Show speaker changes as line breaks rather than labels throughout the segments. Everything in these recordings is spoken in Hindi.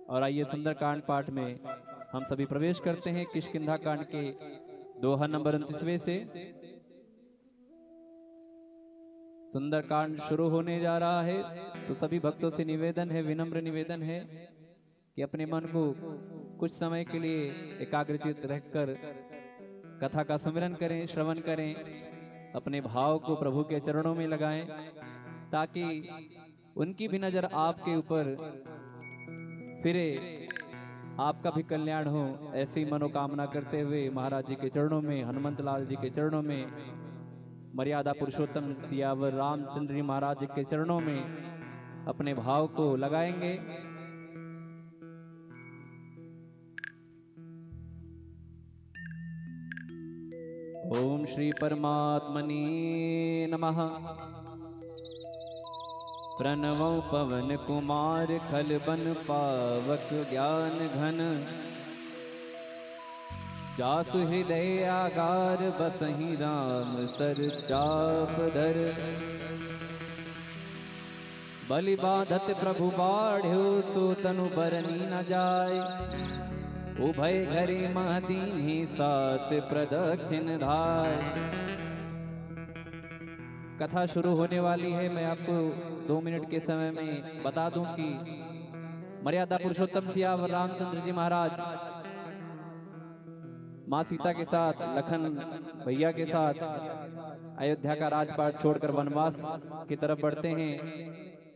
और आइए सुंदरकांड पाठ में हम सभी प्रवेश करते हैं। किष्किंधा कांड के दोहा नंबर 29वें से सुंदरकांड शुरू होने जा रहा है। तो सभी भक्तों से निवेदन है, विनम्र निवेदन है कि अपने मन को कुछ समय के लिए एकाग्रचित रहकर कथा का सुमिरन करें, श्रवण करें, अपने भाव को प्रभु के चरणों में लगाएं ताकि उनकी भी नजर आपके ऊपर फिरे, आपका भी कल्याण हो। ऐसी मनोकामना करते हुए महाराज जी के चरणों में, हनुमंत लाल जी के चरणों में, मर्यादा पुरुषोत्तम सियावर रामचंद्र जी महाराज जी के चरणों में अपने भाव को लगाएंगे। ओम श्री परमात्मने नमः। प्रणवो पवन कुमार खल बन पावक ज्ञान घन, जासु हृदय आगार बसहि राम सर चाप धर। बलि बाधत प्रभु बाढ़्यो सो तनु बरनी न जाय, उभय घरे महदीन्हि सात प्रदक्षिण धाय। कथा शुरू होने वाली है। मैं आपको 2 मिनट के समय में बता दूं कि मर्यादा पुरुषोत्तम सियावर रामचंद्र जी महाराज माँ सीता के साथ, लखन भैया के साथ अयोध्या का राजपाट छोड़कर वनवास की तरफ बढ़ते हैं।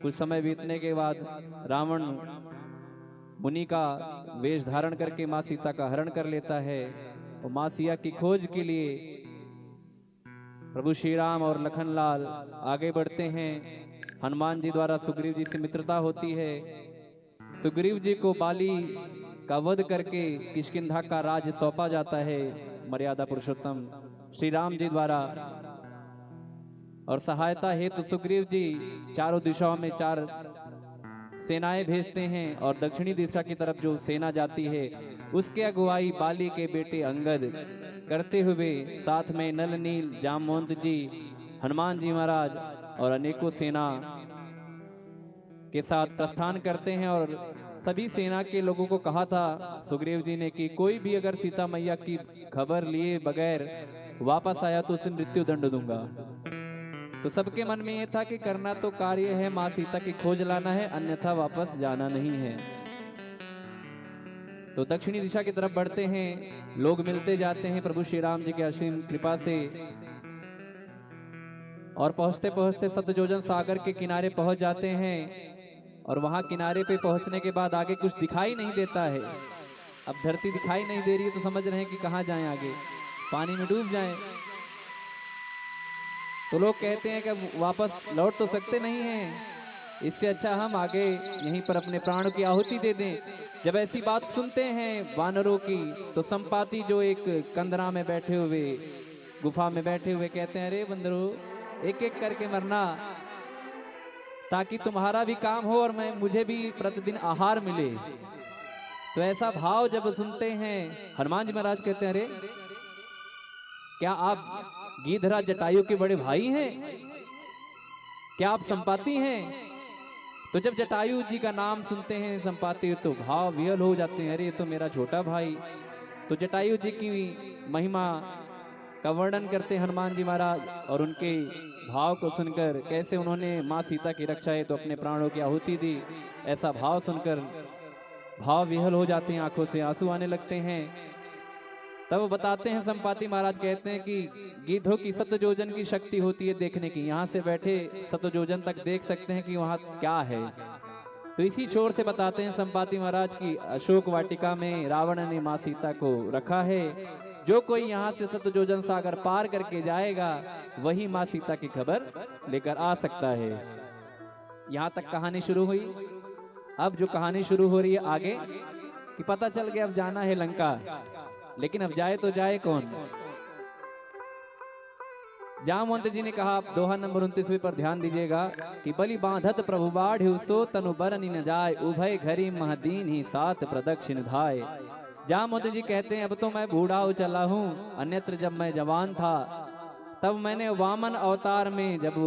कुछ समय बीतने के बाद रावण मुनि का वेश धारण करके माँ सीता का हरण कर लेता है और माँ सीता की खोज के लिए प्रभु श्री राम और लखनलाल आगे बढ़ते हैं। हनुमान जी द्वारा सुग्रीव जी से मित्रता होती है। सुग्रीव जी को बाली का वध करके किष्किंधा का राज सौंपा जाता है मर्यादा पुरुषोत्तम श्री राम जी द्वारा। और सहायता हेतु तो सुग्रीव जी चारों दिशाओं में 4 सेनाएं भेजते हैं और दक्षिणी दिशा की तरफ जो सेना जाती है उसके अगुवाई बाली के बेटे अंगद करते हुए साथ में नल नील जामवंत जी, हनुमान जी महाराज और अनेकों सेना के साथ प्रस्थान करते हैं। और सभी सेना के लोगों को कहा था सुग्रीव जी ने कि कोई भी अगर सीता मैया की खबर लिए बगैर वापस आया तो उसे मृत्यु दंड दूंगा। तो सबके मन में यह था कि करना तो कार्य है, माँ सीता की खोज लाना है, अन्यथा वापस जाना नहीं है। तो दक्षिणी दिशा की तरफ बढ़ते हैं। लोग मिलते जाते हैं प्रभु श्री राम जी के असीम कृपा से और पहुंचते पहुंचते सतजोजन सागर के किनारे पहुंच जाते हैं। और वहां किनारे पे पहुंचने के बाद आगे कुछ दिखाई नहीं देता है। अब धरती दिखाई नहीं दे रही है तो समझ रहे हैं कि कहां जाएं, आगे पानी में डूब जाएं। तो लोग कहते हैं कि वापस लौट तो सकते नहीं हैं, इससे अच्छा हम आगे यहीं पर अपने प्राणों की आहुति दे दें। जब ऐसी बात सुनते हैं वानरों की तो संपाति जो एक कंदरा में बैठे हुए, गुफा में बैठे हुए कहते हैं, अरे बंदरो एक एक करके मरना ताकि तुम्हारा भी काम हो और मुझे भी प्रतिदिन आहार मिले। तो ऐसा भाव जब सुनते हैं हनुमान जी महाराज कहते हैं, अरे क्या आप गिद्धराज जटायु के बड़े भाई हैं? क्या आप संपाति हैं? तो जब जटायु जी का नाम सुनते हैं संपाति तो भाव विहल हो जाते हैं, अरे ये तो मेरा छोटा भाई। तो जटायु जी की महिमा का वर्णन करते हनुमान जी महाराज और उनके भाव को सुनकर कैसे उन्होंने माँ सीता की रक्षा है तो अपने प्राणों की आहुति दी। ऐसा भाव सुनकर भाव विहल हो जाते हैं, आंखों से आंसू आने लगते हैं। तब बताते हैं संपाति महाराज कहते हैं कि गिद्धों की सतजोजन की शक्ति होती है देखने की, यहाँ से बैठे सतजोजन तक देख सकते हैं कि वहाँ क्या है। तो इसी छोर से बताते हैं संपाति महाराज की अशोक वाटिका में रावण ने माँ सीता को रखा है। जो कोई यहाँ से सतजोजन सागर पार करके जाएगा वही माँ सीता की खबर लेकर आ सकता है। यहाँ तक कहानी शुरू हुई। अब जो कहानी शुरू हो रही है आगे कि पता चल गया अब जाना है लंका, लेकिन अब जाए तो जाए कौन। जामवंत जी ने कहा, आप दोहा नंबर 29 पर ध्यान दीजिएगा कि बलि बांधत प्रभु बाढ़्यो सो तनु बरनि न जाय, उभय घरी महदीन्हि सात प्रदक्षिण धाय। जामवंत जी कहते हैं अब तो मैं बूढ़ा हो चला हूँ, अन्यत्र जब मैं जवान था तब मैंने वामन अवतार में, जब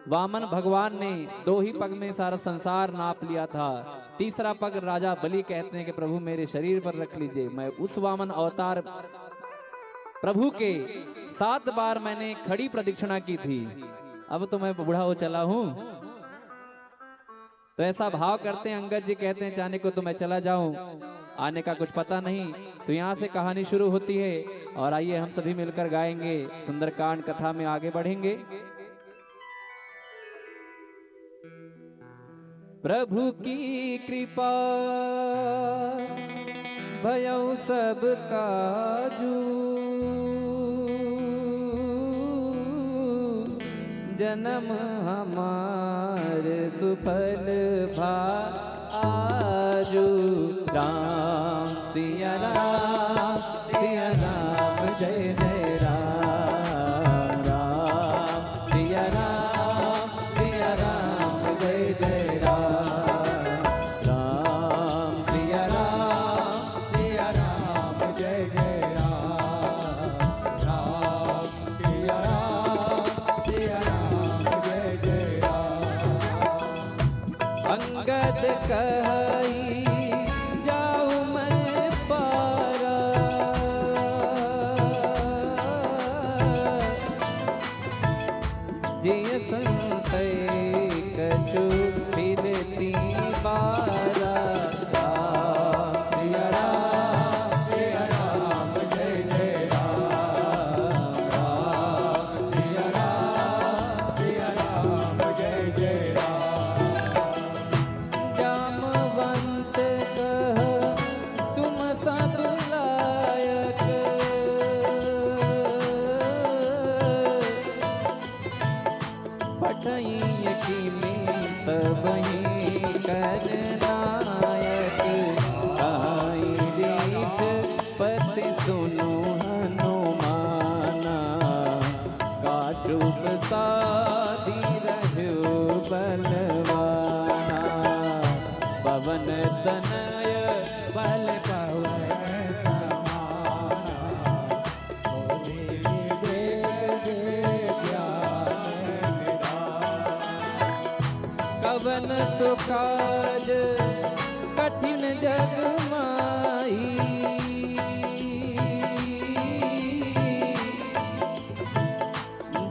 वामन भगवान ने 2 ही पग में सारा संसार नाप लिया था, तीसरा पग राजा बलि कहते हैं कि प्रभु मेरे शरीर पर रख लीजिए। मैं उस वामन अवतार प्रभु के 7 बार मैंने खड़ी प्रदक्षिणा की थी, अब तो मैं बूढ़ा हो चला हूं। तो ऐसा भाव करते हैं अंगद जी, कहते हैं जाने को तो मैं चला जाऊं, आने का कुछ पता नहीं। तो यहाँ से कहानी शुरू होती है और आइए हम सभी मिलकर गाएंगे, सुंदरकांड कथा में आगे बढ़ेंगे। प्रभु की कृपा भयउ सब काजू, जन्म हमार सुफल भा आजू। राम सिया राम सिया राम जय जय राम, राम सिया राम जय जय राम, राम सिया राम जय जय राम, राम सिया राम जय जय राम। अंगद कही जाऊं मैं पारा, जिय संशय कछु फिरती बारा। राम सिया राम जय जय राम, राम सिया राम जय जय राम। जामवंत कह तुम सब लायक, पठई की में सबही कर नायक। आई रीठ पति सुनो हनुमाना, काटू साधी रहो बलवाना। पवन तनय बल पवन समाना, कवन सुकाज कठिन जग माही,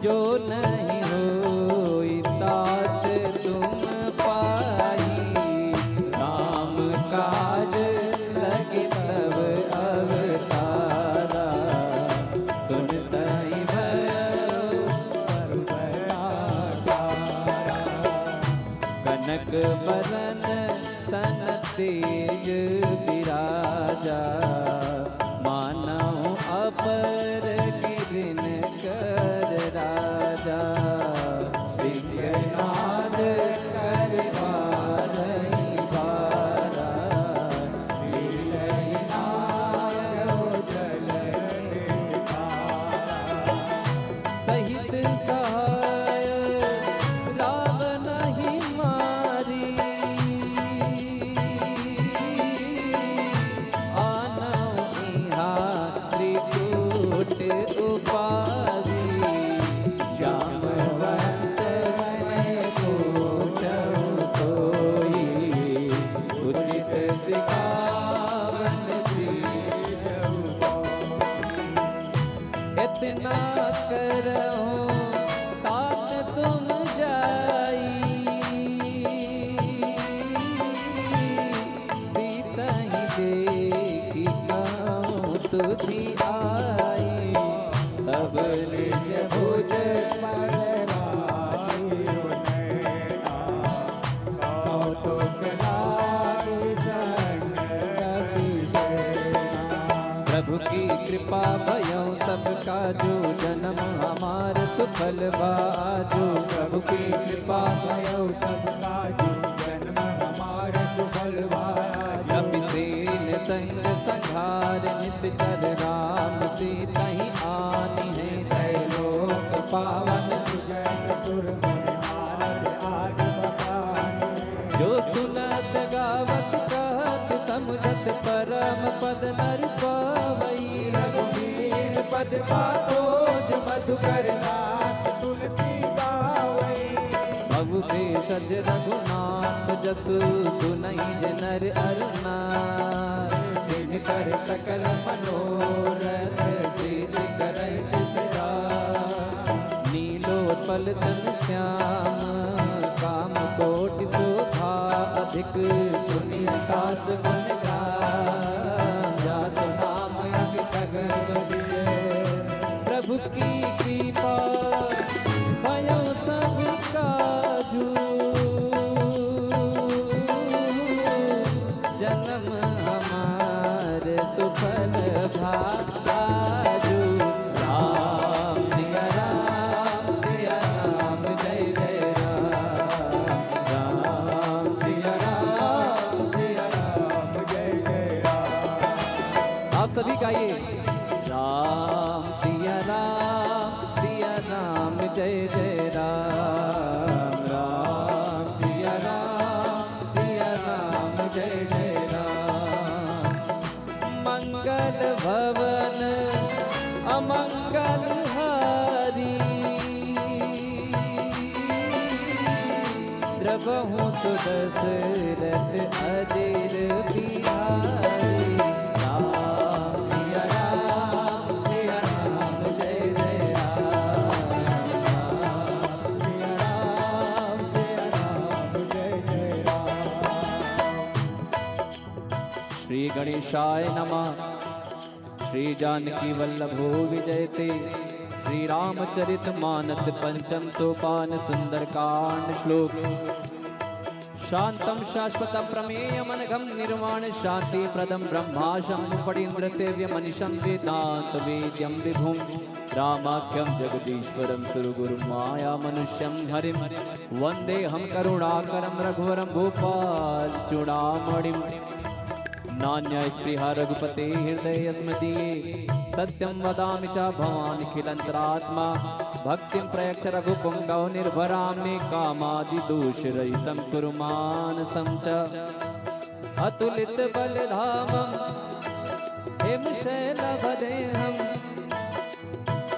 जो नहीं होई तात तुम पाई। काम काज लगे तब अवतारा, सुन तई भयो कनक बरन तन तेज विराजा। मानव अपर गिरिन कर राजा, सिंहनाद कर बारही बारा। लीलय नाय जल सहित सहाय रावण ही मारी। आनौ इहाँ त्रिकूट उपाधि, जामवंत मैं पूछऊं कोई। उचित सिखावन दीजहु, इतना करहूं तात तुम जाई। सीतहि देखी कहूं तुझी आई, तब निज भुज पर राजीव नयना। कौतुक लागी संग कपि सेना। प्रभु की कृपा भयउ सब काजू, जन्म हमार सुफल बाजू। प्रभु की कृपा भयउ सब काजू, जन्म हमार सुफल बाजू। कपिसेन संग संघार निश्चर, राम सीता ही आनी है त्रैलोक पावन। सुजय ससुर नारद आदि बखानी, जो सुनत गावत कहत समझत परम पद नर पावई। रघुवीर पद पातोज मधुकर दास तुलसी गावई। भव देश सज रघुनाथ जसु सुनहि जे नर अर नार। दिन कर सकल मनोरथ सिद्धि करई सदा। नीलोत्पल तन श्याम काम कोटि शोभा। अधिक सुनि आकाश गुण गान। जासु नाम अमित गर्भ दिए। प्रभु की कृपा भयो सब काजू। जन्म हमार सुफल भाग्यु। राम सिया राम जय जय राम। राम सिया राम जय जय राम। आप सभी गाइए राम सिया राम जय जय राम। राम सिया राम जय जय राम। मंगल भवन अमंगल हारी। द्रवहु तो दशरथ अजिर बिहारी। राम सिया राम जय जय राम। राम सिया राम जय जय राम। श्री गणेशाय नमः। श्री जानकी वल्लभो विजयते। श्री रामचरित मानस पंचम सोपान सुंदरकांड श्लोक। शांतम शाश्वतम प्रमेयमनघम निर्वाण शांति प्रदम ब्रह्माशं फणीन्द्र सेव्य मनीषं वेदांत वेद्यं विभुं। रामाख्यं जगदीश्वरं सुरगुरुं माया मनुष्यं हरिं। वंदेहं करुणाकरं रघुवरं भूपाल चूड़ामणिं। नान्यस्पृहा रघुपते हृदय स्मदीये। सत्यं वदामि च भवानिखिलन्तरात्मा। भक्तिं प्रयच्छ रघुपुङ्गव निर्भरां मे कामादिदोषरहितं कुरु मानसं च। अतुलित बलधामं हेमशैलभदेहं।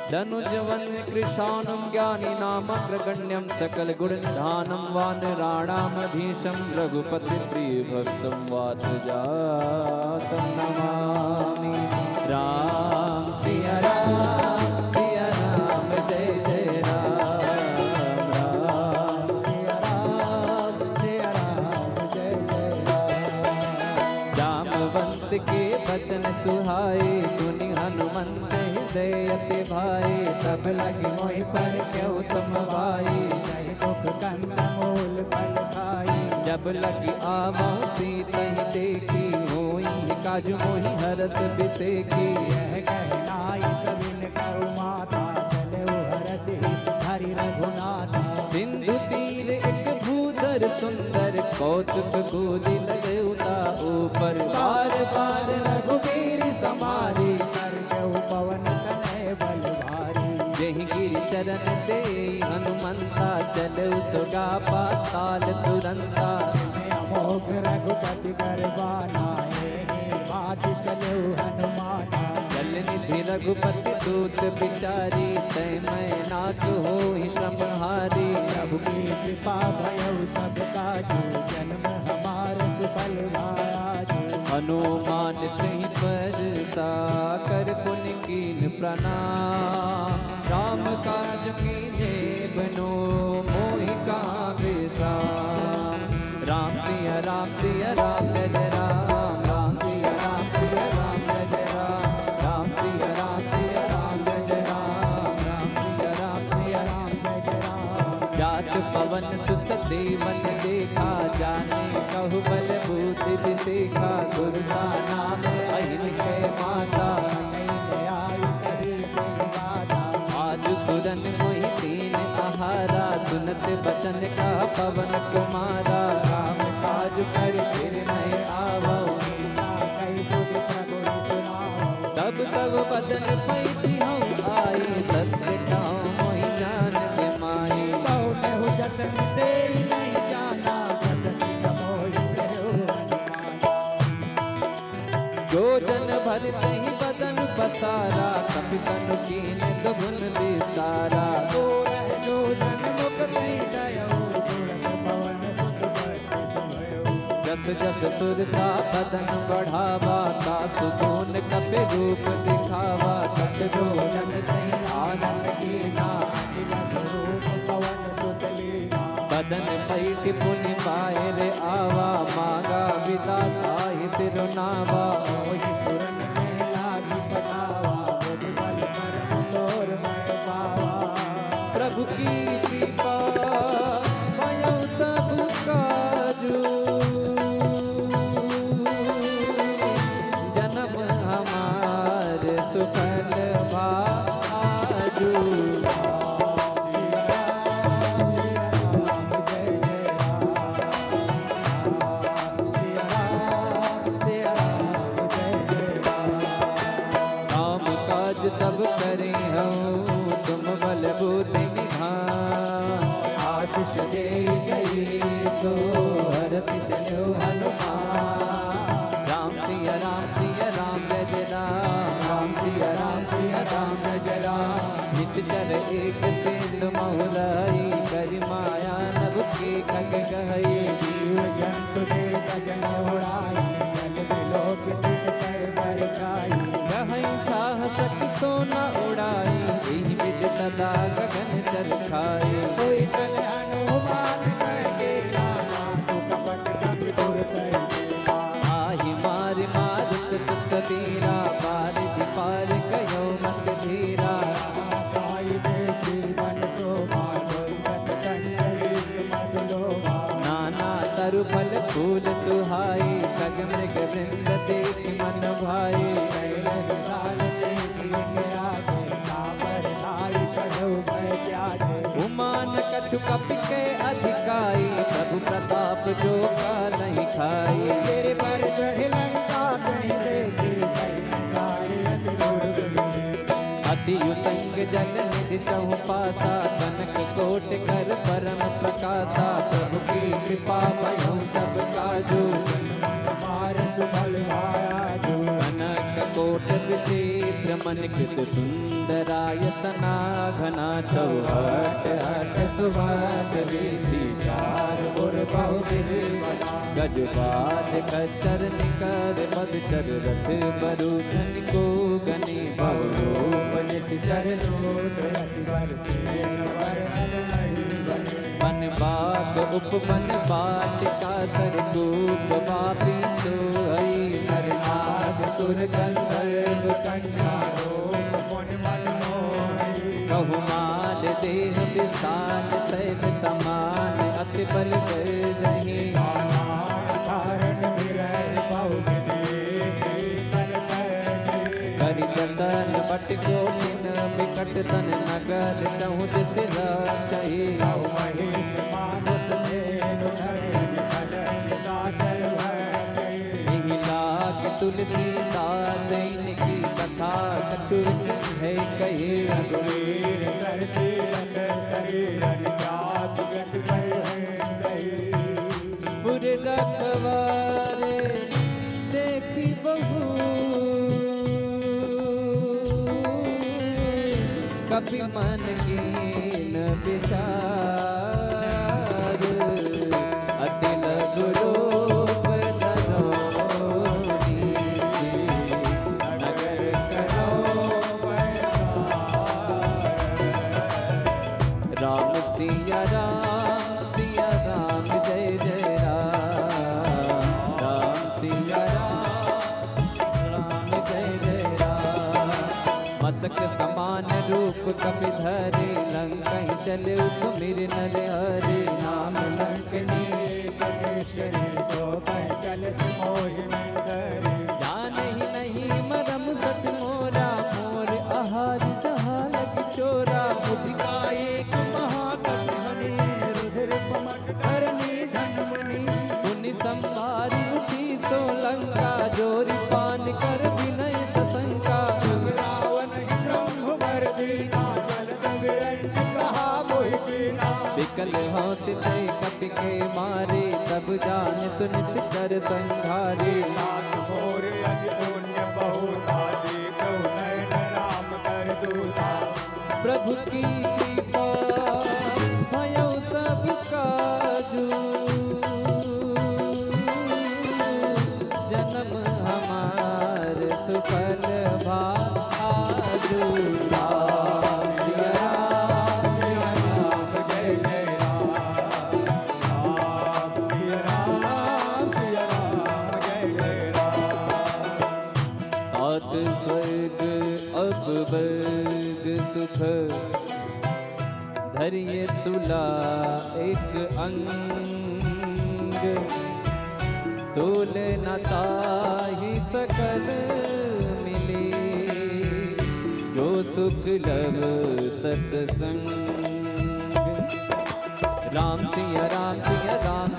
धनुजवन कृशानं ज्ञानिनामग्रगण्यं। सकलगुणनिधानं वानराणामधीशं। रघुपतिप्रियभक्तं वातजातं नमामि। राम सिया राम जय जय राम। राम सिया राम जय जय राम। जामवंत के बचन सुहाए। सुनि हनुमंत हृदय अति भाई। सब लगे मोहि पर क्यों तुम भाई। दुख कंद मूल फल खाई। जब लगी आवहु सीतहि देखी। होई काजु मोहि हरस बिसेकी। यह कहनाई सबिन करु माता। चलो हरसि हरि रघुनाथा। सिंधु तीर एक भूधर सुंदर। कौतुक गोदी लगेउता ऊपर। बार बार रघुवीर समारी। पवन तनय बल भारी। यही गिरि चरण दे हनुमंता। चलऊ सुगा पाताल तुरंता। अमोघ रघुपति करवाना। बात चलऊ हनुमाना। जल निधि रघुपति दूत बिचारी। तय मैं नाथ होहि श्रमहारी। प्रभु की कृपा भयउ सब काजू। जन्म हमार सुफल भायाजू। हनुमान तहि परसा कर पुनि कीन प्रणाम। राम काज कीन्हे बनो मोहि कहाँ विश्राम। राम सिया राम जय जय राम। राम सिया राम जय जय राम। राम सिया राम जय जय राम। राम सिया राम जय जय राम। जात पवन सुत देवन देखा। जाने कहु बल बूति बिसेखा। सुरसा नाम अहिन माता। आज तुरन मोहि तीन आहारा। सुनत बचन का पवन कुमारा। राम काज कर फिर नहीं आवो। तब तब बदन पैती हूँ आई। सत्य कहूँ मोहि जान के माई। कहु जतन दे नहीं जाना। जो जन भर नहीं बदन पसारा। कपि तनु कीन दुगुन विसारा। जो जन मुख नहीं गयो। जस जस सुर सा बदन बढ़ावा, सासु सोन कपि रूप दिखावा। सत जो जन सही आनंद कीना, रूप पवन सुत लीना। बदन पैठ पुनि पाए रे आवा, मांगा विदा ताहि तिरुनावा। मोहि सुरन में लागी पटावा, मुझ बल पर तोर मैं पावा। प्रभु की कृपा भयो सब काजू, जन्म हमार सुफल भाजू। काम काज सब करे हूँ, तुम बल बुद्धि निधान। आशीष दे गई सो हरस चलो हनुमान। राम सिया राम जय जय राम, राम सिया राम जय राम। नित चर एक सिंधु महुलाई, करि माया नभ के खग गई। जीव जंतु के गजन उड़ाई, जल बिलोक तिन कर बरछाई। कहीं छाह सक सोना उड़ाई, यही विद सदा गगन चरखाई। सोई चल हनुमान करके लाना, सुकपट कपि दुर कर। आहि मारि मारुत सुत बीरा, बारिधि पार कयो मत धीरा। साई दे जीवन शोभा, दुर्गत चंचलित मत लोभा। नाना तरु फल फूल सुहाई, खग मृग वृंद देख मन भाई। शैल विशाल देखिए आगे, तापर धाई चढ़ो भय त्यागे। उमान कछु कपि के अधिकाई, प्रभु प्रताप जो का नहीं खाई। तेरे पर चढ़े लंका कहीं देखी, अति उतंग जल निधि तहु पासा। कनक कोट कर परम प्रकाशा, प्रभु की कृपा भयो सब काजू। हमार सुफल भायाजू। कनक कोट विचित्र मन कृत सुंदरायतना। घना चौहट हट सुभग वीथि, चार गुर बहु विधि बना। गजबाज खच्चर निकर मदचर, रथ बरु धन को गनी। बहुरूप निश्चर दूत, अति बर से बन बाग उपवन बाटिका। सरगूप वापी सोई, नरनाग सुर गंधर्व कन्या। रूप मुनि मनमोही, बहुमाल देह विशाल। शैल समान अति बल कर रही। करि जतन बट कोटिन, बिकट तन नगर चहु दिस रचहि। लाग तुलसी दास की कथा, कछु है कहे। रघुवीर सरसी पुर रखवारे देखी बहु, कभी मन कीन विचार। अति लघु रूप धरोनी, नगर करो राम सिया राम जय जय राम। राम सिया राम जय जय राम। मस्तक समान रूप कपि धरे, लंकहि चले सुमिर नर हरे। नाम लंकनी कटेश्वरी, सो कह चल मोहि मन धरे। जानहि नहीं मरम सत मोरा, मोर आहार जहाँ लग चोरा। मुझका एक महाकपि हनि, रुधिर पमट करनी धनमणि। पुनि संभारी उठी सो लंका, जोरि पान कर विनय सशंका। रावण ब्रह्म वर दीना, जलद विरंच कहा मोहि चीना। विकल होत ते कपि के मारे, तब जान सुन कर संघारे। लाख मोर अति पुण्य बहुता, देखो नयन राम कर दूता। प्रभु की कृपा भयो सब काजू, जन्म हमार सुफल भाजू। राम सिया राम सिया राम जय जय राम। राम सिया राम सिया राम जय जय राम। तात स्वर्ग अब वर्ग सुख धरिए तुला एक अंग। तोल न ताहि सकल मिले जो सुख लव सत्संग। राम सिया राम जय जय राम।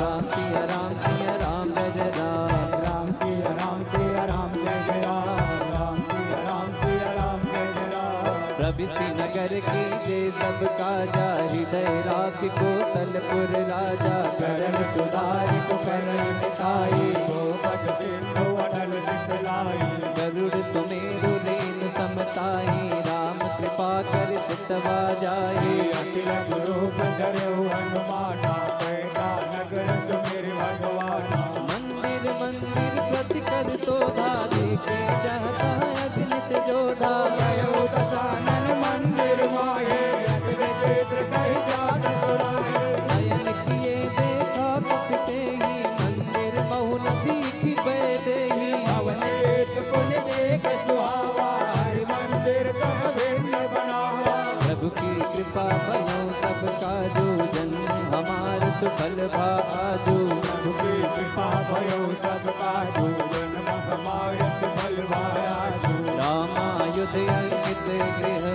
राम सिया राम जय जय राम।
राम सिया राम जय जय राम। राम सिया राम जय जय राम।
प्रभृति नगर की जय सब काजा। हृदय राख कौशलपुर राजा।
करण सुधारि को करण मिटाई। गोपद सिंधु अटल सिद्धलाई।
गरुड़ सुमेरु रेणु समताई। राम कृपा कर चितवा जाए।
अतिलक रूप धरऊ हनुमाना। पैठा नगर सुमिर भगवाना।
मंदिर मंदिर प्रति कर शोभा। देखे जाता अग्नित जोधा।
गयो दशानन मंदिर माये। अति विचित्र कहि जात सुनाए।
नयन किए देखा कपते ही। मंदिर बहु न दीखी बैदे ही।
अवनीत पुण्य देख सुहावा। हरि मंदिर कह भिन्न बनावा।
प्रभु की कृपा भयो सब काजू। जन्म हमार सुफल भाजू।
प्रभु की कृपा भयो सब काजू। जन्म हमार सुफल भाजू।
रामायुध अंकित गृह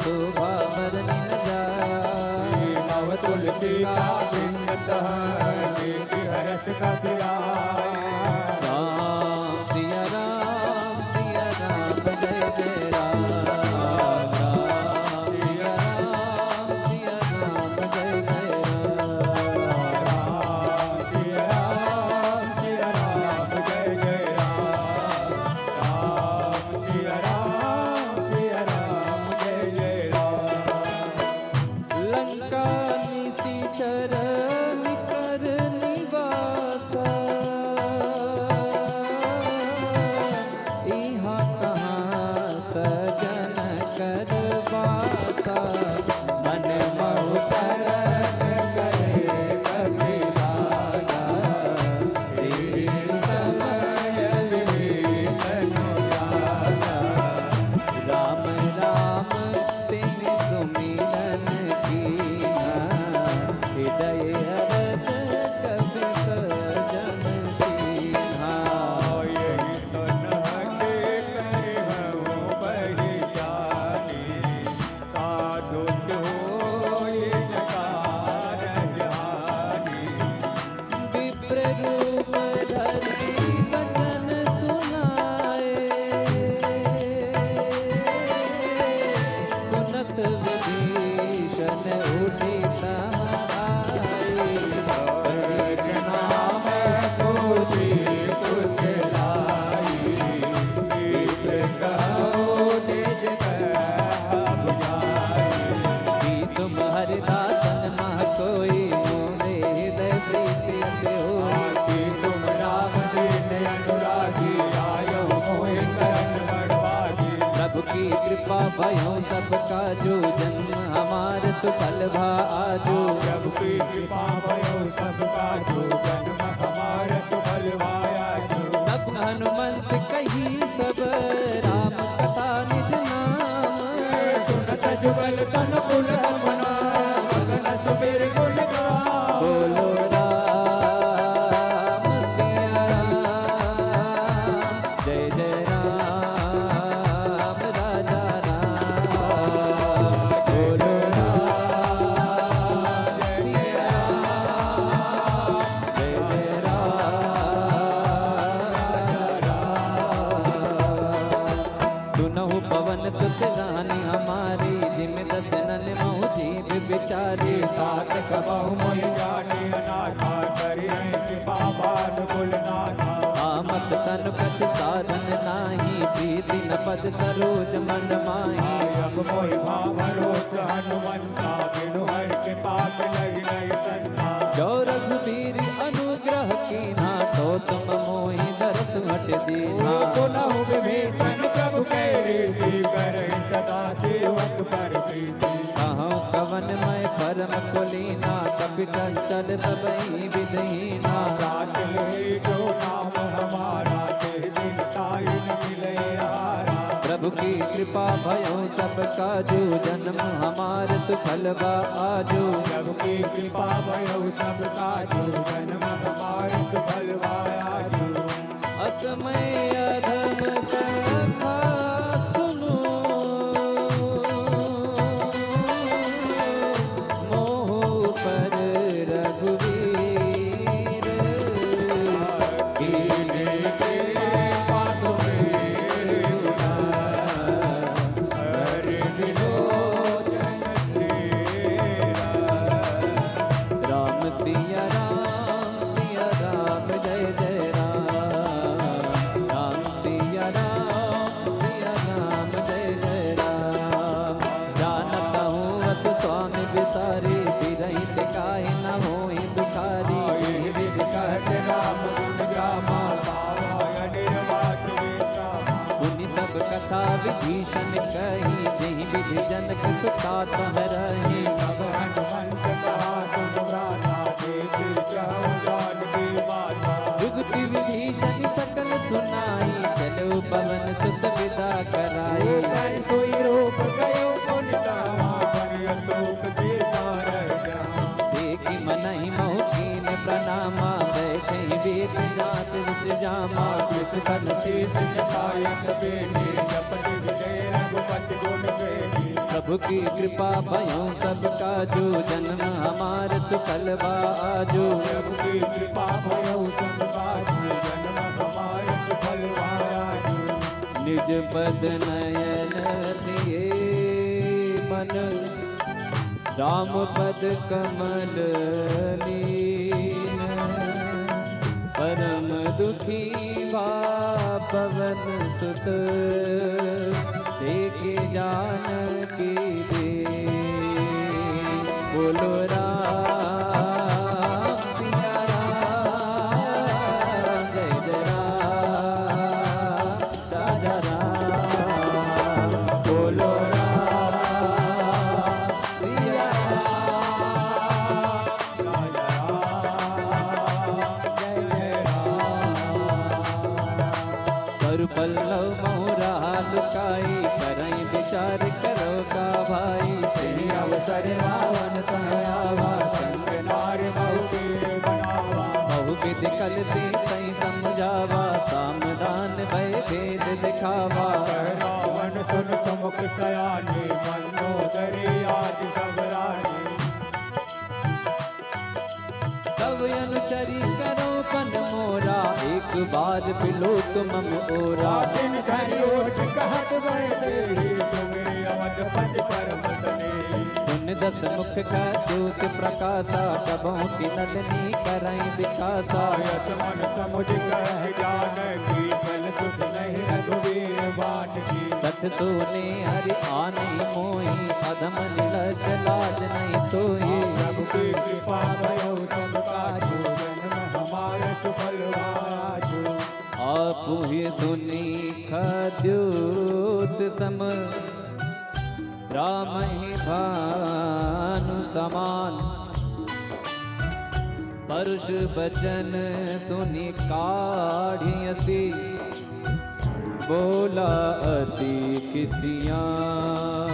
शोभा बरनि न जाय।
नव तुलसी का बिंदतः देखि हरस कपिराय।
राम सिया राम जय जय राम। राम सिया राम जय जय राम।
राम सिया राम जय जय राम। राम सिया राम जय जय राम।
लंका निशिचर निकर निवासा। इहाँ कहाँ सजन कर बासा। मन महु तरन करे कपि लागा। तेरी समय विभीषण राजा। राम राम तिन सुमिरन कीना। हृदय हरस कपि सजन कीन्हा।
यही तो नहके करहु पहिचानी। साधुत होय जकार ज्ञानी।
विप्र रूप धरि वचन सुनाए। सुनत विभीषण उठि तहाई।
एक नाम पूछी कुशलाई। विप्र कहो निज कह बुझाई।
कि तुम हरिदासन मह कोई। मोरे हृदय प्रीति अति होई।
कि तुम राम दीन अनुरागी। आयो मोहि करन बड़भागी।
प्रभु की कृपा भयो सब काजू। जन्म हमार सुफल भाजू।
प्रभु की कृपा भयो सब काजू। जन्म हमार सुफल भायाजू।
तब हनुमंत कही सब राम कथा निज नाम।
सुनत जुगल तन कुल मना। मगन सुमिर गुण गान।
बोलो राम सिया राम जय जय राम। राजा राम। बोलो राम सिया राम जय जय राम। सुनहु पवन सुत रानी हमारी। जिम दसनन महु जीव बिचारी।
तात कबहु मोहि जाने अनाथा। करिहे कृपा बानुकुल नाथा।
आमत तन कछ साधन नाही। प्रीति न पद सरोज मन माही।
अब मोहि भावरोस हनुमंता। बिनु हरि कृपा मिलहि नहीं संता।
जो रघुबीर अनुग्रह कीन्हा। तो तुम मोहि नित्य दीना।
सुनहु विभीषण प्रभु कह रीति, करे सदा सेवक पर प्रीति।
कहूँ कवन मैं परम कुलीना, कपि चंचल सबई विधहीना।
रात ले जो नाम हमारा, ते दिन ताई न मिले हारा।
प्रभु की कृपा भयो सब काजू, जन्म हमार सुफल बा आजू।
प्रभु की कृपा भयो सब काजू, जन्म हमार सुफल आजू।
असमय अधम कथा सुनो, मोह पर रघुवीर।
कीने के पास में हरि विलोचन तेरा।
राम सिया राम जय जय राम। राम सिया राम जय जय राम। जानता हूँ अस स्वामी बिसारी, बिरही टिकाए न होई दुखारी।
आई विधि कहते राम गुण गामा, पावा निर्वाच वेत्रा।
मुनि सब कथा विभीषण कही, जही विधि जनक सुता तह रही।
तब हनुमंत कहा सुन भ्राता, देति जाऊ जानकी माता।
जुगति विभीषण सकल सुनाई, चलो पवन सुत विदा कराई।
ऊपर सोई रूप गयो पुन जामा, बन अशोक सीता रह जामा।
देखी मनहि मोहकीन प्रणामा, बैठे वेद जात विष जामा।
इस तन शीस झुकायत बेनी, जपति विजय रघुपति गुण बेनी।
प्रभु की कृपा भयो सब काजू, जन्म हमार सुफल बा आजू।
प्रभु की कृपा भयो सब काजू, जन्म हमार सुफल आजू।
निज पद नयन दिए मन, राम पद कमल लीन। परम दुखी बा पवन सुत, देखे जानकी दे। बोलो राम सिया राम जय जय राम राजा राम। बोलो राम सिया
राम जय जय राम।
कर पल्लव मोरा लुकाई, करई विचार करो का भाई।
तेरी अवसर रावण तह आवा, संग नार बहु के बनावा।
बहु विधि कल से तई समझावा, सामदान भय भेद दिखावा।
रावण सुन समुख सयाने, मनोदरी आदि सब रानी।
तब अनुचरी करो पन मोरा, एक बार बिलोक मम ओरा।
दिन घड़ी ओठ कहत बैठे, सुमिरि अवधपति परम सनेही।
सुन दस मुख का ज्योत प्रकाशा, कबों की नलनी करई विकासा।
यस मन समुझ कह ज्ञान की, फल सुख नहीं रघुवीर बाट की।
सठ सोने हरि आने मोही, अधम निलज लाज नहीं सोही।
प्रभु की कृपा भयो सब काजू, जन्म हमारे सुफल आजू।
आपु ही सुनी खद्योत सम, राम ही भानु समान। परुष बचन सुनि काढ़ियसी, बोला अति किसियान।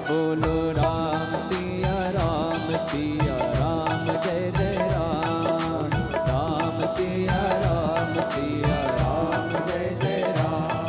बोलो राम सिया राम जय जय राम। राम सिया राम जय जय राम।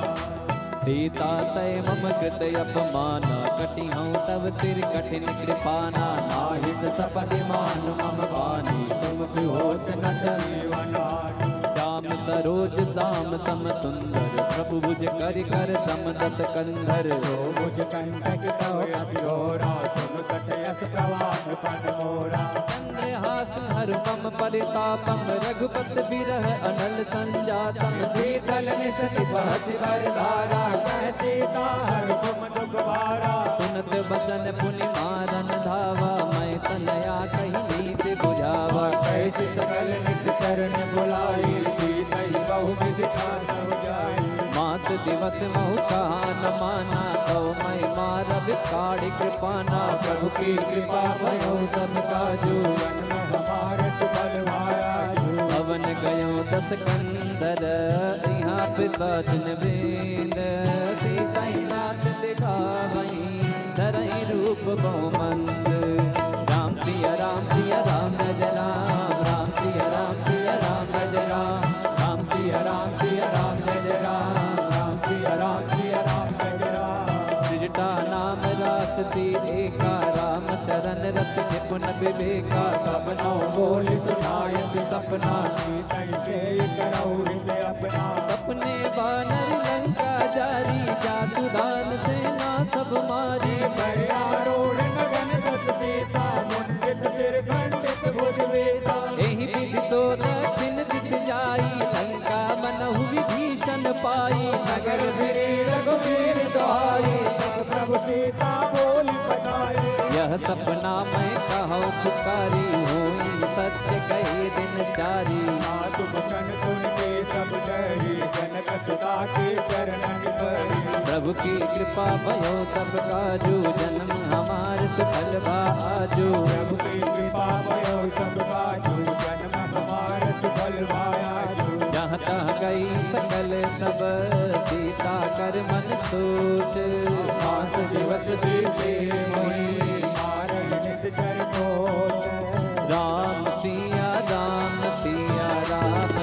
सीता तय मम कृत अपमाना, कटि हूँ तब सिर कठिन कृपाना। नाहित सपदि मान मम बानी, तुम होत न
जीवनानी।
श्याम सरोज दाम सम सुंदर, प्रभु भुज कर कर सम दस कंधर।
सो मुझ कंटक कहो असिरोरा, सुन सठ यस प्रवाह पद मोरा।
चंद्रहास हर मम परितापम, रघुपत बिरह अनल संजातम।
शीतल निसति बहसि वरधारा, कह सीता हर तुम दुख भारा।
सुनत बचन पुनि मारन धावा, मैं तनया कही नीत बुझावा।
कैसे सकल निस चरण बुलाई, सीतई बहु विधि
दिवस महु कहा न माना, तो मैं मारब काढ़ी कृपाना।
प्रभु की कृपा भयो सब काजू, जन्म हमारे सुफल भाया जो।
पवन गयो 10 कंदर, यहाँ पे साजन बेंद। सीता नाथ दिखा वही, धरई रूप बहुमंद। राम सिया राम सिया राम जय राम, राम सिया राम सिया राम जय राम,
राम सिया राम सिया राम जय राम, राम सिया राम सिया राम जय राम।
सृजटा नाम रासती एका, राम चरण रत निपुण विवेका।
सपनों बोल सुनायत सपना, सीता से करौ हृदय अपना।
अपने बानर लंका जारी, जातु दान सेना सब मारी।
पर्यारोढ़ गगन दस सीसा, मुंडित सिर खंडित भुज वेसा।
एहि विधि तो दक्षिण दिख जाई, लंका मनहु विभीषण पाई।
नगर फिरे रघुवीर दुहाई, तब प्रभु सीता बोली पठाई।
यह सपना मैं कहूँ पुकारी, होई सत्य कहे दिन चारी।
सासु बचन सुन के सब डरी, जनक सुता के चरणन परी।
प्रभु की कृपा भयो सब काजू, जन्म हमार सुफल आजू।
प्रभु की कृपा भयो सब काजू, जन्म हमार सुफल भाया जो।
जहाँ तहाँ गई सकल तब, सीता कर मन सोच।
5 दिवस बीते मोहि, मारहि निश्चर कोच।
राम सिया राम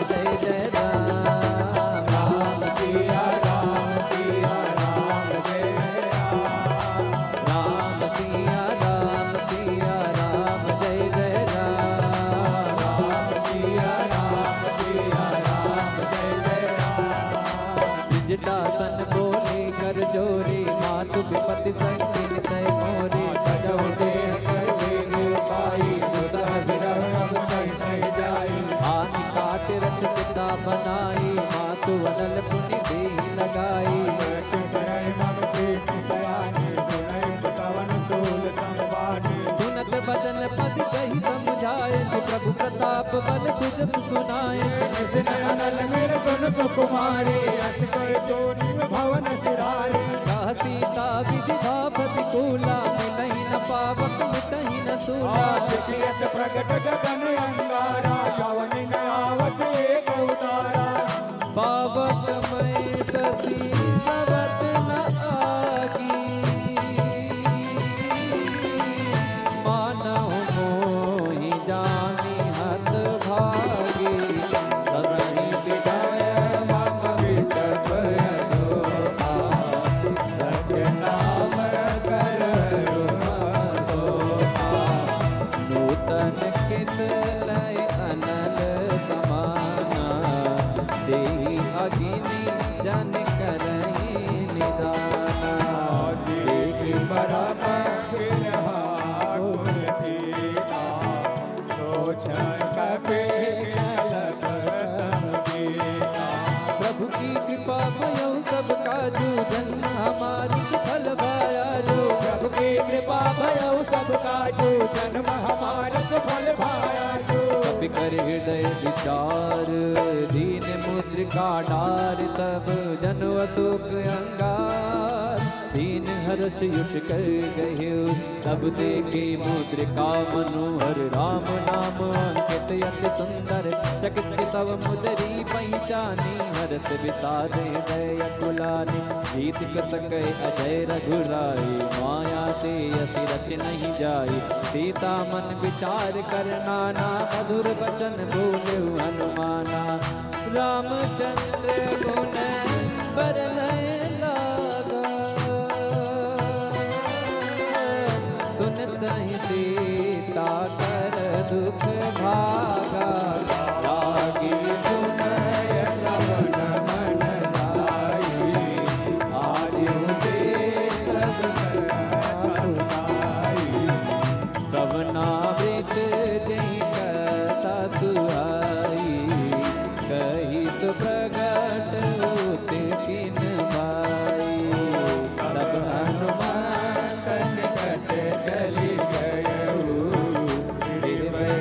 जय जय राम।
राम सिया राम जय राम।
राम सिया राम जय जय राम।
राम सिया राम जय जय राम।
सृजटा सन बोले कर जोरी, मातु विपति संकीन तय मोरी।
भजहु देह कर वेग पाई, दुसह विरह रघु सहि सहि जाई।
हानि काट रच पिता बनाई, मातु अनल पुनि देहि लगाई।
सृष्टि करहि मम प्रीति सयानी, सुनहि पवन सूल संवानी।
सुनत बदन पद कही समझाए, प्रभु प्रताप बल तुझ सुनाए।
निसिन अनल मिल सुन सुकुमारी, अस कर चोरी भवन सिरारी।
कह सीता विधिधा प्रतिकूला, मिलहि न पावक मिटहि न सूला।
आचित प्रगट गगन अंगारा, यवनि न आवत एक उतारा।
पावक मैं ससी सवत न आगी, मानहु मोहि जानि हत भागी। सदहि विदय
मम विटप यशोदा, सत्य नाम करहु सोहा।
नूतन किस लय अनल समाना, देहि अगिनि जन करहि निदाना।
देख परम किरहाकुल सीता, सोचन कपिलत गीता।
प्रभु की कृपा भयो सब काजू, जन्म हमारी सुफल भायाजू।
प्रभु की कृपा भयो सब काजू, जन्म हमार सुफल भाया जो।
कपि कर हृदय विचार, दीन मुद्रिका डार। तब जन अशोक अंगार, दीन हर्ष युट कर गए। तब देखे मुद्रिका मनोहर, राम नाम अंकित अति सुंदर। चकित तब मुदरी पहचानी, हर्ष विषाद हृदय अकुलानी। जीत सके अजय रघुराई, माया ते असि रच नहीं जाई। सीता मन विचार कर नाना, मधुर वचन बोले हनुमाना। रामचंद्र गुण बरनय लागा, सुनतहि सीता कर दुख भागा।
लागी सुनय श्रवण मन लाई, आयु देश सुनाई।
कवनावृत जय कथा सुहाई, कही तो प्रगट होते किन भाई।
तब हनुमान निकट चली गयऊ, गिरवै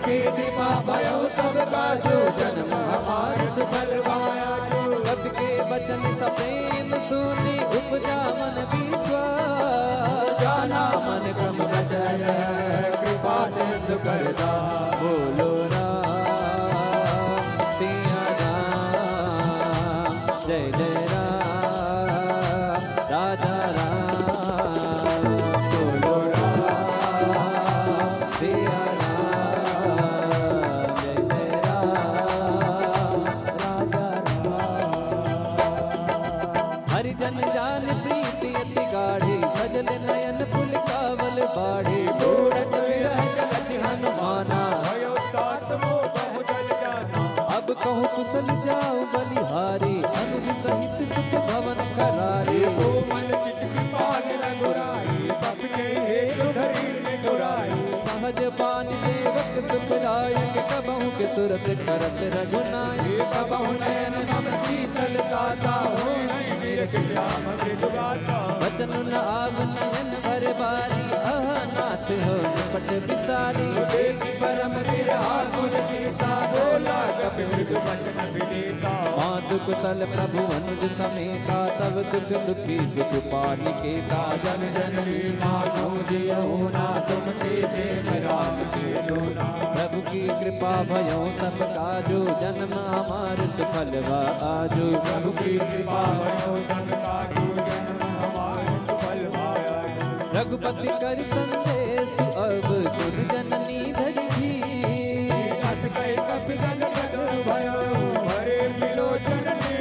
सबकी कृपा भयो सब काजू जन्म हमारे सफल पाया जो
सबके वचन सप्रेम सुनी उपजा मन विश्वास
जाना मन क्रम वचन कृपा सिंधु करदा
बोलो राम सिया राम जय जय राम राजा राम
बोलो राम
सिया राम जय जय राम राजा राम हरिजन जान प्रीति अति गाढ़ी सजल नयन पुल कावल बाढ़ी
मूरत विरह जगत
हनुमाना
भयो तात मोह बहु जल जाना
अब कहूँ कुशल जाओ बलिहारी अनुज सहित सुख भवन करारी
ओ मन चित कृपाल रघुराई तप के हेतु धरी निगुराई
सहज पान सेवक सुखदायक कबहु के तुरत करत रघुनायक
कबहु नयन मम शीतल दाता हो निरख श्याम मृदु गाता
वचन न आव नयन भर बारी अहनाथ हो निपट बिसारी
देखि परम गिरहा गुण सीता बोला कपि मृदु वचन विनीता
मातु कुशल प्रभु अनुज समेता तब दुख दुखी सुख पालिकेता
जन जननी मानो जियो ना तुम ते प्रेम राम के लोना
प्रभु की कृपा भयो सब काजो जन्म हमार सफल वा आजो
प्रभु की कृपा भयो सब काजू जन्म हमारे सफल पाया
रघुपति कर संदेश अब गुरु जननी धरी
अस कह कपि जन जग भयो भरे विलोचन ने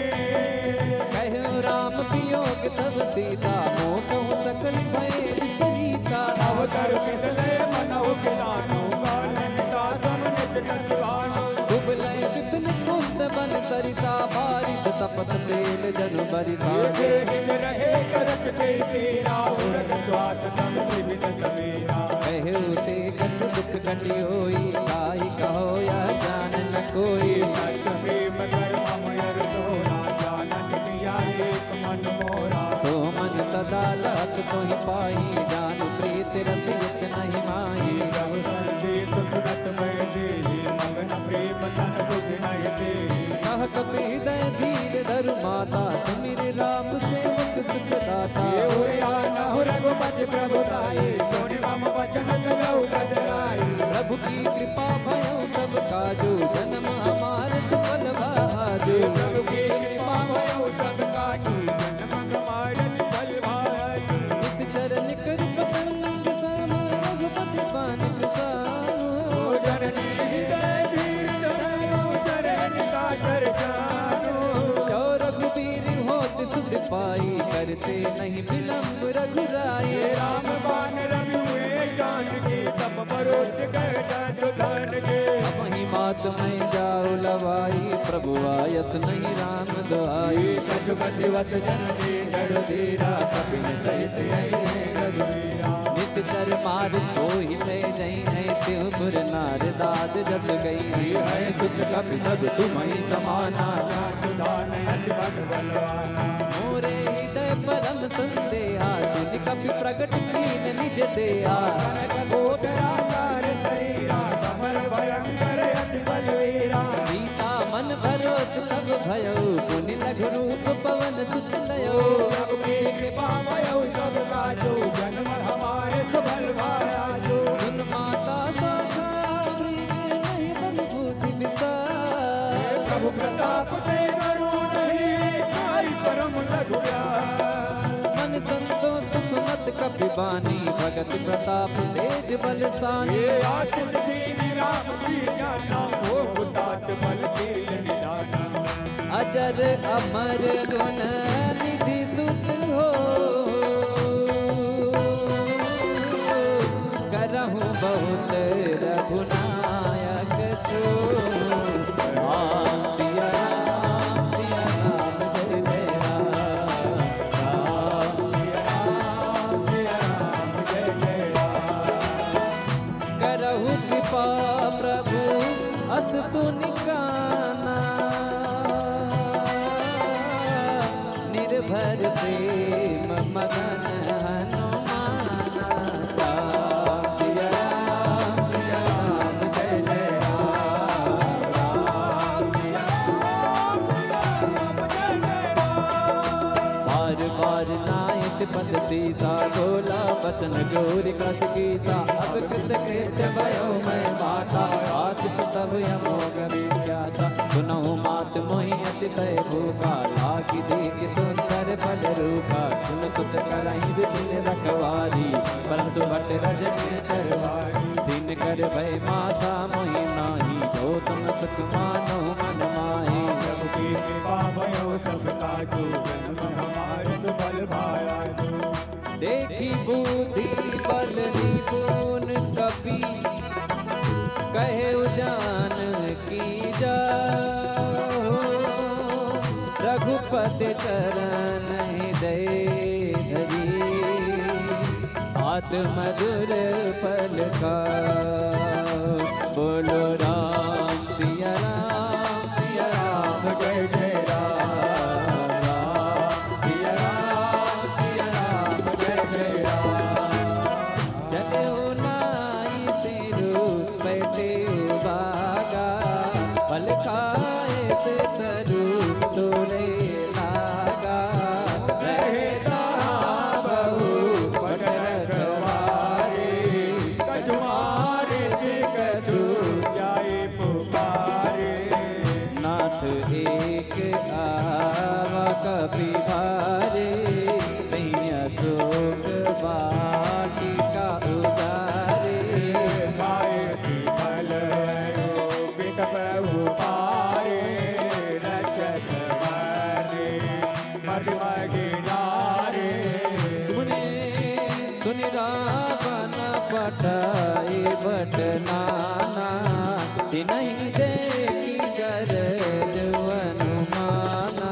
कहु राम वियोग तब सीता मोह कहु सकल भय सीता
अवतर किसले मनौ के लानो कालन दासम नित नचवानो
दुबलय विपिन कुंद बन सरिता बारित तपत तेल जनु बरिता
ये हित रहे करत ते तेरा उरग श्वास समझ बिन समेरा
कहु ते कछ दुख कटी होई काई कहो या जान न कोई
सत्य प्रेम कर अमर सोना जानन किया एक मन मोरा
तो मन सदा लख तोहि पाई जान प्रीत रसियत नहीं माही
प्रभ संदेश सुनत मैं देहि मगन प्रेम तन सुख नहीं देहि
कह कपीदय धीर धरु माता सुमिर राम सेवक सुख दाता
ये हुआ न हो रघुपति प्रभु ताई सोनि मम वचन गौ गदराई
प्रभु की कृपा भयो सब काजो जन्म हमार सफल भाजो
प्रभु की कृपा भयो सब काजू जन्म हमारे फल भाजू
इस चरण कर पतंग सम रघुपति पानिक सामो
जननी हृदय धीर धरो चरण का चर्चानो
जो रघुवीर होत सुध पाई करते नहीं विलंब रघुराई
राम बान रवि हुए जान की तप बरोज कर धन के
वही मात में जाओ लवाई प्रभु आयत नहीं राम दुआई
कछुपति वस जननी जड़ धीरा कपिन सहित यही रघुवीरा
नित कर मार तो ही ले जई है त्यों पुर नार दाद जस गई
है सुख कपि सब तुम ही समाना दान अति बल बलवाना
मोरे हृदय परम संदेहा सुन कपि प्रगट कीन निज देहा
गोदराकार शरीरा समर भयंकर अति बलवीरा
सीता मन भरोस सब भयो पुनि लघु रूप पवन सुत लयो
प्रभु की कृपा भयो सब काजो जन्म हमारे सफल भाया जो
सुन माता साखा नहीं बन भूति विसार
प्रभु प्रताप ते करू नहीं आई परम लघु
मन संतोष सुमत कपि बानी भगत प्रताप तेज बल सानी
ये आशीष दीन राम की जाना हो तात बल की निदाना
अजर अमर गुण निधि सुत हो करहु बहुत रघुनायक जो राम सिया राम जय जय राम
सिया राम जय जय राम
करहु कृपा प्रभु अस सुनिकाना निर्भर प्रेम मगन हनुमाना राम सिया राम
जय जय
बचन गौरी कस कीसा अब कृत कृत्य भयो मैं माता आशिष तब यमोग विख्याता सुनहु मात मोहि अतिशय भूखा लागी देख सुंदर पद रूपा सुन सुत करहि विपिन रखवारी परंतु भट रजनी चरवारी दिन कर भय माता मोहि नाही जो तुम सुख मानो मन माही
प्रभु की कृपा भयो सब काजू जन्म हमारे सुफल भाया जो
देखी बुद्धि बल निपुण कपि कहे उजान की जा रघुपति चरण हृदय धरी आत्मधुर पल का बोलो राम सिया राम
जय जय राम राम सिया राम जय जय राम
जनेऊ नाई तेरू बैठे बागा पल खाए से तरु तोरे लागा
रहता बहु पटर गवारे कछुआरे से कछु जाए पुकारे
नाथ एक आवा कभी भारे नहीं अशोक वाटिका उदारे
गाय शीतल बिट प्रभु पारे रक्षक बने मधुआ गिनारे
मुने सुनि रावण पटाए बट नाना तिनहि देखी गरज अनुमाना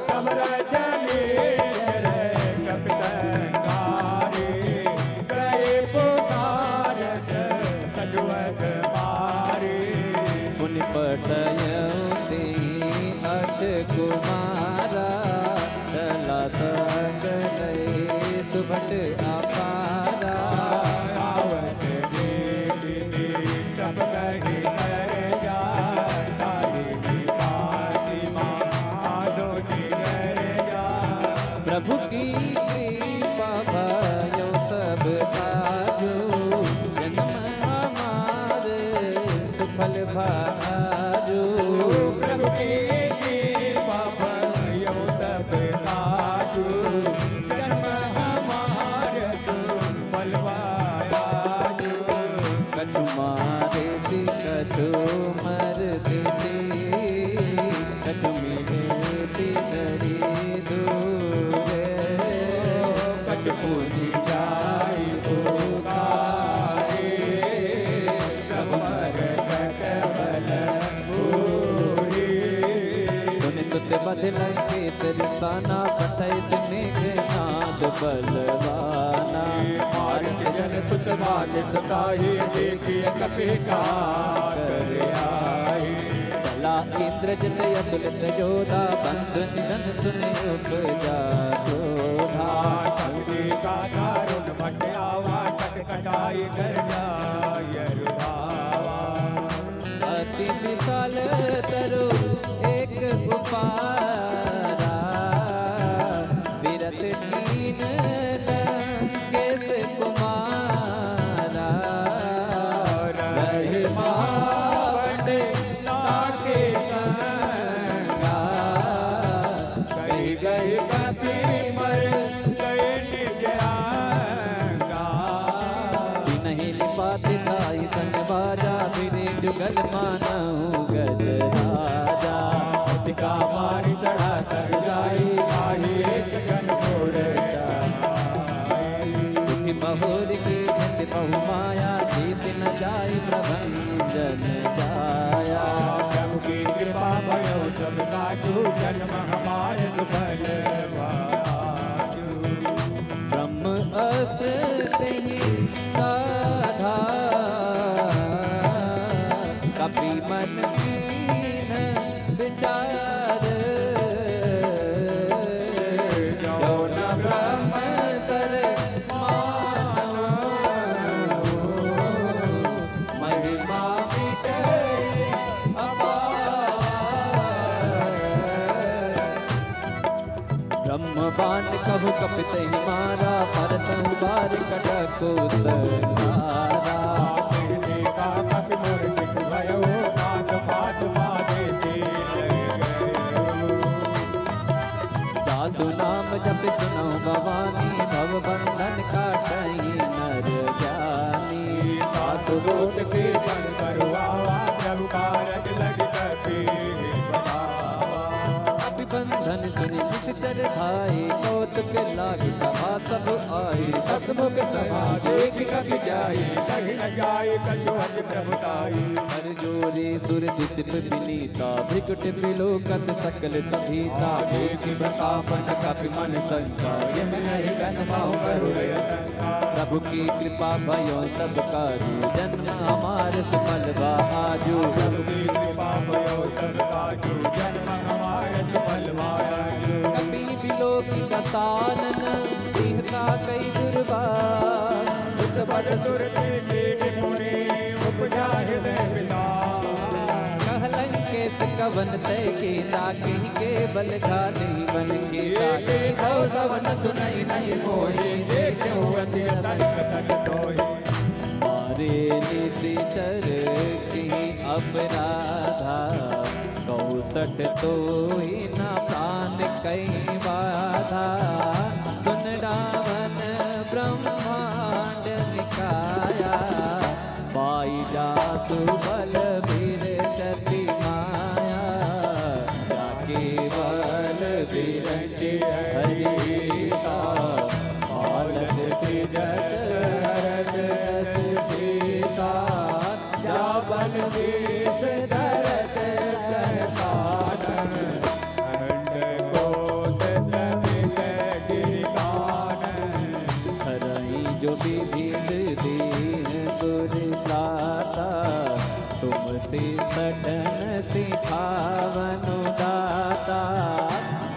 सब रचने कप संगारे गए पुकारत कछुअत मारे
मुनि पटयते अट कुमारा चला सकले सुभट अपारा
आवत देवी तब कही कर जा तारी की फातिमा आदो की कर जा
प्रभु की कृपा भयो सब काजो जन्म हमारे सुफल भाजो
प्रभु की कृपा भयो सब काजू जन्म हमारे सुफल भाजू
कछु मारे सी कछु मरते सी कछु मिले सी धरी दूरे
कछ पूजी जाई पुकारे कमर कटबल पूरी
सुन सुत बदल के तिरसाना पठै मेघनाद बलवाना
मार्ग जन सुत बाल सताई देखिए कपि का कर आई
चला इंद्र जन अतुलित जोधा बंधु निधन सुने उपजा क्रोधा
शक्ति का दारुण भट आवा कटकटाई कर जाय रुआवा
अति विशाल तरु एक उपारा विरत कीन लंकेश कुमारा रहि महावट
लाके संगा गई गई कपि मर गए निज आंगा
नहीं लिपाते ताई संग बाजा फिरे जुगल मानऊ गज राजा
का मारी चढ़ा कर जाई काही एक जन छोड़ जाई
दुखी महोर की जत बहु माया जीत न जाय प्रभंजन जाया
प्रभु की कृपा भयो सब काजू जन्म हमारे सुफल भाजू
ब्रह्म अस्त्र तेहि साधा कपि मन कीन विचार जो न ब्रह्म सर मानो महिमा मिट कहु कपित ही मारा, परतु बार कटको तलवारा।
देखा कपि मूर्छित भयो, नाथ पास बाधे से डर गयो।
साधु नाम जप सुनौ भवानी, भव बंधन काटई नर जानी।
सासु दूत के बन करवावा, प्रभु कारज लग कपि बढ़ावा।
बंधन सुनि निश्चर भाई, कौतुक लागे सभा सब आई।
हसमुख सभा देख कपि जाई, कहि न जाय कछु हज प्रभुताई।
हर जोरे सुर दिस विनीता, भृकुट बिलोकत सकल सभीता।
देखि बतापन कपि मन संसा, यम नहीं गन बहु करुणय संसा।
प्रभु की कृपा भयो सब काजू, जन्म हमार सुफल आजू।
प्रभु की कृपा भयो सब काजू, जन्म हमार सुफल आजू।
कपि बिलोकी कतानन, तिहता कई दुर्बार।
सुत बड़ सुरते देख मुनि, उपजा हृदय विदार।
कहलंकेत कवन तय के ताके के बल घाले बन के ताके।
कौ सवन सुनई नहीं मोहि, देखो अति संकट तोहि।
मारे निश्चर की अपराधा, कौसठ तो ही न प्राण कई बाधा। सुन रावण ब्रह्मांड निकाया, पाई जासु बल बीर जति माया। जाके बल बिरंचि हरिता, पालक सिजत हरत जस सीता। जाबन शीस धरत
साधन, खंड कोस समित गिरिकानन।
हरई जो विविध दीन दुर्दाता, तुमसे सटन सिखावनु दाता।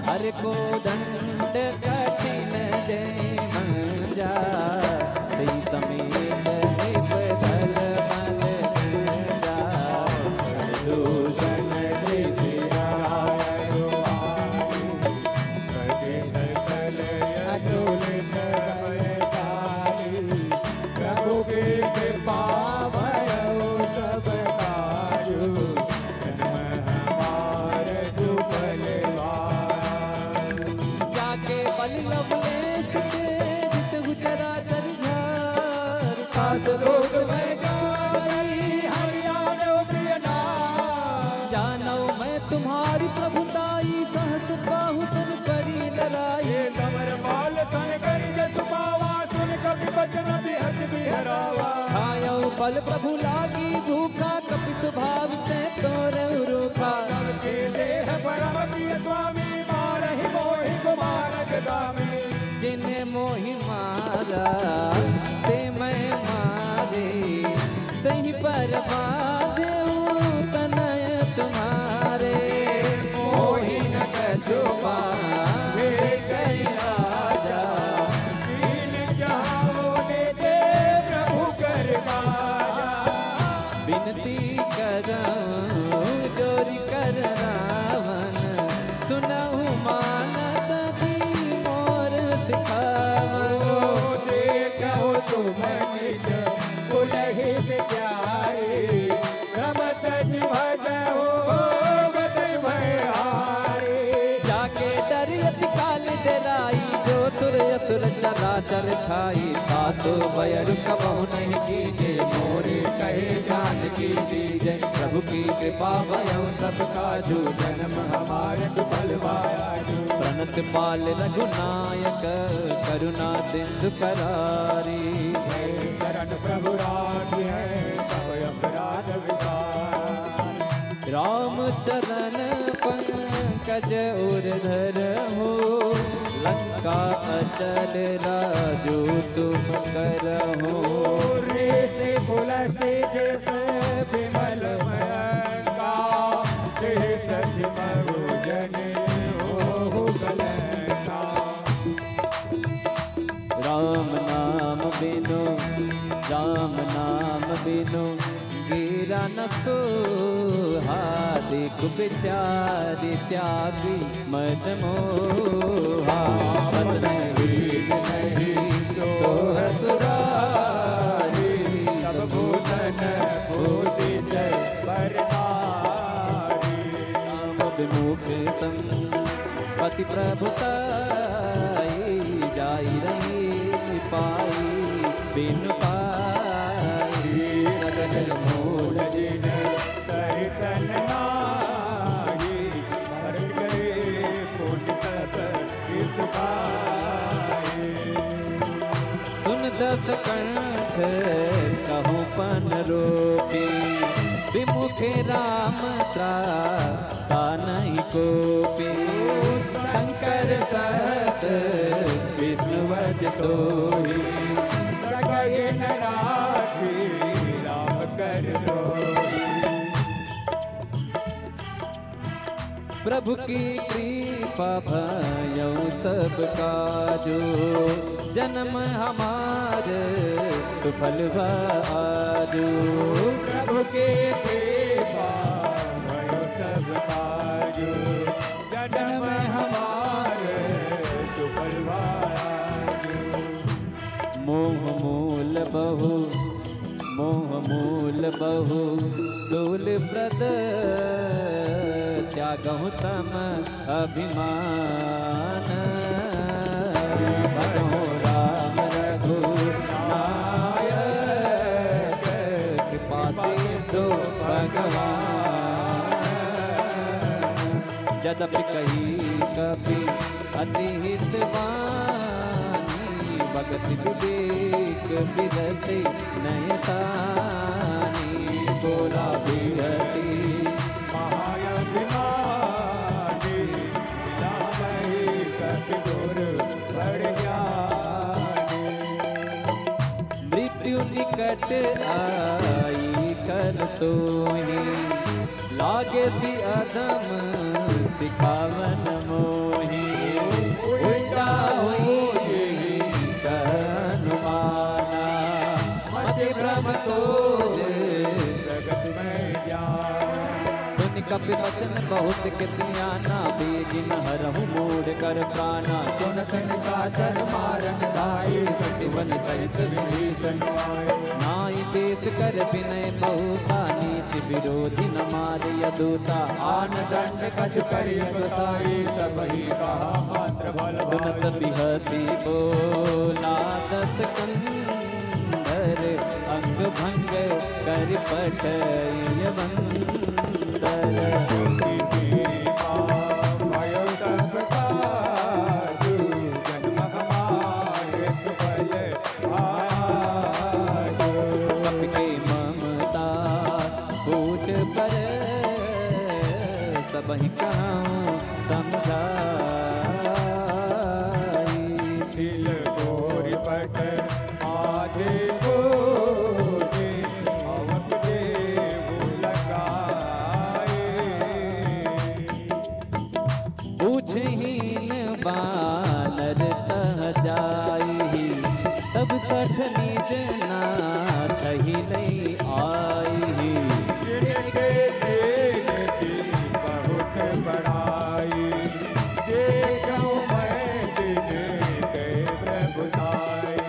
हर को दंड कठिन जय मंजा, तेई समेत निपधल मन गंजा।
दूषण दृश्याय रुआई, कटे सकल अतुलित बलशाली। प्रभु की कृपा भयो सब काजू, जन्म हमार सुफल आजू।
जाके बलि लवलेश के जितहु चराचर घर।
खास लोक में गाई, हरियाणो प्रिय नाम।
जानौ मैं तुम्हारी प्रभुताई, सहस बाहु सुन करी लड़ाई।
ये समर बाल सन करि जसु पावा, सुन कपि बचन बिहस बिहरावा।
खायौ बल प्रभु लागी भूखा, कपि स्वभाव से तोरउ रूखा।
के देह परम प्रिय स्वामी, मारहि मोहि कुमार जगामी।
जिन्हें मोहि मारा ते मैं मारे, तहीं पर बाधेउ तनय तुम्हारे। मोहि न कछु पावे कई राजा,
दीन जहाओ निजे प्रभु कर काजा।
बिनती करऊं जोरी कर रावण, सुनहु मानत जी मोर सिखावनु।
देखो तुम निज उलहि विचारी, रमत भजहो बत भयहारी।
जाके डर अति काल डराई, जो सुर असुर चराचर खाई। सासु भयरु कबहु नहीं कीजे, मोरे कहे जान की दीजे। प्रभु की कृपा भयो सब काजू,
जन्म हमारे सुफल आजू।
प्रणत पाल रघुनायक, करुणा सिंधु करारी।
शरण प्रभु राखी है, तब अपराध विसार।
राम चरण पंकज उर्धर हो, लंका अचल राजू तुम करहो।
रे से पुलस्ते जैसे विमल मयंका, देह सच मरुजन हो कलंका।
राम नाम बिनु, राम नाम बिनु, गिरा न सोहा देख बेचारे त्यागी मद मोहा बस हीन नहीं सोह सुरारी
सब भूषण भूषित बरनारी
विमुख पति प्रभुताई जाई रही पाई बिनु पाई
सगल मूल जिन सहितन नाई हर करे पुण्य तप इसुखाई
सुन दस कंठ कहूँ पन रोपी विमुखे राम त्राता नहीं कोपी शंकर सहस विष्णु वज तोहि
सगय न राखी राम कर दोहि
प्रभु की कृपा भयौ सब काजो जन्म हमारे सुफल आजो
प्रभु के कृपा भयो सब काजो जन्म हमारे सुफल भाजो
मोह मूल बहु सूल प्रद त्यागहु तम अभिमान भजहु राम रघु नायक कृपा सिंधु भगवान यद्यपि कही कपि अति हितवानी भगति विवेक विरति नयसानी बोला बिरसी
महायभिमानी जामहि कपि गुर बड़ज्ञानी
मृत्यु निकट आई कर तोहि लागे सी अधम सिखावन मोहि उल्टा हुई अनुमाना मति भ्रम तो
जगत में जान
सुन कपि वचन बहुत कितनियाना बेगिन हरहु मूढ़ कर प्राणा
सुनत निशाचर मारन दाई सचिवन सहित विभीषण आए
नाई देश कर विनय बहुता नीति विरोधी न मारे यदूता
आन दंड कछ करिय गोसाई सबही कहा मात्र बल
सुनत बिहसी बोला दस कंदर अंग भंग कर पटय बंदर
भयो सब काजू जन्म हमारे सुफल भाजू
कपि के ममता पूछ पर सबहि कहूँ समझाई
दिल गोरी पट आधे गोरे अवत देव लगाए
पूछहीन बानर तह जाई तब सठ निज नाथ ही नहीं आई
जिनके तेज थी बहुत बड़ाई देखूं मैं जिनके प्रभुताई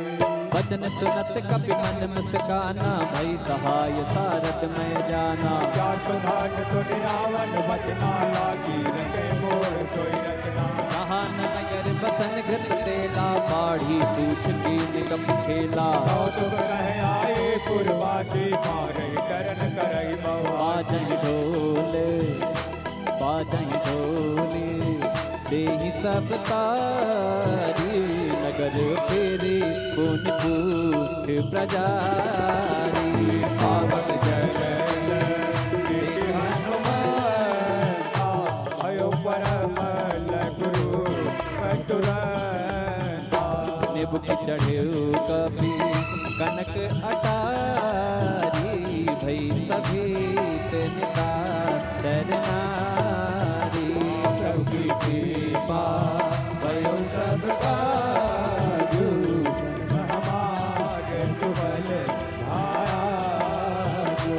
वचन सुनत कपि मन मुस्काना भई सहाय सारथ में जाना
जात भाट सुन रावण बचना लागी रचे मोर सोई रचना
कहा नगर बसन घृत तेला बाढ़ी पूछ की निकम खेला
कौतुक रह आए पुरवासी मारे करन करई
बाजहि ढोले देहि सब तारी नगर फेरी पुन पूछ प्रजारी
पावन जय हनुमान अयो परम गुरु पटुरंता
निबुक चढ़ेऊ कपि कनक अटारी भई सभीत निका शरणारी
प्रभु की कृपा भयो सब काजू हमारे सुफल भाजू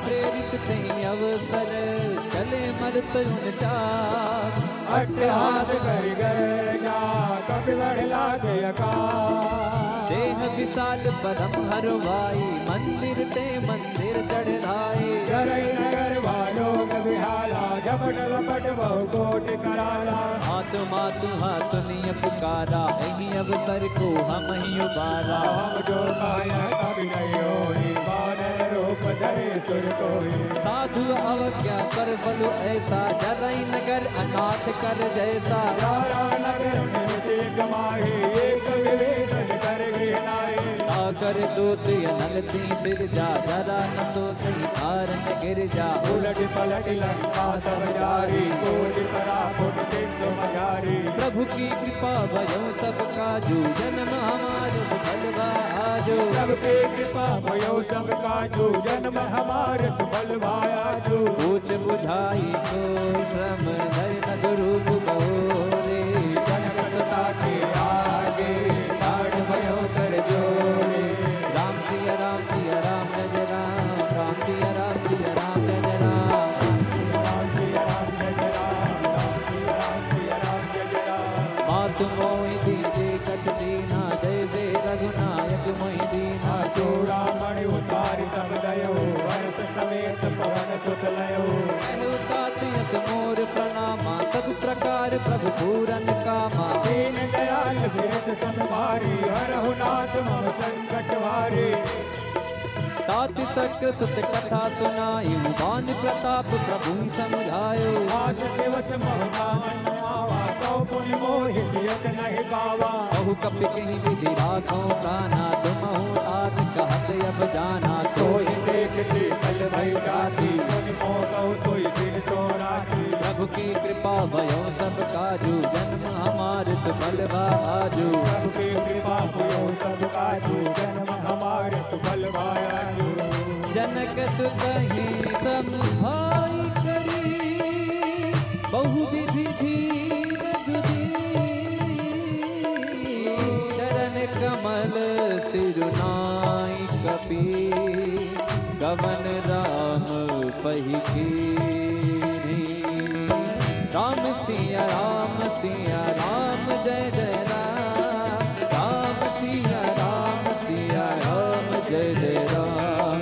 प्रेरित ते अवसर चले मरत 49
अट्टहास करि गर्जा कपि बढ़ लागे आकाश
देह विशाल परम हरवाई मंदिर ते मंदिर चढ़ाए
करई नगर वालोग बिहाला झपट लपट बहु कोटि कराला
आत्मा तुहा सुनिय पुकारा यही अवसर को हम ही उबारा
हम जो पाया कभी नहीं होई बानर रूप धरे सुर कोई
साधु अवज्ञा कर बलु ऐसा जरई नगर अनाथ कर जैसा
सारा नगर से कमाई एक विवेचन कर गिनाई
कर दूत अनल ती सिर जा जरा न तो सही कारण गिर जा
उलट पलट लंका सब जारी कोटि परापुट सिद्ध मजारी
प्रभु की कृपा भयो सब काजू जन्म हमारो बलवा आजो
प्रभु की कृपा भयो सब काजू जन्म हमारे सुफल भाया जो
पूछ बुझाई को श्रम धर न गुरु बहोरे
जन्म सता के आगे लाड भयो कर जोरे
राम सिया राम जय राम राम सिया राम जय राम
राम सिया राम जय राम राम सिया राम जय राम
मातु मोहि दीजे कछ दीना जय जय रघुनायक मोहि दीना
चूड़ा मणि उतारि तब दयो वर्ष समेत पवन सुत लयो
तातियत मोर प्रणामा सब प्रकार प्रभु पूरन कामा
दीन दयाल बिरत संभारी हरहु नाथ मम संकट हारे
ताति सक्र सुत कथा सुनाई बान प्रताप प्रभु समुझायो
आस दिवस महनावन आवा तो पुनि मोहि जियत नहीं पावा
बहु कपि कहीं विधि राखो प्राणा तुम हो आत कहत अब जाना
तो ही देख सी कल भई जाती पुनि मोह सोई दिन सो राती
प्रभु की कृपा भयो सब काजू जन्म हमारे सुफल आजू
प्रभु की कृपा भयो सब काजू जन्म हमारे सुफल भाया
जनक सुतहि समुझाई करी बहु विधि धीर जुदी चरण कमल सिरुनाई कपि गवन राम पही राम सिया राम जय जय राम सिया राम जय जय राम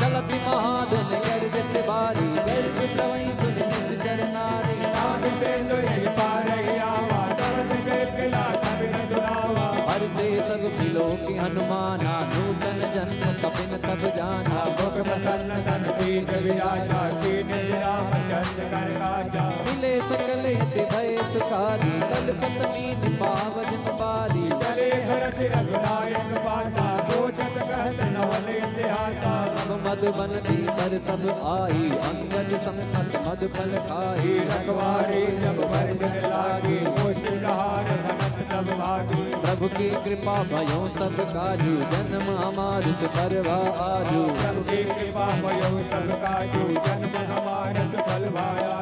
चलति महादन गर्जत बारी गर्ज प्रवई सुनि चरनारी
नाद से सोई पारैया वा सरस के पिला कभी न सुनावा
हर से सब मिलो की हनुमाना नूतन जन्म कपिन तब जाना
मुख प्रसन्न तन पीठ विराजा कीन राम चंद्र कर काजा
मिले सकल यति भय सुखारी कलपत मीन पावजन पारी
चले घर से रघुनायक पासा सोचत कहत नवल इतिहासा
सब मधुबन भीतर सब आई अंगद संकट मधुफल खाई
रखवारी जब वर्जन लागी मुश्किल हार धनत सब भागी
प्रभु की कृपा भयो सब काजू जन्म हमारे सुपरवा आजू
प्रभु की कृपा भयो सब काजू जन्म हमारे सुफल भाया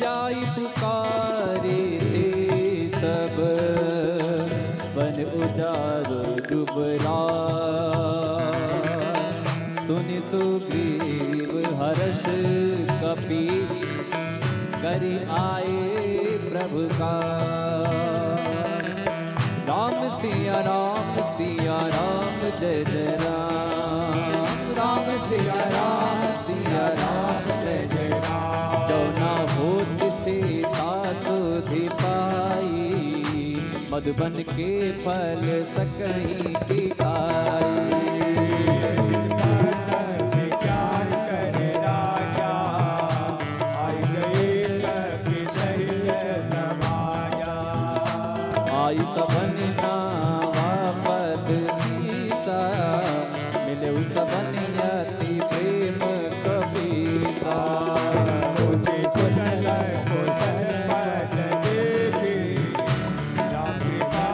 जाई पुकारे ते सब बन उजारो डुबरा सुनि सुग्रीव हर्ष कपि करि आए प्रभु का राम सिया राम जय जय राम सिया राम जय जय राम जो ना होत सीता सुधि पाई मधुबन के फल सकहीं दिखाई
विचार करे राजा आई गई कपि सहित समाया
आई सबन नावा पद सीता मिले सबन यति प्रेम कपीता
ऊंचे कुशल पद देखी राम कृपा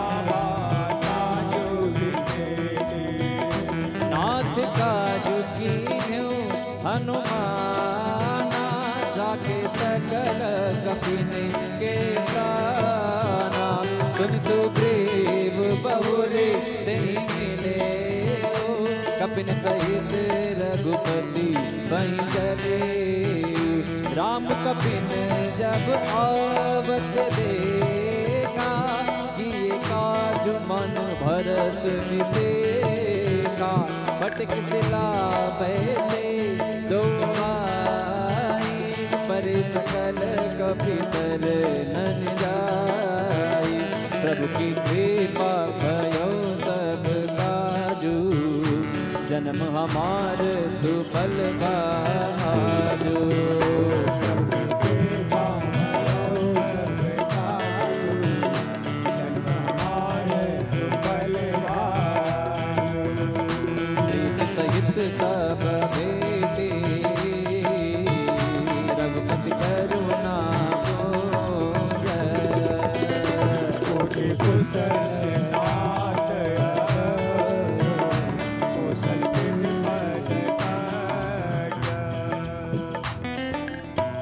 ताजु दिखे
नाथ काजू कीन्हु हनुमाना जाके सकल कपिन के प्राणा सुन सुग्रीव बहुरे ते मिले कपिन सहित रघुपति वहीं चले। राम कपिन जब आवत देखा, किए काज मन भरत मिलेगा। फटक सिला पहले दो भाई, पर सकल कपितर नन जाई। प्रभु की कृपा भयो सब काजू, जन्म हमार सुफल भाजू। सहित सब बेटे रघुपति करुणा
कोटि कुशल नाथ कौशल विमल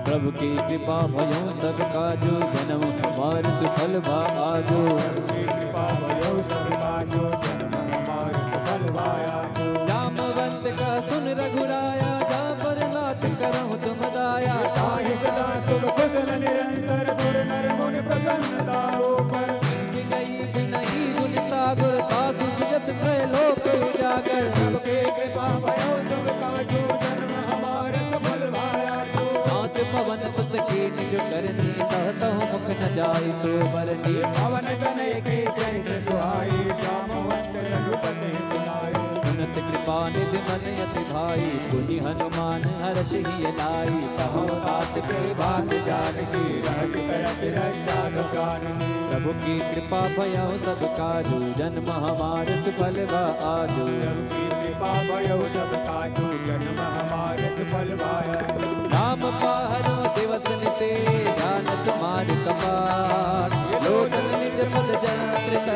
प्रभु की कृपा भयो सब काजू, जन्म हमार सुफल भाजू।
कृपा भयो सब काजो, जन्म हमार सफल भायाजो।
जामवंत का सुन रघुराया, जा पर नाथ करहु तुम दाया।
ताहि सदा सुख कुशल निरंतर, सुर नर मुनि प्रसन्नता पर।
गई बिनई गुण सागर, साधु सुजस त्रैलोक उजागर।
सबके कृपा भयो सब काजो, जन्म हमार सफल भायाजो।
नाथ पवन सुत की निज करनी, सहसहु मुख न जाई सो बरनी।
पवन तनय के चरित सुहाई, जामवंत रघुपति सुनाई।
सुनत कृपा निधि मन अति भाई, पुनि हनुमान हर्ष ही लाई।
कहो नाथ के भाग्य जानकी, रहत करत रक्षा सुखानी।
प्रभु की कृपा भयो सब काजू, जन्म हमार सुफल आजू।
प्रभु की कृपा भयो सब काजो, जन्म हमार सफल भायाजो।
राम पारो दिवस निते, ध्यान तुम्हार कपाट। लोचन निज पद जंत्रित,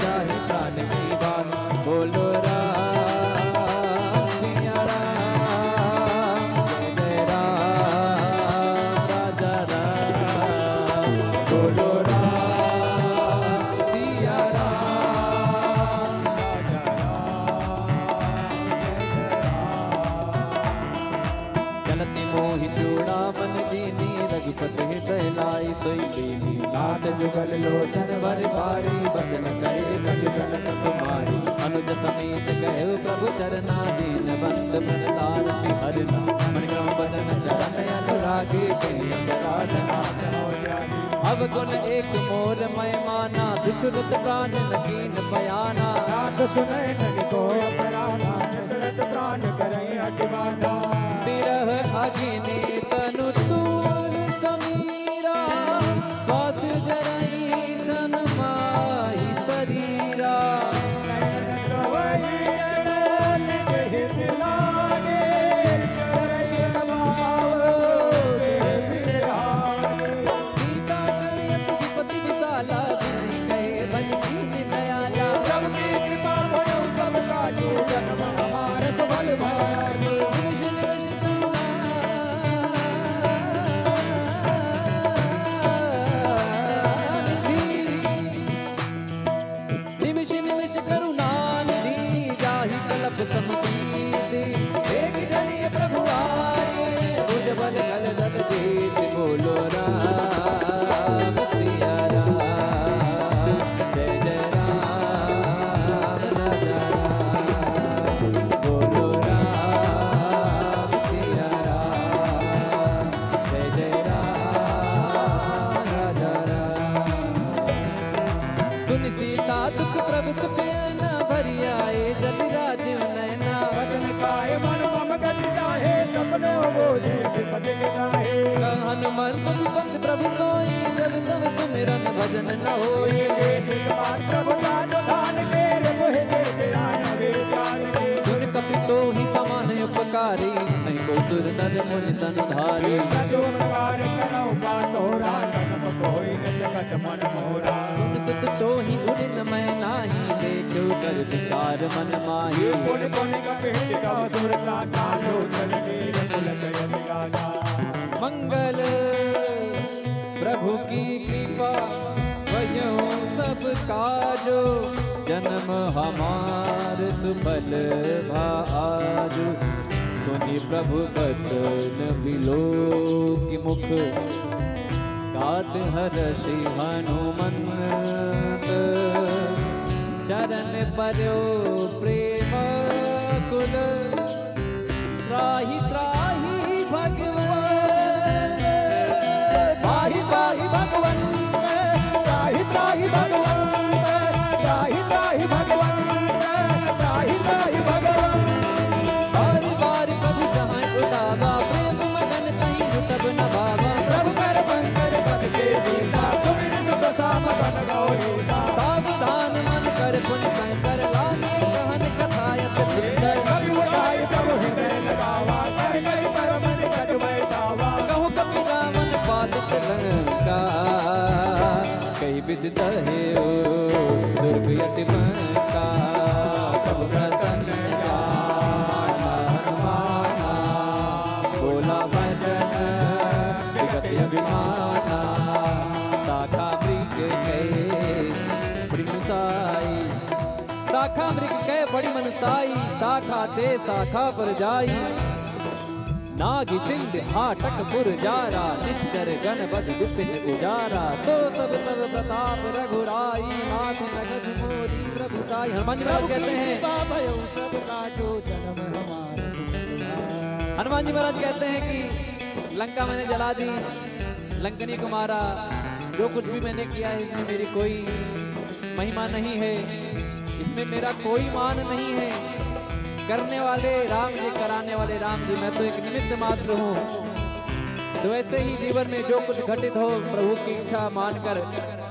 जाहि प्राण की बात। बोलो राम सिया राम, जय राम राजा राम। बोलो राम सिया राम, चलती मोहि चूड़ामन दीनी। रघुपति हृदय लाई सोई दीनी। नाथ जुगल लोचन बर बारी, बचन करे रघुगन तुम्हारी। अनुज समेत गए प्रभु चरना, दीन बंद मन तारसी हरना। मन क्रम बचन चरण अनुरागी, कहीं अपराधना हो जागी। अवगुण एक मोर मैं माना, दुष्ट प्राण नकीन बयाना।
नाथ सुनय ननि को अपराधा, दशरथ प्राण करय अतिवादा।
बिरह अग्नि तनु तूर समीरा, स्वास जरई सन माहि शरीरा। सीता कयत विपति विशाला, बिनहि कहे भज कीन्ह दयाला।
प्रभु की कृपा भयो सब काजो, जन्म हमार सफल भायाजो।
निमिष निमिष करुणानिधि, जाहि कलप समुदीति। एक जनिय प्रभु आए, भुज बल कल दल जीत। बोलो राम सिया राम, जय जय राम राजा राम। बोलो राम सिया राम, जय जय राम राजा राम। सुन सीता दुख प्रभु सुख न भरी आए, जल राजीव नयना।
वचन काय मन मम गति जाहे, सपने बोझे विपद गिराहे।
हनुमंत विपद प्रभु सोई, जब तब सुमिरन भजन न होई।
प्रभु काजो धान के रे, मोहि देते आया वे जान के।
सुन कपि तो ही समान उपकारी, नहीं को सुर नर मुनि तन धारी।
जो प्रकार करो का तोरा, सब कोई न जगत मन मोरा।
सुत तो ही उदिन मैं नाही, देखो कर विकार मन माही।
पुन पुन कपित का सुर का कालो, चल नीर कुल जय गाना।
मंगल प्रभु की कृपा भयो सब काजो, जन्म हमार सुफल भाजो। प्रभु बचन बिलो की मुख गात हर्षि हनुमंत चरण पर्यो प्रेम कुल त्राहि त्राहि भगवान त्राहि त्राहि भगवान
त्राहि त्राहि भगवान त्राहि त्राहि भगवान त्राहि त्राहि भगवान
बार बार प्रभु जहाँ उठावा प्रेम मगन कहीं रुतब न भावा
प्रभु कर पंकज पद के सीसा सुमिर सब साम बन गौरी
सावधान मन कर पुन कर लागे कहन कथायत सुंदर
कवि उठाई तब हृदय लगावा कर गई परम निकट बैठावा
कहूँ कपि रावण पालित लंका कई विदित है ओ दुर्ग यति का प्रभु प्रसन्न जाना हनुमाना बोला भजन विगत अभिमाना शाखा मृग बड़ी मनसाई शाखा मृग के बड़ी मनसाई शाखा ते शाखा पर जाई नागी सिंध हाटक पुर जारा निश्चर गण बद विपिन उजारा तो सब सब प्रताप रघुराई हाथ नगद मोरी प्रभुताई। हनुमान जी महाराज कहते हैं
सब काजो जन्म हमारा
हनुमान जी महाराज कहते हैं कि लंका मैंने जला दी लंकनी को मारा जो कुछ भी मैंने किया है इसमें मेरी कोई महिमा नहीं है इसमें मेरा कोई मान नहीं है करने वाले राम जी कराने वाले राम जी मैं तो एक निमित्त मात्र हूँ। तो ऐसे ही जीवन में जो कुछ घटित हो प्रभु की इच्छा मानकर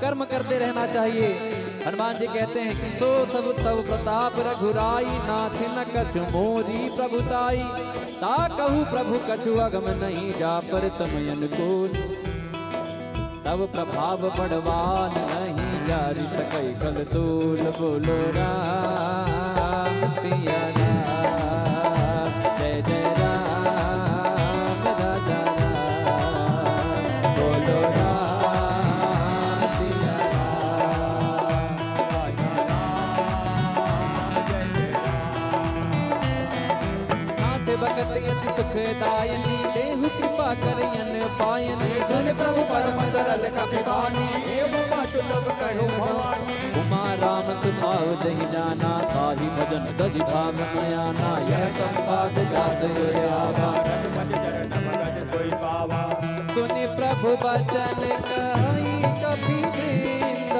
कर्म करते रहना चाहिए। हनुमान जी कहते हैं कि सो सब सब प्रताप रघुराई नाथि न कछु मोरी प्रभुताई ता कहू प्रभु कछु अगम नहीं जा पर तमयन को तब प्रभाव बड़वान नहीं जारी सकई कल तूल बोलो राम सिया राम जय जय राम राजा राम बोलो राम सिया नाथ भगत यति सुखदायनी देहु कृपा करयन पायन
सुन प्रभु परम सरल कपिवानी एवं अतुलभ कहो भवानी
उमा राम सुभाव दही जाना ताहि भजन दधि भाव मयाना यह संपाद दास आवा
रघुपति चरण भगत सोई पावा
सुनि प्रभु वचन कहि कपि वृंद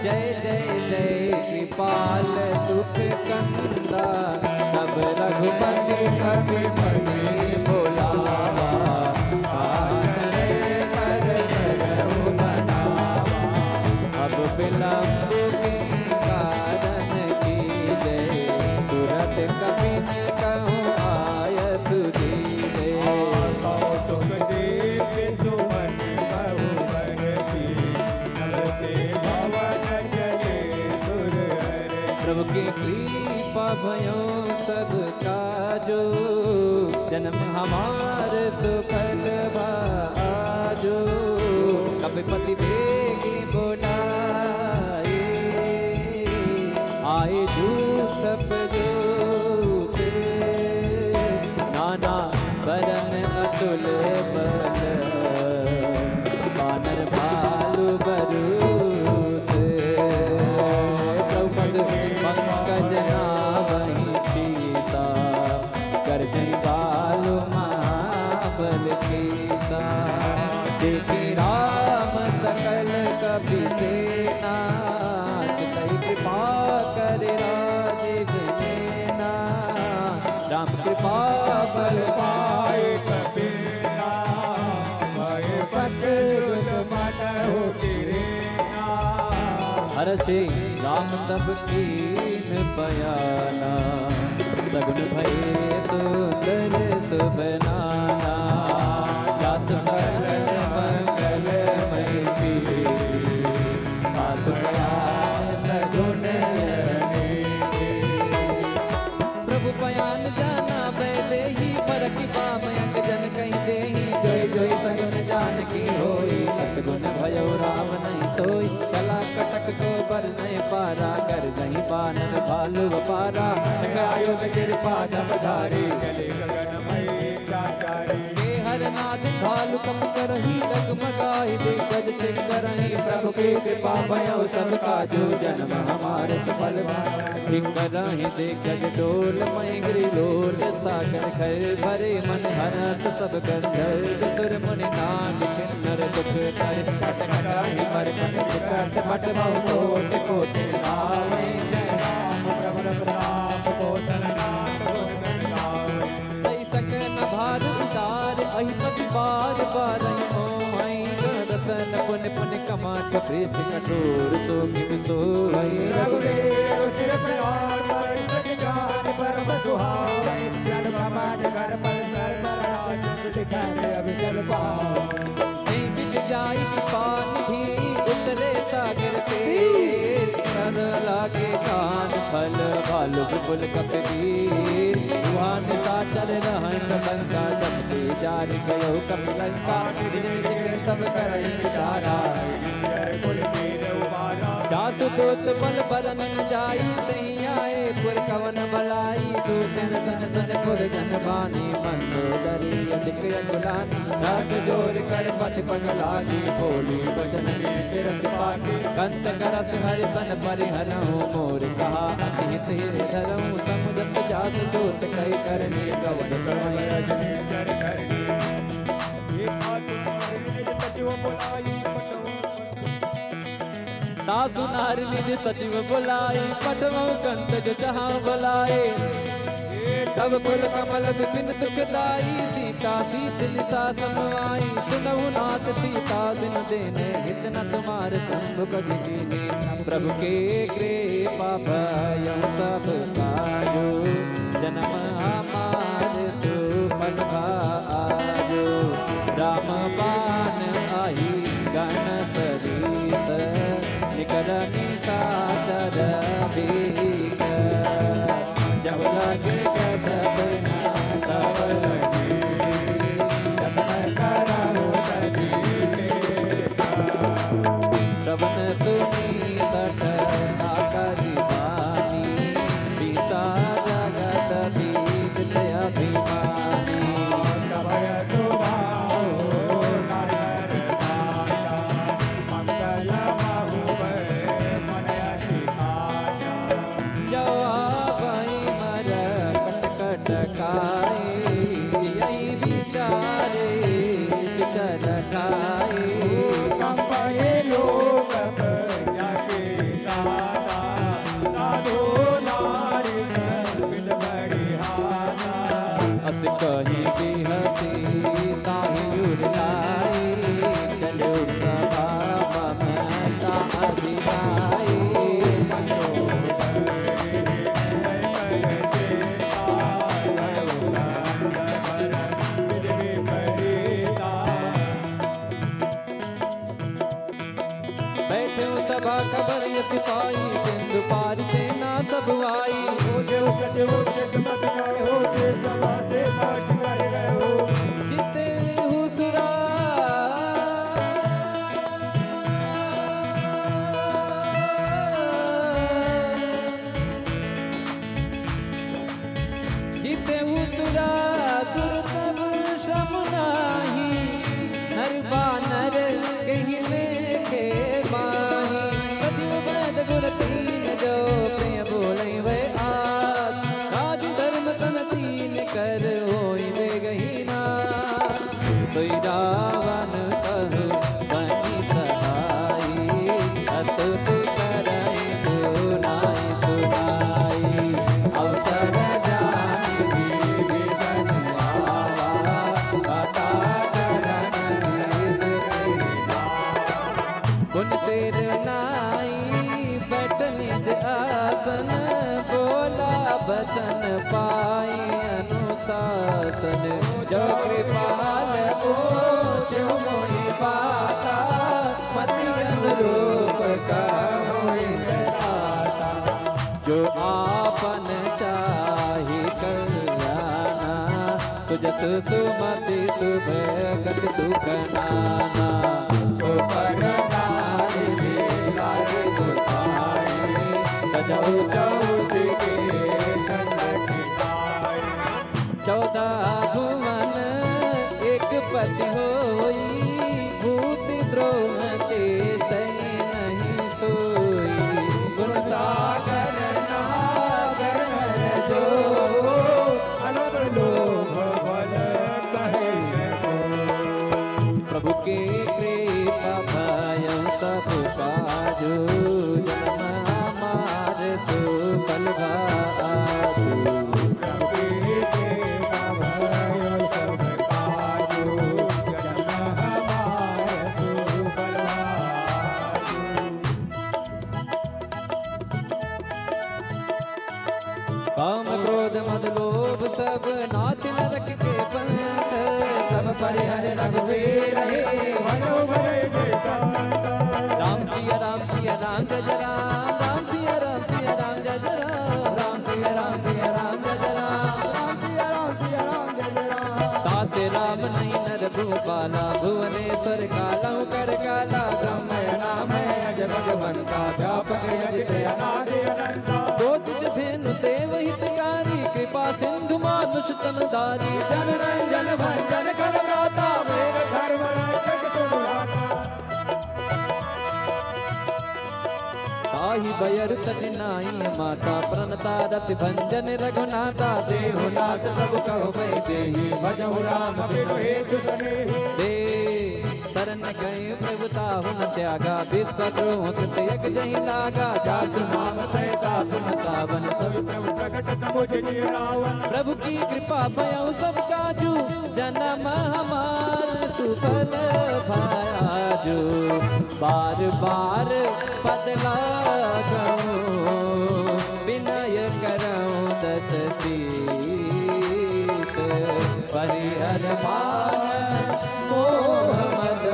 जय जय जय कृपाल सुख कंदा तब रघुपति कपि मणि बोलावा अब विलंब के कारण की जय तुरत कपिन कहूँ आय सुधीरे
कौतुक देव सुमन बहु बरसी नमस्ते भवन जगे सुर हरे
प्रभु की कृपा भयो सब काजो जन्म हमार सुफल बाजो कपिपति देगी बोलाए आए जो सब जो नाना बरन अतुल बल बानर भालु बरूद द्रौपद पंकज नावहि सीता कर जय बालु महाबल कीता देखी राम सकल कपि सेना कई कृपा करे राजीव नेना राम कृपा बल
पाए कबीरा भय पचरुत मन हो गिरेना
हर्षे राम तब कीन बयाना सगुन भय सुंदर सुबनाना दास सकल मंगल मय पीरे दास बयान सगुन प्रभु बयान जाना बैदे ही फरक बामयंग जन कहीं दे ही जोई जोई सगुन जान की होई सगुन भयो राम नहीं सोई कला कटक को बर नहीं पारा कर नहीं बानन भालु पारा
आयुध कृपा जमधारी चले गगनमयी चाचारी
हर नाद भालु कप करही डगमगाई दे गज चित करही प्रभु के कृपा भयो सब काजो जन्म हमारे सफल ठीक करही दे गज डोल मयंगरी लोल सागर खर भरे मन हरत सब गंधर्व सुर मुनि नाग किन्नर दुख तर कट कटाही मर कट कट मट बहु कोट कोट आवे
जय राम प्रभु प्रताप कौशल नाथ गुण गावे
सही सकन भार उतार अहिपति बार बार मोहई रतन पुन पुन कमाट पृष्ठ कठोर तो किम सोई
रघुवीर रुचिर प्रहार पर जान परम सुहावे जन कमाट कर पर सर सराज दिखाए अभिचल पाओ
नहीं मिल जाई पानी उतरे सागर से कर लागे कान फल भालु विपुल कपीर सुहान सा चल रहन लंका सबके जार गयो कपिलंका सब करई तारा जातु दोत बल बरन जाई नहीं आए पुर कवन बलाई तू दिन सन सन पुर जन बानी मंदोदरी अधिक अकुलानी दास जोर कर पति पग लागी बोली वचन के रस पाके कंत करस हरि सन परिहरहु मोर कहा अति हित धरहु समुदत जात जोत कई करने गवन प्रमय रजनी
चर करनी एक आत्मा सचिव बुलाई
सासु नारी निज सचिव बुलाई पटवो कंत जो जहाँ बुलाए तब कुल कमल बिपिन सुखदाई सीता सीत लिसा समाई सुनहु नाथ सीता दिन देने हित न तुम्हार संभ कभी कीने प्रभु के कृपा भयो सब काजो जन्म हमार सुफल भाजो राम बाण आई गण सरीत निकरनी साचर भीग जब लगे कसब तब लगे जब कराओ श्रवण सुनी तट ताकरी बानी सीता जगत बीत अभिमानी
सबय सुभाओ नारद साचा मंगल बाहुबल मन अधिकाचा
जवाबई मर कट खाए यही विचारे विचर खाए
कंपये लोक जाके सासा साधो नारी सर्विद बड़ी हासा
अस कही बिहती ताहि उड़लाई चलो सभा ममता अधिकाई बैठे सभा कबर सिपाही बिंदु पार सेना सब आई
सचिव मत हो सभा से पाठ कर गए
जिते हुसुरा जिते हुसुरा सुर तब श्रम नाही नर बानर कहीं लेखे बाही सचिव वैद गुर तीन जो प्रिय बोले वे आज राज धर्म तन तीन कर होई वे गहीना सोई रावण कहु बनी सहाई अतुत करई सुनाई सुनाई अवसर जानी विषण आवा कथा करन कुन तेर नाई बैठ निज आसन बोला बचन पाई अनुशासन जो कृपाल जो मोहि पाता मति अनुरूप का होई दाता जो आपन चाहि कर तुझसु सुमति शुभ गत सुख नाना
सुपर नारी लागे गोसाई बजाऊ चौथ के खंड की
14 भुवन एक पति होई भूत द्रोह के सही नहीं सोई गुण
सागर नागर जो अलग लोभ बल कहे को
प्रभु के कृपा भय सब काजू जन्म हमार सुफल भाजू काम क्रोध मद लोभ सब नाथ नरक के पंथ सब परिहर रघुवीर हे
मनो भरे जय संत
राम सिया राम सिया राम जय जय राम राम सिया राम सिया राम जय जय राम राम सिया राम सिया राम जय जय राम
राम सिया राम सिया राम जय जय राम
ताते राम नहीं नर भूपाला भुवनेश्वर काला कर काला ब्रह्म नाम है अज भगवंता व्यापक अजित
अनादि अनंता
ज्योतिष धेनु देव हितकारी कृपा सिंधु मानुष तनधारी जन रंजन भंजन कर गाता
मेरे धर्म रक्षक सुभ्राता
ताहि बयर तज नाई माता प्रणता रति भंजन रघुनाथा देहुनाथ प्रभु कहो भय देहि
भजहु राम बिनु हेतु सनेहि
दे शरण गए प्रभुता हुन त्यागा विश्वद्रोह कृतयक जहि लागा जासु नाम सहिता तुम सावन सब
सब प्रकट समुझ रावण
प्रभु की कृपा भयउ सब काजू जन्म हमार सुफल भाजू बार बार पद लागऊं विनय करऊं दस शीत परिहर मान मोह मद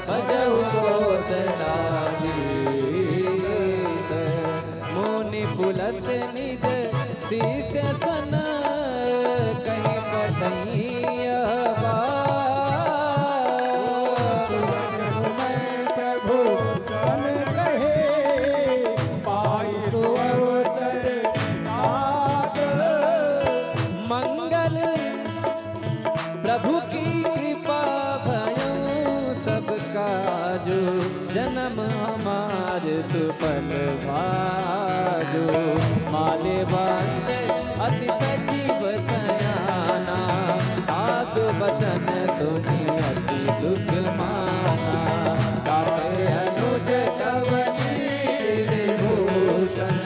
भजऊ गोसला गीत मुनि पुलत निज शीत सन कहीं कहीं
प्रभु सन कहे पाई सो अवसर नाथ
मंगल प्रभु की कृपा भयऊ सब काजू जन्म हमार सुफल भाजू माले बंद अति सजीव सयाना आसु बचन सुनी अति दुख माना गाते अनुज कवनी विभूषण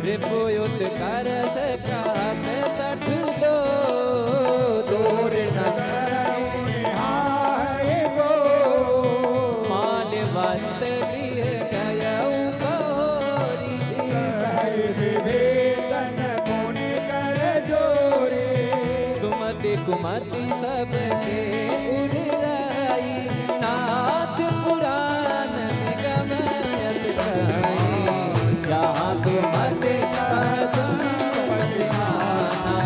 रिपुयुत कर सकात सठ दो दूर न मानवंत गृह गयऊ गौरी सुमति कुमति सबके उड़ाई नाथ पुराण निगम यत गाई जहाँ सुमति सहस्रपति माना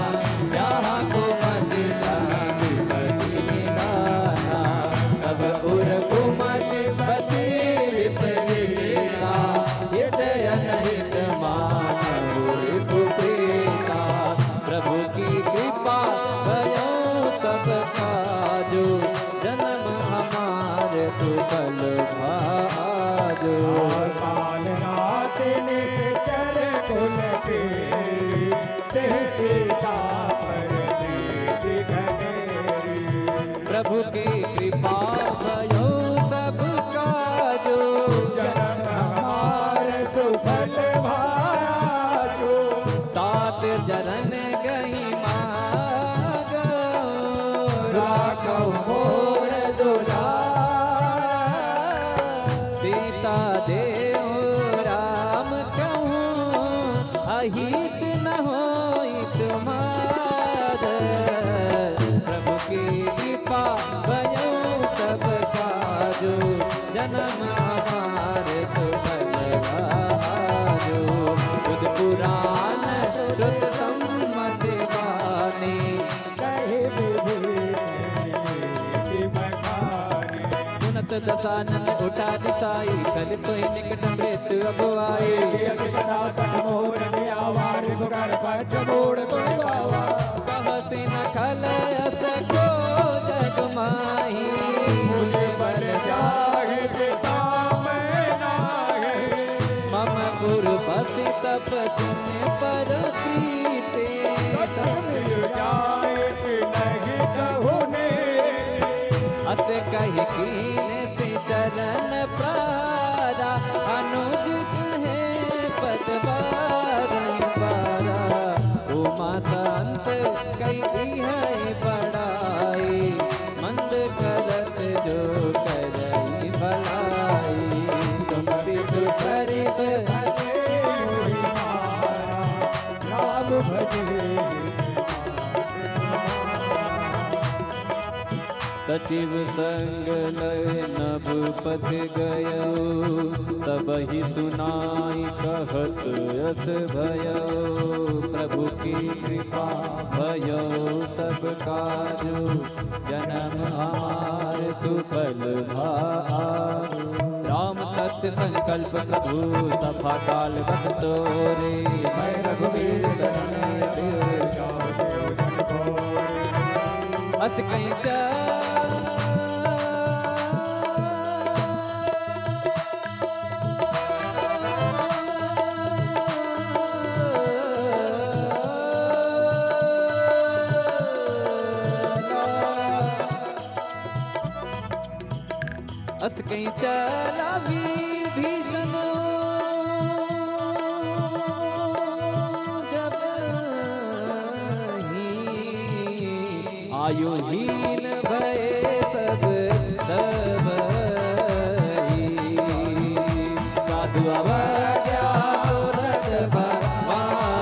जहाँ कुमति सहस्रपति निधाना तब उर कुमति बसी विपरीता हृदय हित मानव रिपुप्रीता प्रभु की कृपा भयो सब काजो जन्म हमारे सुफल भाजो प्रभु की कृपा भयो सब काजो
सुफल भाजो
तात जरन गही मागो
राखो मोर दुला
सीता देव राम कहूँ अहित न होई तुम्हार प्रभु की कृपा भयो सब काजो जन्म हमारे सुफल भाजो बुध पुराण दसानन उठा दिसाई, कल तो ही निकट मृत्यु अब आए।
यस सदा सतमोर आवार गुगर पच मोड़ कोई बावा।
कह से न खल सको जग माही,
मुझे बर जाहे पिता मैं नाहे।
मम पुर बसि तपस्या पर प्रीते,
जाए नहीं कहुने।
अस कही कीने से चरण प्रारा, अनुजित है पद बारंबारा। उमा संत कही है बड़ाई, मंद करत जो करई भलाई। तुम विदु सरिस
राम भजे
सचिव संग लय नभपत गयो, सबहि सुनाई कहत यस भयो। प्रभु की कृपा भयो सब काजु, जन्म हमार सुफल भारु। राम सत्य संकल्प प्रभु सफा काल बस तोरे, मैं रघुवीर शरण अस कहीं अस कहीं चला विभीषण, जब ही आयु हीन भय सब सब साधु अवज्ञा तुरत भवानी।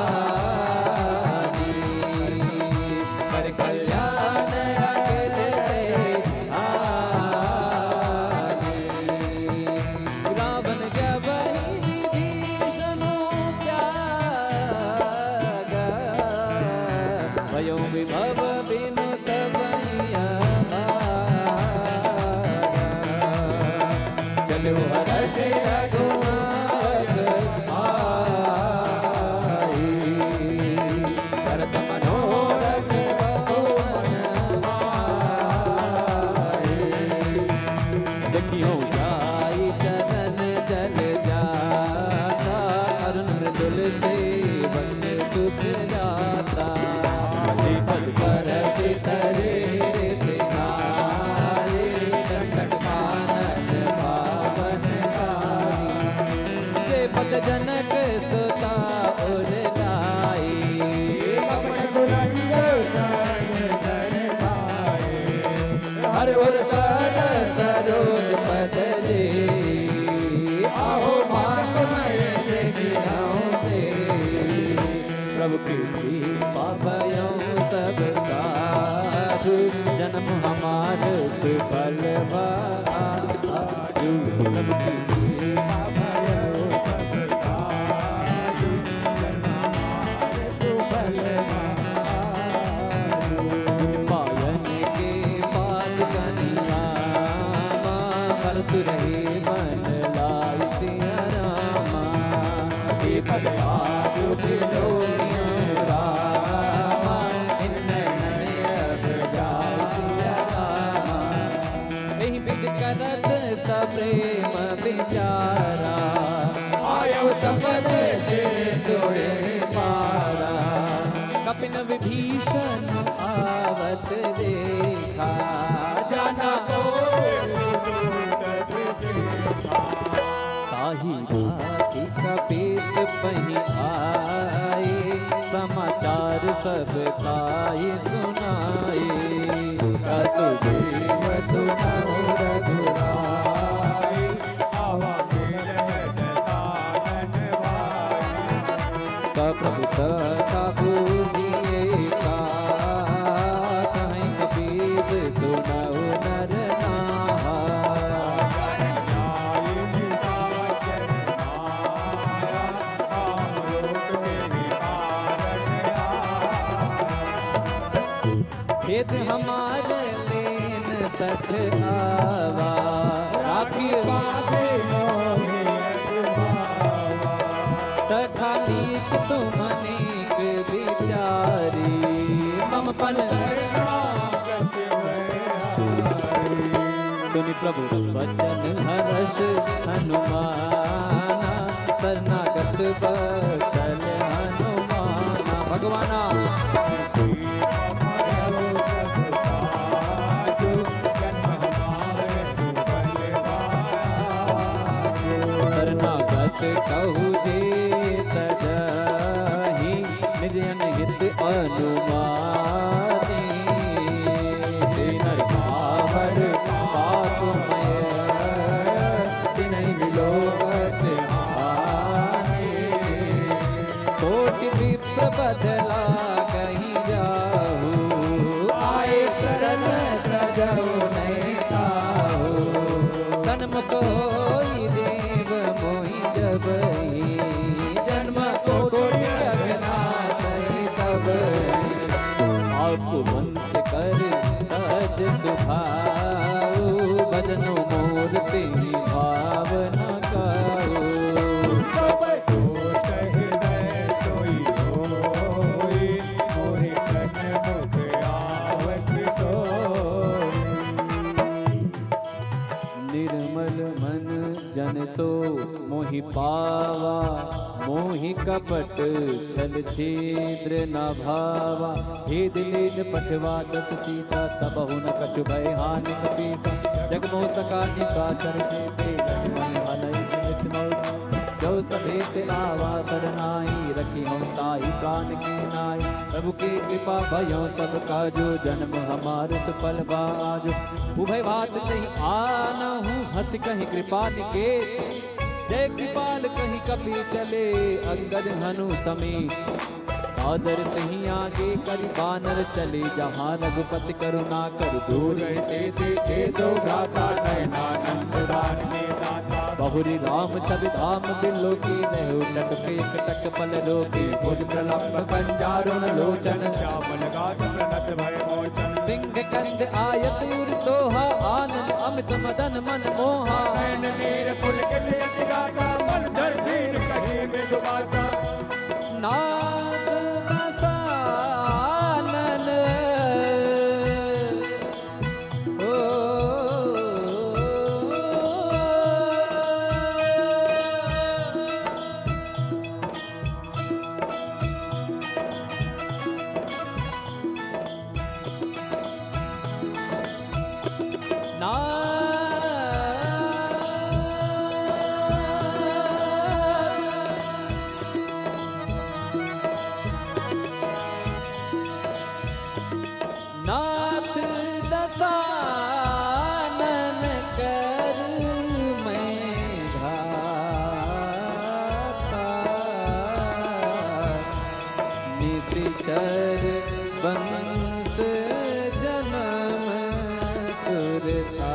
कर कल्याण अखिल रावण जब विभीषण त्यागा, भयो विभव बिनु तबैया चलो हर्ष रघुनाथ आई। भरत मनोरथ बहुमन माई, देखियो जाई चरण जल जाता, अरुण मृदुल सेवन सुख जाता। पद पर शरीर से नारी, दंडक कानन पावन कारी। जे पद जनक सुता उर लाई,
अपने बुलंद शरण धर पाए।
हर उर सर सरोज पद दे, आहो मान मैं गिराऊं दे। प्रभु की कृपा भयो सब साधु, जन्म हमार सुफल भाजु। प्रभु की कृपा भयो सब साधु, जन्म हमार सुफल भाजु। पायन के पाद कनियामा, भरत रहे मन लाय सिया रामा। हे भगवान बिलोनिया रामा, इन नयन अब जाय सिया रामा। एहि बिद करत सप्रेम विचारा, आयो सपद से तोड़े पारा। कपिन विभीषण आवत देखा, जाना को ताही राखी कपीत पही आए, समाचार सब खाई सुनाए। असुदेव सुनाओ रघुराई,
आवा मेरे साधन भाई।
प्रभु कथा बूझिए का, कहीं कबीर सुनाओ नर नाहा। खेत हमारे लेन सठ आवा, सखा नीक तुम अनेक विचारी मम पन सुनि प्रभु वचन हर्ष हनुमाना शरणागत बचल हनुमाना भगवाना शरणागत कहु जे तजहि निज अनहित अनुमानी नर पावर पापमय तिनहि विलोकत हानि कोटि विप्र बदला कहीं जाहु आए शरण तजहु नहीं ताहु सन्मुख होई देव मोहि जबहि जन्म कोटि अघनासहि तब आप मंत्र कर सहज सुभाऊ भजनो मूर्ति भावना काऊ निर्मल मन जन सो मोहि पावा मोहि कपट छल छिद्र न भावा हे दिलीन पठवा दस सीता सबहु न कछु भय हानि कपीसा जगमोह सका निशाचर के लक्ष्मण हनई नित मोर जो सभेत आवा सरनाई रखी हम ताई प्राण की नाई प्रभु की कृपा भयो सब काजो जन्म हमार सफल बाजो उभय बात नहीं आनहु हंस कहीं कृपा निकेत जय कृपाल कहीं कपि चले अंगद हनु समेत आदर कहीं आगे करि बानर चले जहाँ रघुपति करुणा कर दूर रहते देखे दो भ्राता नयनानंद दान में दाता बहुरी राम छवि धाम बिलो की नहु टटके टक पल रोके भुज प्रलंब कंजारुण लोचन श्यामल गात प्रणत भय मोचन सिंह कंद आयत उर सोहा आनंद अमित मदन मन मोहा नयन नीर पुलकित यति गाता मन धर धीर कहीं में डुबाता नाद आसानन ओ नाथ दसानन कर मैं घाता निशिचर वंश जन्म सुरता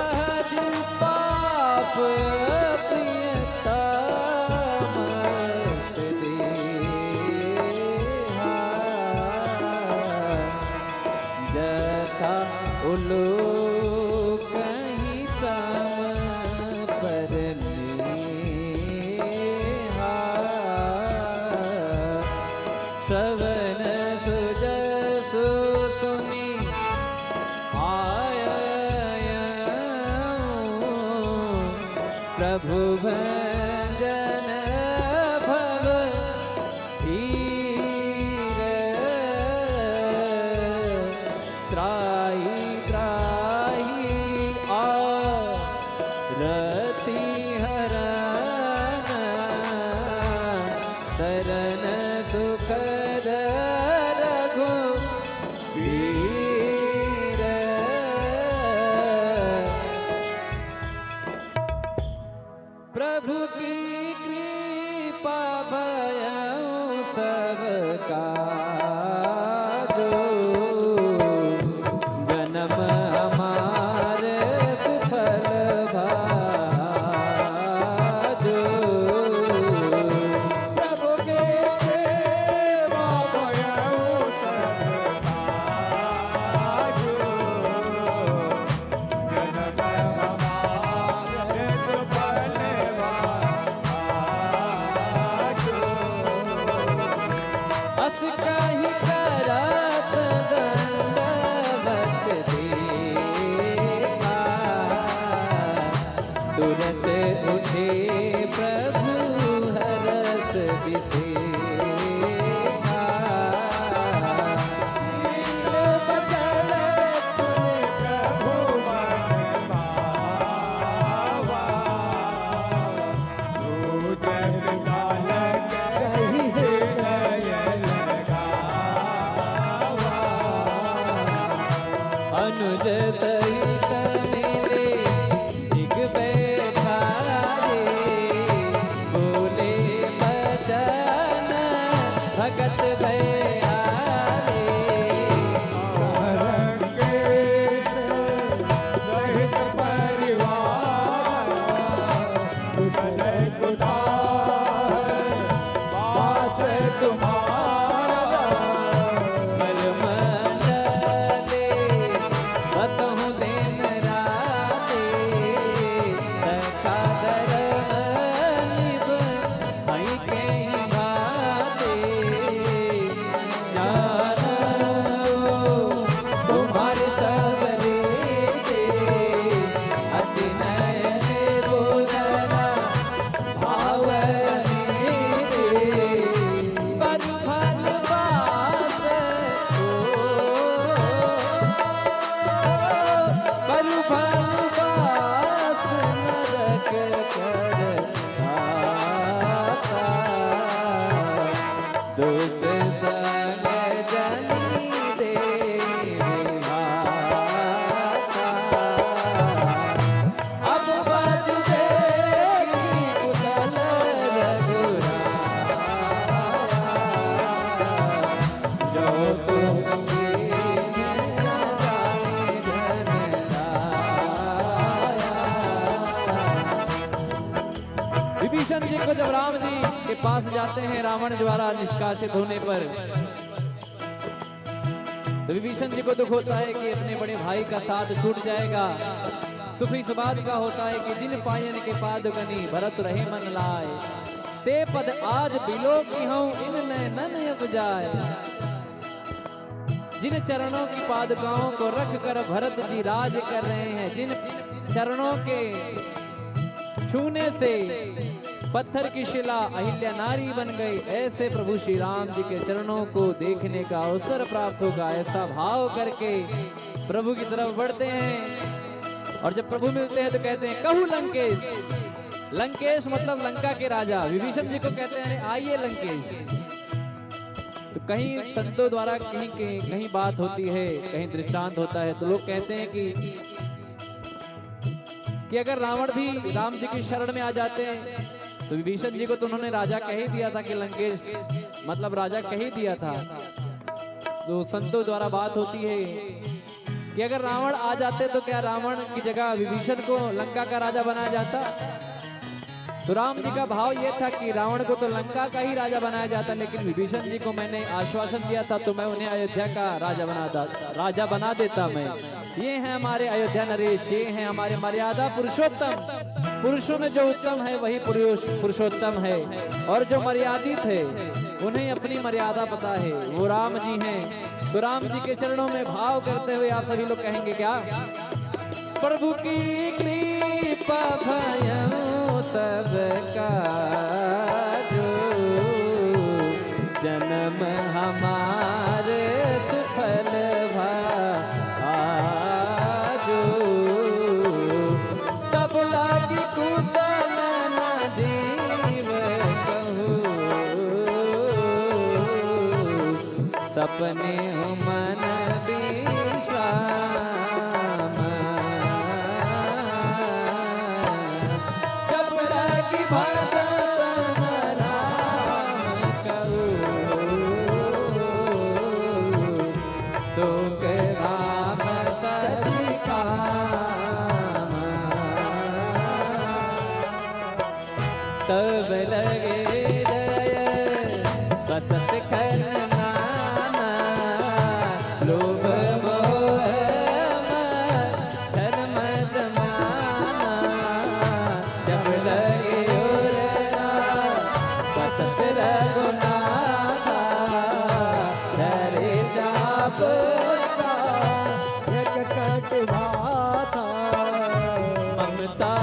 सहज पाप उलो कहीं सम पर श्रवण सुजसु सुनी आय प्रभु भजन भव हीर त्राही रति हरण शरण सुखद रघु वीर प्रभु की कृपा भयउ सब काजो जन्म हमारे सुफल भाजो प्रभु के सेवा भयउ सब काजो जन्म हमारे तुरंत उठे प्रभु हरस विसेखा।
बचन सुन प्रभु मन भावा, भूजन बालक रही हृदय लगावा।
अनुज सहित मेरे दिग बैठा रे, बोले बचन भगत भया रे।
हरण केश सहित परिवार, कुशल कुठार वास तुम्हारा।
मलमले बतहु दिन राते, सखादर निभ हई के भाते। जानो तुम्हारे सब रीते, अति नयन बोलना भाव नीते। पर फल बास पर फल बास नरक कर आता। दुष्ट संग जनी दे हाथा। अब बज देगी कुशल रघुराया, जो तुमके जाने घन लाया। विभीषण जी को जब राम जी के पास जाते हैं रावण द्वारा निष्कासित होने पर, तो विभीषण जी को दुख होता है कि अपने बड़े भाई का साथ छूट जाएगा। सुख इस बात का होता है कि जिन पायन के पादुकनी भरत रहे मन लाए, ते पद आज बिलो की हूँ इन नैनन अब जाए। जिन चरणों की पादुकाओं को रख कर भरत जी राज कर रहे हैं, जिन चरणों के छूने से पत्थर की शिला अहिल्या नारी बन गई, ऐसे प्रभु श्री राम जी के चरणों को देखने का अवसर प्राप्त होगा। ऐसा भाव करके प्रभु की तरफ बढ़ते हैं, और जब प्रभु मिलते हैं तो कहते हैं कहू लंकेश। लंकेश मतलब लंका के राजा। विभीषण जी को कहते हैं आइए लंकेश। तो कहीं संतों द्वारा कहीं बात होती है, कहीं दृष्टांत होता है, तो लोग कहते हैं कि अगर रावण भी राम जी की शरण में आ जाते हैं, तो विभीषण जी को तो उन्होंने राजा कह ही दिया था कि लंकेश मतलब राजा कह ही दिया था। तो संतों द्वारा बात होती है कि अगर रावण आ जाते तो क्या रावण की जगह विभीषण को लंका का राजा बनाया जाता। तो राम जी का भाव ये था कि रावण को तो लंका का ही राजा बनाया जाता, लेकिन विभीषण जी को मैंने आश्वासन दिया था तो मैं उन्हें अयोध्या का राजा बना देता। मैं ये हैं हमारे अयोध्या नरेश, ये हैं हमारे मर्यादा पुरुषोत्तम। पुरुषों में जो उत्तम है वही पुरुषोत्तम है, और जो मर्यादित है उन्हें अपनी मर्यादा पता है, वो राम जी हैं। तो राम जी के चरणों में भाव करते हुए आप सभी लोग कहेंगे क्या? प्रभु की कृपा भयो सबका जो, जन्म हमारे सुफल भाजो। तब लागी कुशल न जीव कहूँ, सपने मन विश्राम। जब लागी भगत राम कहूँ, सुख राम तजी काम। तब लगे दय बसत खन नाना, लोभ मोह मत्सर मद माना। जब लगे उरना बसत रघुनाथा, धरे जाप
एक कटवा था
ममता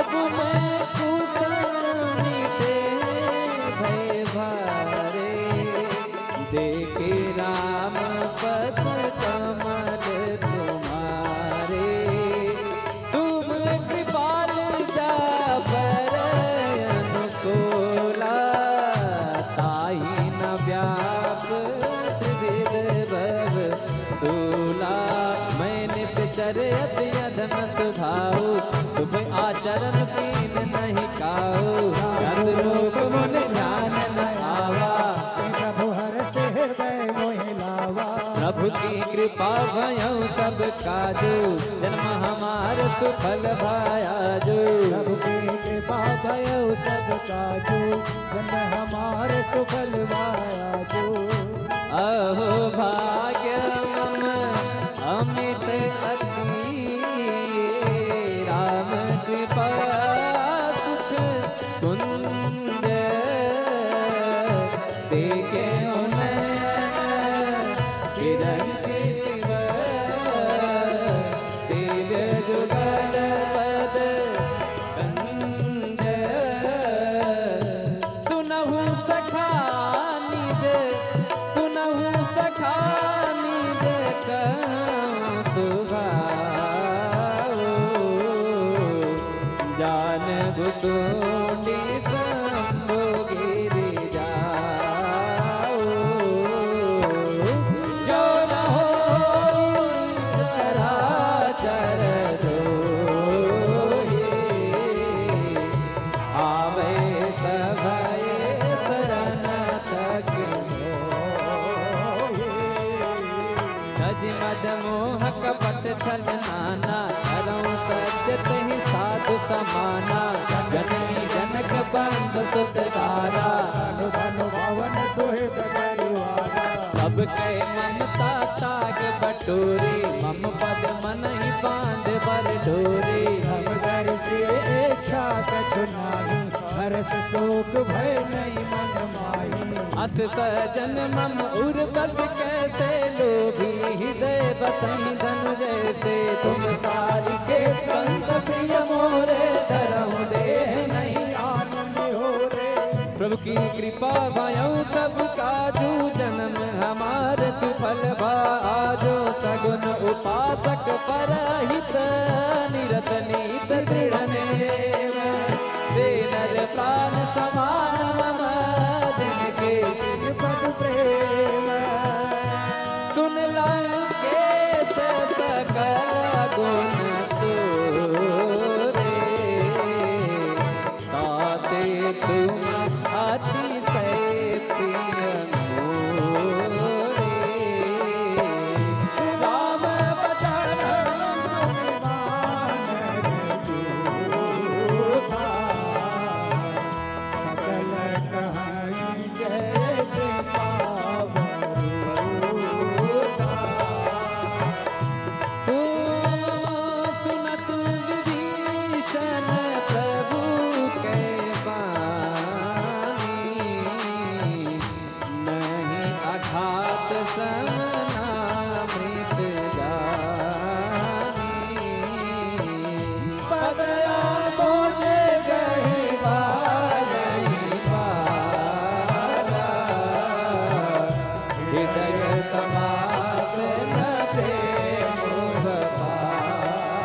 अब मैं कुसमिते भय भारे, देखे राम पद कमल तुम्हारे। तुम कृपाल जा पर अनुकूला, ताहि न व्याप त्रिविध भव सूला। मैं निश्चर अति अधम सुभाऊ, शुभ आचरण कीन नहीं काऊ। लोक मुन ध्यान न आवा,
प्रभु हरष हृदय मोहि लावा।
प्रभु की कृपा भयउ सब काजू, जन्म हमार सुफल भायाजू।
प्रभु की कृपा भयउ सब काजू, जन्म हमार सुफल भायाजू।
अहो भाग्य मम अमित अति, राम कृपा सुख कुंज। देखे किरण शिव शिव जुगल पद कंज। सुनहु सखा निज, सुनहु सखा निज सुभाओ। जान बुतुंडी शंभु गिरि जाओ। जो न होई चराचर जोहि, आवे सभय शरण तक मोहि। सज मद मोह कपट छल नाना, करऊं सत्य तहि साधु समाना। जननी जनक बंद सुत दारा,
धनु धनु भवन सुहित परिवारा।
सबके ममता ताग बटोरी, मम पद मन ही बांध बर डोरी।
सब दर से इच्छा कछु नाही, हरस शोक भय नहीं मन माही।
अस सजन मम उर बस कैसे लोभी, हृदय बसई धनु जैसे। तुम सारी के संत प्रिय मोरे, धरहु देह नहीं
आनंद हो रे।
प्रभु की कृपा भयउ सब काजू, जन्म हमार सुफल भाजो। सगुन उपासक परहित, निरत नीत दृढ़ नेम। वे नर प्राण समान मम, जिनके
पद प्रेम
सुन लंके सकल गुण तोरे। ताते तुम अतिशय प्रिय मोरे। राम बचन
सकल कहानी जय कृपा
सुनत विभीषण प्रभु के बानी, नहीं अघात समनामृत जानी। पदया बोझे गही बारही बारा, हृदय समापन प्रेम बपारा।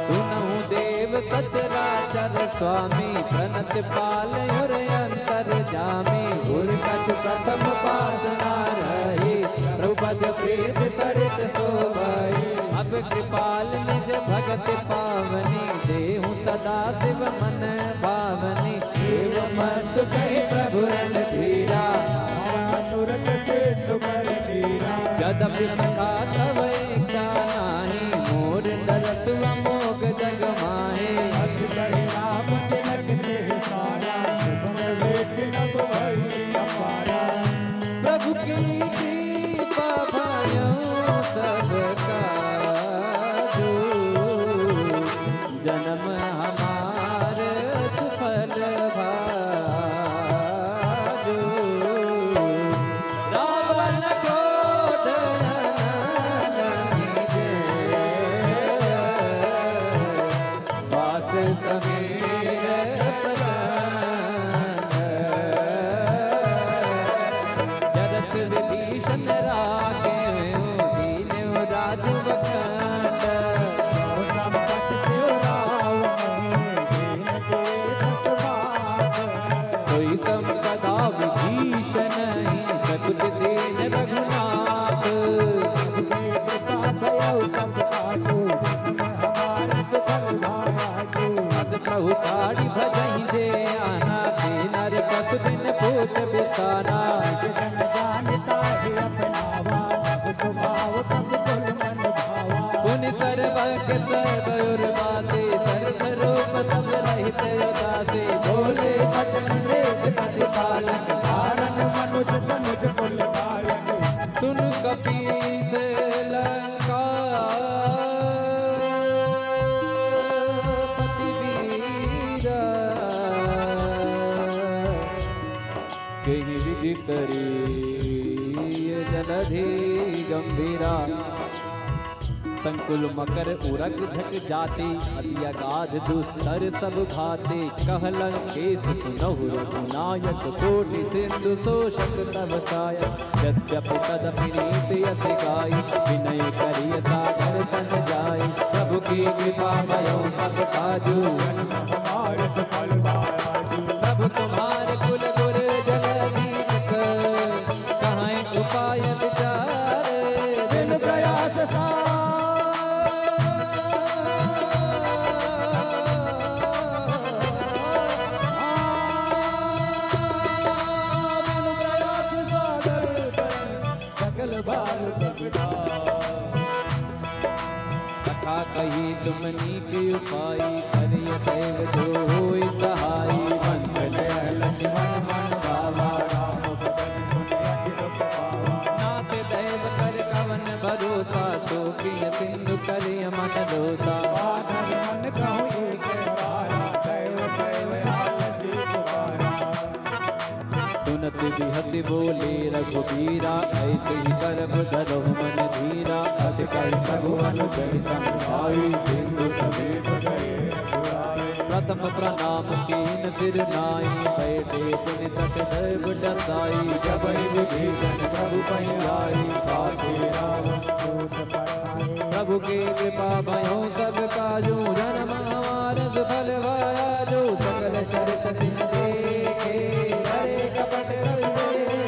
सुनहु देव सचराचर स्वामी, प्रणत पाल और अंतर जामी। गुर कछु प्रथम पासना रही, प्रभुपद प्रीत सरित शोभई। अब कृपाल निज भगत पावनी, देहु सदा शिव मन भावनी। देव मस्त कही प्रभु रणधीरा,
तुरत सिद्ध कर दीरा।
यद्यपि सखा तव इच्छा नाही, मोर दरस अमोघ जग माहे।
हस कहि राम तिलक देह सारा, सुगम वेश नभ भई अपारा।
प्रभु की कृपा भयउ सब काजू, जन्म हमार सर्वज्ञ सर्वयुर्वासी सर्वरूप सब रहित उदासी
बोले वचन वेद प्रतिपालक कारण मनुज तनुज कुल धारक
सुन कपीस लंका पति वीरा कहीं विधि करी जलधि गंभीरा संकुल मकर उरग झक जाते अति अगाध दुस्तर सब भाते कहलन केस सुनहु रघुनायक कोटि सिंधु शोषक तब सायक यद्यपि तदपि नीति अति गाई विनय करिय सागर सन जाय प्रभु की कृपा भयो सब काजू
हमारे सफल बाजू
प्रभु तुम्हारे कुल गुर जलधि कहाँ उपाय विचारे
बिन प्रयास सा
कथा कही तुम नीक उपाय करिय दैव जो होई सहाय मंत्र
लक्ष्मण मन बाबा राम बदन सुने अखिल पावा
नाथ दैव कर कवन भरोसा तो प्रिय सिंधु करिय मन दोसा
बानर मन कहूँ एक हमारा दैव दैव आलसी पुकारा
सुनत बिहति बोले रघुबीरा ऐसे ही करब धरो मन धीरा
अस कर प्रभु अनुजय संभाई सिंधु समेत गए पुराए
प्रथम प्रणाम कीन सिर नाई बैठे पुनि तट दैव डसाई
जब विभीषण प्रभु पहलाई पाते रावण दूत पराए
प्रभु के कृपा भयो सब काजू जन्म हमार सुफल भाया जो सकल चरित दिन देखे हरे कपट करते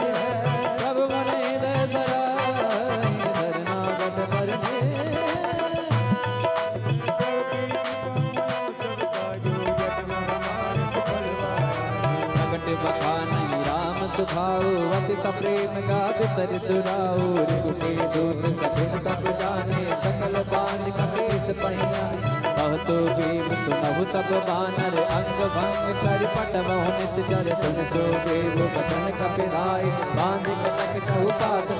प्रभु मन हृदय सराय शरणागत करने प्रगट बखानी राम सुखाओ अति प्रेम का बितर सुराओ रिपु के दूत कठिन तप जाने सकल बांध कपीस पहिया कहतो भीम सुनहु सब बानर अंग भंग कर पट मोहनित जर सुन सो देव बचन कपिलाय बांध कटक कहु पास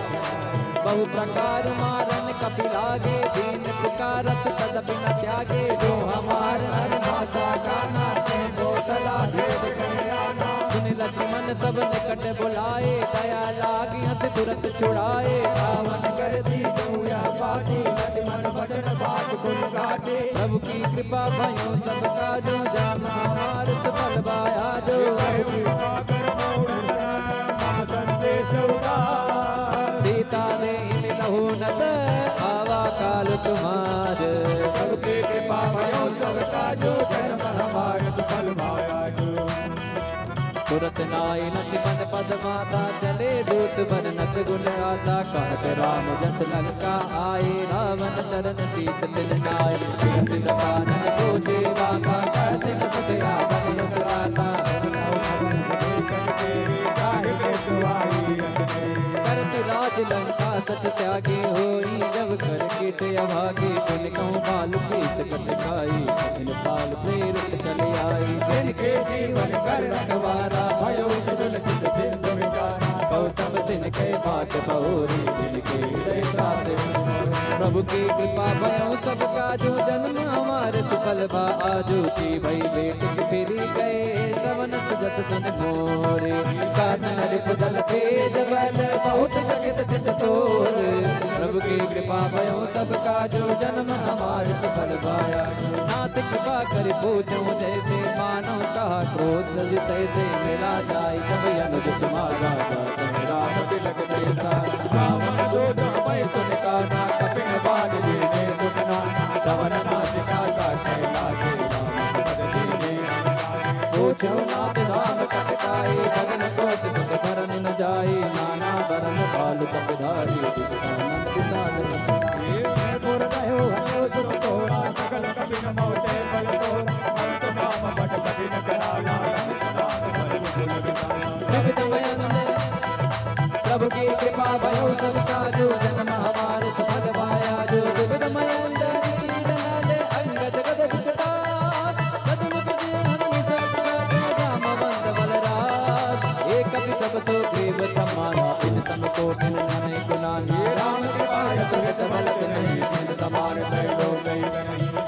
बहु प्रकार मारन कपिलागे दीन पुकारत तदपि न त्यागे जो हमार हर भाषा गाना ते गोसला भेद कल्याणा सुन लक्ष्मण सब निकट बुलाए दया लागी हथ तुरंत छुड़ाए
रावण कर दी जोया पाती लक्ष्मण वचन बात कुल गाते
प्रभु की कृपा भयो सब काजो जाम हमार सफल बाया जो
मम संदेश उदार
सीता ने मिलहु नत आवा काल तुम्हार
प्रभु की कृपा भयो सब काजो जन्म हमारे सफल भाया जो
तुरत नाय लक्ष्मण पद माता चले दूत बन नत गुण आता कहत राम जस लंका आए रावण चरण सीत तिन नाय बिलसि दसानन सोचे वाका कैसे न सदया बन सुराता करत राज लंका सत त्यागे होई जब कर कीट अभागे पुन कहूँ बाल पीत कट खाई इन बाल प्रेरित चले आई
जिनके जीवन कर रखवारा भयो दुल चित सिंधु विकारा
गौतम सिंह के बात बहुरी जिनके हृदय प्राते प्रभु की कृपा भयो सब काजू जन्म हमारे सुफल बा आजू की भई बेट की फिरी गए श्रवण सुगत सन मोरे कासन रिप दल तेज बल बहुत शकित चित तोर प्रभु की कृपा भयो सब काजू जन्म हमारे सुफल पाया नाथ कृपा कर पूछो जैसे मानो कहा क्रोध तैसे मिला जाय जब अनुज तुम्हारा
राम तिलक तेरा रावण दूत मैं सुन काना कपिन बाण दीने दुखना सवन नासिका काटे लागे राम पद दीने
पूछो नाथ राम कटकाई भगन कोट सुख धरन न जाई नाना बरन बाल कपधारी दिखानन पिताल
पुर रहो हरो सुर तोरा सकल कपिन मोटे बल तोरा अंत नाम बट कठिन कराना नाम बल कुल विकारा
प्रभु की कृपा भयो सब काजो जन्म हमारे सफल पाया जो विविध मयंदरी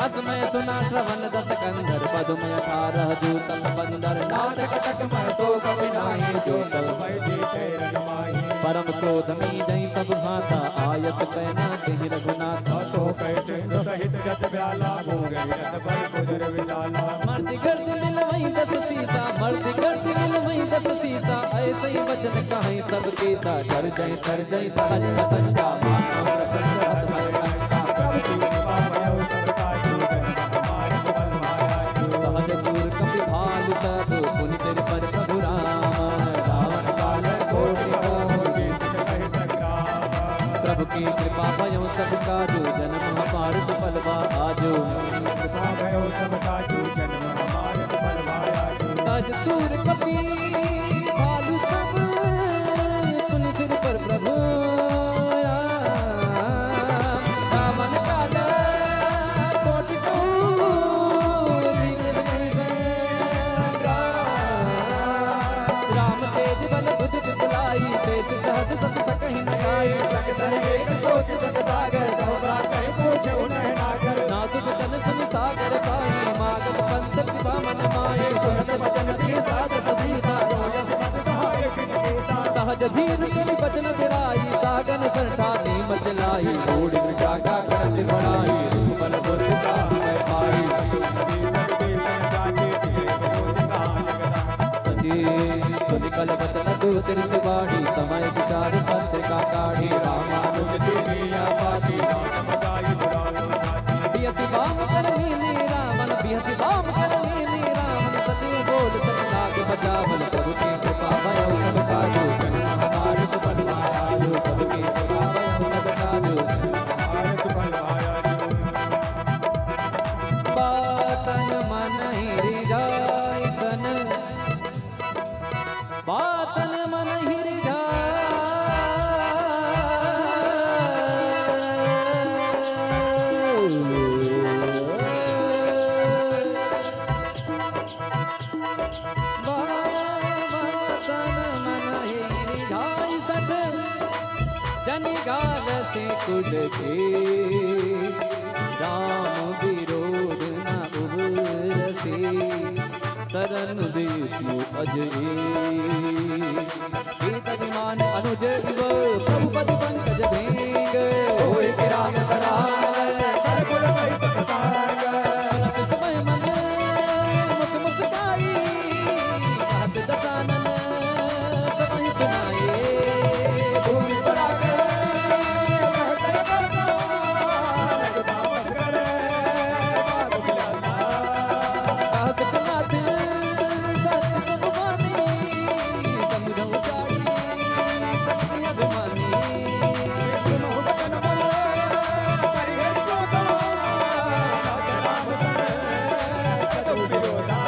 असमय सुना श्रवण दस कंधर पदमय 18 दूतम बंदर नाथ कटक मैं सो कवि नाही जो तल
मैं जीते रजमाई
परम क्रोधमी जई सब भाता आयत पैना तेहि रघुनाथ
सो कैसे सहित जस ब्याला मोरे रत पर कुदर विशाला
मर्ति गर्द मिल वही दस सीसा मर्ति गर्द मिल वही दस सीसा ऐसे ही वचन कहीं सब केता कर जय सहज संजा मानो प्रसन्न हत भय लंका
प्रभु की कृपा भयो सब काजू जन्म हमारे बल माया जो
सहज दूर कपि भालु सब पुनि सिर पर प्रभु राम रावण काल कोटि
जीत कहि संग्राम
प्रभु की कृपा भयो सब काजू जन्म हमार फलवा आजो
कृपा भयो सब काजू जन्म हमारे बल माया जो
सहज दूर कपि भालु सब पुनि सिर पर प्रभु रावण काल कोटि राम तेज बल बुझ बिसलाई तेज सहज सत सकहि न गाई
सक एक सोच सक सागर घबरा कहीं पूछे उन्हें नागर
नाजुक तन सुन सागर साई मागत पंथ पिता मन माए सुनत वचन के साथ सीता
यस मत सहाय बिन केसा
सहज धीर सुनि बचन सिराई सागन सरठानी मचलाई ओढ़ मृषा करत बड़ाई बल दुर्गा मैं पाई सुनिकल वचन दो तिरसवाणी समय विचार पत्रिका काढ़ी रामानुज दुनिया पाती बियति बाम कर लीनी रामन बियति बाम कर लीनी रामन सचिव बोल सब लाग बचावन प्रभु की कृपा भयो सब काजू जन्म हमारे सुफल माया जो प्रभु की कृपा भयो सब काजू बातन मन हिरि जाय तन बातन मन हिरि जनि गाल से कुल के राम विरोध न उबरसे तरन विष्णु अजय कीर्तमान अनुज इव प्रभु पद पंकज भेंग होय राम सराय
सरकुल कहि सक सागर
सुनत समय मन मुख मुस्काई कहत दसानन सबहि सुनाए
भूमि पराकर कहते करता रघुदास करे बाबू बिलासा
कहत नाथ सत सब बानी समुझ उजाड़ी सत्य अभिमानी
सुनो बचन बोले करिए तो राम करे सदु विरोधा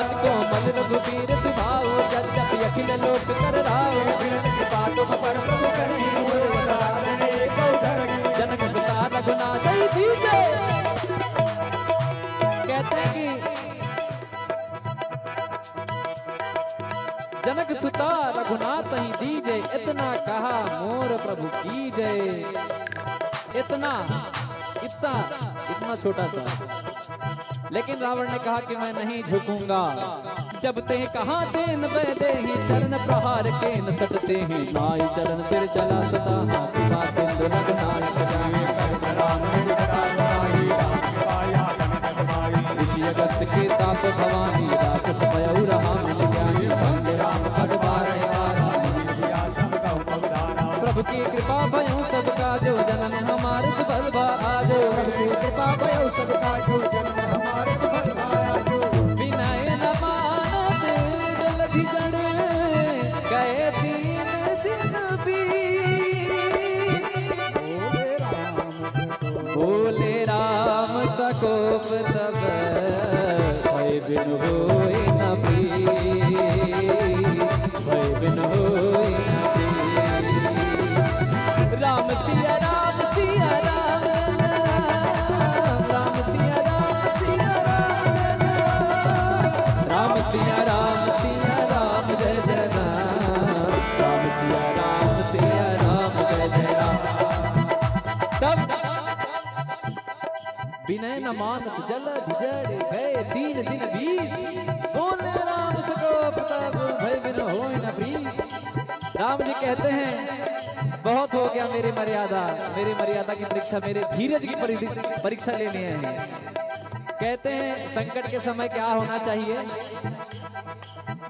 अत कोमल रघुबीर सुभाओ जब जब अखिल लोक कर राओ
बिरत कृपा तुम पर प्रभु करी उदारणे को धरगी
जनक सुता रघुनाथ दीजे कहते हैं कि जनक सुता रघुनाथ ही दीजे इतना कहा मोर प्रभु की जय इतना इतना इतना छोटा सा लेकिन रावण ने कहा कि मैं नहीं झुकूंगा जब ते कहा तेन बैदे ही चरण प्रहार के न सटते ही नाई चरण सिर चला सता हाथ पा सिंधु लग नायक जाए
राम राही राम कृपाया कनक माई
ऋषि अगस्त के ताप भवानी राक्षस भयउ रहा मिल ज्ञानी वंदे राम पद बारे आरा
आश्रम का उपधारा
प्रभु की कृपा भयउ सबका जो जन्म हमारे सुफल बा आजो
प्रभु की कृपा भयो सबका जो जन्म हमारे सफल भाया जो
विनय न मानत जलधि जड़ गए 3 दिन बीत बोले राम सकोप तब भय बिन होय न प्रीत भय बिन होय न प्रीत राम सिया राम सिया राम राम सिया राम सिया राम राम सिया राम सिया राम जय जय राम सिया राम जय जय राम तब विनय न न मानत जल जड़ गए 3 दिन बीत, बोले राम सको प्रताप भय बिन होय न प्रीत। राम जी कहते हैं बहुत हो गया मेरी मर्यादा की परीक्षा, मेरे धीरज की परीक्षा लेने हैं। कहते हैं संकट के समय क्या होना चाहिए?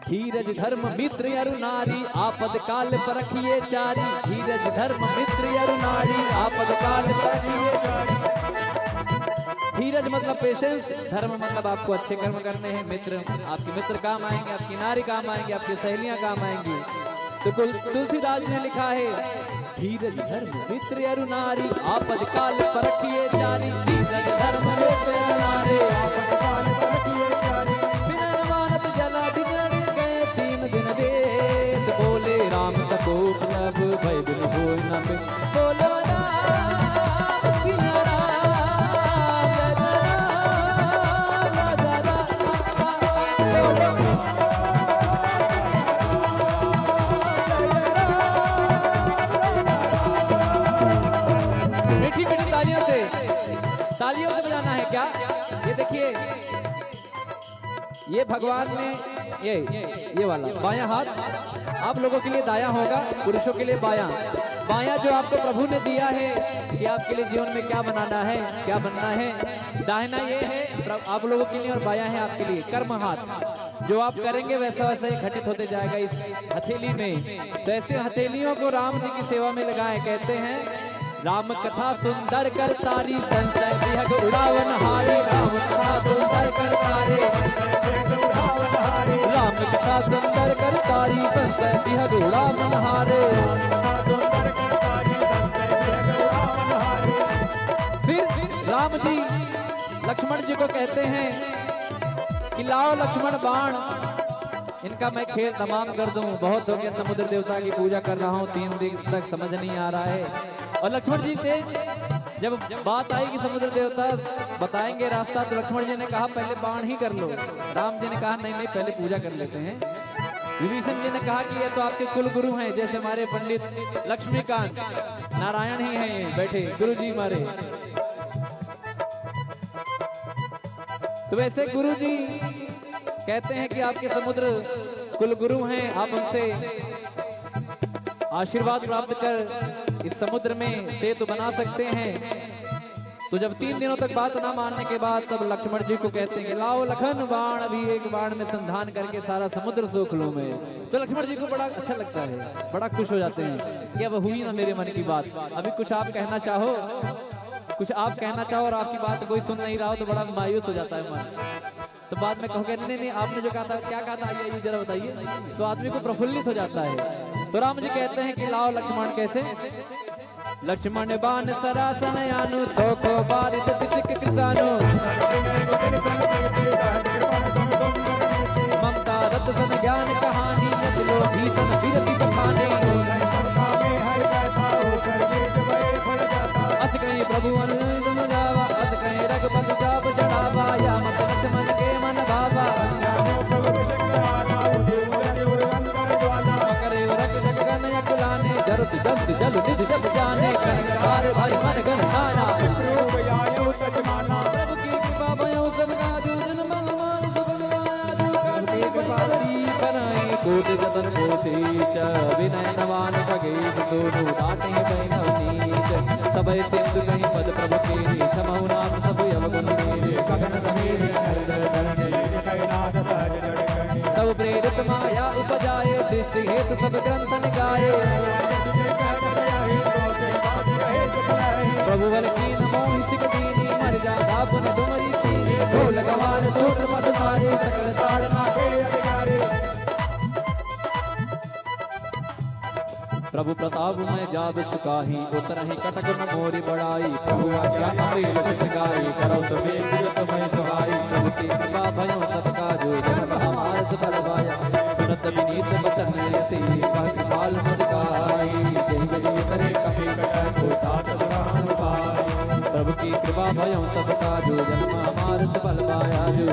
धीरज धर्म मित्र अरु नारी, आपद काल परखिए चारी। धीरज धर्म मित्र अरु नारी, आपद काल परखिए चारी। धीरज मतलब पेशेंस, धर्म मतलब आपको अच्छे कर्म करने हैं। मित्र, आपके मित्र काम आएंगे, आपकी नारी काम आएंगी, आपकी सहेलियां काम आएंगी। तो तुलसीदास ने लिखा है धीरज धर्म मित्र अरु नारी, आपद काल परखिए चारी। धीरज धर्म मित्र अरु नारी, आपद काल परखिए चारी। बिना मानत जला बिगड़ गए 3 दिन वेद, बोले राम सको प्रभ भय बिन होय न प्रीत। बोलो राम सिया राम, जय जय राम, मीठी मीठी तालियों से बजाना है क्या? ये देखिए, ये भगवान ने ये वाला बायां हाथ आप लोगों के लिए दायां होगा, पुरुषों के लिए बायां। बायां जो आपको प्रभु ने दिया है कि आपके लिए जीवन में क्या बनाना है, क्या बनना है। दाहिना ये है आप लोगों के लिए और बायां है आपके लिए कर्म हाथ। जो आप करेंगे वैसा वैसा ही घटित होते जाएगा इस हथेली में। तो ऐसे हथेलियों को राम जी की सेवा में लगाएं। कहते हैं राम कथा सुंदर कर तारी, संशय विहग उड़ावन हारे। राम कथा सुंदर कर तारे, राम कथा सुंदर कर तारी, संशय विहग उड़ावन हारे। फिर राम जी लक्ष्मण जी को कहते हैं कि लाओ लक्ष्मण बाण, इनका मैं खेल तमाम कर दूं। बहुत हो गया, समुद्र देवता की पूजा कर रहा हूं 3 दिन तक, समझ नहीं आ रहा है। और लक्ष्मण जी से जब बात आई कि समुद्र देवता बताएंगे रास्ता, तो लक्ष्मण जी ने कहा पहले बाण ही कर लो। राम जी ने कहा नहीं नहीं, पहले पूजा कर लेते हैं। विभीषण जी ने कहा कि ये तो आपके कुल गुरु हैं, जैसे हमारे पंडित लक्ष्मीकांत नारायण ही हैं, ये बैठे गुरु जी हमारे। तो वैसे गुरु जी कहते हैं कि आपके समुद्र कुल गुरु हैं, आप उनसे आशीर्वाद प्राप्त कर इस समुद्र में सेतु बना सकते हैं। तो जब 3 दिनों तक बात ना मानने के बाद तब लक्ष्मण जी को कहते हैं कि लाओ लखन बाण, अभी एक बाण में संधान करके सारा समुद्र सोख लूं मैं। तो लक्ष्मण जी को बड़ा अच्छा लगता है, बड़ा खुश हो जाते हैं कि अब हुई ना मेरे मन की बात। अभी कुछ आप कहना चाहो, और आपकी बात कोई सुन नहीं रहा हो तो बड़ा मायूस हो जाता है मन। तो बाद में कहोगे नहीं आपने जो कहा था, क्या कहा था, आइए जरा बताइए। तो आदमी को प्रफुल्लित हो जाता है। तो राम जी कहते हैं कि लाओ लक्ष्मण, कैसे? लक्ष्मण बाण सरासन यानु, तो को बारित तिसिक किसानो। ममता रत सन ज्ञान कहानी, नचलो भीषण विरति बखाने। अस कहीं प्रभु अनुगम जावा, अस कहीं रघुपति जाप चढ़ावा। या मत लक्ष्मण के मन भावा, करे रख जगन यकुलाने। जरुत जल्द जल निधि जब जाने, कर भारी मन गण नाना। प्रभु की कृपा भयो सब काजू, जन मन मान सुगम करते बंदरी बनाए। कोट जतन कोटि च विनय नवान सगे, दोनों डाटे बैनव नीच। सबय सिंधु कहीं पद प्रभु के नीच, महु नाम सब अवगुण मेरे। गगन समीर सब प्रेरित माया उपजाए, दृष्टि हेतु सब ग्रंथ निकाये। प्रभु बल कीन मोहि सिक दीनी, मर जाता पुन तुमरी सीनी। ढोल गवार सूत्र मत मारे, सकल ताड़ना के अधिकारी। प्रभु प्रताप में जाब सुकाही, उतरहि कटक न मोरी बड़ाई। प्रभु आज्ञा अमृत सिद्ध गाई, करो तो वेग जत मैं सुहाई। प्रभु की कृपा भयो तब काजो, जन्म हमार सुफल पाया। सुनत विनीत बचन यति, कह कृपाल मुस्काई। जय जय करे कपि कटक को तात प्राण पाई। प्रभु की कृपा भयो तब काजो, जन्म हमार सुफल पाया। जो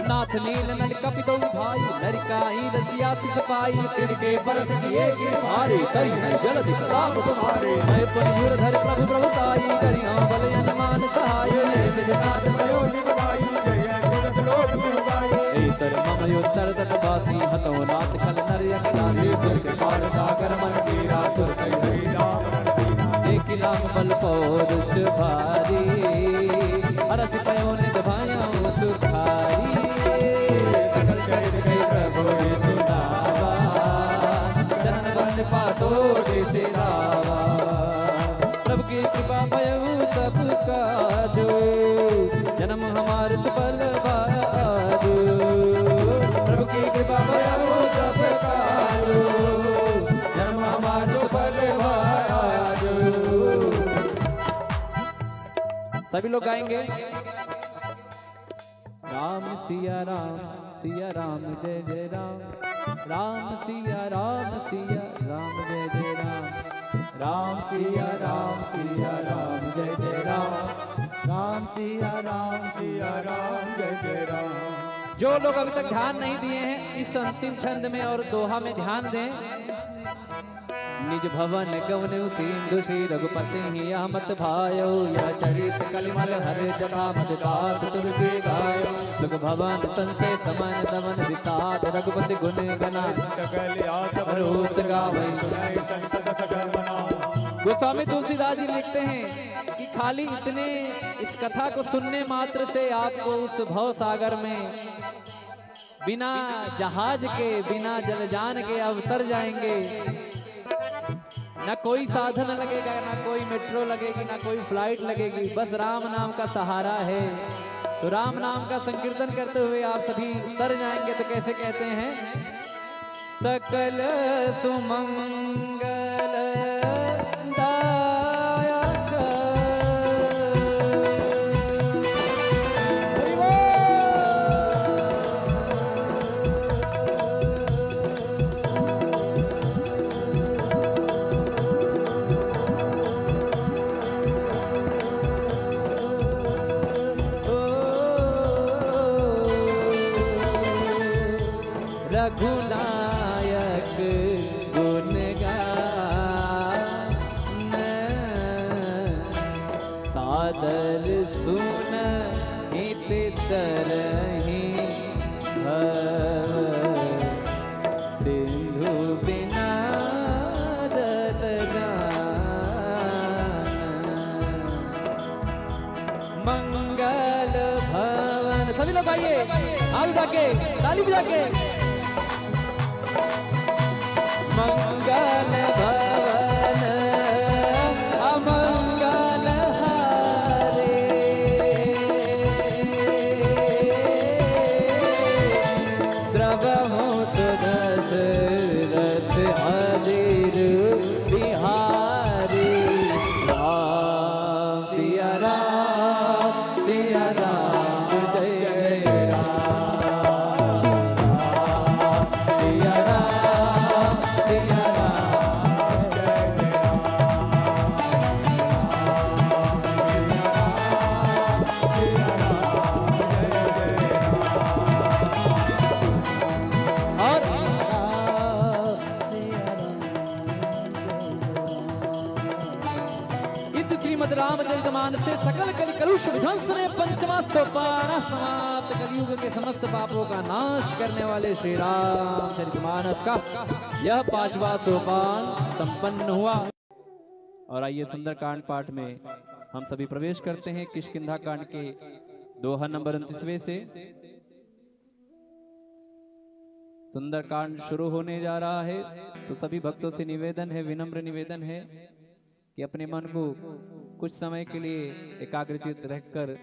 नाथ नाथ नील नल कपितो भाई लरिकाई रसिया सिपाही तिनके बरस किए के भारी करी है जलधि प्रताप तुम्हारे मैं पर धर प्रभु प्रभुताई करियो बल अनुमान सहाय निज नाथ भयो निभाई जय जगत लोक गुरुगाई तर मम योत्तर तक बासी हतो नाथ कल नर अकलारे दुर कृपाल सागर मन तेरा तुर कई राम एक राम बल पौरुष भारी हरस पयो निज भायो सुखारी सकल चरित गई प्रभु सुनावा चरण बन पातो जैसे रावा प्रभु की कृपा भयउ सब काजो जन्म हमार सुफल बाजो प्रभु की कृपा भयउ सब काजो जन्म हमार सुफल बाजो। सभी लोग गाएंगे राम सिया राम जय जय राम राम सिया राम जय जय राम
राम सिया राम जय जय राम सिया राम जय जय राम।
जो लोग अभी तक ध्यान नहीं दिए हैं इस अंतिम छंद में और दोहा में ध्यान दें। निज भवन गवन सिंधु श्री रघुपति हिया मत भायो या चरित कलिमल हर जगह मत गात तुरके गायो सुख भवन संसे समन दमन विसात रघुपति गुण गना रोस गावे गोस्वामी तुलसीदास जी लिखते हैं कि खाली इतने इस कथा को सुनने मात्र से आपको उस भव सागर में बिना जहाज के बिना जलयान के अवतर जाएंगे। ना कोई साधन लगेगा, ना कोई मेट्रो लगेगी, ना कोई फ्लाइट लगेगी, बस राम नाम का सहारा है। तो राम नाम का संकीर्तन करते हुए आप सभी तर जाएंगे। तो कैसे कहते हैं? सकल सुमंगल रघुनायक गुण गान सादर सुन हित तरहि सिंधु बिना मंगल भवन। सभी लोग आइए आगे जाके ताली बजा के मंगल भवन अमंगल हारे द्रवहु दशरथ अधीर बिहारी राम सिया राम जय जय राम सिया राम रामचरितमानस से सकल कलि कलुष विध्वंस ने पंचमा सोपान समाप्त कलयुग के समस्त पापों का नाश करने वाले श्री रामचरितमानस का यह पांचवा सोपान संपन्न हुआ। और आइए सुंदरकांड पाठ में हम सभी प्रवेश करते हैं किष्किंधा कांड के दोहा नंबर 29वें से। सुंदरकांड शुरू होने जा रहा है, तो सभी भक्तों से निवेदन है, विनम्र निवेदन है कि अपने मन को कुछ समय के लिए एकाग्रचित रहकर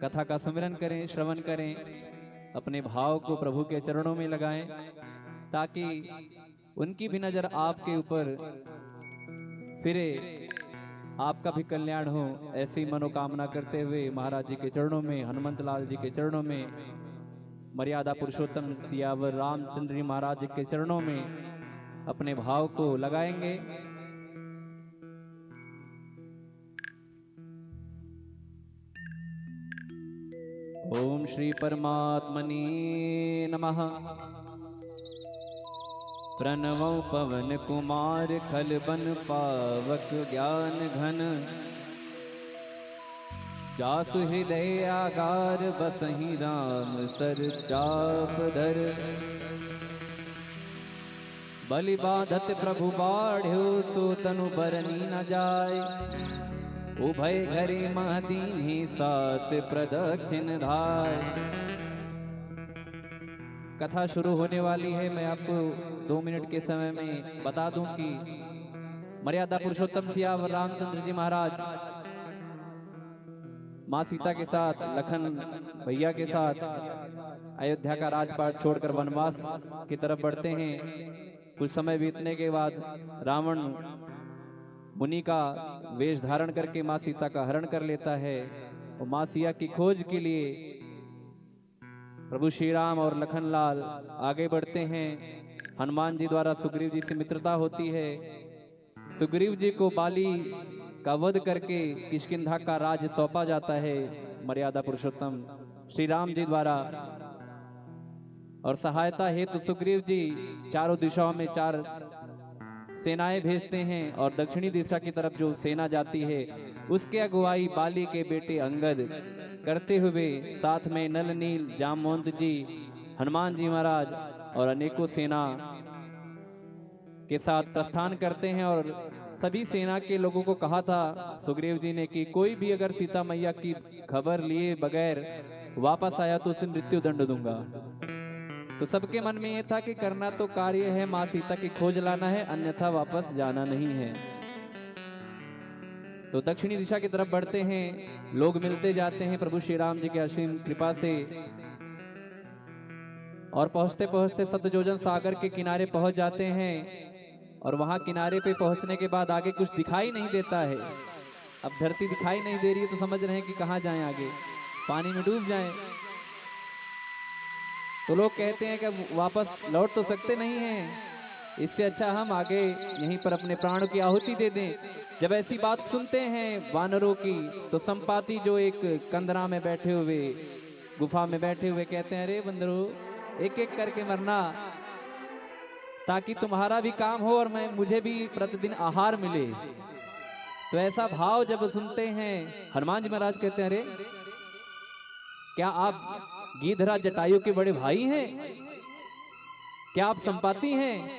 कथा का स्मरण करें, श्रवण करें, अपने भाव को प्रभु के चरणों में लगाएं, ताकि उनकी भी नजर आपके ऊपर फिरे, आपका भी कल्याण हो। ऐसी मनोकामना करते हुए महाराज जी के चरणों में, हनुमंत लाल जी के चरणों में, मर्यादा पुरुषोत्तम सियावर रामचंद्र जी महाराज जी के चरणों में अपने भाव को लगाएंगे। ओम श्री परमात्मने नमः। प्रणवो पवन कुमार खलबन पावक ज्ञान घन, जासु हृदय आगार बसहि राम सर चाप धर। बलि बाधत प्रभु बाढ़्यो सो तनु बरनी न जाय, उभय घरे महदीन्हि सात प्रदक्षिण धाय। कथा शुरू होने वाली है। मैं आपको 2 मिनट के समय में बता दूं कि मर्यादा पुरुषोत्तम सियावर रामचंद्र जी महाराज माँ सीता के साथ, लखन भैया के साथ अयोध्या का राजपाट छोड़कर वनवास की तरफ बढ़ते हैं। कुछ समय बीतने के बाद रावण मुनि का वेश धारण करके माँ सीता का हरण कर लेता है और माँ सीता की खोज के लिए प्रभु श्री राम और लखनलाल आगे बढ़ते हैं। हनुमान जी द्वारा सुग्रीव जी से मित्रता होती है। सुग्रीव जी को बाली का वध करके किष्किंधा का राज्य सौंपा जाता है मर्यादा पुरुषोत्तम श्री राम जी द्वारा। और सहायता हेतु सुग्रीव जी चारों दिशाओं में 4 सेनाएं भेजते हैं और दक्षिणी दिशा की तरफ जो सेना जाती है उसके अगुवाई बाली के बेटे अंगद करते हुए साथ में नल नील जामवंत जी, हनुमान जी महाराज और अनेकों सेना के साथ प्रस्थान करते हैं। और सभी सेना के लोगों को कहा था सुग्रीव जी ने कि कोई भी अगर सीता मैया की खबर लिए बगैर वापस आया तो उसे मृत्यु दंड दूंगा। तो सबके मन में यह था कि करना तो कार्य है, माँ सीता की खोज लाना है, अन्यथा वापस जाना नहीं है। तो दक्षिणी दिशा की तरफ बढ़ते हैं। लोग मिलते जाते हैं प्रभु श्री राम जी के असीम कृपा से। और पहुंचते पहुंचते सतजोजन सागर के किनारे पहुंच जाते हैं। और वहां किनारे पे पहुंचने के बाद आगे कुछ दिखाई नहीं देता है। अब धरती दिखाई नहीं दे रही है तो समझ रहे हैं कि कहां जाएं, आगे पानी में डूब जाएं। तो लोग कहते हैं कि वापस लौट तो सकते नहीं हैं, इससे अच्छा हम आगे यहीं पर अपने प्राणों की आहुति दे दें। जब ऐसी बात सुनते हैं वानरों की तो संपाति जो एक कंदरा में बैठे हुए, गुफा में बैठे हुए कहते हैं, अरे बंदरो एक एक करके मरना ताकि तुम्हारा भी काम हो और मुझे भी प्रतिदिन आहार मिले। तो ऐसा भाव जब सुनते हैं हनुमान जी महाराज कहते हैं, अरे क्या आप गिधरा जटायु के बड़े भाई हैं? क्या आप संपाति हैं?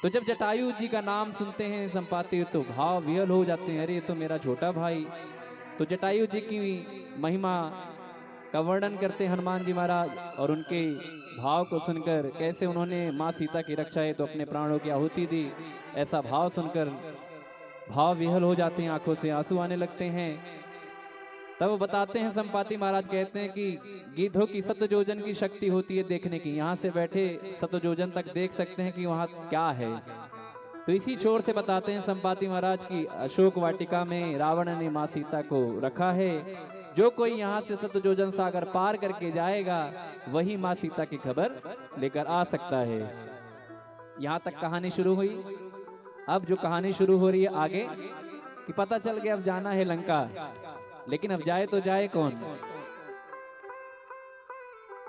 तो जब जटायु जी का नाम सुनते हैं संपाति तो भाव विहल हो जाते हैं, अरे ये तो मेरा छोटा भाई। तो जटायु जी की महिमा का वर्णन करते हैं हनुमान जी महाराज और उनके भाव को सुनकर कैसे उन्होंने माँ सीता की रक्षा है तो अपने प्राणों की आहुति दी। ऐसा भाव सुनकर भाव विहल हो जाते हैं, आंखों से आंसू आने लगते हैं। तब बताते हैं संपाति महाराज कहते हैं कि गिद्धों की सतजोजन की शक्ति होती है देखने की। यहाँ से बैठे सतजोजन तक देख सकते हैं कि वहाँ क्या है। तो इसी छोर से बताते हैं संपाति महाराज की अशोक वाटिका में रावण ने माँ सीता को रखा है। जो कोई यहाँ से सतजोजन सागर पार करके जाएगा वही माँ सीता की खबर लेकर आ सकता है। यहाँ तक कहानी शुरू हुई। अब जो कहानी शुरू हो रही है आगे कि पता चल गया अब जाना है लंका, लेकिन अब जाए तो जाए कौन।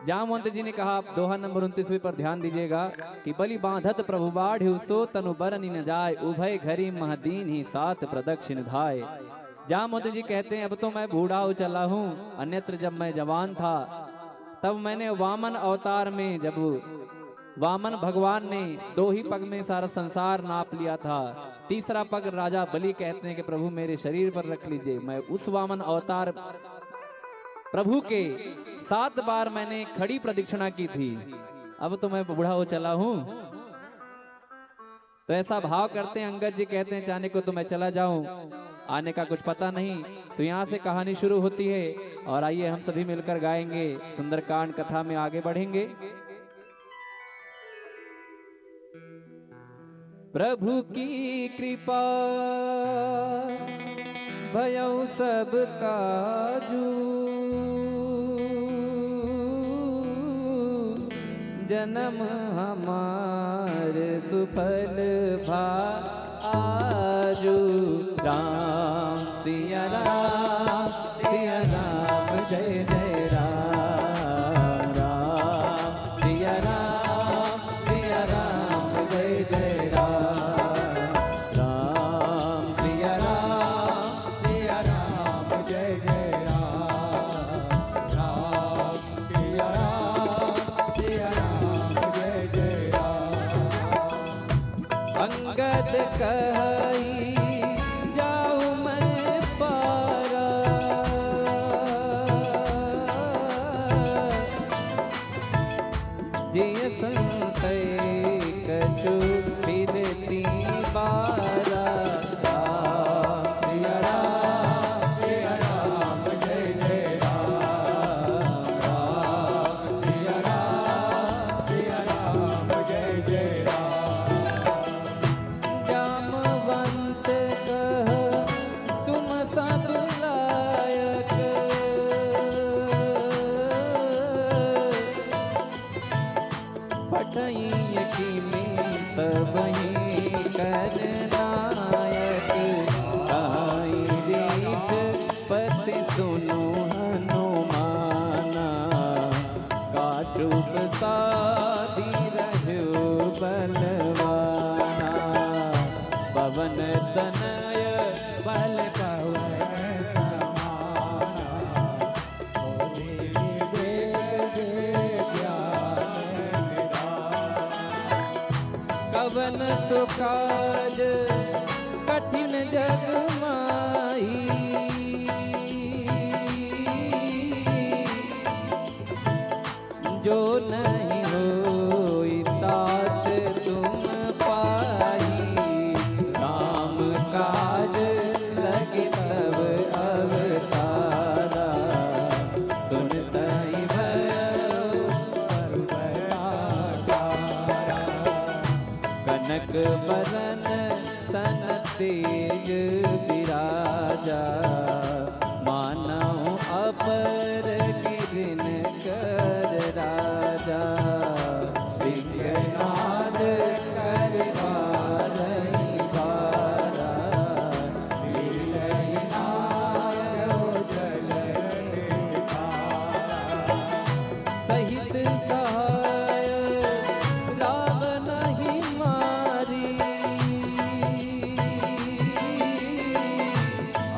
जामवंत जी ने कहा, दोहा नंबर 29 पर ध्यान दीजिएगा कि बलि बांधत प्रभु बाढ़ सो तनु बरनी न जाय, उभय घरी महदीन ही साथ प्रदक्षिण धाय। जामवंत जी कहते हैं अब तो मैं बूढ़ा हो चला हूँ, अन्यत्र जब मैं जवान था तब मैंने वामन अवतार में, जब वामन भगवान ने 2 ही पग में सारा संसार नाप लिया था, तीसरा पग राजा बलि कहते हैं कि प्रभु मेरे शरीर पर रख लीजिए। मैं उस वामन अवतार प्रभु के 7 बार मैंने खड़ी प्रदक्षिणा की थी, अब तो मैं बूढ़ा हो चला हूँ। तो ऐसा भाव करते हैं अंगद जी कहते हैं जाने को तो मैं चला जाऊं, आने का कुछ पता नहीं। तो यहाँ से कहानी शुरू होती है और आइए हम सभी मिलकर गाएंगे, सुंदरकांड कथा में आगे बढ़ेंगे। प्रभु की कृपा भयउ सब काजू, जन्म हमार सुफल भा आजू। राम सिया राम जय जय राम। कही जाऊं मैं पारा। जिय संशय कछु फिरती बारा।
सिया राम जय जय राम राम सिया राम जय जय राम।
जामवंत कह तुम सब लायक, पठई की में सबही करनायक। आई रीठ पति सुनो हनुमाना, काटू साधी रहो बलवाना। पवन तनय बल
पवन समाना होली देव ज्ञान निधान।
कवन सुकाज कठिन जग माही, जो नहीं होई तात तुम पाही। नाम काज लगे तब अवतारा, सुनतहि भयो कनक बरन तन तेज विराजा। मानव अपर गिरिन कर राजा, सिंहनाद कर बारही बारा।
लीलय नायो जल
सहित सहाय लाभ नहीं मारी।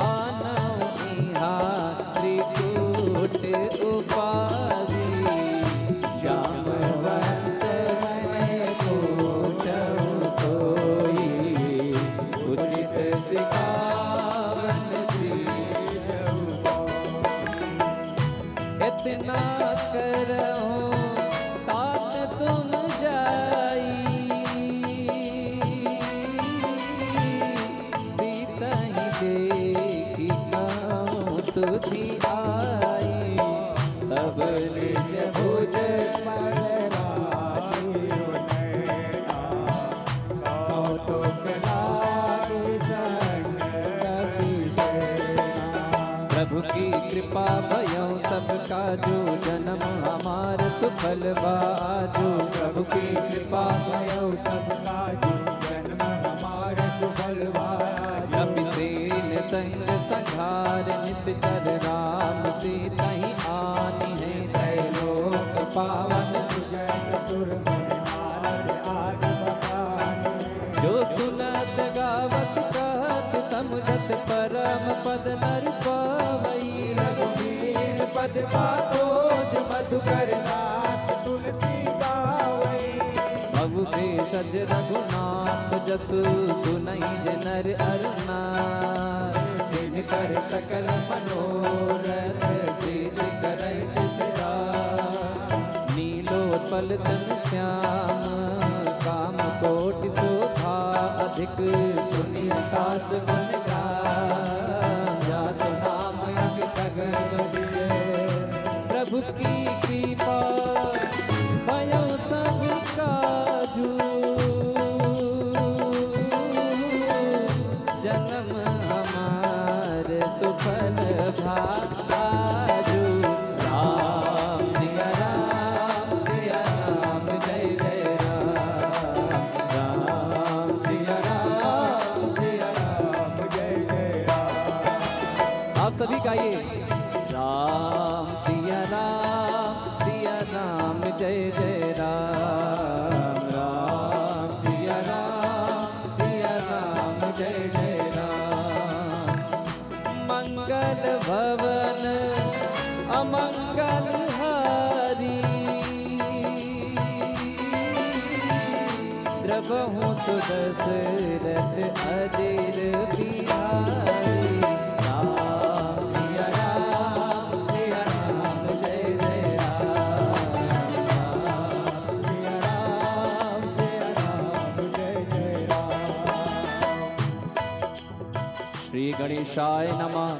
आनव इहाँ त्रिकूट उपाधि, जामवंत मैं पूछऊं कोई। उचित सिखावन इतना करो तात तुम जाई। सीतहि देखी कहूँ तुझी आई। तब निज भुज प्रभु की कृपा भयो सबका जो जन्म हमार सुफल बाजो। प्रभु की कृपा भयो
सबका जो जन्म हमारे सुफल
कपिसेन संग संघार निश्चर राम से तहीं आनी है। त्रैलोक पावन
सुजय ससुर नारद आदि बखाने।
जो सुनत गावत कहत समझत परम पद नर पावई।
रघुवीर पद पातोज मधुकर दास तुलसी गावई।
भव भेषज रघुनाथ जसु सुनहि जे नर अरुणार। जिनकर सकल मनोरथ सिद्धि करई सिद्धार। नीलोत्पल तन श्याम काम कोटि शोभा। अधिक सुनितास गुण गान, जासु नाम अमित गण बजिए। प्रभु की कृपा भयो सब काजू। जन्म हमार सुफल भाजू। राम सिया राम जय जय राम। राम सिया राम
जय जय राम।
आप सभी गाइए। राम सिया राम जय जय राम। राम सिया राम जय जय राम। मंगल भवन अमंगल हारी। लबहु तो दशरथ अजीर बिहारी। राम सिया राम जय जय राम
सिया राम जय जय राम।
श्री गणेशाय नमः।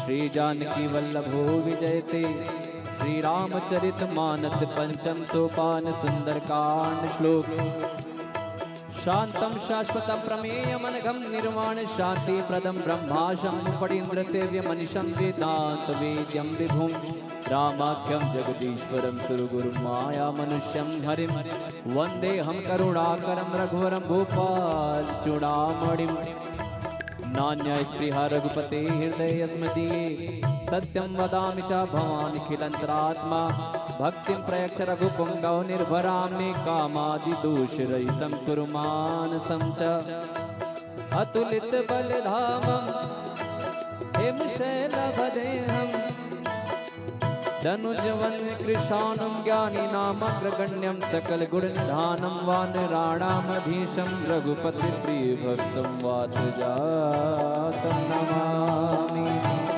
श्री जानकी वल्लभो विजयते। श्री रामचरित मानस पंचम सोपान सुंदरकांड श्लोक। शांतम शाश्वतम प्रमेयम अनघम निर्वाण शांति प्रदम ब्रह्माशम पड़ीन्द्र सेव्य मनीषम वेदांत वेद्यम विभुम रामाख्यम जगदीश्वरम सुरगुरु माया मनुष्यम हरिम वंदे हम करुणाकरम रघुवरम भूपाल चूड़ामणिम। नान्य स्पृहा रघुपते हृदय स्मदीये सत्यं वदामि च भवान् निखिलन्तरात्मा भक्तिं प्रयच्छ रघुपुङ्गव निर्भरां मे कामादिदोषरहितं कुरु मानसं च। अतुलित बलधामं हेमशैलभदेहं धनुजवन कृशानं ज्ञानिनामग्रगण्यं सकलगुणनिधानं वानराणामधीशं रघुपतिप्रियभक्तं वातजातं नमामि।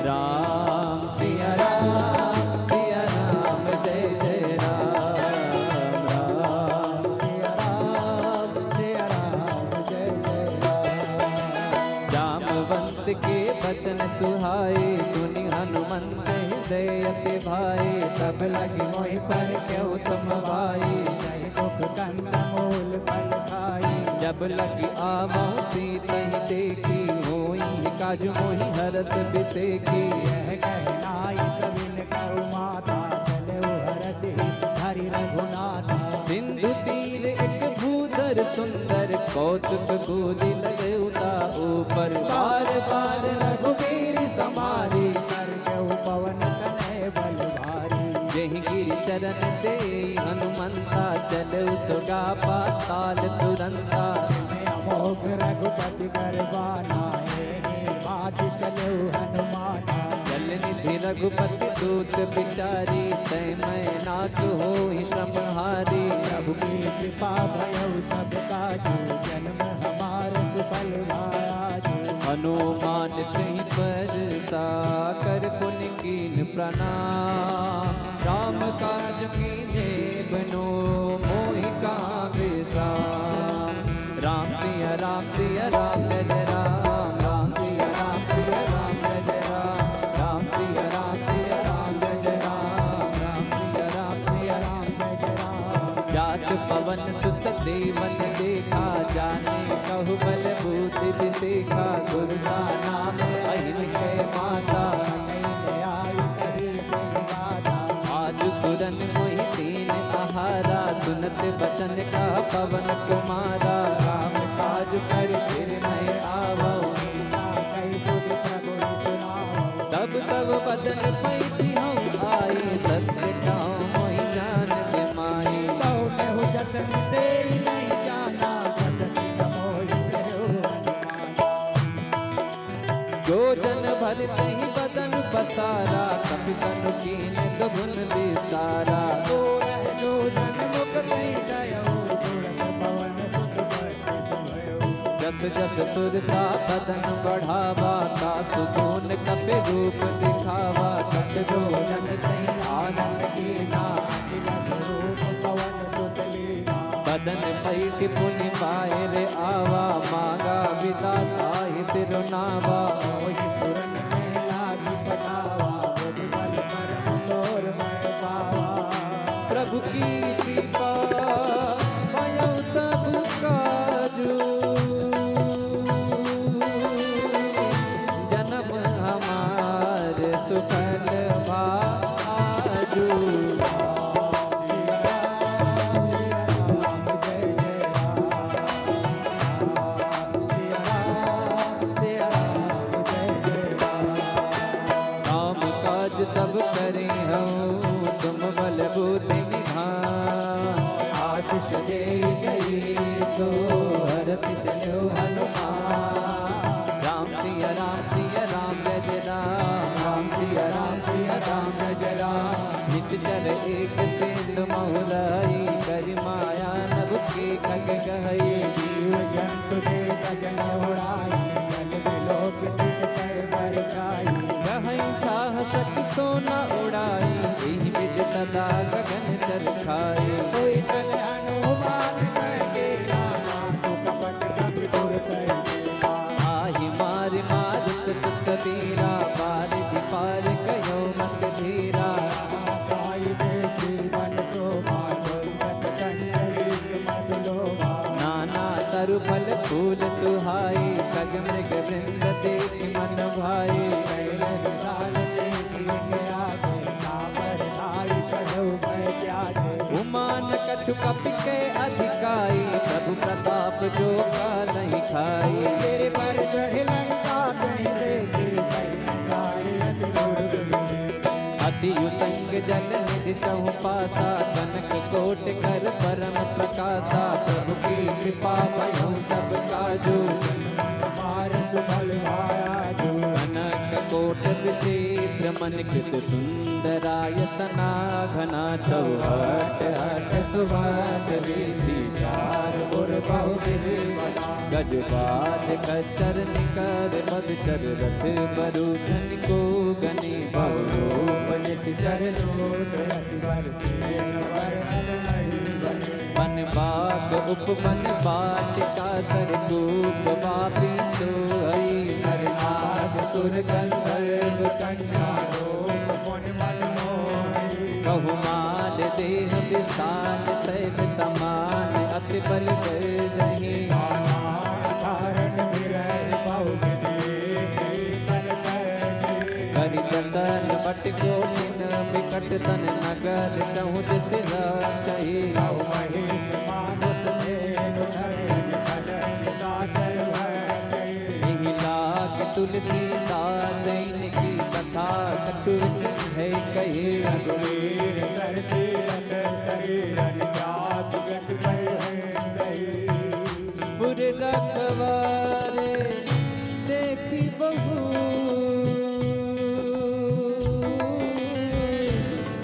राम सिया राम जय जय राम। राम सिया राम जय जय राम। जामवंत के बचन सुहाए सुनि हनुमंत हृदय अति भाए तब लगी मोहि पर क्यों तुम भाई
सही दुख कंद मूल फल खाई।
जब लगी आवहु सीता ही देखी होई काज मोहि हरस बिसेकी।
यह कहनाई सबिन करु माता चले हरसि हरि रघुनाथा।
सिंधु तीर एक भूधर सुंदर कौतुक कूदि लगेउता ऊपर बार बार रघुवीर समारी
कर केहु पवन तनय बल भारी।
यही गिरि चरण से हनुमंता चलऊ सुगा पाताल तुरंता।
अमोघ रघुपति करवाना बात चलो हनुमाना।
चल निधि रघुपति दूत बिचारी तय मैं नाथ हो श्रमहारी।
प्रभु की कृपा भयउ सब काजू जन्म हमार सुफल भायाजू।
हनुमान कहीं पर कर पुन कीन प्रणाम। राम काज कीने बनो मोहि कहाँ विश्राम। राम सिया राम जय जय राम। राम सिया राम जय जय राम। राम सिया राम जय जय राम। राम सिया राम
जय जय राम।
जात पवन सुत देवन देखा जाने कहु बल बूति विसेखा। सुरसा नाम अहिन के माता आज तुरन मोहि दीन आहारा। सुनत बचन का पवन कुमारा। राम काज कर फिर नए आवो तब तब बदन पैठी हूँ आई। सत्य कहूँ मोहि जान के माई।
कहु जतन दे नहीं जाना ससी मोहि करो
जो जन भर नहीं बदन पसारा। कपितनु कीन दुगुन विसारा।
जो जन मुख नहीं गयो तुरंत पवन सुख बरसे सुभयो।
जस जस सुरसा बदन बढ़ावा का सुगुन कपि रूप दिखावा। सत जो जन तई आनंद कीना
रूप पवन सुत लीना।
बदन पैठ पुनि पाए रे आवा। मांगा विदाता ही तिरुनावा।
मोहि सुरन में लागी पटावा। बुद्धि बल पर तोर मैं पावा।
प्रभु की कृपा पायौ सब काजू। जन्म हमार सुफल भाजू। राम काज सब करे हूँ तुम बल बुद्धि निधान। आशीष दे गई सो हरस चलो हनुमान। राम सिया राम जय जय राम। राम सिया राम जय जय राम। नित चर एक सिंधु महुलाई। करि माया नभ के खग गहरी। सुत बीरा, पार भी पार कयो मत धीरा।
साई दे जीवन शोभा, दुर्गत कंडलीक मधुलोभा।
नाना तरु फल फूल सुहाई, खग मृग वृंद देख मन भाई।
शैल विशाल देखी गया थे, नापर नाई चढ़ो भय त्यागे।
उमान कछु कपि के अधिकाई, प्रभु प्रताप जो का नहीं खाई।
तेरे पर चढ़े लंका कहीं देखी, कहीं जाए अति दुर्ग।
अति उतंग जल निधि तहु पासा, कनक कोट कर परम प्रकाशा। प्रभु की कृपा भयो सब काजू,
मार सुफल भाया जो।
कनक कोट विचित्र मन कृत सुंदरायतना। घना चौहट हट सुभाट विधि चार गुर बहु विधि बना। गजबाज खच्चर निकर मधुचर रथ मरुधन को गनी बहुरूप
निश्चर लोक अति बरसे वर्णन नहीं बने।
मन बाग उपवन बाटिका सरकूप वापी सोई।
नरनाग सुर गंधर्व कन्या रूप मुनि मन मोहि।
बहुमाल देह विशाल शैल समान, अति बल नहीं।
धारण विरह बहु विधि बल कैसे।
करि जतन बट गोपिन विकट तन नगर, चहु दिस रचहि।
बहु महिष मानस धेनु धरण खलन सागर भय।
यही लाग तुलसीदास इनकी कथा, कछु है कहे।
रघुवीर सर तीरथ शरीरन जात गत भय है।
पुर रखवारे देखी बहु,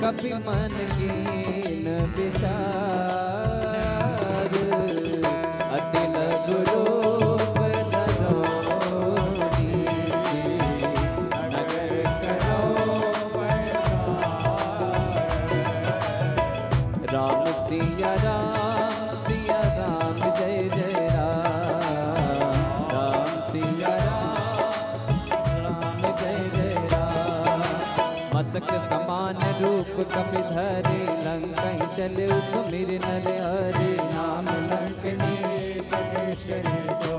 कपि मन कीन विचार। अति लघु रूप धरोनी,
नगर करो पैसार।
राम सिया राम जय जय राम। राम सिया राम जय जय राम। मस्तक समान रूप कपि धरे, लंका चले सुमिर नर हरे।
नाम लंकनी कटेश्वरी, सो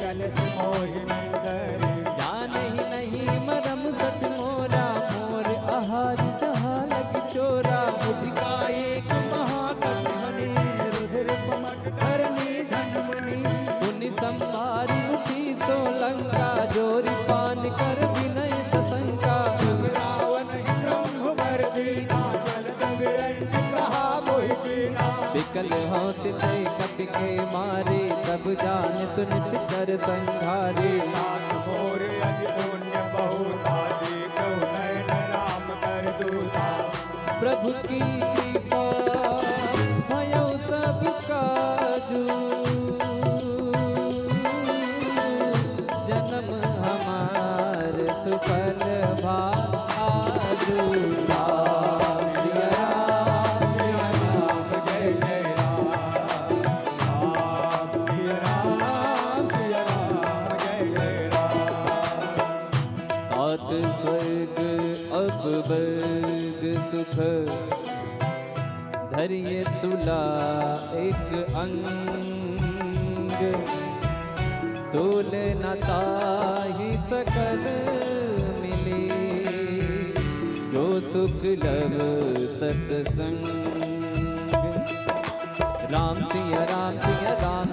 चल मोहि मंदरी।
जानहि नहीं मरम सत मोरा, मोर आहार जहाँ लग चोरा। बुधिका एक महाकपि,
रुधिर पमट करनी धन मुनि।
पुनि संहारी उठी तो लंका, जोरी पान कर विनय सशंका।
रावण ब्रह्म वर दीना, जलद विरंच कहा मोहि चीना।
विकल हौसते कपि के मारे, तब जान सुनित कर संघारे।
नाथ मोर अति पुण्य बहुता, देखो नयन राम कर दूता।
प्रभु की कृपा भयो सब काजू, जन्म हमार सुफल भाजू। राम सिया राम
जय जय राम। राम सिया राम जय जय राम।
तात स्वर्ग अपवर्ग सुख, धरिए तुला एक अंग। तोल न ताहि सकल मिले, जो सुख लव सतसंग। राम सिया राम जय जय राम।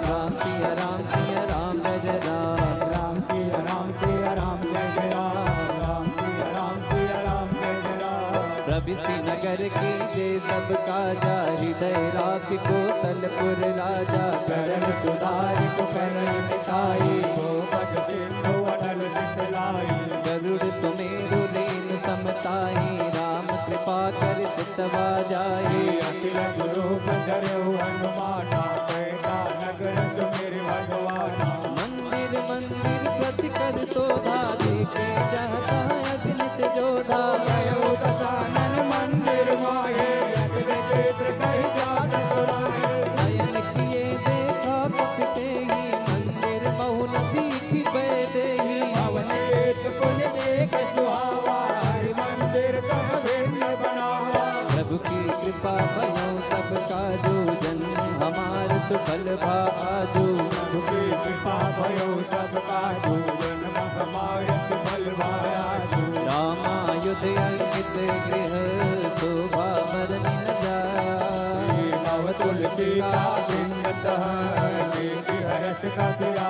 राम सिया राम जय जय राम।
राम सिया राम जय जय राम। राम सिया राम जय जय राम।
प्रभृति नगर की जय सब काजा, हृदय राख कौशलपुर राजा।
करण सुधार को करण मिताई, गोपद सिंधु अटल सिंधलाई।
गरुड़ सुमेरु रेन समताई, राम कृपा कर चितवा जाहि।
अखिल रूप धरहु हनुमाना, पैठा नगर सुमिर भगवाना।
मंदिर मंदिर प्रति कर शोभा, देखे जहता अग्नित जोधा।
भयो दशानन मंदिर माहे, अति विचित्र कहि जात सुनाए।
नयन किए देखा कपि तेहि, मंदिर बहु न दीखि पैदेहि। भाजू
प्रभु की कृपा भयो सबका जो जन्म हमारे सुफल भायाजू
रामायुध अंकित गृह शोभा बरनी न जाए
नव तुलसी का वृंद देखी हरस का दिया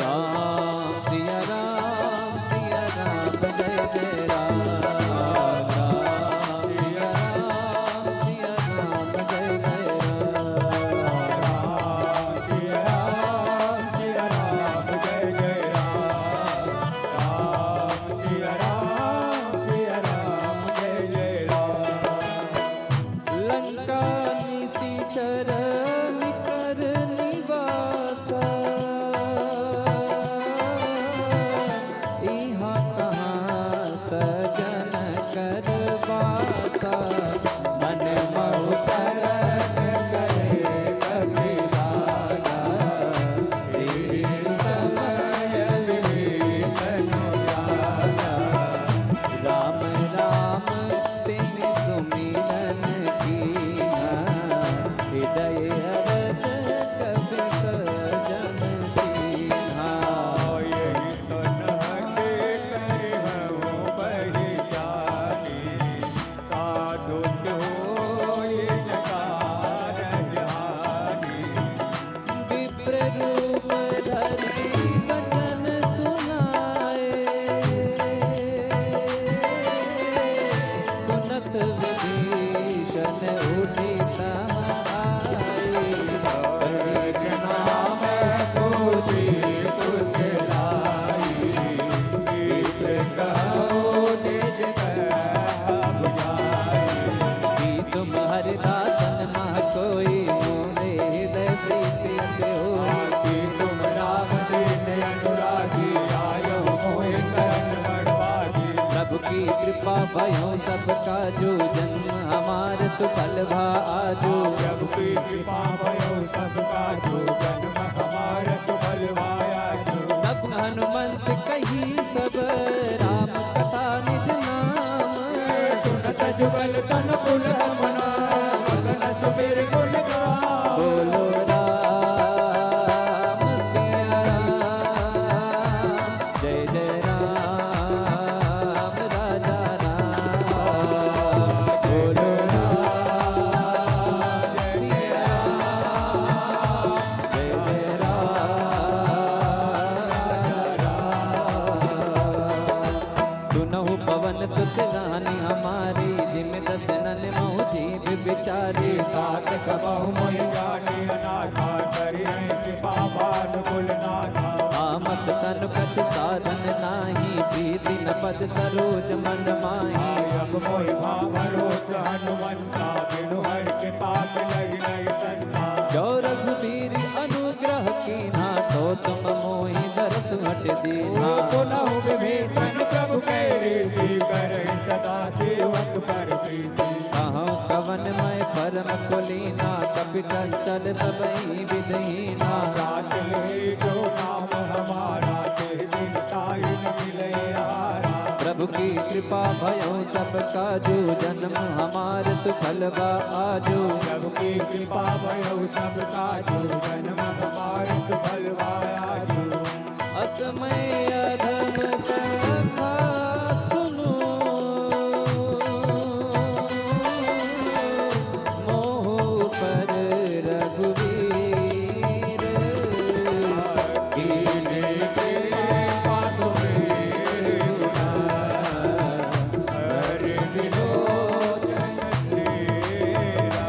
राम सिया राम जय जय राम राम सिया राम जय जय राम
सिया राम जय जय राम सिया राम जय जय राम
लंका नीति चरण कर निवास इहाँ कहाँ सजन कर बासा मन महु तरन करे कभी लागा तेरी समय विभीषण लागा राम राम तिन सुमिरन कीना हृदय अवध कवि सजन कीना
यही तो नहके करे हूँ पहचानी साधु हो ये नकार ध्यानी
विप्र रूप धरि वचन सुनाए सुनत विभीषण उठी
एक नाम पूजी तुस लाई विप्र कहो निज कह बुझाई
तुम हरिदासन मह कोई मोरे हृदय प्रीति होई
आती तुम राम दीन अनुरागी आयो मोहि करण बड़वागी
प्रभु की कृपा भयो सबका जो जन्म हमार सुफल भाजू
प्रभु की कृपा भयो सबका जो जन्म हमार सुफल भायाजू
तब हनुमंत कही सब राम कथा निज नाम
सुनत जुगल तन पुल मना मगन सुमिर गुण गाओ
बोलो राम सिया राम जय जय राम राजा राम बोलो राम सिया राम जय जय राम सुनहु पवन सुत रानी हमारी जिम दसनन महु जीव बिचारी
तात कबहु मोहि जाने अनाथा करि कृपा बाल कुल नाथा
आमत तन कछ साधन नाही प्रीति न पद सरोज मन माही
अब मोहि भरोस हनुमंता बिनु हर कृपा लग नहीं संता
जो रघुबीर अनुग्रह कीन्हा तो तुम मोहि दरस हट दीन्हा
सुनहु विभीषण प्रभु कह रीति करहि सदा सेवक पर प्रीति
कहूँ कवन मैं परम कुलीना कपिटल चल सबई विधहीना
रात ले जो नाम हमारा ते दिन ताहि न मिले हारा
प्रभु की कृपा भयो सबका जो जन्म हमार सुफल आजू
प्रभु की कृपा भयो सबका जो जन्म हमारे सुफल भायाजू
असमय अधम कथा सुनो मोह पर रघुवीर
कीने के पासो मेरे गुना हरि विलोचन तेरा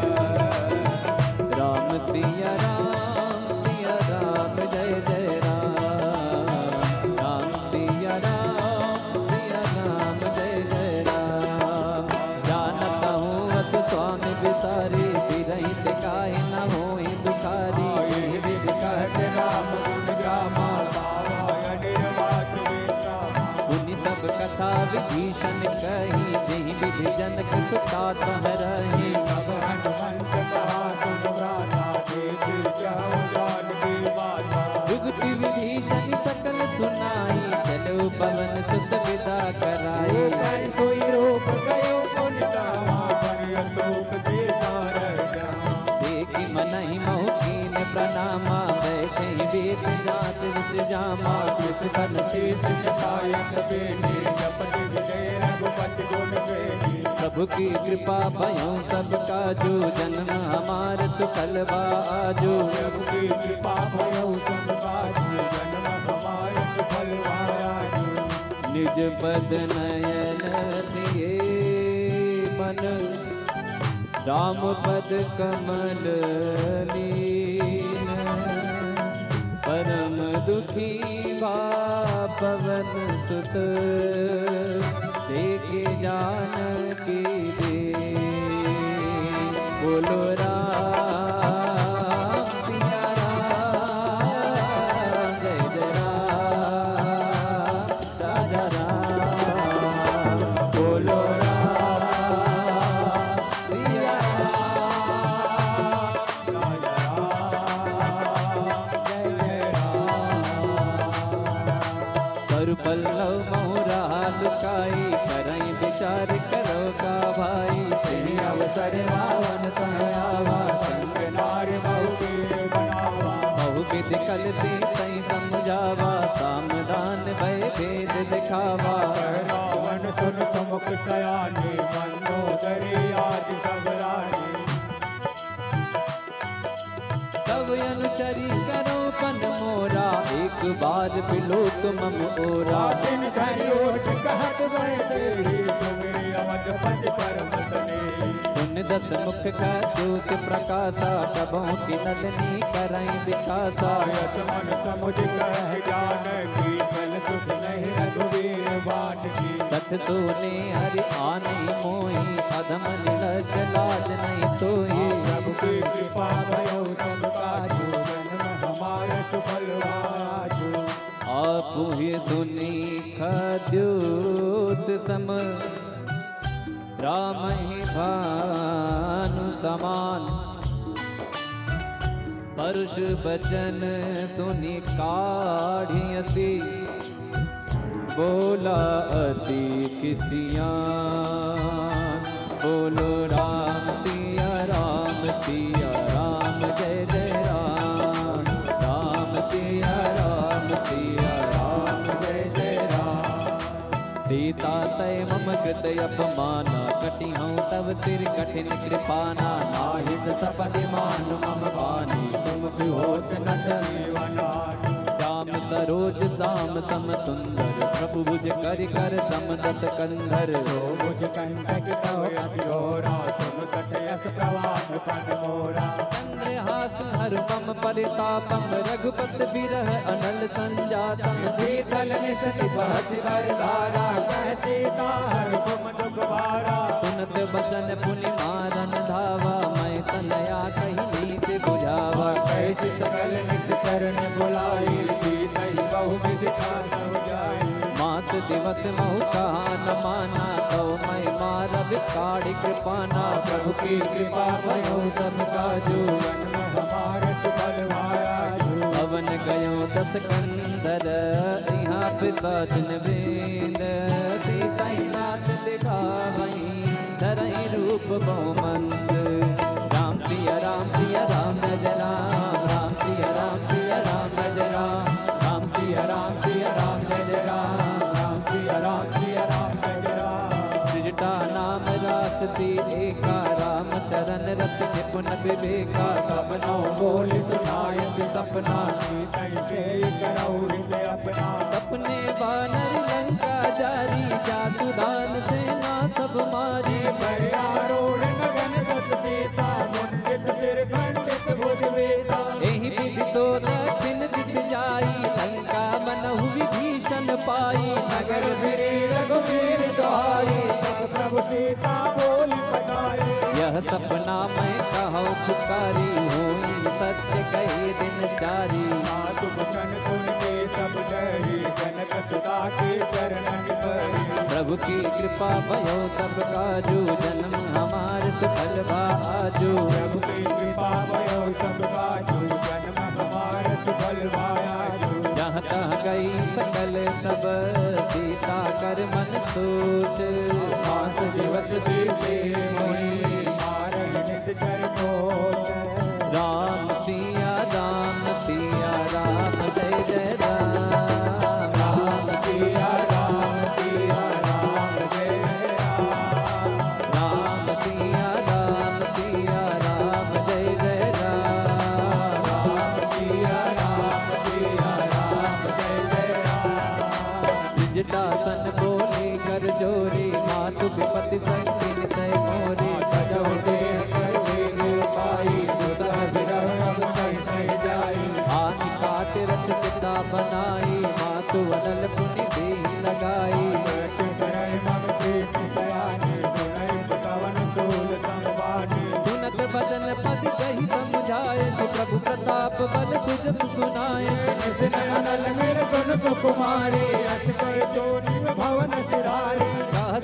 राम सिया राम जय जय राम राम सिया राम जय जय राम जानत हूँ अस स्वामी बिसारी बिरही काहे न होई दुखारी
आई विधि कहत राम गुण गामा बावा अनिर्वाच वेता
उनि सब कथा विभीषण कही जही विधि जनक सुता कहरही
तब हनुमंत कहा सुन भ्राता देखी जाओ जान की बाता
जुगति विभीषण सकल सुनाई चलो पवन सुत विदा कराई
कर सोई रूप गयो पुन जावा पर अशोक सीता रह जावा
देखि मनहि मोह कीन
लखन शीस झुकायत बेनी जपति विजय रघुपति गुण बेनी
प्रभु की कृपा भयो सबका जो जन्म हमार सुफल बाजो
प्रभु की कृपा भयो सबका जो जन्म हमारे सुफल आजो
निज पद नयन दिए मन राम पद कमल लीन परम दुखी बा पवन सुत देखे जानकी दे बोलो राम सिया राम जय जय राम राजा राम बोलो राम सिया राम
जय जय
कर पल्लव मोरा लुकाई करई विचार करो का भाई
तेरी अवसर रावण तयावा संग नार बहु बनावा
बहु विध कल से तई समझावा सामदान भय भेद दिखावा
रावण सुन समुख सयानी मंदोदरी आदि सब रानी
तब अनुचरी करो पन मोरा एक बार बिलोक मम ओरा
दिन धरि ओठ कहत बैसे सुमिर अवध पति परम सने
सुन दस मुख का ज्योति प्रकाशा तबों की नलनी करई विकासा
यस मन समुझ कह जान की फल सुख नहीं रघुवीर बाट की
सठ सोने हरि आनी मोही अधम निलज लाज नहीं सोई
प्रभु की कृपा भयो सबका जो जन्म हमारे सुफल आजो
आप ही सुनी खद्योत सम राम ही भानु समान परुष बचन सुनि काढ़ियसी बोला अति किसियान बोलो राम सिया राम जय जय राम राम सिया राम जय जय राम सीता तय मम कृत अपमाना कटि हूँ तब सिर कठिन कृपाना नाहित सपदि मान मम बानी
तुम भी होत न जीवनानी
श्याम सरोज दाम सम सुंदर प्रभु भुज कर कर सम दस कंधर
जो मुझ कंटक तव असिरोरा सुन सठ यस प्रवाह पन मोरा
चंद्रहास हर मम परितापम रघुपत बिरह अनल संजातम
शीतल निसति बहसि बरधारा कह सीता हर तुम दुख भारा
सुनत बचन पुनि मारन धावा मैं तनया कही नीति बुझावा
कैसी सकल निस्करण बुलाई सीतई बहु विधि का समझाई
मास दिवस महु कहा न माना तो मैं मारब काढ़ कृपाना
प्रभु की कृपा भयो सबका जो जन्म हमारे सुफल आजो
पवन गयो दस कंदर यहाँ पिताचन बेंद सीताई नाथ दिखा वहीं धरई रूप बहुमंद राम सिया राम जय राम राम सिया राम जय राम सिया राम जय राम
सिया राम जय राम
सृजटा नाम रासती एका राम चरण रत निपुण विवेका
सबनो बोल सुनायत सपना सीतई से करौ हृदय अपना
सपने बानर लंका जारी जातु दान सेना सब मारी
बरियारोड़ गगन दस सीसा मुंडित सिर खंडित भुज वेसा
एहि विधि तो दक्षिण दिख जाई लंका मनहु विभीषण पाई
नगर गिरी रघुवीर दुहाई तब प्रभु सीता बोल पठाई
यह सपना मैं कहूँ पुकारी हूँ सत्य कहे दिन चारी
सासु बचन सुन के सब डरी जनक सुता के चरणन परी
प्रभु की कृपा भयो सबका जो जन्म हमार सुफल आजो
प्रभु की कृपा भयो सबका जो जन्म हमारे सुफल आजो
जहाँ तहाँ गई सकल तब सीता कर मन सोच
5 दिवस बीते मोहि मारन निश्चर कोच
राम सिया राम जय जय राम निजटासन बोले कर जोरे मातु विपति संकिन तय मोरे
सजोते करवे पाई दुसह विरह सही जाई
हानि काट रथ पिता बनाई मातु अनल पुनि देहि लगाई सुनत बदन पद कही समझाए प्रभु प्रताप बल तुझ सुनाए
अनल मेरे सुन सुकुमारी अस कर चोरी भवन सिरारी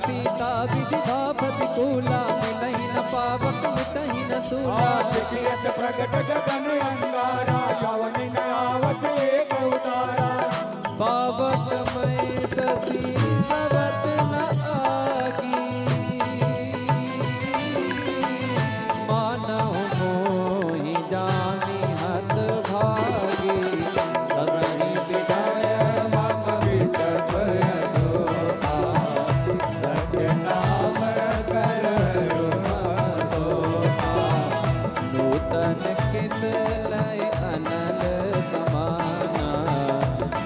सीता विधि प्रतिकूला मिलहि न पावक मिटहि न सूला
कियत प्रकट गगन अंगारा पवन न आवत एक उतारा
पावक मैं ससी भवत न आगी मानव मोहि जानी हत भागी सदहि विदाय
मम विटप सोहा सत्य नाम करो सोहा
नूतन किस लय अनल समाना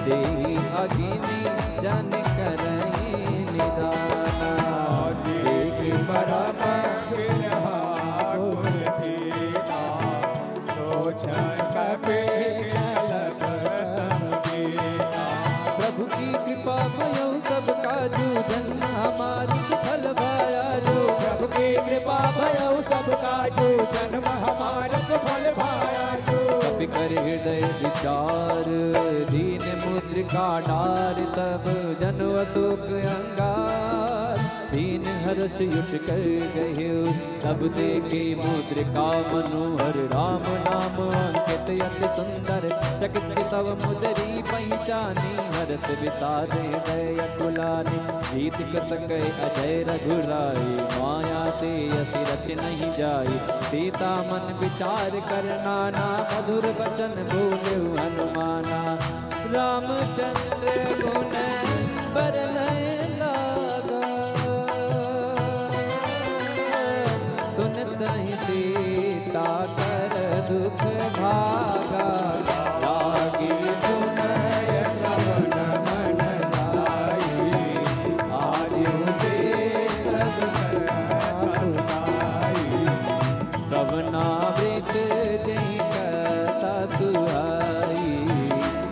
देहि अगिनि जन करहि निदाना
देख परम विरहा कुल सीता सोच कपे
प्रभु की कृपा भयो सब काजू जन्म हमारी फल भाया जो
प्रभु की कृपा भयो सब काजू जन्म हमारा सफल भाया जो
कपि कर हृदय विचार दीन मुद्रिका डार तब जन अशोक अंगार दीन हर्ष युट कर गए तब देखे मुद्रिका मनोहर राम नाम अंकित अति सुंदर चकित तव मुदरी पहचानी हरस विसार हृदय कुलानी जीत कसक अजय रघुराई माया ते असि रच नहीं जाई सीता मन विचार कर नाना मधुर वचन बोले हनुमाना रामचंद्र गुण बरनय लागा सुनत ही सीता कर दुख भागा
लागी सुनय श्रवण मन लाई आदिउ ते सद सुनाई
श्रवणावृत जही कथा सुहाई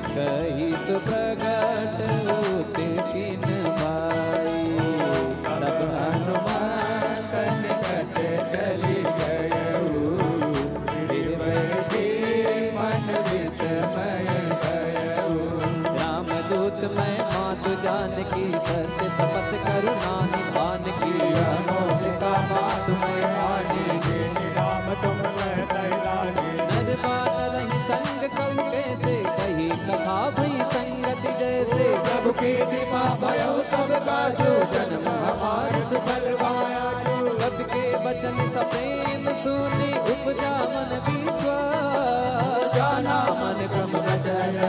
कही तो प्रगट होते किन भाई तब हनुमान
निकट चली गयऊ मन विस्मय गयऊ
रामदूत मैं मातु जानकी सत्य शपथ करुणा निधान की
अमोलिका मातु मैं आनी जेनि राम तुम मैं सैलानी
नरमान रही संग कल कैसे कही कथा भई संगति जैसे
प्रभु की कृपा भयो सब काजू जन्म हमार सफल भाया
सबके वचन सप्रेम सुनी उपजा मन विश्वास
जाना मन ब्रह्म वचन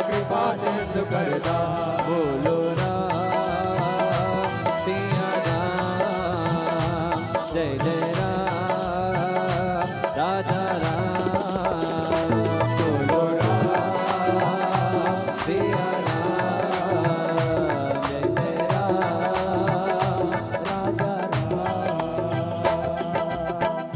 कृपा सिंधु करदा
बोलो राम सिया राम जय जय राम राजा राम
बोलो राम
सिया राम जय जय राम राजा राम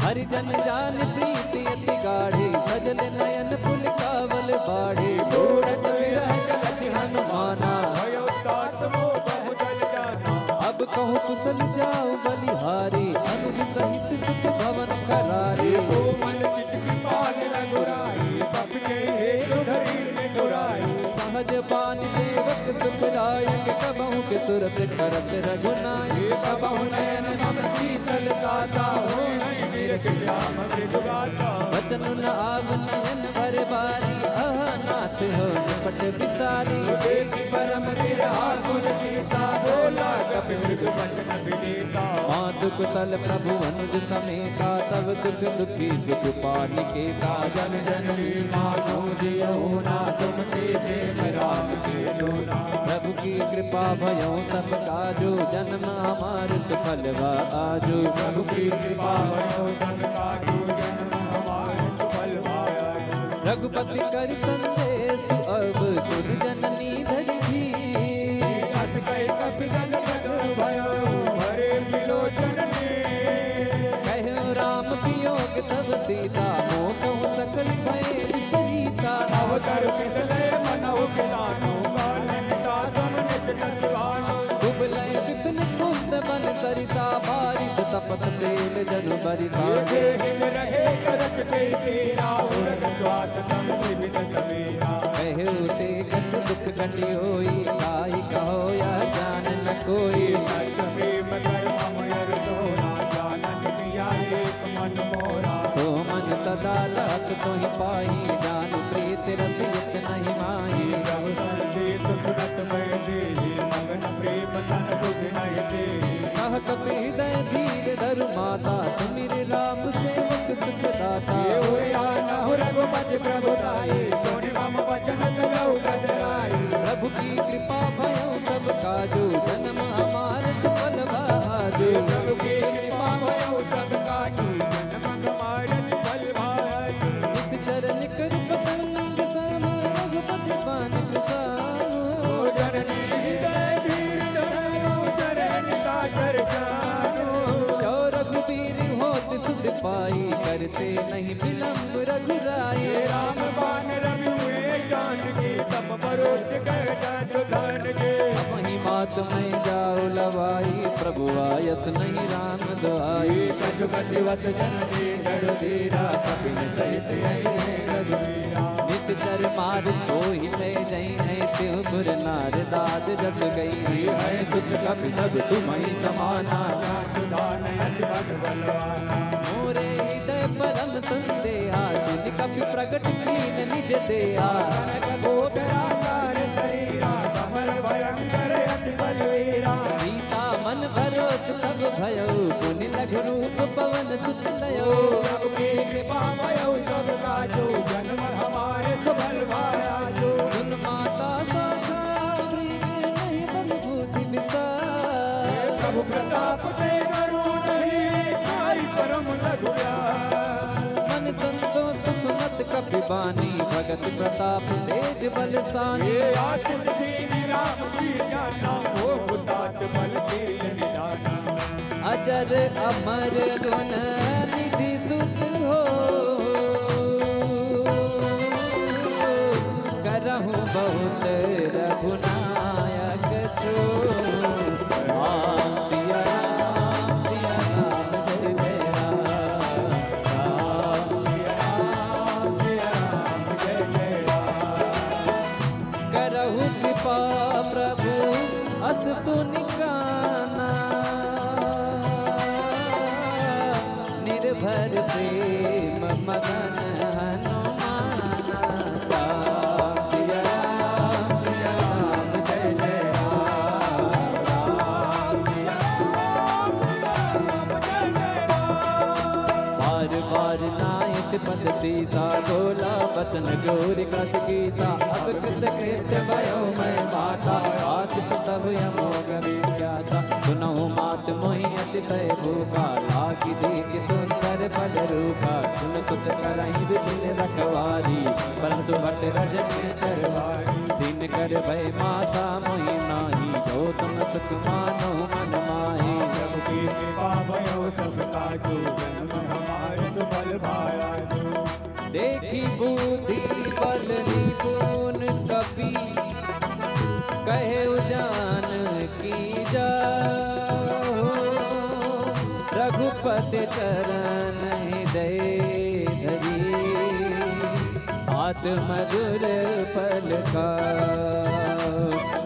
हरिजन जान प्रीति अति गाढ़ी सजल नयन पुल कावल बाढ़ी ढूढ़त विरह जगति हनुमाना
भयो तात मोह बहु जल जाना
अब कहूँ कुशल जाओ बलिहारी अनुज सहित सुख भवन करारी
ओ मन चित पाल रघुराई पप के हेतु धरी निगुराई
सहज पान सेवक सुखदायक कबहु के तुरत करत रघुनाई
कबहु नयन नम शीतल दाता हो निरख श्याम मृदु गाता
वचन न आव नयन भर बारी अह नाथ हो निपट बिसारी
देख परम विरहा कुल सीता बोला कपि मृदु वचन विनीता
मातु कुशल प्रभु अनुज समेता तब दुख दुखी सुख पानिकेता
जन जननी मानो जियो ना तुम ते प्रेम राम के लोना
प्रभु की कृपा भयो सब काजो जन्म हमार सुफल आजो
प्रभु की कृपा भयो सब काजू जन्म हमारे सफल भाया
रघुपति कर संदेश अब सुन जननी धरि भी
अस कपि जन जन भयो हरे विलोचन ने
कहूँ राम वियोग तब सीता मोह कहूँ सकल भय विपरीता
अवतर पिसले मनौ किलानो कालिका समनित कटवानो
दुबलय विपिन कुंद बन सरिता बारिश तपत तेल जनु बरिता
ये हिम रहे करत ते तेरा उड़त श्वास संवित सवेरा
कहूँ ते कछु दुख घटी होई काई कहो या जान न कोई
सत्य प्रेम कर्म मयर तोरा जानन किया एक मन मोरा
तो मन सदा लख तो ही पाई जान प्रीत रसियत नहीं माही
प्रभु संदेश सुनत मैं देहि मगन प्रेम तन सुध नहीं देहि
कह कपि हृदय धीर धरु माता सुमिर राम सेवक सुख दाता
ये हुआ न हो रघुपति प्रभु ताई सोनि मम वचन करौ गजराई
प्रभु की कृपा भयो सब काजू जन्म हमार सफल भाजू
प्रभु की कृपा भयो सब काजू जन्म हमारे फल भाजू
इस चरण कर पतंग सम रघुपति बानिक सामो
जननी हृदय धीर धरो चरण सागर जानो
जो रघुबीर होत सुध पाई करते नहीं विलम्ब रघुराई
राम बान रवि हुए जान की तप परोच कर धन के
वही मात में जाओ लवाई प्रभु आयत नहीं राम दुआई
कछु कति वस जन दे जड़ धीरा कपिल सहित आई रघुवीरा
नित चर मार तो ही ले जई है त्यों पुर नार दाद जस गई है सुत कपि सब तुम्हारी समाना
दान अति भट बलवाना
मोरे हृदय परम संदेहा सुन कपि प्रकट कीन निज देहा
गोदराकार शरीरा समर भयंकर अति बलवीरा
सीता मन भरोस सब भयो पुनि लघु रूप पवन सुत लयो
प्रभु की कृपा भयो सब काजो जन्म हमारे सुबल भाया जो
सुन माता शाखा नहीं बल बुद्धि विसार
प्रभु प्रताप ते करुण ही आई परम लघुया
मन संतोष सुनत कपि बानी भगत प्रताप तेज बलसानी
ये आशीष दीन राम की जाना हो तात बल कील निदाना
अजर अमर गुण निधि सुत हो करहु बहुत रघुनायक तो सिया राम जय जय राम
सिया राम जय जय राम
करहु कृपा प्रभु अस सुनिकाना निर्भर प्रेम मगन हनुमाना राम सिया राम
जय जय राम राम सिया राम जय जय राम
बार बार नायक पद सीसा बोला बचन गौरी कस कीसा अब कृत कृत्य भयो मैं माता आशिष तब यमोग विख्याता सुनहु मात मोहि अतिशय भूखा लागी देख सुंदर फल रूपा सुन सुत करहि विपिन रखवारी परंतु भट रजनी चरवारी दिन कर भय माता मोहि नाही जो तुम सुख मानो मन माही
प्रभु की कृपा भयो सब काजो जन्म हमारे सुबल भाया जो
देखी बुद्धि बल निपुण कपि कहे जान की जाओ रघुपति चरण हृदय धरी आत्मधुर फल का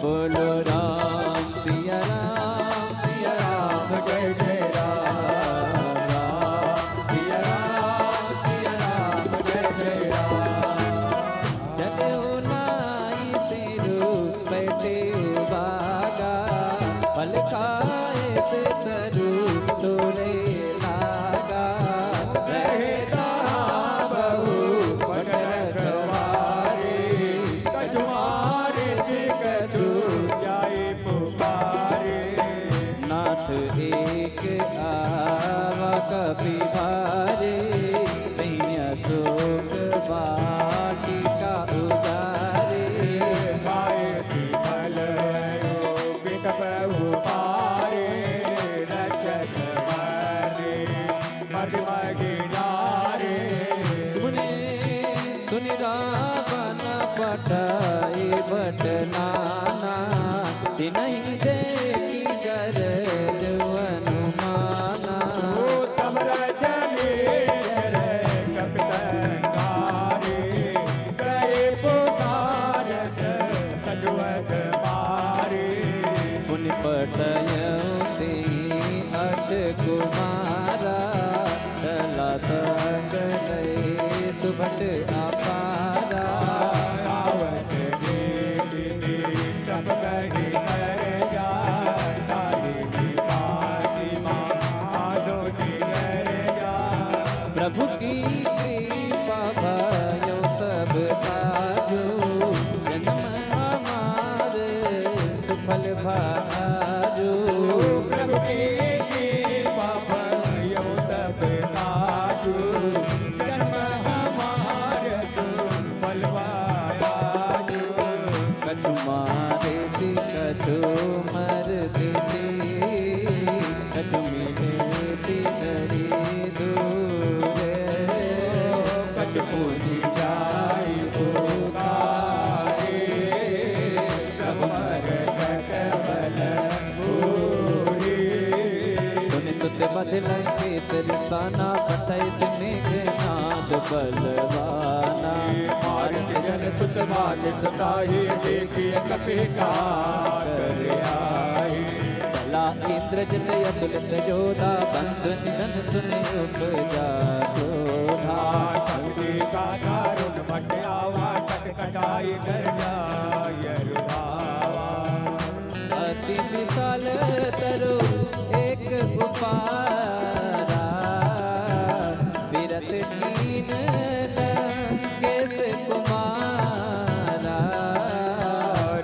बोलो राम सिया राम
जय जय राम राम सिया राम जय जय राम
चलो नाई तेरू बैठे बागा फल खाए से तरु तोरे लागा
रहे बहू पटर रखवारे कछुआरे से कछु जाए पुकारे
नाथ एक आवा कपि भारे मैया शोक वाटिका उतारे
गाय शीतल योग प्रभु
नहीं देखी गरज अनुमाना
समरज मेजर कपिसंगारे गए पुकारत तजुवत मारे
पुनि पटयते अट कुमारा चला संग गए सुभट अपारा
आवत देवी तब कही कर जा तारी विपाति माधो निगर जा
प्रभु की कृपा भयो सब काजो जन्म हमारे सुफल भाजो
प्रभु की कृपा भयो सब काजू जन्म हमारे सुफल भाजू
कछु मारे सी कछु मर देती कछु मिले सी नरी दूरे
कछ पूजी जाई पुकारे कमर कटबल पूरी
सुनि सुत बदल के तिरसाना पठै मेघनाद बलवाना
मार्ग जन सुत मान सताही देखिए कपि का कर आई
चला इंद्र जित अतुलित जोधा बंधु निधन सुने उपजा क्रोधा
शक्ति का दारुण मट आवा कटकटाई कर जाय रुधावा
अति विशाल तरु एक उपारा विरत कीन केस कुमारा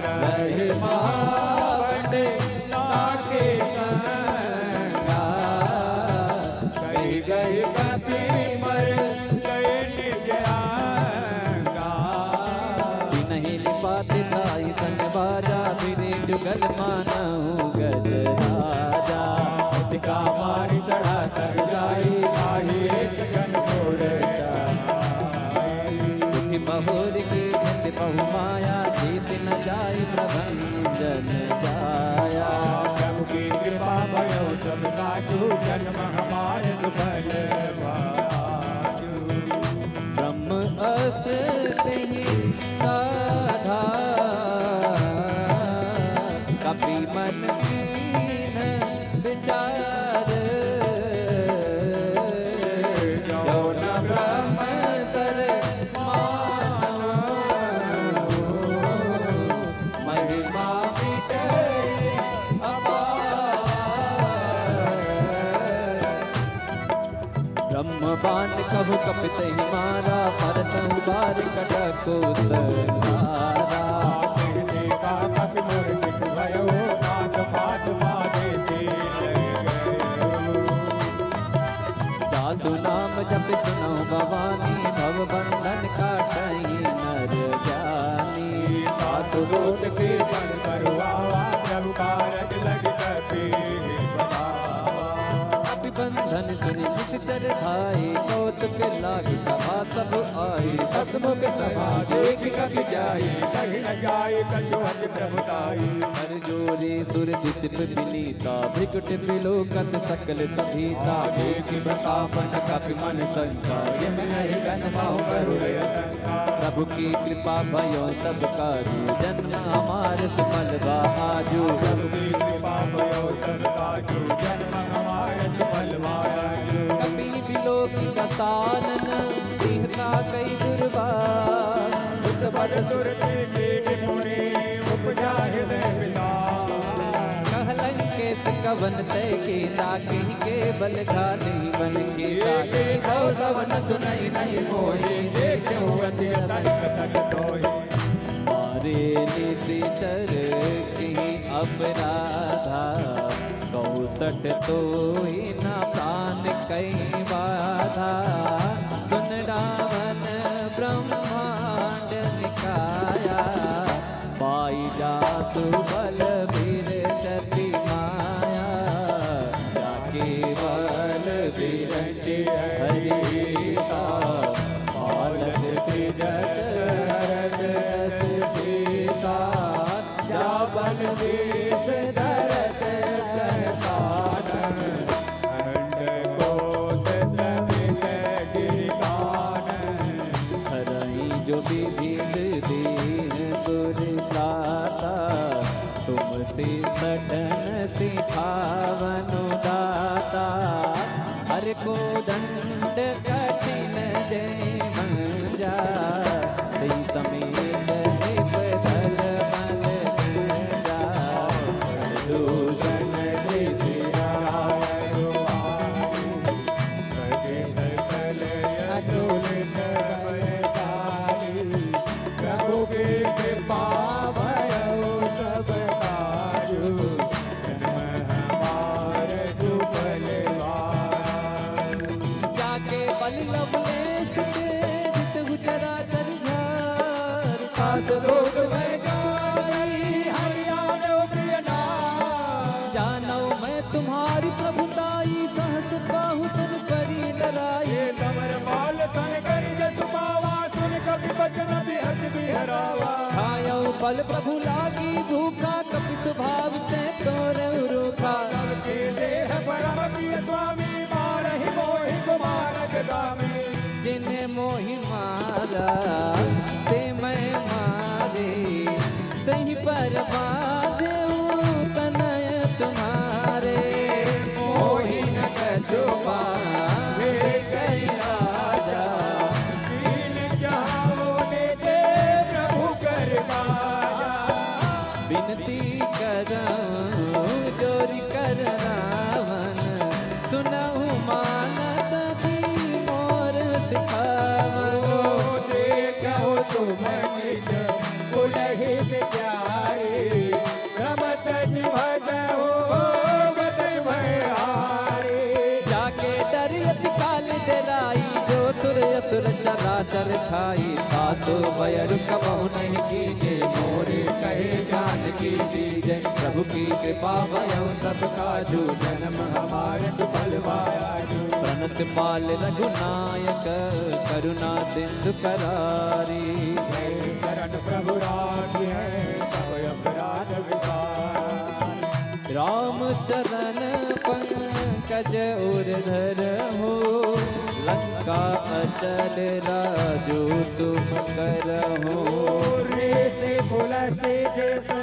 रहे मावट
नाके संगा कही गई कपि मर गए निज आंगा
नहीं लिपाते ताई संग बाजा फिरे जुगल मानऊ गज राजा
का मारी चढ़ा कर जाई काही एक जन छोड़ जाई
उठी महोर की नित बहु माया जीत न जाय प्रभंजन जाया
प्रभु की कृपा भयो सब काजू जन्म हमारे सुफल भाजू
ब्रह्म अस्त्र तेहि साधा कपि मन कीन विचार जो न ब्रह्म सर मानो महिमा मिटे अपार ब्रह्म बाण कहु कपित ही मारा भरत बार कटको संहारा
कहने का कपि मोर सिख भयो नाथ पास मादे से
साधु नाम जप सुनो भवानी भव बंधन काटई नर जानी
सासु रोट के बन करवावा प्रभु कारज लग कपि बतावा
अभी बंधन सुनि निश्चर धाई कौतुक लागी सभा सब आई
हसमुख सभा देख कपि जाई कहीं न जाई कछु हज प्रभुताई
हर जोरे सुर दिसिप विनीता भ्रिकुट विलोकत सकल सभीता
देखि बतापन कपि मन संसा जिम नहीं गन माहु करुणय संसा
प्रभु की कृपा भयो सब काजू जन्म हमारे सुफल आजू
प्रभु की कृपा भयो सब काजू जन्म हमारे सुफल वाजू
कपि विलोकी कतानन दीहता कई दुर्बार
उत बल सुरति कीट मुनि उपजा हृदय विदार
कहलंकेत कवन तय के ताकि के बल घाली बन के ताकि
देखो सवन सुनई नहीं मोहि देखो अति संग सग तोहि
मारे निशिचर की अपराधा कौसठ तो ही न प्राण कई बाधा सुन रावण ब्रह्मांड निकाया पाई जासु बल बीर चति माया जाके बल बीरज हरिता पालक सिजत हरद सीता जा बल
शीस धरत सहसान अखंड कोस समित गिरिकान
हरई जो विविध दीन दुर्दाता तुमसे सटन सिखावनु दाता हर को दंड कठिन जय मंजा दई समेत निपधल मल गंजा
दूषण दिशिरायो आए सकल अतुलित बलशाली प्रभु की कृपा भयो सब काजु जन्म हमारे सुफलवान
जाके बल लवलेश के जित गुजरा चरझार
खास लोग में गाई हरियाणा प्रिय नाम
जानौ मैं तुम्हारी प्रभुताई सहस बाहुतन करी लड़ाई
ये कमर बाल सन कर जस पावा सुन कपि बचन बिहस बिहरावा
खायो बल प्रभु लागी भूखा कपित भाव से तोरे रूखा
के देह परम प्रिय स्वामी मारहि मोहि कुमारक दामी
जिन्हें मोहि मारा ते मैं मारे तही पर बाजे तनय तुम्हारे मोहि न कछु पावे कई राजा
दीन जहाओ ने जे प्रभु कर गाया
बिनती करऊं जोरी कर रावण सुनहु मानत की मोर सिखावो
देखो तुम निज पुलहि विचारे रमत निभज हो बत भयारे
जाके डर अति काल डराई जो सुर असुर चराचर खाई सासो बयर कबहु नहीं कीजे मोरे कहे जान की दीजे प्रभु की कृपा भयो सब काजू
जन्म हमारे सुफलवायाजु
प्रणत पाल रघुनायक करुणा सिंधु करारी
जय शरण प्रभु राखी है तब अपराध विसार
राम चरण पंकज उर्धर हो लंका अचल राजो तुम करहो
रे से पुलस्ते जैसे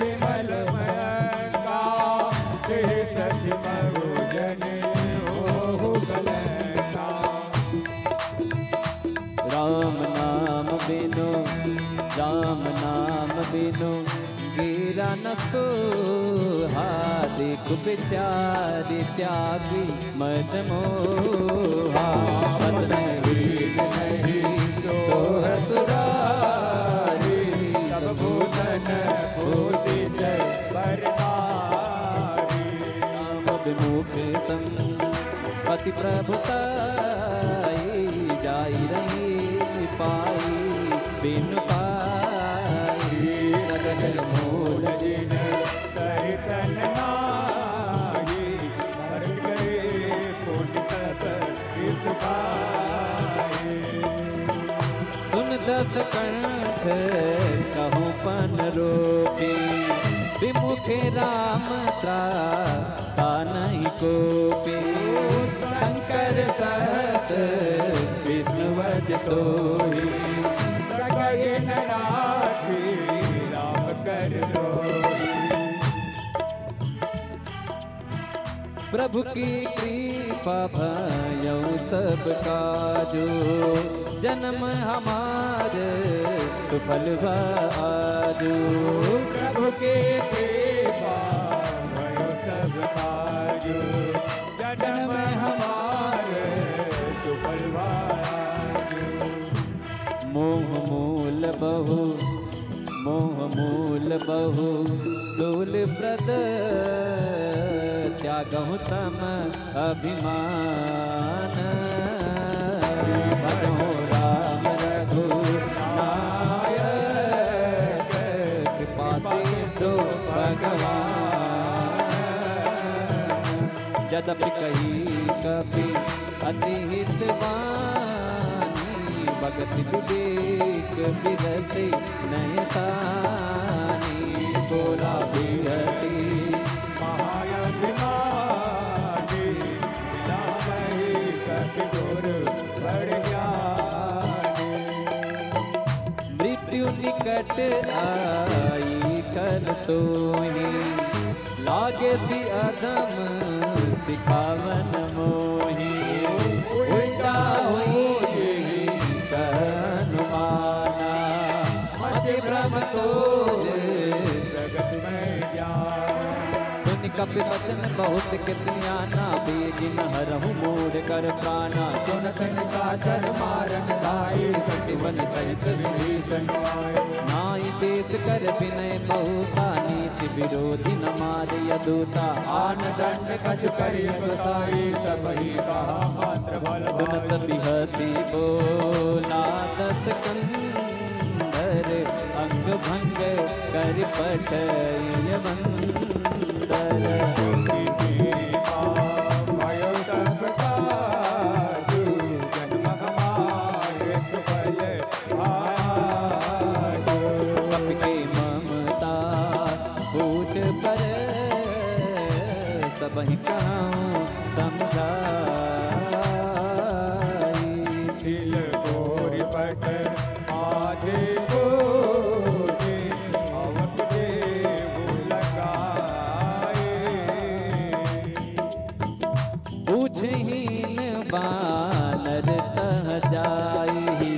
विमल मयंका देह ससि मरुजन हो कलंका
राम नाम बिनु राम नाम बिनु गिरा न सोहा देखु बिचारी त्यागी मद मोहा बदन वीर नहीं सोहतुरारी
सब भूषण भूषित बरदारी
राम विमुख सम पति प्रभुताई जाई रही पाई बिनु पाई सगल
मूल जिन तरितन नाही भरत करे पुण्य तप इस पाए
सुन दस कंठ कहूँ पन रोपी विमुखे राम ता नहीं कोपी शंकर सहस विष्णु वज तोहि
सगय न राखी राम कर दोहि
प्रभु की कृपा भयो सब काजो जन्म हमारे सुफल आजो
प्रभु के कृपा भयो सब काजो जन्म हमारे सुफल वाजो
मोह मूल बहु सूल प्रद त्यागहु तम अभिमान भजो राम रघु नायक कृपा सिंधु भगवान यद्यपि कही कपि अति हितवानी भगत विवेक विरति नयतानी बोला भी विकसी
महायतिमानी मिलावही कति गुर बड़ ज्ञानी।
मृत्यु निकट आई कर तो ही लागे सी अधम सिखावन मोही उल्टा हुई अनुमाना मति भ्रम तो
जगत में ज्ञान।
सुन कपि वचन बहुत कितनियाना बेगिन हरहु मूढ़ कर प्राणा
सुनत निशाचर मारन दाई सचिवन सहित विभीषण आए।
नाई देश कर विनय बहुता नीति विरोधी न मार यदूता
आन दंड कछ करि गोसाई सबही कहा मात्र बल
सुनत बिहसी बोला दस कंदर अंग भंग कर पटय मंदर
भयो संस्कार जन्म हमारे सुफल आजो।
कपि के ममता पूछ पर सबहि कहूँ समझाई
दिल गोरी पट आगे बोले अवत देव लगाए।
पूछहीन बानर तह जाई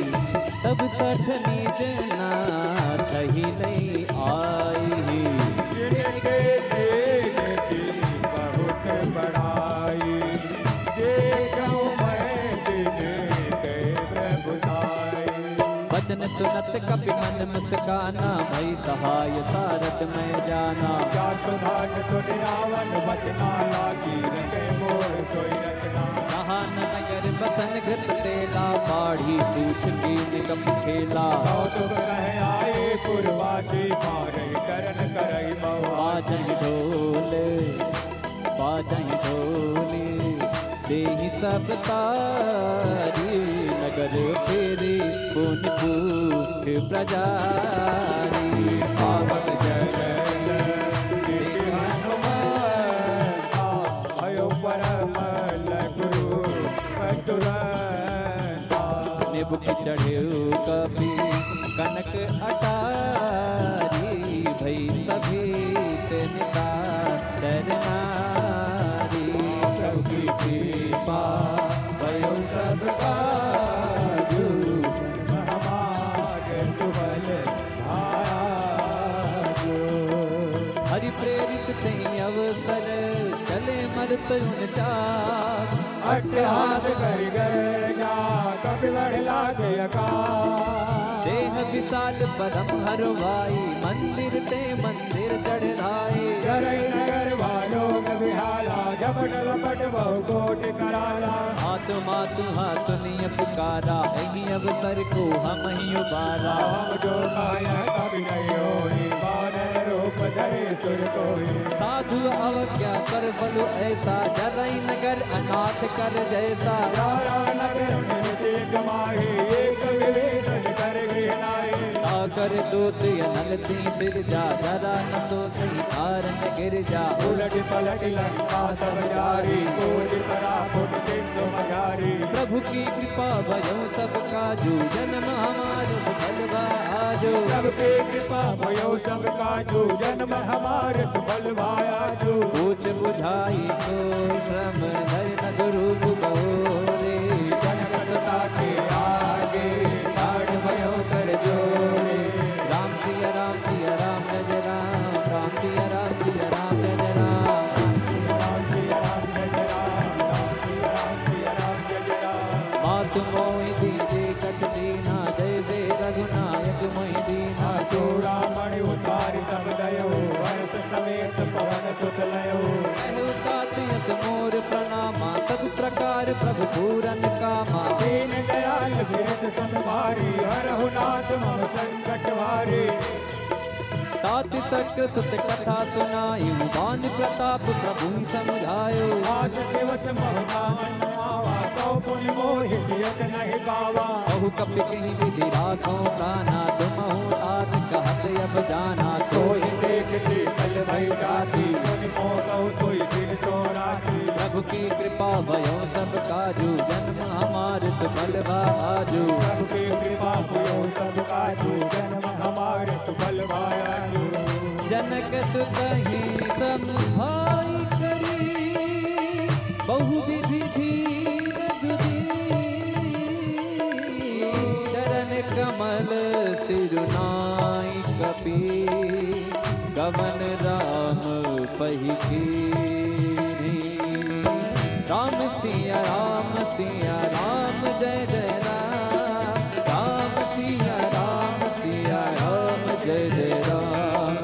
तब सठ निज नाथ ही नहीं आई
जिनके देखी बहुत बड़ाई देखूं मैं जिनके प्रभुताई।
वचन सुनत कपि मन मुस्काना भई सहाय सारथ में जाना
जात भाग सुन रावण बचना लागी रचे मोर सोई रचना।
कहा नगर बसन घृत तेला बाढ़ी पूछ की निकप खेला
कौतुक कह आए पुरवासी मारे करन करई महुआ।
बाजहि ढोले देहि सब तारी नगर फेरी पुन पूछ प्रजारी
पावन जय देवी हनुमान भयो परमल गुरु पतुरंता।
निबुक चढ़ेऊ कपि कनक अटारी भई सभी निता चरनारी
प्रभु की कृपा भयो सब काजू हमारे सुबल आजो।
हरि प्रेरित तई अवसर चले मरत चार
अट्टहास करि गर्जा कपि बढ़ लागे अकाल।
देह विशाल पदम हरवाई मंदिर ते मंदिर चढ़ाई
करई नगर वालों में बिहाला झपट लपट बहु कोट कराला।
हाथ मातु हाथ निय पुकारा यही अवसर को हम ही उबारा
हम जो खाया कभी नहीं होई बानर रूप धरे सुर कोई।
साधु अवज्ञा कर बलु ऐसा जरई नगर अनाथ कर जैसा
यारा नगर में से कमाए एक विभीषण कर गृहनाए।
कर दूत नलती फिर जा जरा न तो सही कारण गिर जा
उलट पलट लंका सब जारी कोटि परा फुट सिंह मजारी।
प्रभु की कृपा भयो सब काजू जन्म हमारो भलवा आजो
प्रभु की कृपा भयो सब काजू जन्म हमारे सुफल भायाजू।
पूछ बुझाई को श्रम धर न गुरु गौरे
जनक सता के आगे लाड भयो कर जोरे।
राम सिया राम जय राम राम सिया राम जय राम
राम सिया राम जय राम राम सिया राम जय राम।
मातु मोहि दीजे कट दीना जय जय रघुनायक मोहि दीना
चूड़ामणि उतारि तब दयो वर्ष समेत पवन
सक सुत कथा सुनायो, बान प्रताप प्रभु समझायो।
आस दिवस महुना मन आवा, तो पुन मोहि जियत नहीं पावा।
बहु कपि कहीं विधि राखो प्राणा, तुम तात कहत अब जाना।
सोई देख शीतल भई जाति, मुनि मोह सोई दिन सो राति।
प्रभु की कृपा भयो सब काजू, जन्म हमार सुफल बाजू।
प्रभु की कृपा भयो सब काजू, जन्म हमारे सुफल भायाजू।
जनक सुतहि समुझाई करी, बहु विधि धीर जुदी। चरण कमल सिरुनाई कपि, गवन राम पहि कीन्ही। राम सिया राम जय जय राम। राम सिया राम जय जय राम।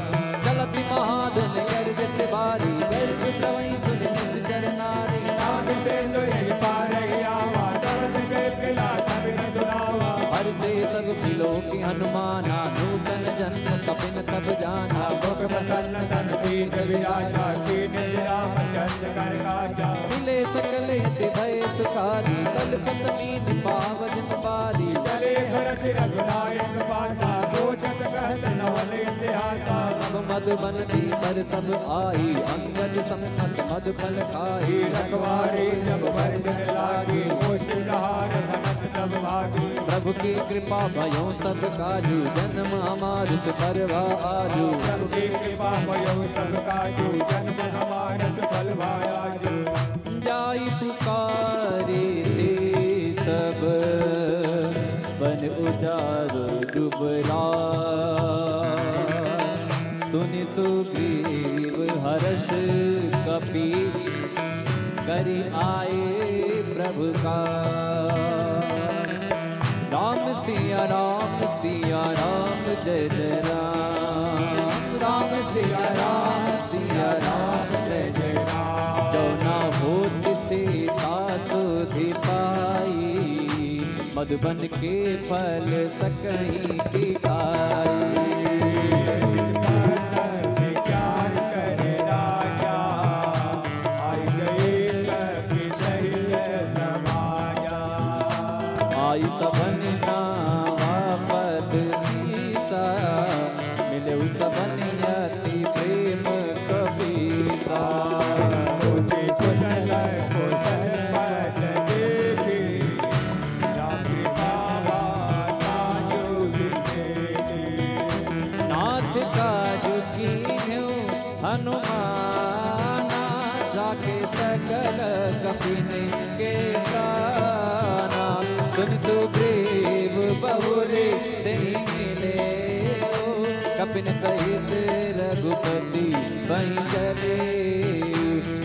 चलति महादन गर्ज से बारी, गर्ज सवई सुन निश्चर नारी।
नाग से सोई पारही आवा, सबस के पिला तबिन सुनावा।
हर से सब मिलो की हनुमाना, नूतन जन्म कपिन तब जाना।
मुख प्रसन्न तन पीठ विराजा, कीन राम चंद्र कर काजा।
मिले सकल हित भय सुखारी, कल्पत मीन पावजन बारी।
चले घर से रघुनायक पासा, सोचत कहत नवल इतिहासा।
अब मधुबन पर सब आई, अंगद संगत मधु फल खाई।
रखवारी जब वर्जन लागी, मुश्किलहार भनत सब भागी।
प्रभु की कृपा भयो सब काजू, जन्म हमार सुफल आजू।
प्रभु की कृपा भयो सब काजू, जन्म हमार सुफल भायाजू।
जाई पुकारे ते सब, बन उजारो डुबरा। सुनि सुग्रीव हर्ष कपि, करि आए प्रभु का। राम सिया राम जय जय राम। राम सिया राम जय जय राम। जो न होत सीता सुधि पाई, मधुबन के फल सकहीं की खाई।
विचार करे राजा, आई गई लखी सही समाया।
आई सबन नावा पद सीता, मिले सबन अति प्रेम कबीरा।
ऊंचे कुशल कुशल पद देखी, राम कृपा ताजु विशेषी।
नाथ काजू कीन्हु हनुमाना, जाके सकल कपिन के गाना। सुन सुग्रीव बहुरे तेहि मिले, कपिन सहित रघुपति वहीं चले।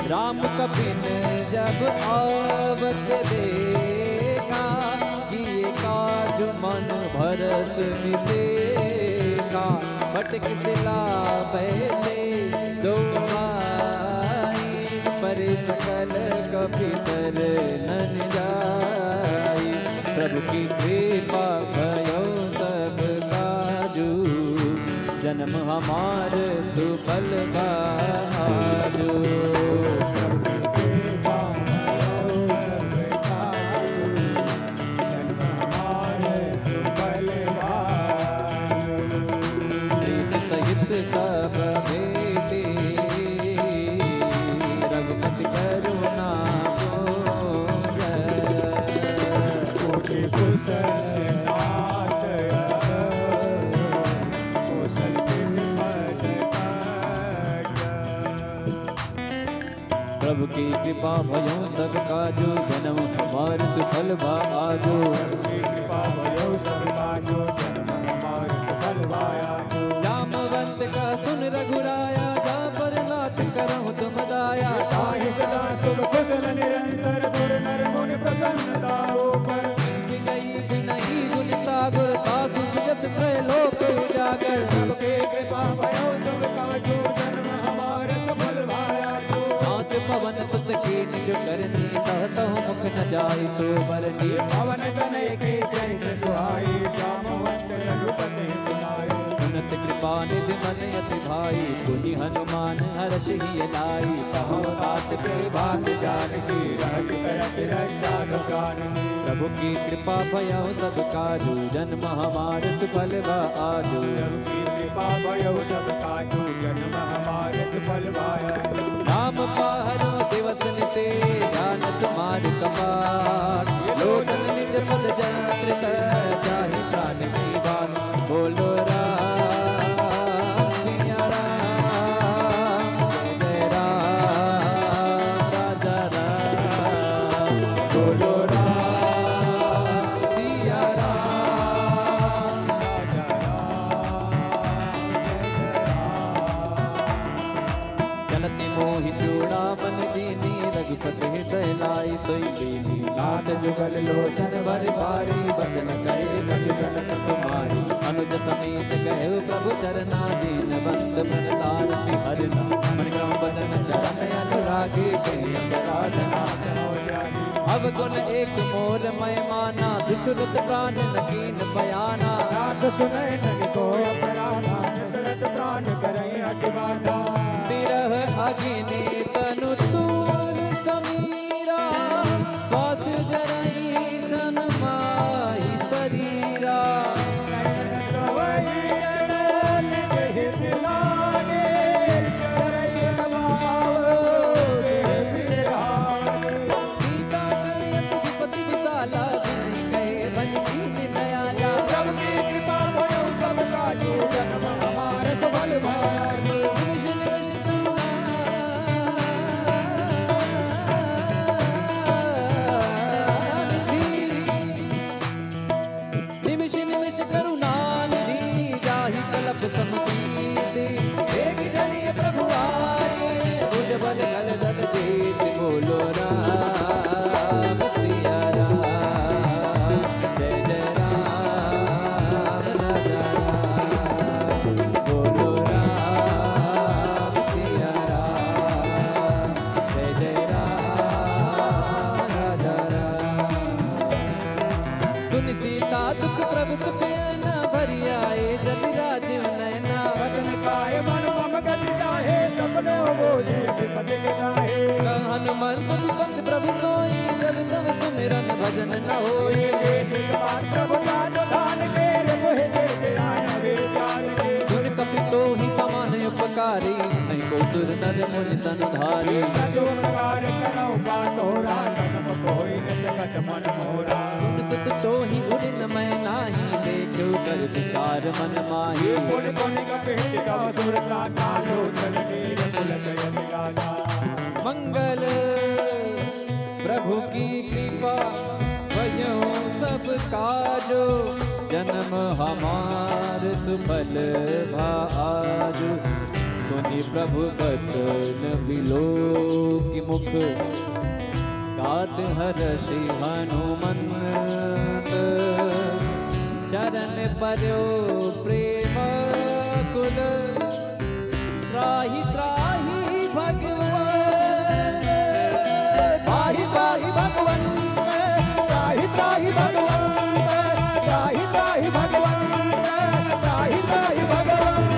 राम कपिन जब आवत देखा, किए काज मन भरत मिलेगा। भटक सिला बैठे दो भाई, पर सकल कपितर नन जाई। प्रभु की कृपा भयो सब काजू, जन्म हमार सुफल बाजू।
कृपा भयो सब काजू, जन्म हमारे सुफल भाजू।
प्रीत सहित सब बेटे, रघुपति करुणा
ऊंचे कुशल नाथ कुशल पद
प्रभु की कृपा भयो सब काजू, जन्म हमार सुफल आजू।
कृपा भयो सब काजू, जन्म हमारे सुफल भायाजू।
जामवंत का सुन रघुराया, जा पर नाथ करहु तुम दाया।
ताहि सदा सुख कुशल निरंतर, सुर नर मुनि प्रसन्नता ऊपर।
विनयी गुण सागर, तासु जस त्रैलोक उजागर।
प्रभु की कृपा भयो सब काजू, जन्म हमारे सुफल भायाजू।
नाथ पवन सुत की निज करनी, सहतहु मुख न जाई सो बरनी।
पवन तनय के चरित सुहाई, जामवंत रघुपति सुनाई।
सुनत कृपा कृपा निधि मन अति भाई, पुनि हनुमान हर्ष ही लाई।
कहो तात के बात जानकी, रहत करत रक्षा सुखानी।
प्रभु की कृपा भयउ सब काजू, जन्म हमार सुफल बा आजू।
प्रभु की कृपा भयो सब काजू, जन्म हमारे सुफल भाया।
नाम पाहरो दिवस निते, ध्यान तुम्हार कपाट। लोचन निज पद जंत्रित, जाहि प्राण की बात। बोलो राम सिया राम, जय राम राजा राम। बोलो राम सिया राम,
राजा राम,
चलति मोहि चूड़ामन दीनी, रघुपति हृदय लाई सोई दीनी।
नाथ जुगल लोचन भर भारी,
बचन कहे बचन तुम्हारी। अनुज समेत कहे प्रभु चरना, दीन बंद मन तारति हरना। मन क्रम बचन चरण अनुरागी, कहि अपराधना अब गुण एक मोर मय माना। दुछुरत प्राण नकीन बयाना।
नाथ सुनय ननि को प्राणा, दशरथ प्राण करई अटिवाना।
तिरह अग्नि तनु तूर समीरा, स्वास जरई सन माहि शरीरा। सीता कयत विपति विशाला, जिनहि कहे बन दीन दयाला।
प्रभु की कृपा भयो सब काजू, जन्म हमारे सुफल भाया।
निमिष निमिष निमिष निमिष करुणानिधि, जाहि कलप समुपीति। एक जनिय प्रभु आए, भुज बल गल दल जीत। बोलो राम सिया राम, जय जय राम राजा राम। बोलो राम सिया राम, जय जय राम राजा राम। सुन सीता दुख प्रभु सुख न भरी आए, जल राजीव नयना।
वचन पाए मन मम गति जाहे, सपने बोझे विपद गिराहे।
हनुमंत सुपंथ प्रभु सोई, जब तब सुमिरन भजन न होई।
प्रभु दान दान के रघुहे दे आया वे जान के।
सुन कपि तो ही समान उपकारी, नहीं को सुर नर मुनि तन धारी।
जो प्रकार करो बातोरा, सनम कोई न सकत मन मोरा।
सुन सुत तो ही उदिन मैं नाही, देखो कर विचार मन माही।
पुन पुन कपित का सुरता कालो, चल नीर पुलक यति गाना।
मंगल प्रभु की कृपा भयो सब काजो, जन्म हमार सुफल भाजो। सुनि प्रभु बचन बिलो की मुख, गात हर्षि हनुमंत। चरण पर्यो प्रेम कुल, त्राहि त्राहि भगवन्। त्राहि त्राहि भगवन्,
त्राहि त्राहि भगवन्, त्राहि त्राहि भगवन्, त्राहि त्राहि भगवन्।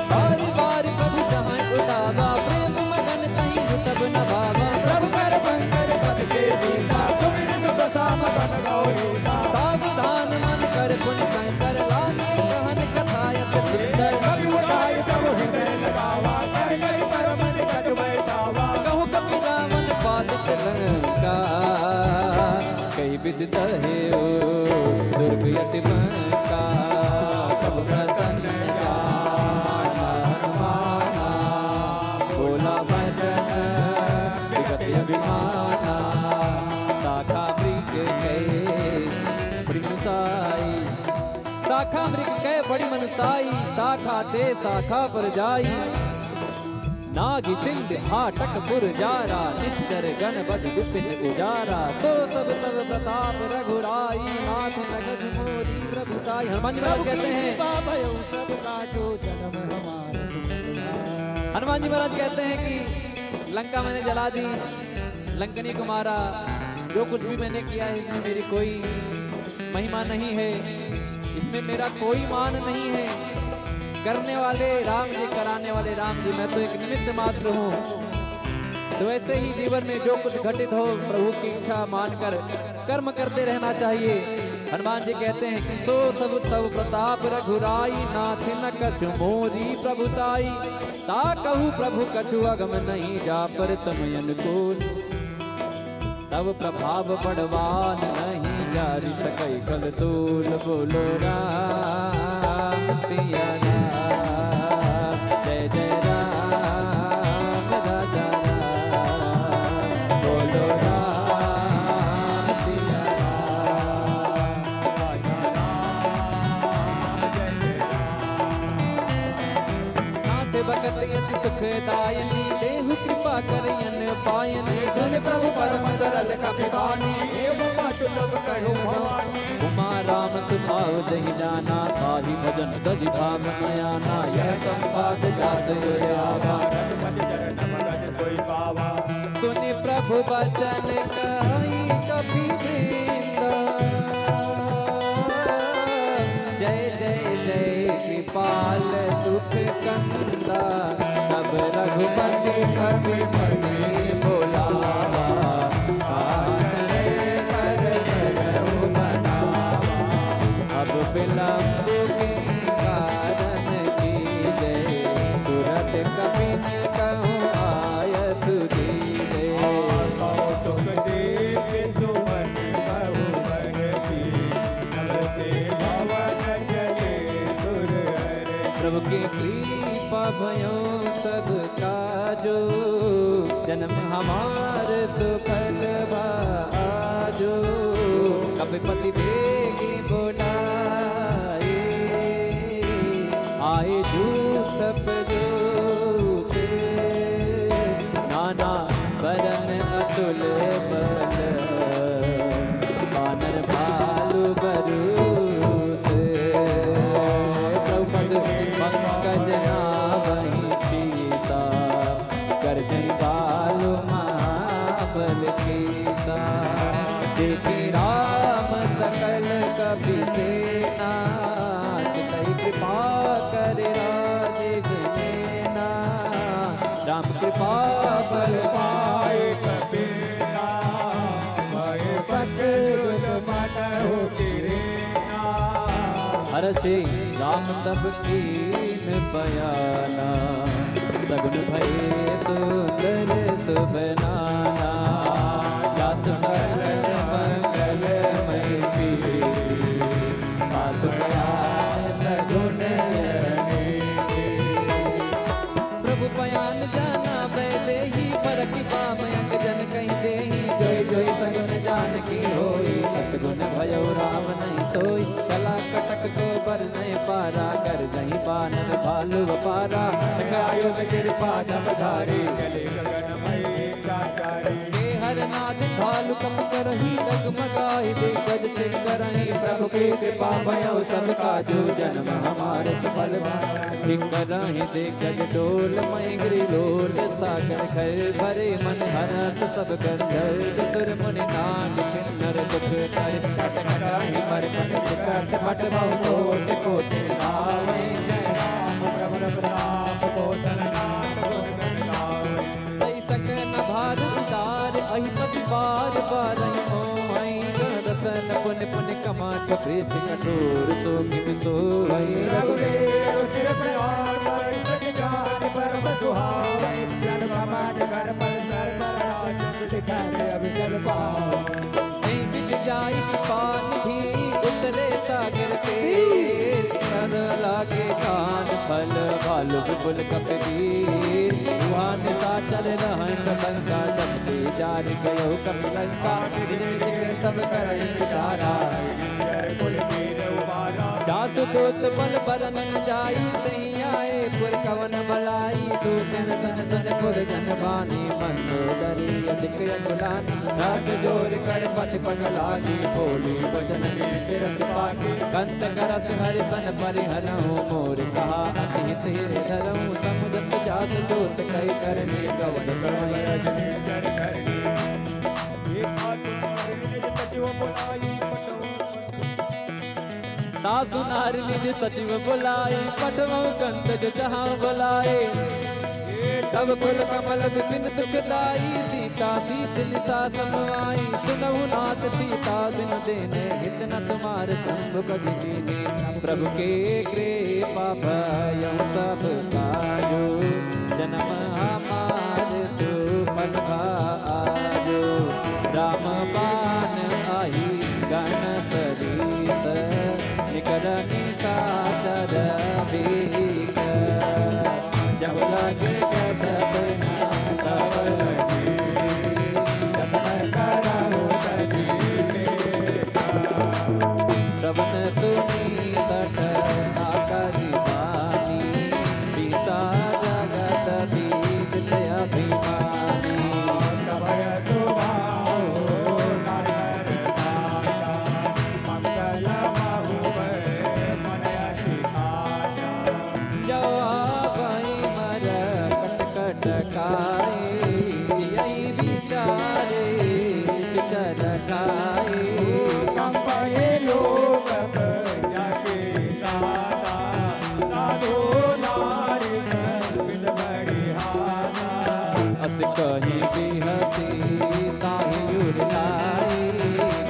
बार बार प्रभु जहाँ उठावा, प्रेम मगन कहीं तब न भावा।
प्रभु कर पंकज पद के सीता, सुमिर सुख साम बन गौरी सा।
सावधान मन कर पुन कर लागे, कहन कथायत सुंदर।
कभी उठाई तब हृदय लगावा, कर गई पर मन कट बैठावा।
कहु कपि रावण पालित लंका, कई विध दहे दुर्गति मंका। कब प्रसन्न जाना हनुमाना, बोला वचन विगत अभिमाना। शाखा मृग कहे बड़ी मनसाई, शाखा मृग कहे बड़ी मनसाई। शाखा ते शाखा पर जाई, नाग सिंध हाटक पुर जारा। निश्चर गण बद विपिन उजारा, तो सब तब प्रताप रघुराई। नाथ नगद मोरी प्रभुताई। हनुमान जी महाराज कहते हैं,
सब काजो, जन्म हमारा सुफल भाया।
हनुमान जी महाराज कहते हैं कि लंका मैंने जला दी, लंकनी को मारा। जो कुछ भी मैंने किया है इसमें मेरी कोई महिमा नहीं है, इसमें मेरा कोई मान नहीं है। करने वाले राम जी, कराने वाले राम जी, मैं तो एक निमित्त मात्र हूँ। तो ऐसे ही जीवन में जो कुछ घटित हो प्रभु की इच्छा मानकर कर्म करते रहना चाहिए। हनुमान जी कहते हैं कि सो सब तव प्रताप रघुराई, नाथ न कछु मोरी प्रभुताई, ता कहू प्रभु कछु अगम नहीं, जा पर तम अनुकूल, तब प्रभाव बड़वान नहीं, जारी सकई कल तूल। बोलो राम सिया राम, जय जय राम राजा राम। बोलो राम सिया राम, राजा राम, जय जय राम। नाथ भगत यति सुखदायनी, देहु कृपा करयन पायनी, सुन प्रभु परम सरल कपिवानी, उमा राम सुभाव दही जाना, ताहि भजन दधि धाम नयाना, यह संवाद जास आवा। सुनि प्रभु वचन कहि कपिवृंद, जय जय जय कृपाल सुख कंदा, तब रघुपति कवि पति बोलावा, अब विलंब के कारण की जय, तुरत कपिन कहूँ आयस दीजे। प्रभु की कृपा भयो सब काजो, जन्म हमार सुखद बाजो। कपिपति बेगी बोलाए, आए जूत सब जूते, नाना बरन अतुल बल, बानर भालु बरूत। द्रौपद पंकज नावहि सीता, कर जय बालु महाबल कीता। देखी राम सकल कपि सेना, चितहि कृपा करे राजीव नेना। राम कृपा बल पाए कबीरा, भय पट मानहु कीरेना। हर्षि राम तब कीन बयाना, सगुन भय सुंदर सुबनाना। जास सकल मंगल मय पीरे, पास प्रयास सगुन प्रभु पयान जाना बैले ही, पर की पाम अंग जन कहीं देही। जोई जोई सगुन जानकी होई, सगुन भयो राम नहीं सोई। कला कटक को बर नहीं पारा, कर जही बानर भालु पारा। आयुध कृपा जब धारी, गले गगन मई चाचारी। हर नाथ भालु कम करही, डगमगाहि दिग्गज सिर करही। प्रभु की कृपा भयो सब काजू, जन्म हमारे सफल भाई। करहि दिग्गज डोल मई ग्रिलोल, सागर घर भरे मन हरत सब कर धर। सुर मुनि नाग किन्नर दुख हर, कट कटाहि मर कट कट मट बहु कोट कोट नावै। जय राम प्रभु प्रताप पोषण नाथ गुण गावै। सही सकन भार उतार, अहिपति बार बार मोहि। दर्शन पुन पुन कमाट, पृष्ठ कठोर सो किम सोई। रघुवीर चिर प्रहार, सच जान परम सुहाई। जन माट कर पर सर सरास, दिखाए अभिजन पाओ। नहीं मिल जाई पान भी, उतरे सागर के। कर लागे कान फल, भालु विपुल कपीर। वहां सा चल रहन लंका, सबके जार गयो कपिलंका। सब करई विचारा, जासु दोत बल बरन जाई। सही आए पुर कवन बलाई, दूतन सन सन पुर जन बानी। मंदोदरी अधिक अकुलानी, रास जोर कर पति पगलानी। बोली वचन तिरस पाके, कंत करस हरि सन परिहरहु। मोर कहा अति हित हिर धरहु, समुद्र जास जोत कई करनी। कवन करवई रजनी चर करनी, एक हाथ बुलाई पटो। सुनार निज सचिव बुलाए, पठवो कंत जो जहाँ बुलाए। तब कुल कमल बिपिन दुखदाई, सीता सीत निशा समाई। सुनहु नाथ सीता दिन देने, हित न तुम्हार संग कभी दीने। प्रभु के कृपा भयउ सब काजो, जन्म हमार सुफल भाजो। राम बाण आई गण सरित, निकर निशाचर भीख। जब लगे श्रवण सुनी तट आकाशी वाणी, सीता जगत दीप अभिमानी।
सबय सुभाओ नारद साचा, मंगल बाहुबल मन अधिकाचा।
जो आवई मर कट खाए, यही विचारे विचर खाए।
कंपये लोक जाके सासा, नादो नारी संबित बड़िहासा।
अस कही बिहसी ताहि उरलाई,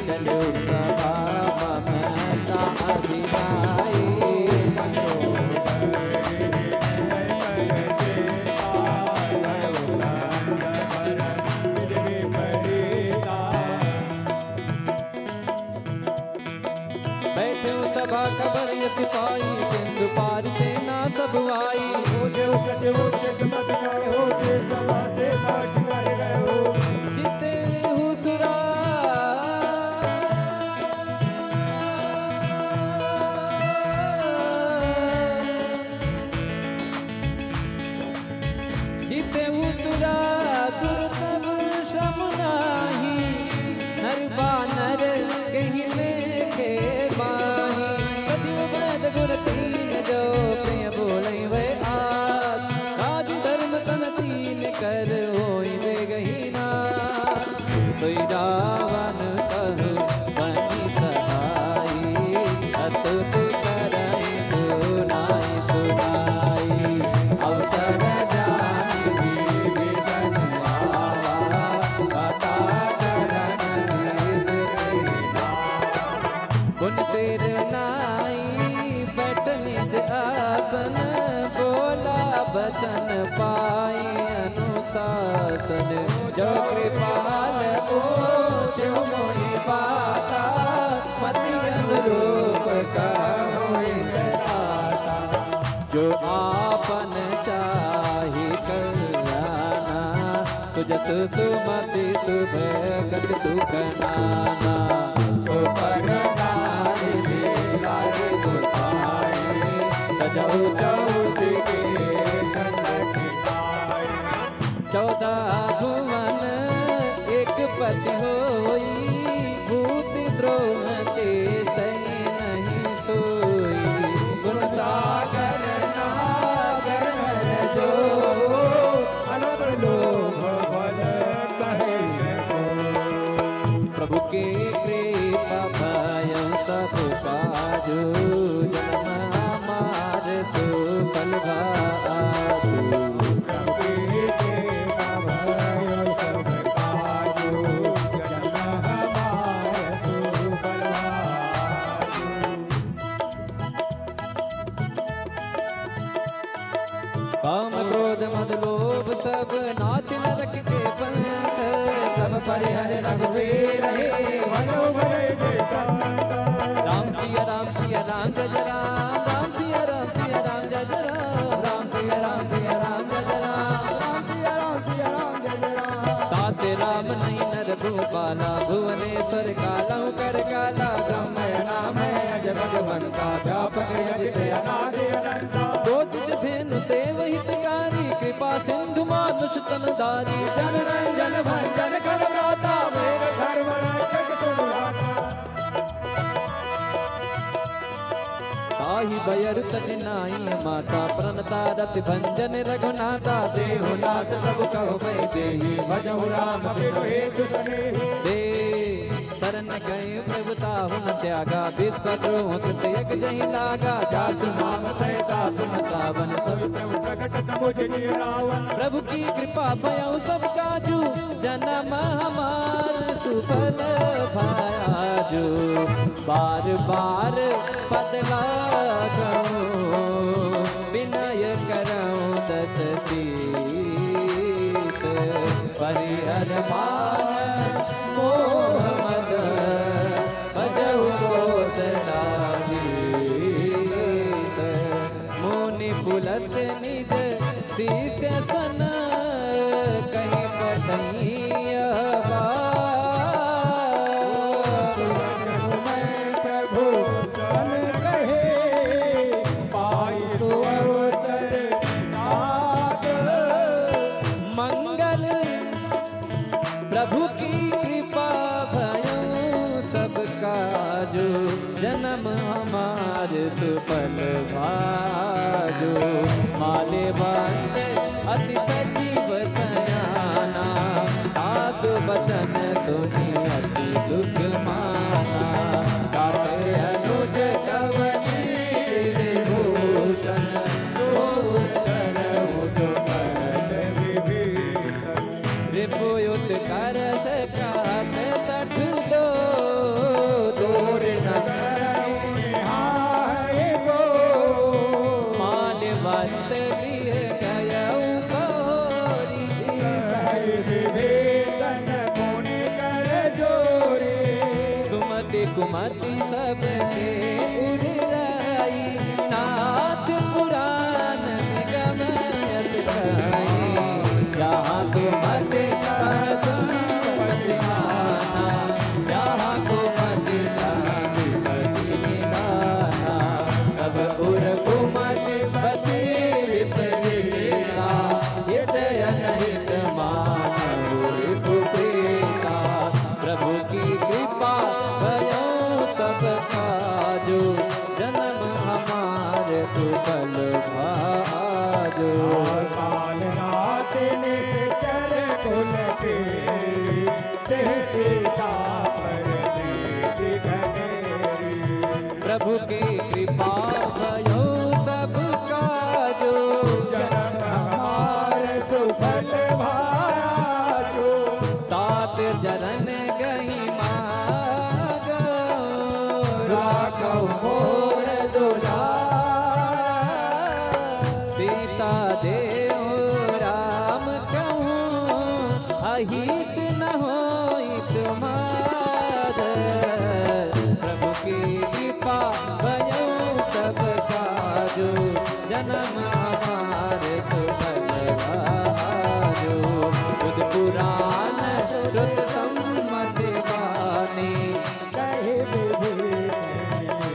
चलो सभा ममता अधिनाई। सभा खबर सिपाही, सिंधु पार सेना सब आई।
हो जो सचिव चित मत गए हो, जे सभा से पाठ कर गए हो।
जिते हुसुरा जिते हुसुरा सुर तब श्रम नाही। नर बानर कहीं लेखे बाही, गुर तीन जो प्रिय बोले वे आज। राज धर्म तन तीन कर होई वे गहीना। सोई रावण कहु बनी सहाई, अतुत करई सुनाई सुनाई। अवसर जानी विभीषण आवा, कथा करन गुण तेर नाई। निज आसन बोला बचन पाई अनुशासन। जो कृपाल पूछो मोहि पाता, मति अनुरूप का होई दाता। जो आपन चाहि कल्याणा, सुजत सुमति सुभगत सुख नाना। सो पर नारी लीलाए गोसाई, सजौ चौथ के खंड खिलाए। 14 भुवन एक पति होई, भूत द्रोह के सही नहीं सोई। गुण सागर नागर नर जो,
अलग लोभ बल कहे को।
प्रभु के कृपा भयउ सब काजो, जन्म हमार सुफल भाजो।
प्रभु के कृपा भयउ सब काजो, जन्म हमार सुफल भाजो।
काम क्रोध मद लोभ सब नाच नरक के पंथ। सब परिहर रघुवीर हे,
भयो भय जय संत।
राम सिया राम सिया राम जय जय राम। राम सिया राम सिया राम जय जय राम। राम सिया राम सिया राम जय जय राम।
राम सिया राम सिया राम जय जय राम।
ताते राम नहीं नर भूपाला, भुवनेश्वर काला कर काला। ब्रह्म नाम है अज भगवंता, व्यापक यजित अनादि अनंता। दो तिज भेनु देव हितकारी, कृपा सिंधु मानुष तन धारी। जन रंजन भंजन कर गाता,
मेरे धर्म रक्षक सुनुराता।
ताहि बयर तज नाई माता, प्रणता रति भंजन रघुनाथा। देहुनाथ प्रभु कहो भय देहि,
भजहु राम बिनु हेतु सनेहि।
दे शरण गए प्रभुता हुन त्यागा विश्वद्रोह कृत यक जहि लागा जासु नाम सहिता तुम सावन
सब प्रभु प्रकट समुझ जी रावण
प्रभु की कृपा भयउ सब काजू जन्म हमार सुफल भाजू बार बार बदला गो विनय करऊं दस शीस परिहर मान मोह मद भजऊ घोषणा गीत मुनि पुलत निज शीस सन कहीं पतैया
प्रभु सन कहे पाई सो अवसर नाथ
मंगल प्रभु की कृपा भयऊ सब काजू जन्म हमार सुफल भाजो माले बंद अति सजीव सयाना आग बचन सुनी अति दुख माना काटे अनुज कवनी विभूषण रिपुयुत कर सकात तठ दो दूर न मालवंत गृह गयऊ गौरी सुमति कुमति सबके उड़ाई नाथ पुराण निगम यत गाई जहाँ सुमति प्रभु की कृपा भयो सब काजो जन्म हमारे सुफल भाजो
कालनाथ निश्चर कुल के देह सीता पर दीदी घनेरी
प्रभु की कृपा भयो सब काजो
जन्म हमार सुफल भाजो
तात जरन गही मागो
राघव मोर दुला
सीता देव राम कहूँ अहित न होई तुम्हार प्रभु की कृपा भयो सब काजो जन्म हमारे सुफल भाजो बुध पुराण श्रुत सम्मति वाणी
कहे विभीषण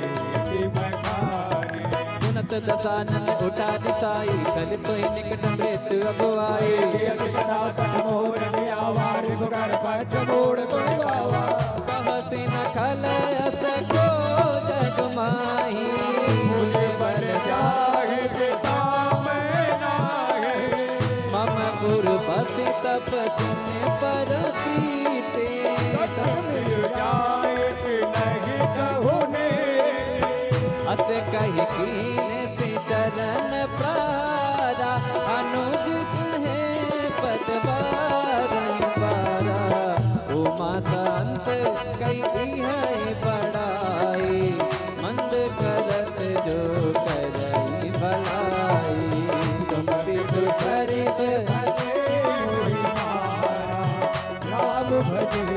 मखानी
सुनत दसानन उठा दिसाई कल तो निकट मृत्यु अगुआई
यस सदा सन्मोर जियावार बुगर पच मोड़ गुण गावा
कहसी न खल अस को जग माही
मुझे पर जागे पिता मैं नागे
मम पुरपति तपसी पर पीते
कसम जाए नहीं कहूने
अस कही कीने से चरण प्रारा अनुजित है पदवारन पारा उमा संत कही है बड़ाई मंद करत जो करई भलाई तुम विदु सरिस
राम भजे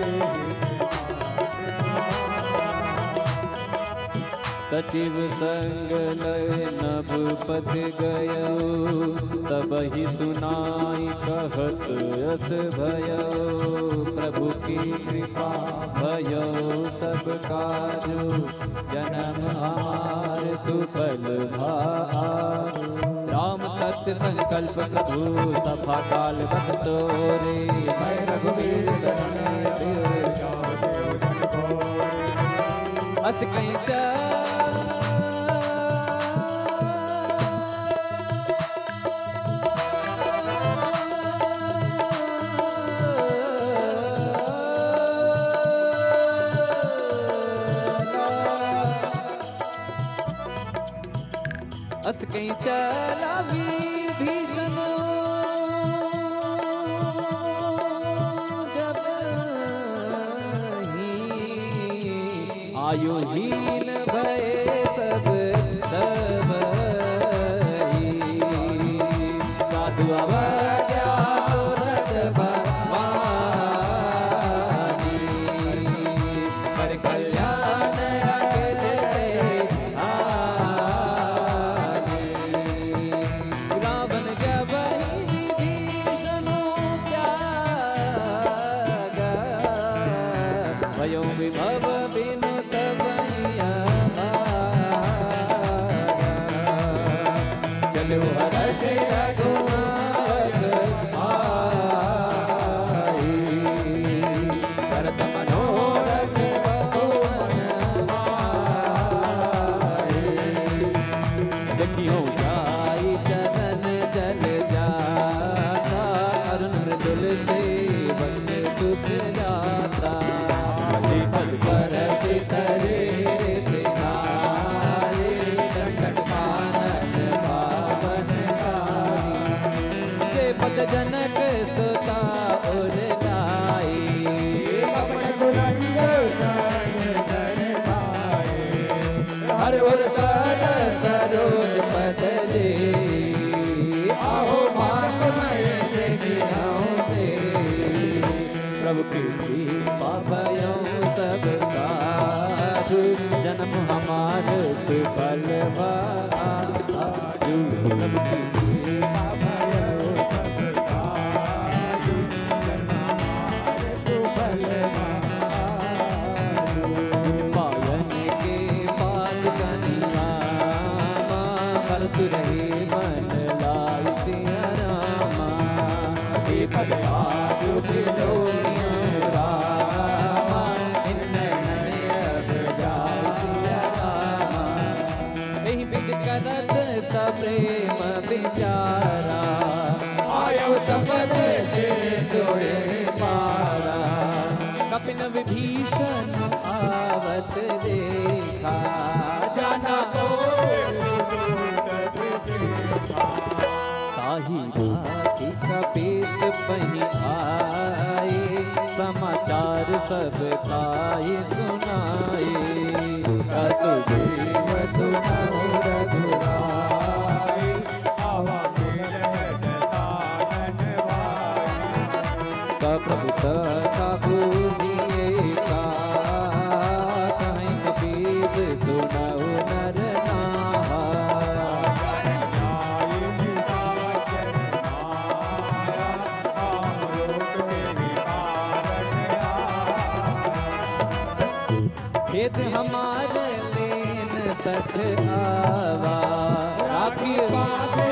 सचिव संग लय नभ पथ गयो सबहि सुनाई कहत यस भयो प्रभु की कृपा भयो सब काजो जन्म हमार सुफल भाजो राम सत्य संकल्प प्रभु सभा काल बस तोरे मैं रघुवीर शरण अस कहीं अस कहीं चला विभीषण जब ही आयुहीन भय सब ही साधु अवज्ञा रत भवानी कर कल्याण अखिल रावण जब विभीषण त्याग भयो विभव बिनु चलो हर्ष रघुनायक आई भरत मनोरथ भवन आई देखियो जाई चरण जल जाता अरुण मृदुल सेवन सुख जाता शीतल पर शीतले जनक सुता उर लाई हर उर सर सरोज पद दे आहो मार्ग में प्रभु की पापयों सब काजू जन्म हमार सुफल बाजू प्रभु की रहे मन लाल सिया रामा हे भगवान रामा अब जाओ सिया रामा नहीं बिग करत प्रेम बिचारा आयो सपद से जोड़े पारा कपिन विभीषण आवत देखा जाना ताही भांति कपीत बही आए समाचार सब ताई सुनाए रघुदेव सुनाओ रघुराई आवा प्रभु का भूलिए का कहीं कपीत सुनाओ नर खेत हमारे लेन सच आवा राखी बाते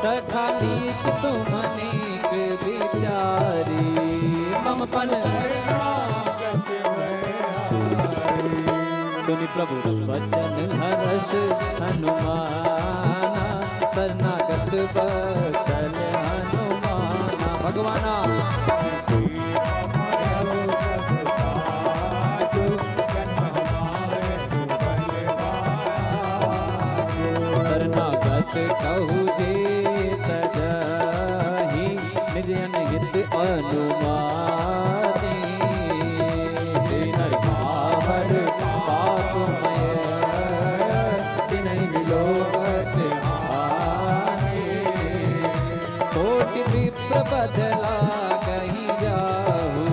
सखा नीक तुम अनेक विचारी मम पल सुनि प्रभु वचन हर्ष हनुमाना शरणागत बचल हनुमाना भगवाना कहु दे तजहि निज अनहित अनुमानी नर पापमय तिनहि विलोकत हानि कोटि विप्र बदला कहीं जाहु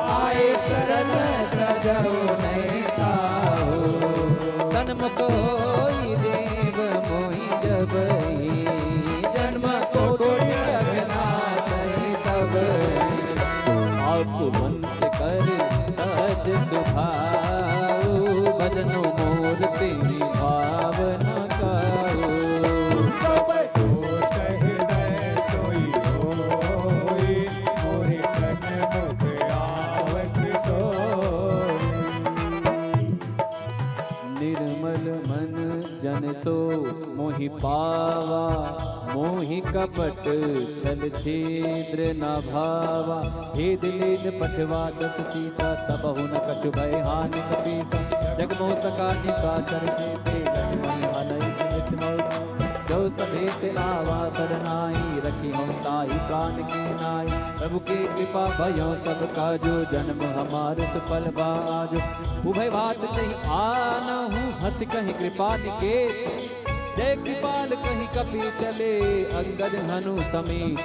आए शरण तजहु नहीं ताहु तन्मुख होई देव मोहि जन्म को तब आप मंत कर सहज सुभाऊ भजनो मोर तेरी भावना काऊ कपट छल छिद्र न भावा, हे दिलेन पठवा दस सीता, तबहु न कछु भय हानि कपीसा। जगमो सका निशाचर जेते, लक्ष्मण हलई सुमित मोहि। जो सभेत आवा सरनाई, रखी हम ताई प्राण की नाई। प्रभु की कृपा भयो सब काजो, जन्म हमारे सुफल बाजो। उभय बात कहीं आनहु, हंस कहीं कृपा निकेत। जय कृपाल कहीं कपि चले, अंगद हनु समेत।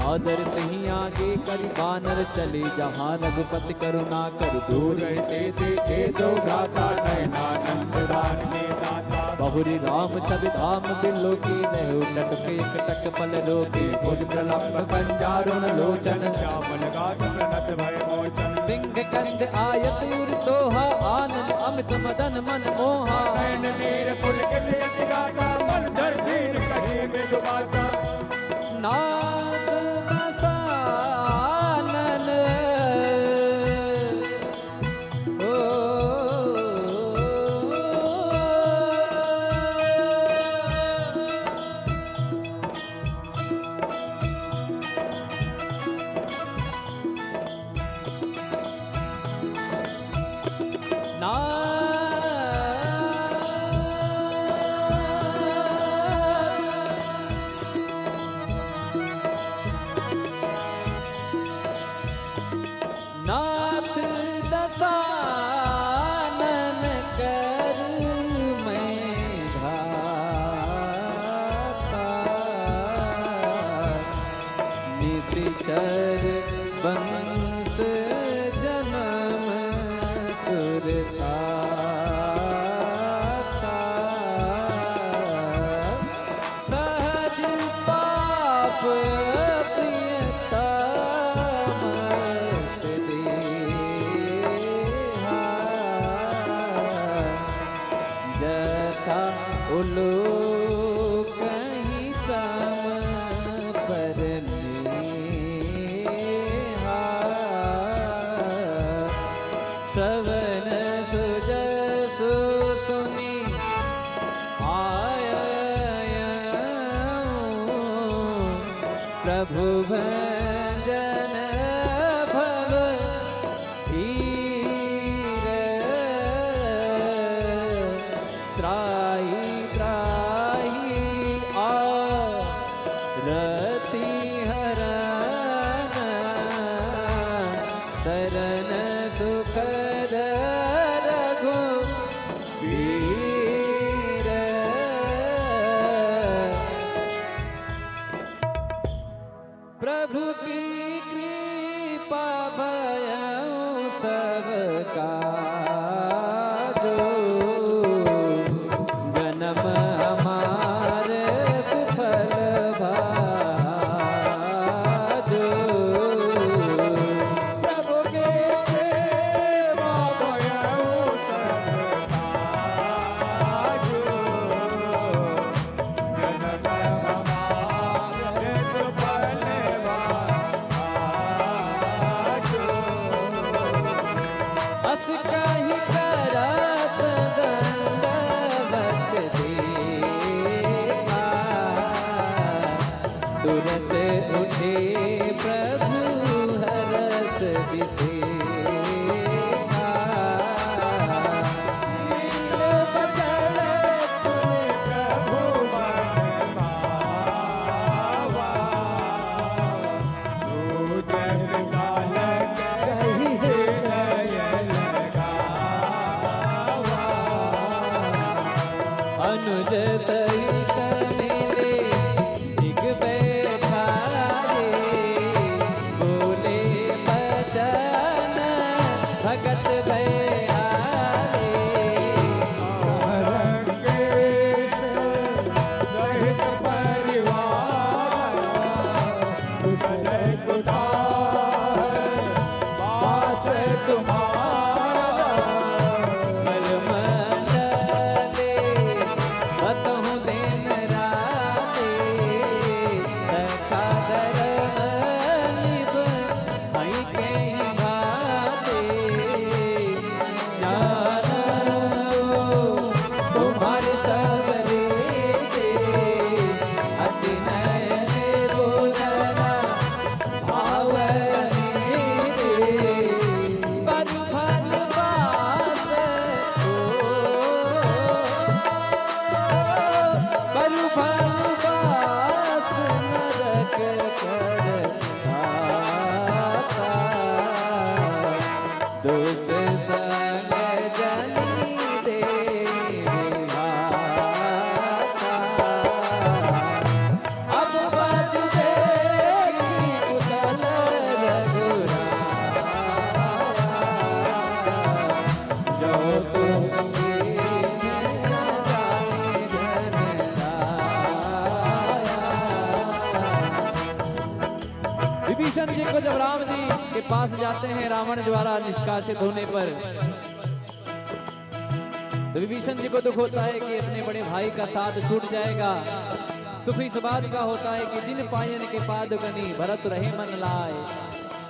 आदर कहीं आगे करि बानर चले, जहाँ रघुपति करुणा कर दूर
रहते देखे दो भ्राता, नयनानंद दान के दाता।
बहुरी राम छवि धाम दिलो की, रहो टटके कटक पल रोके।
भुज प्रलंब कंजारुण लोचन, श्यामल गात प्रणत भय मोचन।
सिंह कंद आयत उर सोहा, आनंद अमित मदन मन मोहा।
नयन नीर पुलकित यति गाता, मन धर दीन कहीं बिधुमाता।
नाद रसानन नाथ दसानन कर मैं घाता, निशिचर बंस जन्म सुरताता। सहज पाप उलो कहीं सम पर नेहा। श्रवण सुजसु सुनी आयऊं, प्रभु भंजन भव धीर। त्राहि त्राहि आरती हरन, शरण सुखद रघुवीर। प्रभु की कृपा भयउ सब काजो, जन्म हमारे सुफल भाजो।
प्रभु के प्रेमा भयउ सब काजो, जन्म हमारे सुफल भाजो।
अस विभीषण जी को जब राम जी के पास जाते हैं रावण द्वारा निष्कासित होने पर, तो विभीषण जी को दुख होता है कि अपने बड़े भाई का साथ छूट जाएगा। सुख इस बात का होता है कि जिन पायन के पादुकनी भरत रहे मन लाए,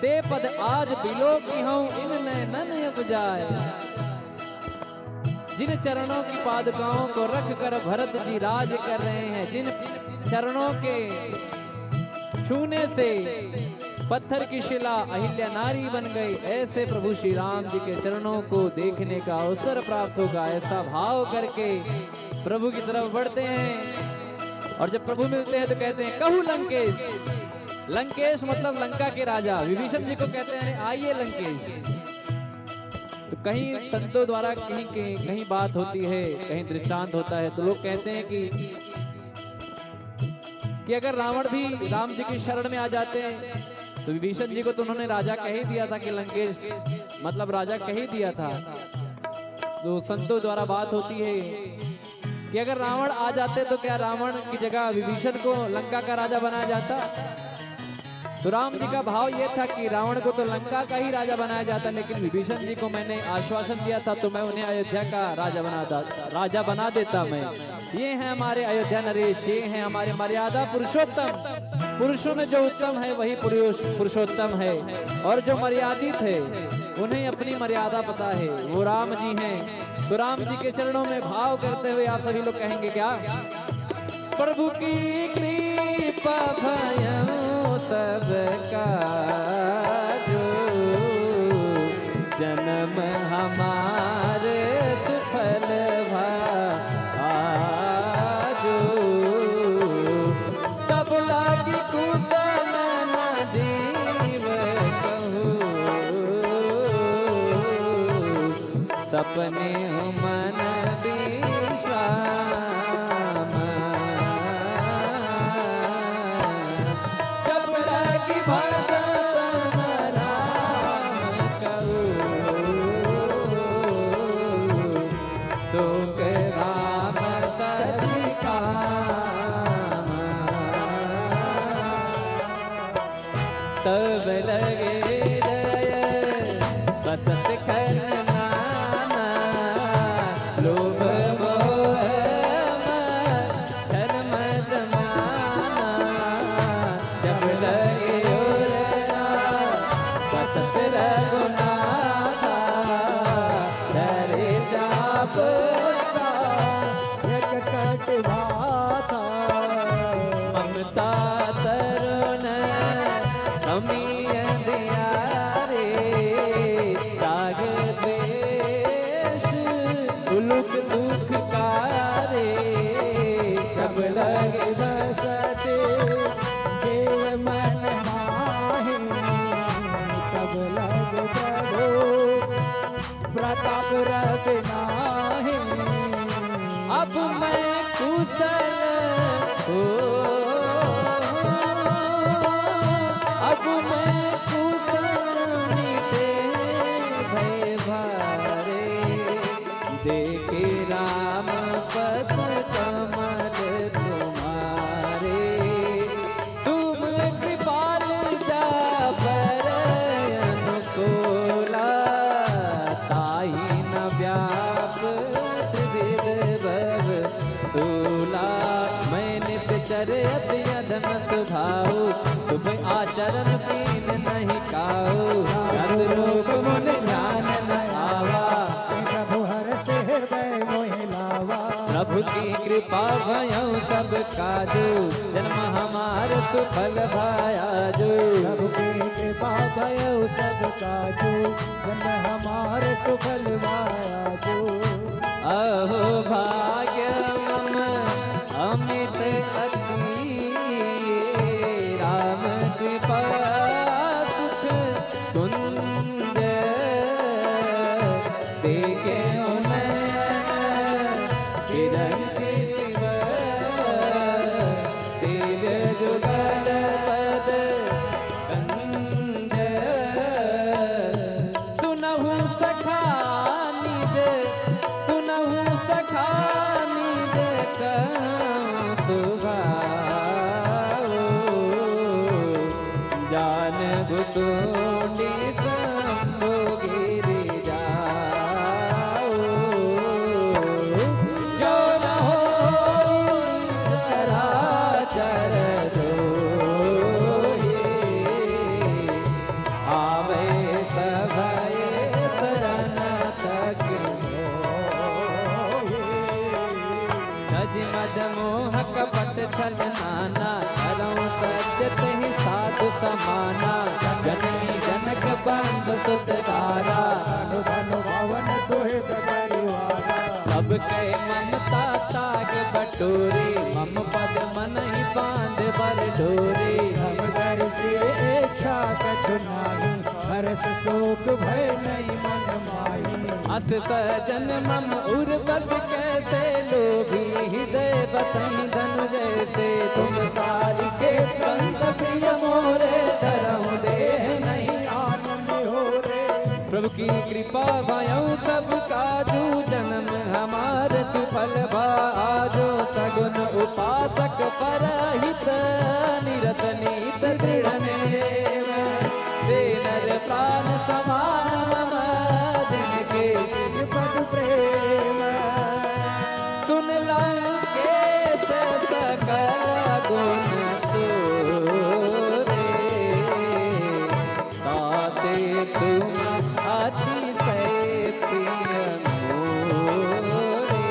ते पद आज बिलो की हूं इन नैनन उपजाए। जिन चरणों की पादुकाओं को रख कर भरत जी राज कर रहे हैं, जिन चरणों के छूने से पत्थर की शिला अहिल्या नारी बन गई, ऐसे प्रभु श्री राम जी के चरणों को देखने का अवसर प्राप्त होगा। ऐसा भाव करके प्रभु की तरफ बढ़ते हैं और जब प्रभु मिलते हैं तो कहते हैं कहू लंकेश। लंकेश मतलब लंका के राजा। विभीषण जी को कहते हैं आइए लंकेश। तो कहीं संतों द्वारा कहीं बात होती है, कहीं दृष्टांत होता है, तो लोग कहते हैं कि अगर रावण भी राम जी की शरण में आ जाते हैं, तो विभीषण जी को तो उन्होंने राजा कह ही दिया था कि लंकेश मतलब राजा कह ही दिया था। तो संतों द्वारा बात होती है कि अगर रावण आ जाते तो क्या रावण की जगह विभीषण को लंका का राजा बनाया जाता। तो राम जी का भाव ये था कि रावण को तो लंका का ही राजा बनाया जाता, लेकिन विभीषण जी को मैंने आश्वासन दिया था तो मैं उन्हें अयोध्या का राजा बना देता। मैं ये है हमारे अयोध्या नरेश, ये है हमारे मर्यादा पुरुषोत्तम। पुरुषों में जो उत्तम है वही पुरुषोत्तम है, और जो मर्यादित है उन्हें अपनी मर्यादा पता है, वो राम जी हैं। तो राम जी के चरणों में भाव करते हुए आप सभी लोग कहेंगे क्या? प्रभु की कृपा भयो सबका जो, जन्म हमारे सुफल भाजो। तब लागी कुशल न जीव कहूँ, सपने मन विश्राम। तब लगे बसत करना लोभ मोह धर्म जमाना। जब लगे बसत रघुनाथा, डरे जाप एक कटवा था। ममता तरुण अमीय दियारे, राग द्वेष उलुक दुख कारे। कब लगे बसते देव मन माहे, कब लग जगो प्रताप रत नाहे। अब मैं कुशल हो, अब मैं कुशल भय भारे। देखे राम पद कमल तुम्हारे, तुम कृपाल जा पर अनुकूला। ताही न व्याप त्रिविध भव तूला। मैंने चर अधन सुभाऊ, शुभ आचरण तीन नहीं काऊ। रूप मुन ध्यान न आवा, प्रभु हर से हृदय मोहि लावा। प्रभु की कृपा भयो सब काजू, जन्म हमार सुफल भायाजू। प्रभु की कृपा भयो सब काजू, जन्म हमार सुफल भायाजू। अहो भाग्य मम अमित अति, राम कृपा सुख कुंज। देखे किरण शिव तेज जुगल पद कंज। सुनहु सखा निज, सुनहु सखा निज सुभा। जान भुसुंडी शंभु गिरि जाओ, जो न हो चराचर दोहे, आवे सभय शरण तक मोहे। नज मद मोह कपट छल नाना, करऊं सत्य तेहि साधु समाना। जननी जनक बंधु सुत धारा,
धनु धनु भवन सुहित परिवारा।
सब कह ममता ताग बटोरे, मम पद मन ही बांध बर डोरे।
सब घर से इच्छा कछु नाही, हर्ष शोक भय नहीं मन माही।
अस सजन मम उर बस कैसे लोभी, हृदय बसई धनु जैसे।
तुम सारी के संत प्रिय मोरे, धरहु देह नहीं आनंद हो रे।
प्रभु की कृपा भयऊ सब काजू, जन्म हमार सुफल भाजो। सगुन उपासक परहित, निरत नीत दृढ़ नेम। वे नर प्राण समान मम, जिनके
निज पद प्रेम।
सुन लंकेश सकल गुण तोरे, ताते तुम अतिशय प्रिय मोरे।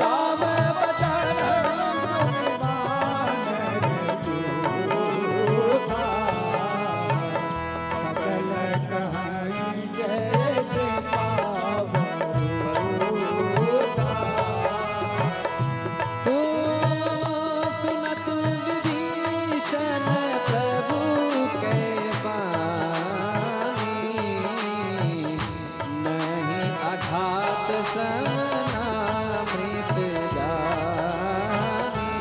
राम बचन सुनिबान जोधा, सकल कहानी जय पावनोधा।
सुनत विभीषण प्रभु के बानी, नहीं अघात समनामृत जानी।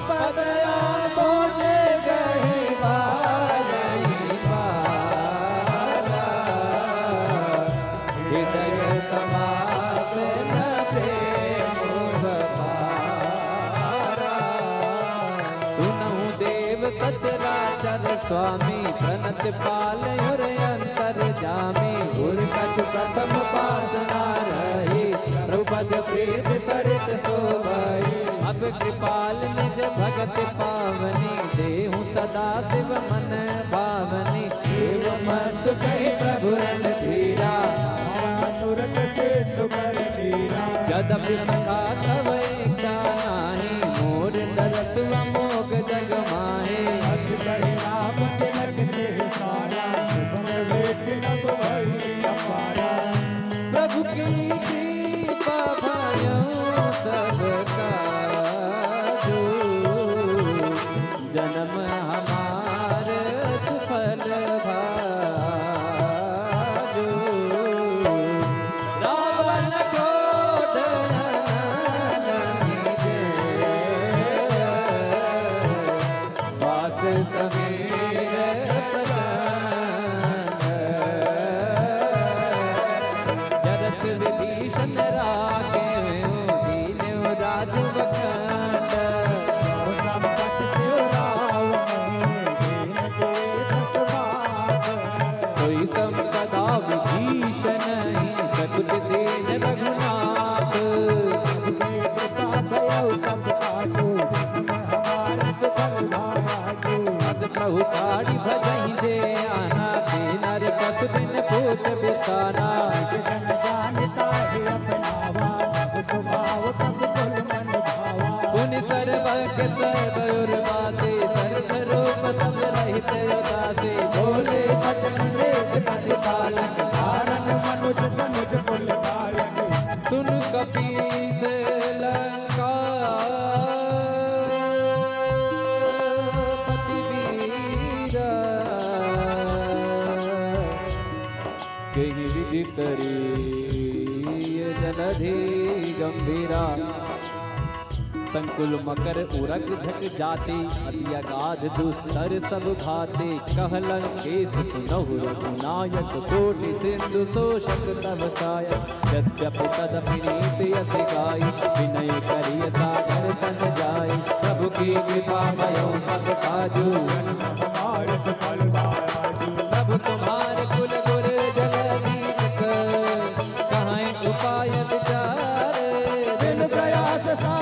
पदया बोझे गही बाजही बारा,
हृदय समापन प्रेम बपारा। सुनहु देव सचराचर स्वामी, प्रणत पालयुर अंतर जामी। गुर कछ प्रथम पासना रही, प्रभुपद प्रीत सरित शोभई। अब कृपाल निज भगत पावनी, देहु सदा शिव मन भावनी। देव मस्त कही प्रभु रणधीरा,
तुरत सिद्ध कर दीरा।
यद्यपि सखा तव एकता नाही, मोर दरस अमोघ जग माहे।
हस कहि राम तिलक तिह सारा, शुभम वेट नभ भई अपारा।
प्रभु की कृपा भयऊ सब काजू, जन्म हमार सुफल भाजू। रावण क्रोध नहीं जय, वास समीर जरत विभीषण रागे, दीन राजु बखंड।
संकट से रावण, दीन के दस बात।
कोई संपदा विभीषण ही, सकुच दीन रघुनाथ।
कृपा दयालु सब काजू, हमार सुफल भाजू।
अस प्रभु चारि भजहि जे आना, दीनर पशु बिन पूछ बिसाना।
जन जानता है अपनावा, तब स्वभाव तब कुल मन भावा।
पुनि सर्वक सर्वयुर्वासी, सर्व रूप सब रहित उदासी।
बोले वचन लेख प्रतिपालक, धारण मनुज तनुज कुल धारक।
सुन कपीस लंका पति वीरा, कहि विधि करी जलधि गंभीरा। संकुल मकर उरग झक जाते, अति अगाध दुस्तर सब भाते। कहलन केस सुनहु रघुनायक, कोटि सिंधु शोषक तब कायक। यद्यपि तदपि नीति यस गाई, विनय करिय सागर सन जाई। प्रभु प्रभु की कृपा भयो सब काजू
हमारे सफल बाजू
प्रभु तुम्हारे कुल गुर जगदीश कहाँ उपाय विचार
बिन प्रयास सा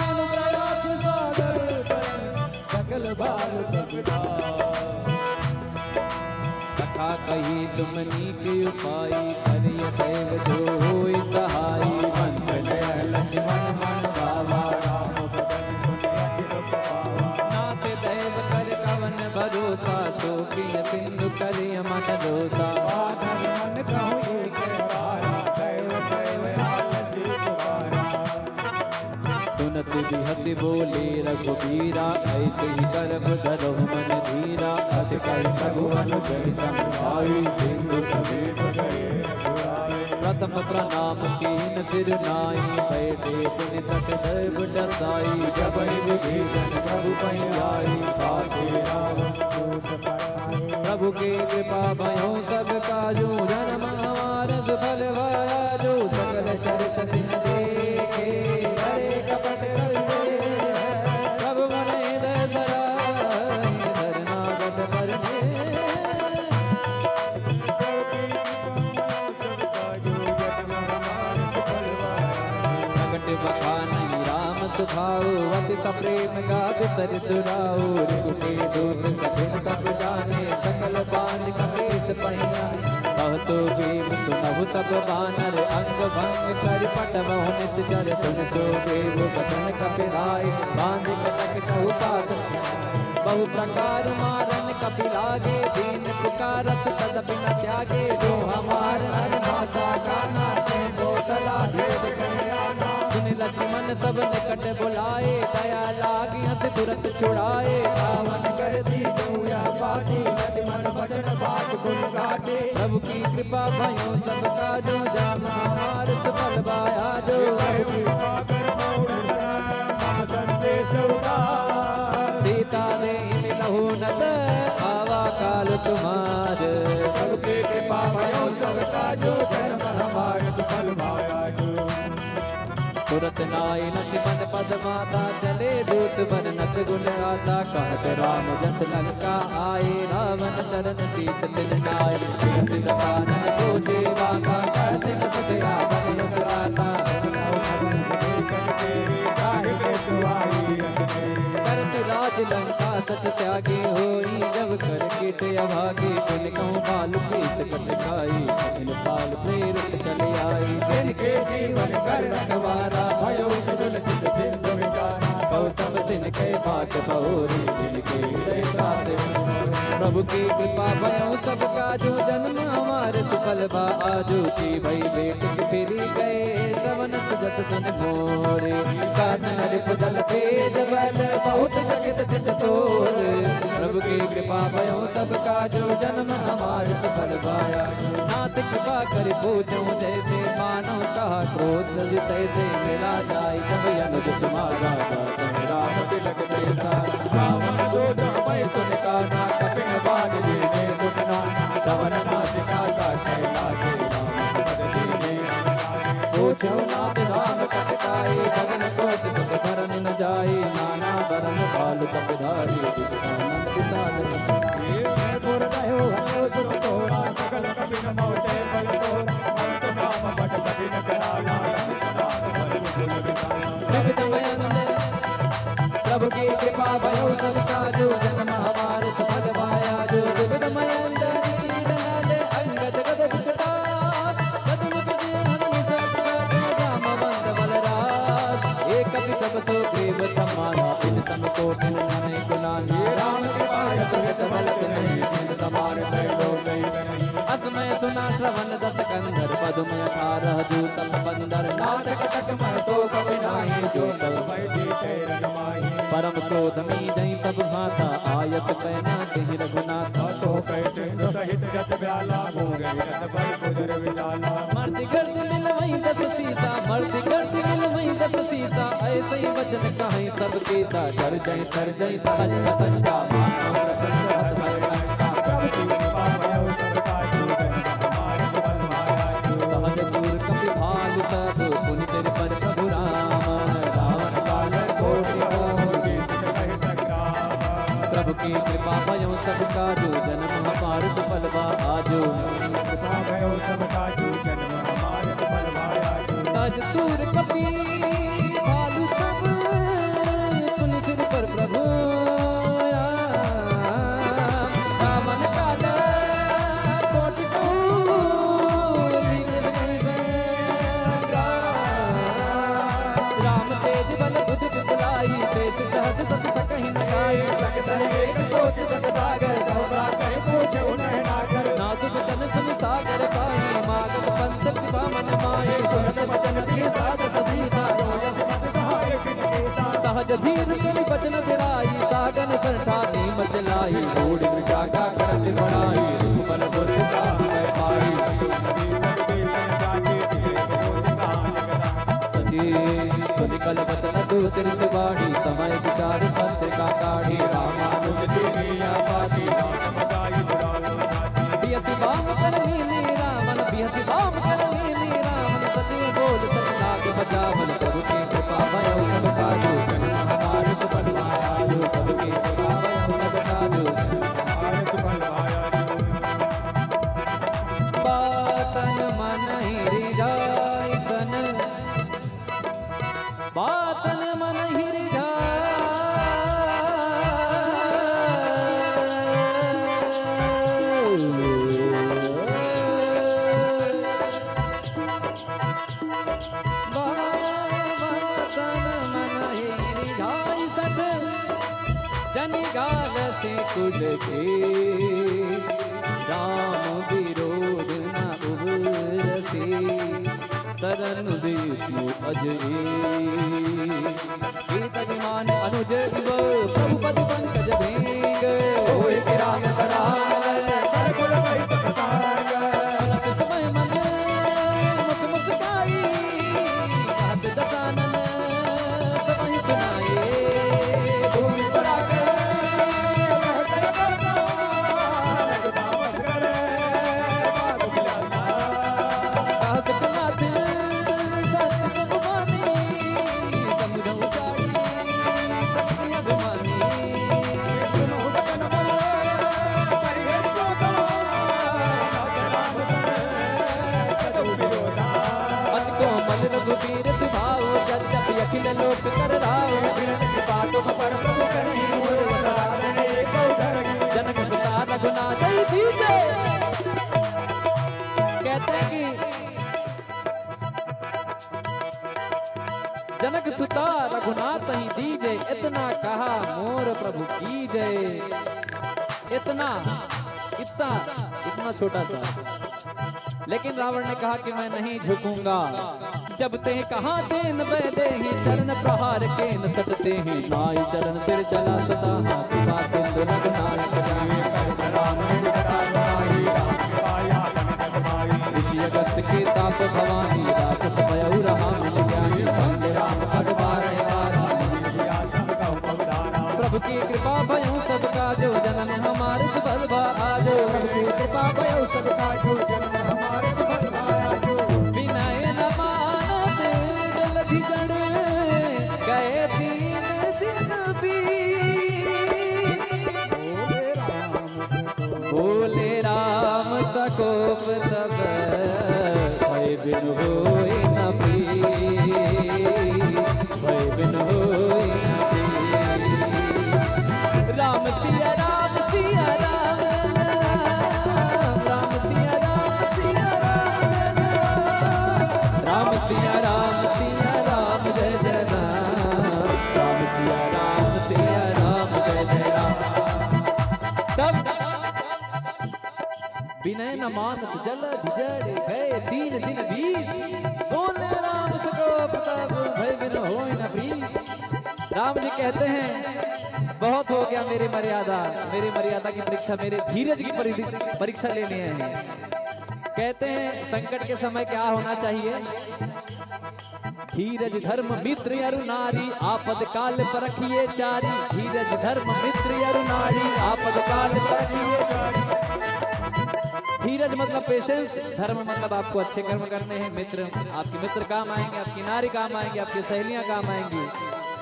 बिन प्रयास सागर सकल बार तबदा
कथा कही तुमनी के उपाय करिय देव जो होई सहाय मन
जय लक्ष्मण मन बाबा राम बदन सुनियत पावा
नाथ देव कर कवन भरोसा तो प्रिय सिंधु करिय मन दोसा
बाधन मन कहूँ एक बारा दैव दैव आलसी पुकारा
सुनत भी हंसी बोले रघुबीरा ऐसे ही गर्भ धरो मन धीरा
अस कर भगवान जय संभाई सिंधु समेत गए रघुराई
प्रथम प्रणाम कीन सिर नाई बैठे पुनि तट दैव डसाई
जब विभीषण प्रभु पै आई बाटे रावण दूत पठाए
प्रभु के कृपा भयो सब काजू जन्म हमार सुफल जो सकल चरित दिन देखे हरे कपट करते प्रभु मने दसराय धरनागत करने प्रगट बखान राम सुभाऊ अति सप्रेम गाद सर सुराऊ रिपुके दूत कठिन तप जाने सकल बांध कपीस पहिया कहतो भीम सुनहु सब बानर अंग भंग कर पट मोहन जर सुन सो देव बचन कपिलाय बांध कटक कहु पास बहु प्रकार मारन कपिलागे दीन पुकारत तदपि न त्यागे जो हमार हर भाषा गाना ते गोसला भेद कल्याणा सुन लक्ष्मण सब निकट बुलाए दया लागी हंस तुरंत छुड़ाए
रावण कर दी जूया बाती लक्ष्मण बचन बात गुण गाते
प्रभु की कृपा भयो सब काजो जान हमार सुफल बाया जो सीता दे मिलहु नत आवा काल तुम्हार
प्रभु की कृपा भयो सब काजो जन्म हमारे सफल बाजू
तुरत नाय लक्ष्मण पद माता चले दूत बरनत गुण आता कहत राम जस लंका आए रावण चरण सीत तिन नाय सिर कानन पूछे वाका कैसे सदया बन सुराता करत राज लंका सत त्यागे होई जब कर कीट अभागे तिन कहूँ बाल प्रीत कट खाई तिन पाल प्रेरित चले आई
जिनके जीवन कर रखवारा भयो सजल चित सिर सुविचारा
गौतम सिन के बात बहुरी जिनके हृदय कासे प्रभु की कृपा भयो सब काजो जन्म हमारे सुफल बा आजो की भई बेट के फिरी गए सवन सुगत सन मोरे कासन रिपुदल तेज बल बहुत शकित चित तोर प्रभु की कृपा भयो सब काजो जन्म हमारे सुफल पाया नाथ कृपा कर पूछो जैसे मानो कहा क्रोध तैसे मिला जाय जब अनुज तुम्हारा
राम तिलक देसा रावण दूत पै सुन काना कपिन बाज दीने दुटना सवन नासिका काटे लागे राम समद दीने पूछो नाथ राम कटकाई भगन कोट सुख धरन न जाई नाना बरन काल कपधारी दिखानंद पिता पुर गयो हरो सुर तोरा सकल कपिन मोटे बल तोरा अंत नाम बट कपिन कराला राम बल कुल विसाला
प्रभु की कृपा भयो सब काजो जन्म हमारे सुभग भाया जो विविधमय अंगद गद विकटा गद मुख हरि जामवंत बलराज एक कपि सब तो देव समाना इन सम कोटि ननै गुलानी
राम कृपाय तुरत बलत नहीं दिन समान दैलो नहीं
असमय सुना श्रवण दस कंधर पदुमय 18 दूत बंदर नाथ
कटक मैं सो कभी नाही जो तब बैठी तेरन माही
परम क्रोध मी दई सब भाता आयत पैना तेहि रघुनाथ
सो कैसे सहित जस ब्याला गूंगे विरत बल कुदर विशाला
मर्ति गर्द मिल वही दस सीता मर्ति गर्द मिल वही दस सीता ऐसे ही वचन कहीं सब गीता कर जय सहज संजा मानव रसन हस्त भय लंका
प्रभु की कृपा भयो सब काजो
सबका जो जन्म हमारे सफल बा आजो
कृपा भयो सबका जो जन्म हमारे सफल भाया जो
ताज सूर कपी भालू सब सुन सिर पर प्रभु रावण काला कोटि को राम तेज बल बुझ बुलाई तेज सहज सत कहीं लगाई
लग सर्वेक सोच सत सागर दौड़ा कहीं पूछे उन्हें नागर
नाजुक तन सुन सागर पाए मागत पंथ पिता मन माए सुनत वचन की साधत सीता सहज धीर करि बचन धिराई सागन सरठानी मचलाई घोड़ मृगा का करत बढ़ाई बल बुर्धा मैं पाई सुनिकल वचन दूतर वाणी समय विचार पत्रिका काढ़ी रामानुज दुनिया पाती बियति बाम कर लीनी रामन बियति बाम कर लीनी रामन सचिव बोल सतनाग बचावन प्रभु की कृपा भयो सब काजो जन्म हमारे सफल भाया जो प्रभु की कृपा भयो सब काजो
हमारे सफल भाया
बातन मन हिरि जाय तन बातन मन हिरि जनि गाल से कुल के राम विरोध न उबरसे तरन विष्णु अजय कीर्तनिमान अनुज इव प्रभु पद पंकज भेंग होय कि राम सराय
कुल भई सब सागर
समय मन मुख मुस्काई कहत दशानन सबहि सुनाए
भूमि पर आकर कहकर करता लगता मत करे बात बिलासा
कहत नाथ सत्य सुभानी समुझ उचारी सत्य अभिमानी
सुनो बचन बोलो परिहर को करो राम सदो विरोधा
अति कोमल रघुबीर सुभाव जब जब अखिल लोक कर राव
बातों पर प्रभु करी
जनक सुता रघुनाथ दीजे कहते हैं कि जनक सुता रघुनाथ ही दीजे इतना कहा मोर प्रभु की जय इतना इतना इतना छोटा सा लेकिन रावण ने कहा कि मैं नहीं झुकूंगा जब ते कहा तेन बैदे ही चरण प्रहार के न सटते ही नाई चरण सिर चला सदा कृपा सिंधु रघुनाथ ऋषि अगस्त के ताप भवानी राक्षस भयउ रहा मिल ज्ञानी वंदे राम पद प्रभु की कृपा भयउ सबका जो जन्म हमारे सुबल बा आजो प्रभु की कृपा भयउ सबका जो जन्म हमारे सुबल बा आजो विनय न मानत जलधि जड़ गए 3 दिन बोले राम सकोप तब भय बिन होय न पी भय बिन होय न पी राम सिया राम सिया राम राम सिया राम सिया राम राम सिया राम सिया राम जय जय राम सिया राम सिया राम जय जय राम तब विनय न मानत जल बिजड़ गए 3 दिन बीत बोले राम सकोप तब भय बिन होय न प्रीत राम जी कहते हैं बहुत हो गया मेरी मर्यादा की परीक्षा मेरे धीरज की परीक्षा लेने हैं कहते हैं संकट के समय क्या होना चाहिए धीरज धर्म मित्र अरु नारी आपद काल परखिए चारी धीरज धर्म मित्र अरु नारी आपद काल परखिए चारी धीरज मतलब पेशेंस धर्म मतलब आपको अच्छे कर्म करने हैं मित्र आपके मित्र काम आएंगे आपकी नारी काम आएंगे आपकी सहेलियां काम आएंगी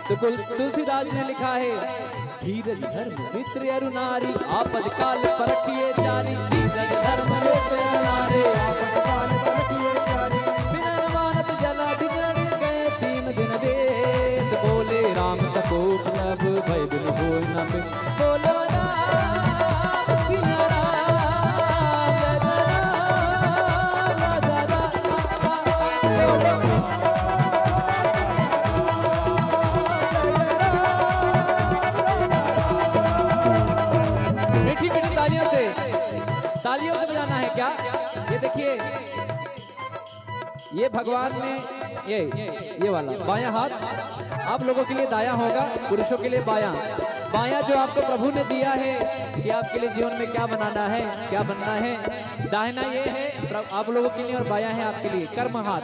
तो तुलसीदास ने लिखा है, धीरज धर्म मित्र अरु नारी, आपद काल परखिए चारी। धीरज धर्म मित्र अरु नारी, आपद काल परखिए चारी। बिना मानत जला बिगड़ गए 3 दिन वेद, बोले राम सकोप लब भय बिन होय न बिन। बोलो राम सिया राम, जय जय राम, तालियों से बजाना है क्या? ये देखिए, ये भगवान ने ये वाला बायां हाथ आप लोगों के लिए दायां होगा, पुरुषों के लिए बायां। बायां जो आपको प्रभु ने दिया है कि आपके लिए जीवन में क्या बनाना है, क्या बनना है। दाहिना ये है आप लोगों के लिए और बायां है आपके लिए। कर्म हाथ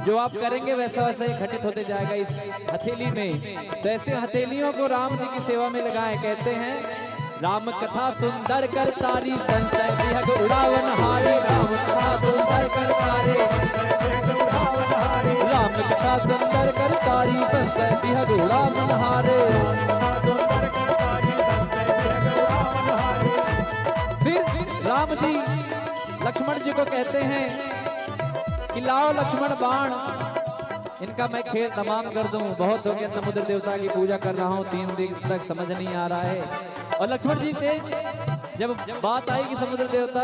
जो आप करेंगे वैसा वैसा ही घटित होते जाएगा इस हथेली में। तो ऐसे हथेलियों को राम जी की सेवा में लगाएं। कहते हैं, राम कथा सुंदर कर तारी, संशय विहग उड़ावन हारे। राम कथा सुंदर कर तारे, राम कथा सुंदर कर तारी, संशय विहग उड़ावन हारे। फिर राम जी लक्ष्मण जी को कहते हैं कि लाओ लक्ष्मण बाण, इनका मैं खेल तमाम कर दूं। बहुत हो गया समुद्र देवता की पूजा कर रहा हूं, 3 दिन तक समझ नहीं आ रहा है। और लक्ष्मण जी से जब बात आई कि समुद्र देवता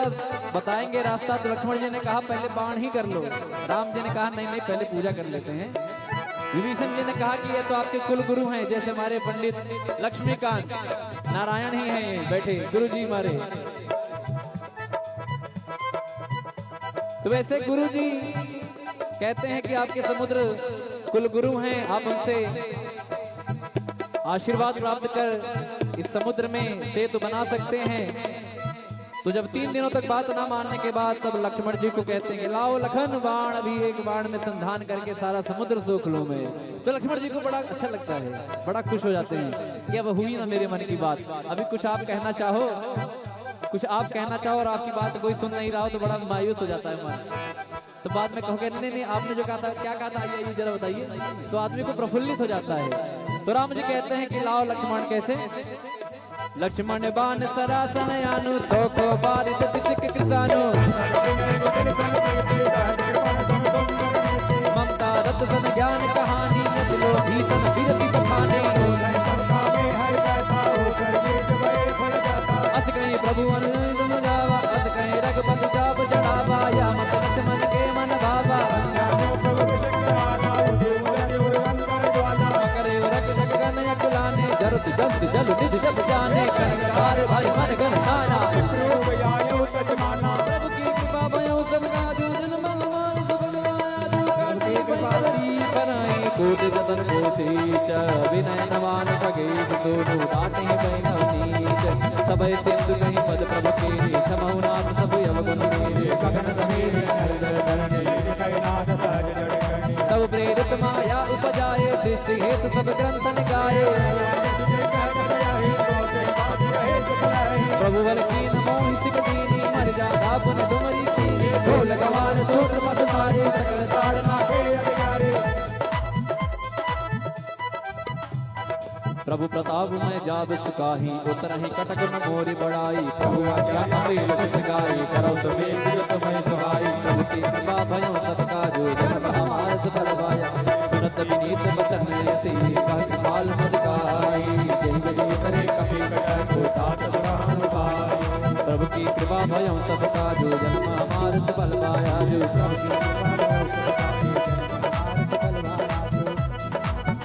बताएंगे रास्ता, तो लक्ष्मण जी ने कहा पहले बाण ही कर लो। राम जी ने कहा नहीं नहीं, पहले पूजा कर लेते हैं। विभीषण जी ने कहा कि ये तो आपके कुल गुरु हैं, जैसे हमारे पंडित लक्ष्मीकांत नारायण ही हैं, ये बैठे गुरु जी हमारे। तो वैसे गुरु जी कहते हैं कि आपके समुद्र कुल गुरु हैं, आप उनसे आशीर्वाद प्राप्त कर इस समुद्र में सेतु बना सकते हैं। तो जब 3 दिनों तक बात ना मानने के बाद तब लक्ष्मण जी को कहते हैं कि लाओ लखन बाण, अभी एक बाण में संधान करके सारा समुद्र सोख लो मैं। तो लक्ष्मण जी को बड़ा अच्छा लगता है, बड़ा खुश हो जाते हैं कि अब हुई ना मेरे मन की बात। अभी कुछ आप कहना चाहो, कुछ आप कहना चाहो और आपकी बात कोई सुन नहीं रहा हो तो बड़ा मायूस हो जाता है मन। तो बाद में कहोगे नहीं नहीं आपने जो कहा था, क्या कहा था, आइए जरा बताइए। तो आदमी को प्रफुल्लित हो जाता है। तो राम जी कहते हैं कि लाओ लक्ष्मण। कैसे? लक्ष्मण बाण सरासन यानु, सोखो बारिश बिसिक कृतानु। ममता रत सन ज्ञान कहानी, नजलो भीषण विरति बखाने। अस कहीं प्रभु अनुनय जावा, अस कहीं रघुपति जाप चढ़ावा। या मत लक्ष्मण के मन भावा, करे रख जगन अकुलाने। जरुत जब जल निधि जब जाने, कर भाई मन गण खाना। प्रभु की कृपा भयो सब काजू, जन मन मान सब प्रभु की कृपा कराई। कोट जतन कोटि च विनय नवान सगे, दोनों डाटे बैनव नीच। सबय सिंधु कहीं पद प्रभु के, क्षमौ नाथ सब अवगुण मेरे। गगन समीर तब प्रेरित माया उपजाए, सृष्टि हेतु सब ग्रंथ निकाये। प्रभु बल कीन मोहि सिक दीनी, मर जाता पुन तुमरी कीनी। ढोल गवान सूत्र मत मारे, सकल ताड़ना के अधिकारी। प्रभु प्रताप मैं जाब सुकाही, उतरहि कटक न मोरी बड़ाई। प्रभु आज्ञा अमृत सिद्ध गाई, करौ तुम्हें विरत मैं सुहाई। प्रभु की कृपा भयो तत काजो, जन हमार सुफल पाया। सुनत विनीत बचन यति, कह कृपाल मुझकाई। जय जय करे कपि कटै को, तात सुरान पाई। प्रभु की कृपा भयो तत काजो, जन्म हमार सुफल पाया। जो प्रभु की कृपा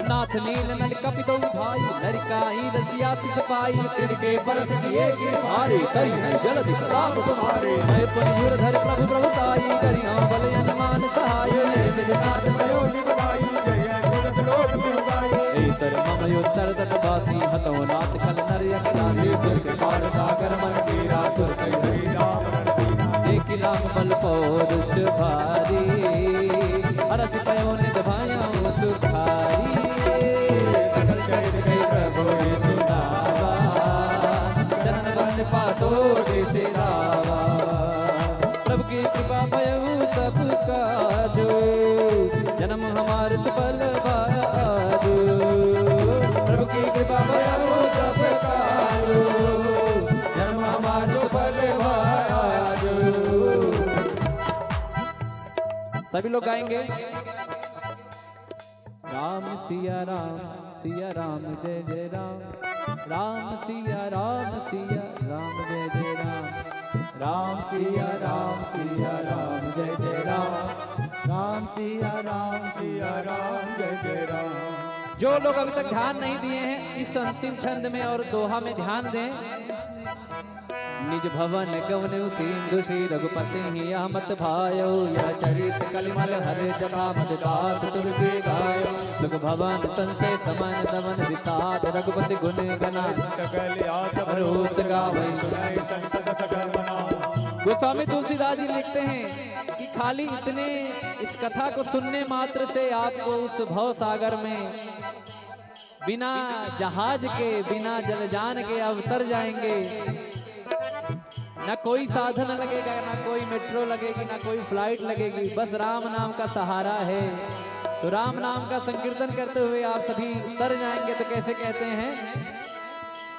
नाथ नील नल कपितो भाई, लड़काई रसिया सिपाही। तिनके परस किए गिरधारे, करी है जलधि प्रताप तुम्हारे। मैं पुनियुर धर प्रभु प्रभुताई, करियो बल अनुमान सहाय। निजनाथ भयो निभाई, जय गुरत लोक गुरुगाई। एतर मम योत्तर तटवासी, हतो नाथ खल नर अखिलासी। तुर कृपाल सागर मन कीरा, तुर कई हरि राम रणधीरा। एक राम बल पौरुष भारी, अरस पयो निज भाया सुखारी। प्रभु की कृपा भयो सब काजो, जन्म हमार सफल बाजो। सभी लोग गाएंगे। राम सिया राम जय जय राम, राम सिया राम जय जय राम,
राम सिया राम जय जय राम, राम सिया राम जय जय राम।
जो लोग अभी तक ध्यान नहीं दिए हैं इस अंतिम छंद में और दोहा में ध्यान दें। निज भवन गवन सिंधु श्री रघुपति ही मत भायो, या चरित कलिमल हर जगह मत बात तुरके गायो। सुख भवन संसे समन दमन विषाद, रघुपति गुण गना भरोस गावै
संतत सकल मना।
गोस्वामी तुलसीदास जी लिखते हैं कि खाली इतने इस कथा को सुनने मात्र से आपको उस भव सागर में बिना जहाज के बिना जलयान के अवतर जाएंगे। ना कोई साधन लगेगा, ना कोई मेट्रो लगेगी, ना कोई फ्लाइट लगेगी, बस राम नाम का सहारा है। तो राम नाम का संकीर्तन करते हुए आप सभी तर जाएंगे। तो कैसे कहते हैं?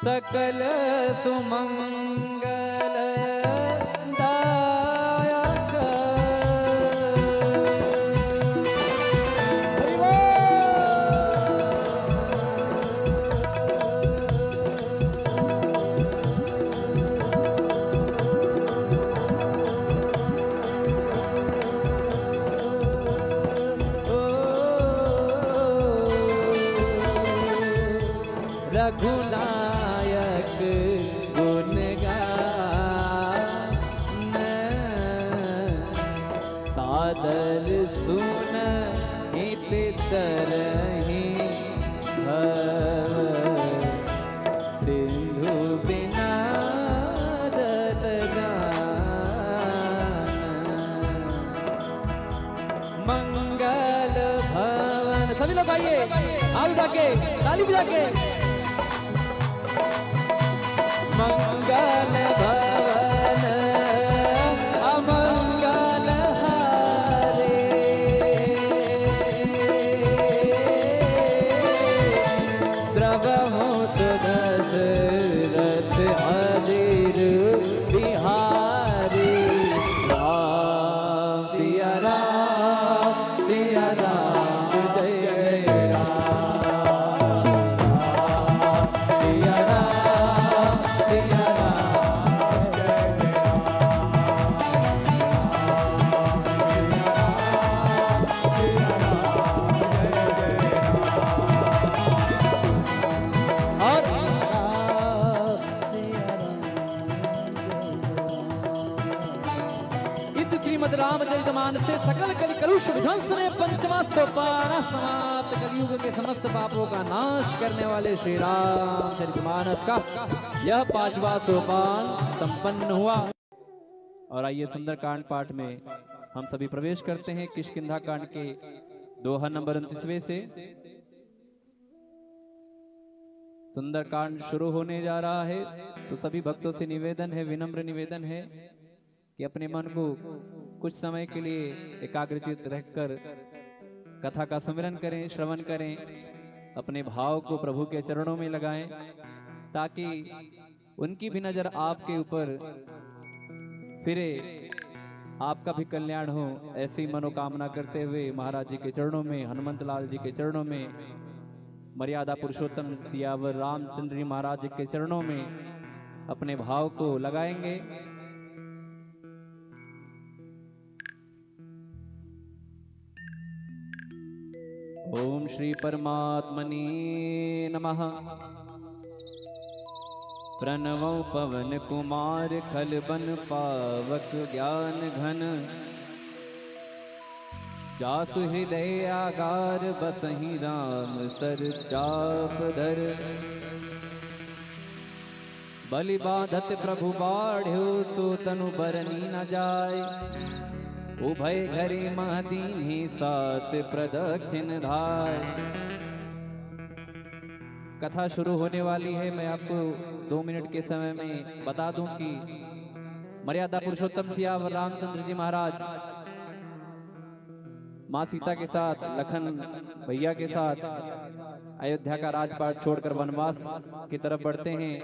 सकल सुमंगल दायक रघुनायक गुण गान, सादर सुन हित तरहि भव, सिंधु बिना रत गान। मंगल भवन, सभी लोग आइए, आगे जाके ताली बजा के। मंगल भवन अमंगल हारे, द्रवहु दशरथ अधीर बिहारी। राम सिया राम जय जय राम, सिया राम सिया राम जय जय श्रीमद रामचरितमानस से सकल कलि कलुष विध्वंस ने पंचमा सोपान समाप्त। कलयुग के समस्त पापों का नाश करने वाले श्री रामचरितमानस का यह 5वां सोपान संपन्न हुआ। और आइए सुंदरकांड पाठ में हम सभी प्रवेश करते हैं। किष्किंधा कांड के दोहा नंबर 29वें से सुंदरकांड शुरू होने जा रहा है। तो सभी भक्तों से निवेदन है, विनम्र निवेदन है कि अपने मन को कुछ समय के लिए एकाग्रचित रहकर कथा का सुमिरन करें, श्रवण करें, अपने भाव को प्रभु के चरणों में लगाएं, ताकि उनकी भी नजर आपके ऊपर फिरे, आपका भी कल्याण हो। ऐसी मनोकामना करते हुए महाराज जी के चरणों में, हनुमंत लाल जी के चरणों में, मर्यादा पुरुषोत्तम सियावर रामचंद्र जी महाराज जी के चरणों में अपने भाव को लगाएंगे। ओम श्री परमात्मने नमः। प्रणवो पवन कुमार खल बन पावक ज्ञान घन, जासु हृदय आगार बसहि राम सर चाप धर। बलि बाधत प्रभु बाढ़्यो सो तनु बरनी न जाय, उभय घरी महदीन्हि सात प्रदक्षिण धाय। कथा शुरू होने वाली है। मैं आपको 2 मिनट के समय में बता दूं कि मर्यादा पुरुषोत्तम सियावर रामचंद्र जी महाराज माँ सीता के साथ, लखन भैया के साथ अयोध्या का राजपाट छोड़कर वनवास की तरफ बढ़ते हैं।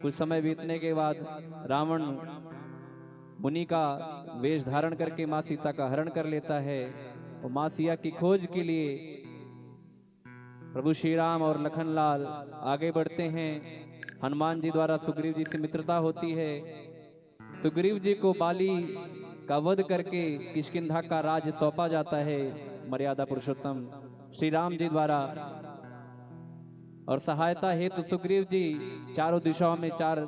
कुछ समय बीतने के बाद रावण मुनि का वेश धारण करके माँ सीता का हरण कर लेता है। और माँ सिया की खोज के लिए प्रभु श्री राम और लखनलाल आगे बढ़ते हैं। हनुमान जी द्वारा सुग्रीव जी से मित्रता होती है। सुग्रीव जी को बाली का वध करके किष्किंधा का राज्य सौंपा जाता है मर्यादा पुरुषोत्तम श्री राम जी द्वारा। और सहायता हेतु सुग्रीव जी चारों दिशाओं में 4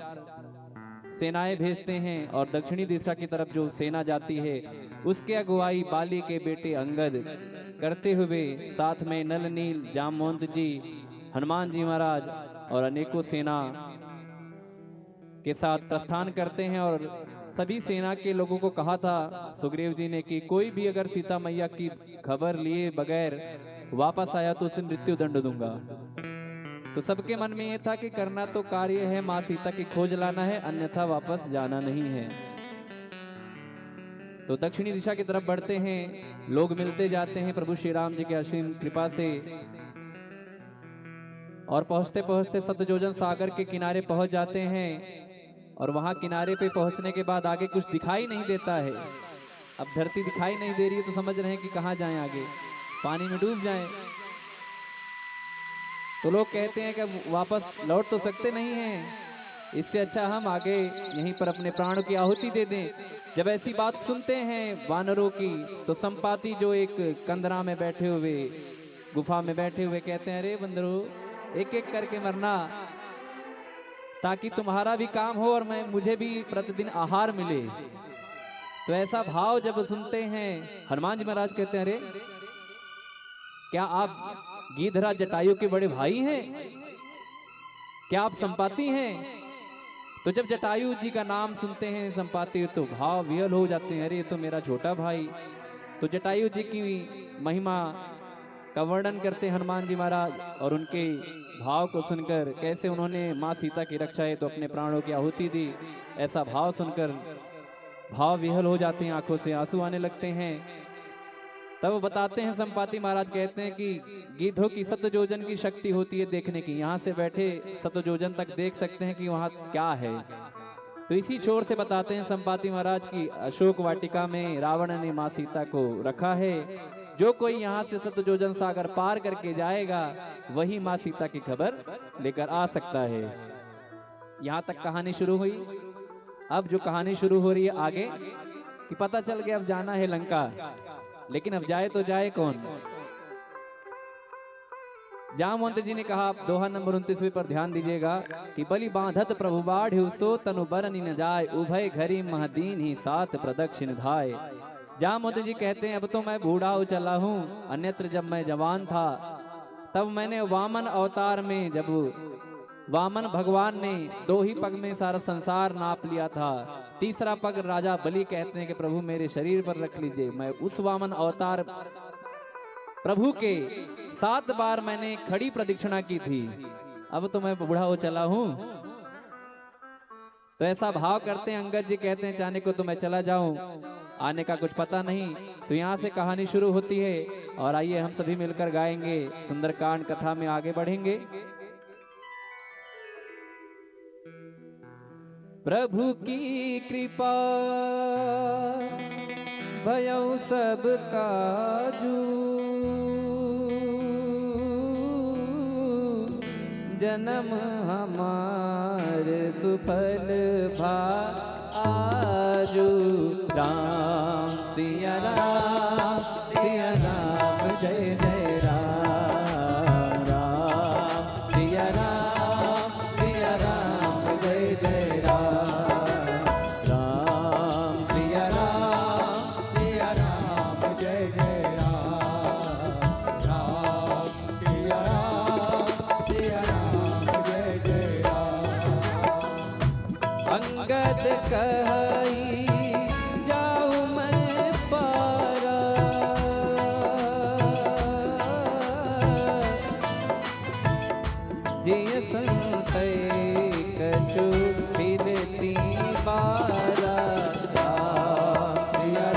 सेनाएं भेजते हैं और दक्षिणी दिशा की तरफ जो सेना जाती है उसके अगुवाई बाली के बेटे अंगद करते हुए साथ में नल नील जामवंत जी, हनुमान जी महाराज और अनेकों सेना के साथ प्रस्थान करते हैं। और सभी सेना के लोगों को कहा था सुग्रीव जी ने कि कोई भी अगर सीता मैया की खबर लिए बगैर वापस आया तो उसे मृत्यु दंड दूंगा। तो सबके मन में यह था कि करना तो कार्य है, माँ सीता की खोज लाना है, अन्यथा वापस जाना नहीं है। तो दक्षिणी दिशा की तरफ बढ़ते हैं। लोग मिलते जाते हैं प्रभु श्री राम जी के असीम कृपा से। और पहुंचते पहुंचते सतयोजन सागर के किनारे पहुंच जाते हैं। और वहां किनारे पे पहुंचने के बाद आगे कुछ दिखाई नहीं देता है। अब धरती दिखाई नहीं दे रही है तो समझ रहे हैं कि कहां जाएं, आगे पानी में डूब जाएं। तो लोग कहते हैं कि वापस लौट तो सकते नहीं हैं, इससे अच्छा हम आगे यहीं पर अपने प्राणों की आहुति दे दें। जब ऐसी बात सुनते हैं वानरों की तो संपाति जो एक कंदरा में बैठे हुए, गुफा में बैठे हुए कहते हैं, अरे बंदरो एक एक करके मरना ताकि तुम्हारा भी काम हो और मुझे भी प्रतिदिन आहार मिले। तो ऐसा भाव जब सुनते हैं हनुमान जी महाराज कहते हैं, अरे क्या आप गिद्धराज जटायु के बड़े भाई हैं? क्या आप संपाति हैं? तो जब जटायु जी का नाम सुनते हैं संपाति तो भाव विहल हो जाते हैं, अरे ये तो मेरा छोटा भाई। तो जटायु जी की महिमा का वर्णन करते हैं हनुमान जी महाराज और उनके भाव को सुनकर, कैसे उन्होंने माँ सीता की रक्षा है तो अपने प्राणों की आहुति दी। ऐसा भाव सुनकर भाव विहल हो जाते हैं, आंखों से आंसू आने लगते हैं। तब बताते हैं संपाति महाराज कहते हैं कि गिद्धों की सतयोजन की शक्ति होती है देखने की, यहाँ से बैठे सतयोजन तक देख सकते हैं कि वहाँ क्या है। तो इसी छोर से बताते हैं संपाति महाराज की अशोक वाटिका में रावण ने माँ सीता को रखा है। जो कोई यहाँ से सतयोजन सागर पार करके जाएगा वही माँ सीता की खबर लेकर आ सकता है। यहाँ तक कहानी शुरू हुई। अब जो कहानी शुरू हो रही है आगे कि पता चल गया अब जाना है लंका, लेकिन अब जाए तो जाए कौन। जामवंत जी ने कहा, आप दोहा नंबर 29 पर ध्यान दीजिएगा कि बलि बांधत प्रभु बाढ़ सो तनु बरनि न जाय, उभय घरी महदीन ही सात प्रदक्षिण धाय। जामवंत जी कहते हैं अब तो मैं बूढ़ा हो चला हूँ, अन्यत्र जब मैं जवान था तब मैंने वामन अवतार में, जब वामन भगवान ने 2 ही पग में सारा संसार नाप लिया था, तीसरा पग राजा बलि कहते हैं कि प्रभु मेरे शरीर पर रख लीजिए। मैं उस वामन अवतार प्रभु के 7 बार मैंने खड़ी प्रदक्षिणा की थी, अब तो मैं बूढ़ा हो चला हूँ। तो ऐसा भाव करते हैं अंगद जी, कहते हैं जाने को तो मैं चला जाऊं, आने का कुछ पता नहीं। तो यहाँ से कहानी शुरू होती है और आइए हम सभी मिलकर गाएंगे, सुंदरकांड कथा में आगे बढ़ेंगे। प्रभु की कृपा भयउ सब काजू, जन्म हमार सुफल भा आजू। राम सिया राम सिया राम जय जय राम, राम सिया राम जय जय राम, राम सिया राम जय जय राम, राम सिया राम जय जय राम। अंगद कहि जाऊं मैं पारा, जिय संशय कछु फिरती बारा। राम सिया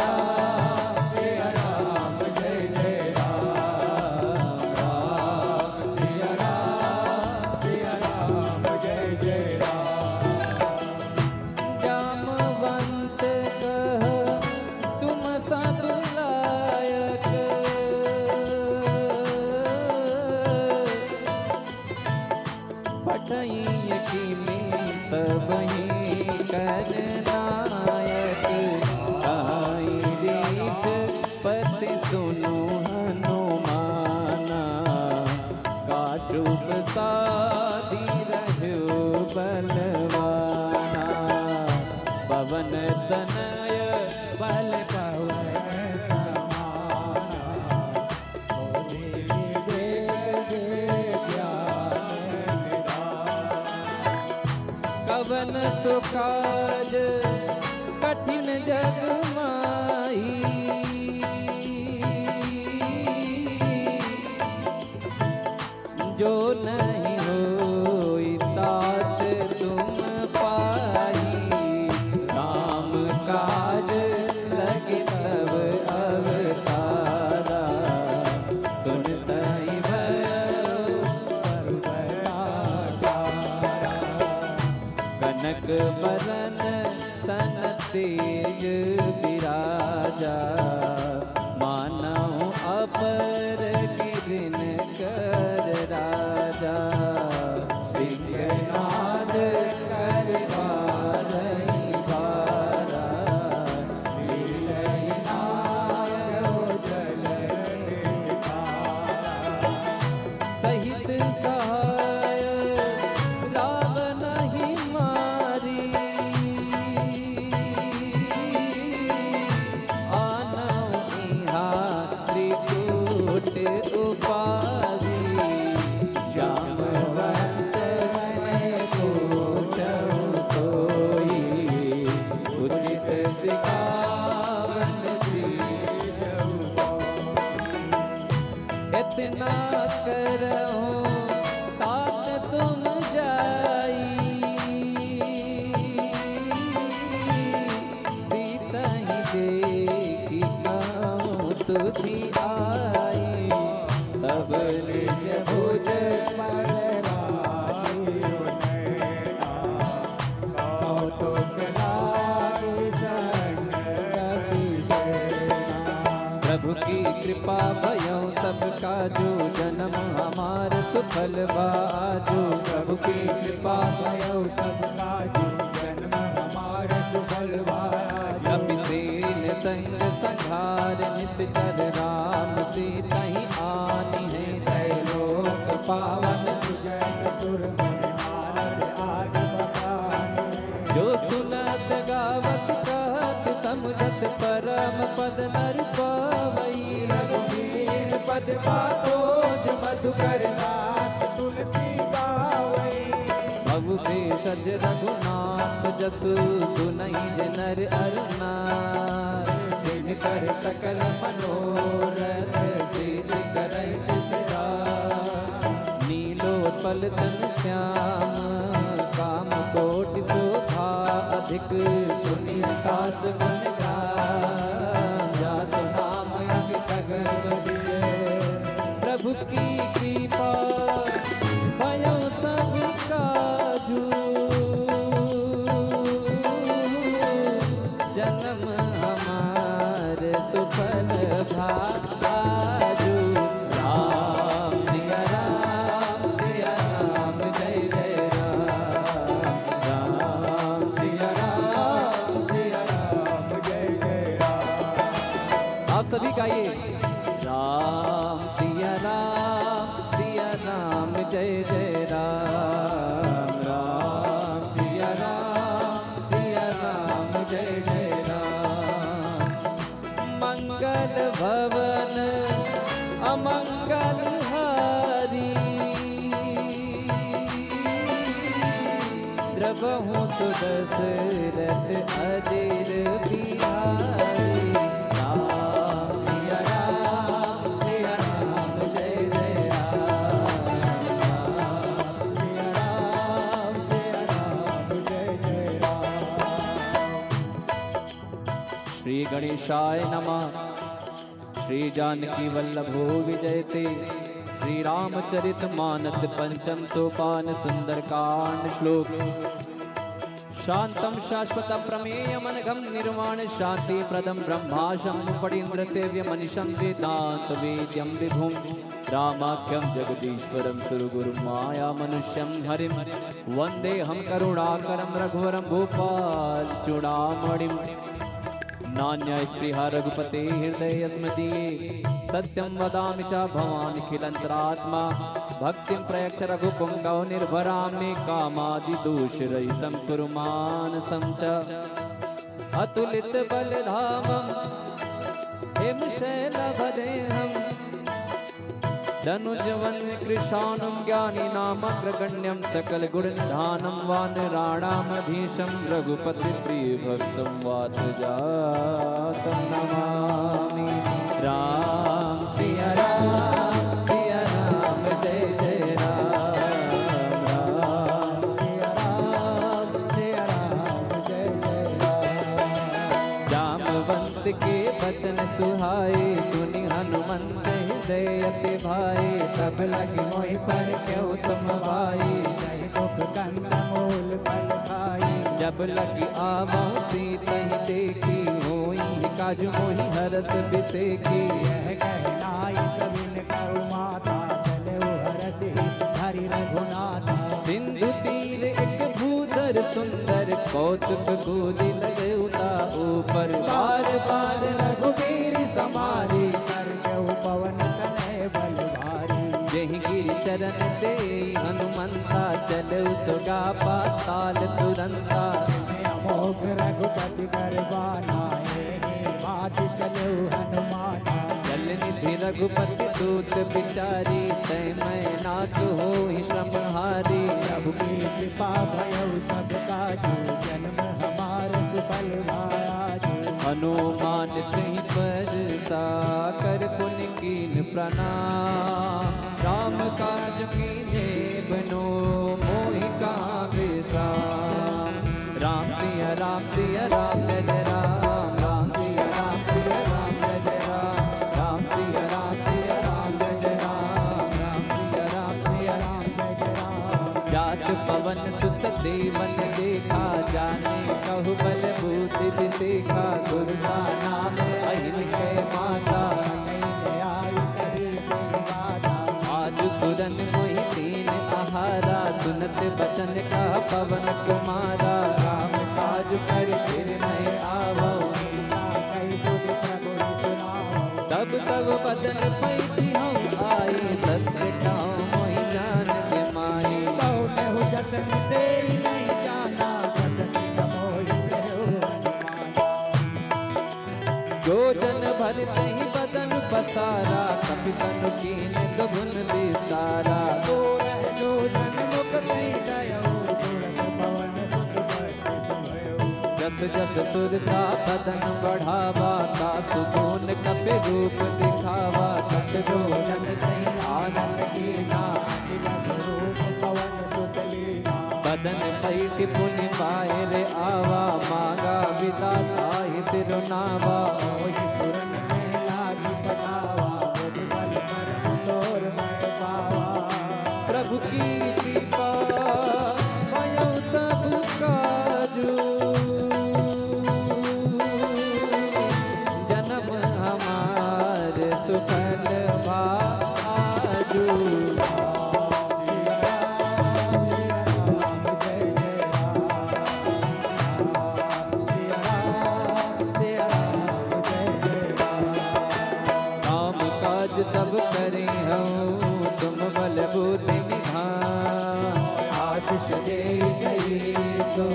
राम जय जय राम, राम सिया राम जय जय राम। जामवंत सुनो हनुमाना, काचुप साधी रहो बलवाना। पवन तनय बल पवन समाना, होली वेद ज्ञान निधान। कवन सुकाज कठिन जग माही, जो नहीं होई तात तुम पाई। काम काज लगे तब अवतारा, सुन तहि भयो परबता। कनक बरन तन तेज विराजा, मानव अपर गिरिन कर राजा। सिंहनाद कर बारही बारा, लीलय नायो जल निधारा। सहित सहाय रावण ही मारी, आनौ इहा त्रिकूट उपाधि। जामवंत में पूछहु कोई, उचित सिखावन दीजहु कोई। इतना करहु तात तुम जाई, सीतहि देखी कहूँ तुझी आई। तब निज भुज पर राजीव नयना, कौतुक लागी संग कपि सेना। प्रभु की कृपा भयो सबका जो, जन्म हमार सुफल बाजो। प्रभु की कृपा भयो सबका जो, जन्म हमार सुफल बाजो। कपिसेन संग संघार निश्चर, राम सीतहि आनी है त्रैलोक पावन। सुजय ससुर नारद आदि बखानी, जो सुनत गावत कहत समझत परम पद नर पावई। रघुवीर पद पातोज मधुकर दास तुलसी गावई। भव भेषज रघुनाथ जसु सुनहि जे नर अर नार। कर सकल मनोरथ सिद्धि करई सिद्धार्थ। नीलोत्पल तन श्याम काम कोटि शोभा, अधिक सुनि आकाश गुण गान। जासु नाम अति सगर बजिए, प्रभु की कृपा भयो सब काजू। जन्म हमार सुफल भाजू। राम सिया राम सिया राम, जय जय राम। राम सिया राम सिया राम, जय जय राम। आप सभी गाइए। राम सिया राम जय जय राम। राम सिया राम जय जय राम। मंगल भवन अमंगल हारी, द्रवहु सुदशरथ अजिर बिहारी। राम सिया राम जय जय राम। राम सिया राम जय जय राम। श्री गणेशाय नमः। श्री जानकी वल्लभो विजयते। श्री रामचरित मानस पंचम सोपान सुंदरकांड श्लोक। शांतम शाश्वतम प्रमेयमनघम निर्वाण शांति प्रदम ब्रह्माशं फणीन्द्र सेव्य मनीषं वेदांत वेद्यं विभुं रामाख्यं जगदीश्वरं सुरगुरु माया मनुष्यं हरिं वंदे हम करुणाकरं रघुवरं भूपाल चूड़ामणिं। नान्य स्पृहा रघुपते हृदय अस्मदीये सत्यं वदामि च भवानिखिलन्तरात्मा भक्तिं प्रयच्छ रघुपुङ्गौ निर्भरां मे कामादिदोषरहितं कुरु मानसं च अतुलित बलधामं हिमशैलभदेहं धनुजवन कृशानं ज्ञानिनामग्रगण्यं सकलगुणनिधानं वानराणामधीशं रघुपतिप्रियभक्तं वातजातं नमामि। राम सिया राम जय जय राम राम सिया राम जय जय राम। जामवंत के वचन सुहाए सुनि हनुमंत हृदय अति भाए तब लगी मोहि पर क्यों तुम भाई दुख कंद मूल फल खाई। जब लगी आवहु सीतहि देखी होई काज मोहि हरस बिसेकी।
यह कहनाई सबिन करु माता चले हरसि हरि रघुनाथा।
सिंधु तीर एक भूधर सुंदर कौतुक गोदी लगे उता ऊपर बार बार रघुवीर समारी
कर पवन तनय बल भारी।
यही गिर चरण दे हनुमंता चले सुगा पाताल तुरंता।
अमोघ रघुपति करवाना बात चलो हनुमाना।
चल निधि रघुपति दूत बिचारी तय मैं नाथ हो श्रमहारी।
प्रभु की कृपा भयउ सब काजू जन्म हमार सुफल भायाजू।
हनुमान कहीं पर कर पुन कीन प्रणाम। राम काज कीने बनो मोहि कहाँ विश्राम। राम सिया राम जय जय राम। राम सिया राम जय जय राम। राम सिया राम जय जय राम। राम सिया राम
जय जय राम।
जात पवन सुत देवन देखा जाने कहु बल बूति विसेखा। सुरसा नाम अहिंसय माता आज तुरन मोहि दीन आहारा। सुनत बचन का पवन कुमारा। राम काज कर फिर मैं आवो तब तब बदन पैठी हूँ आई। सत्य कहूँ मोहि जान के माई।
कहु जतन तेरी नहीं जाना
जो जन भर तही बदन पसारा। कपि तनु कीन दुगुन विस्तारा।
जो जन मुख कही गयो पवन सुत
जस जस सुरता बदन बढ़ावा। तासु गुण कपि रूप दिखावा। सत जो जन तही आनंद कीना
रूप पवन सुत लीना।
बदन पैठ पुनि पाए रे आवा। मांगा विदाता ही तिरुनावा।
मोहि सुरन में लागी पटावा। बुद्धि बल पर तोर मैं पावा।
प्रभु की कृपा भयउ सब काजू। जन्म हमार सुफल भाजू। सब करे हूँ तुम बल बुद्धि निधान। आशीष दे गई सो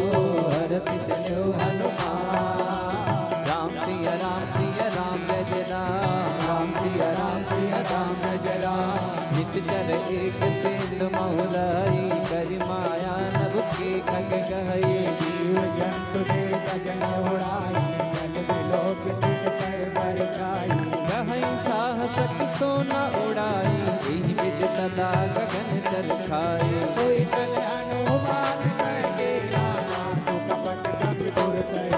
हरस चलो हनुमान। राम सिया राम जय जय राम। राम सिया राम जय जय राम। नित चर एक सिंधु महुलाई करि माया नभ के खग गई।
जीव जंतु दे गजन उड़ाई जल विलोक तिन कर बरछाई।
कहीं साहसक सोना उड़ाई यही विद सदा गगन चल खाई।
कोई चल हनुमान कहे रामा सुकपट कपि दुर कहे।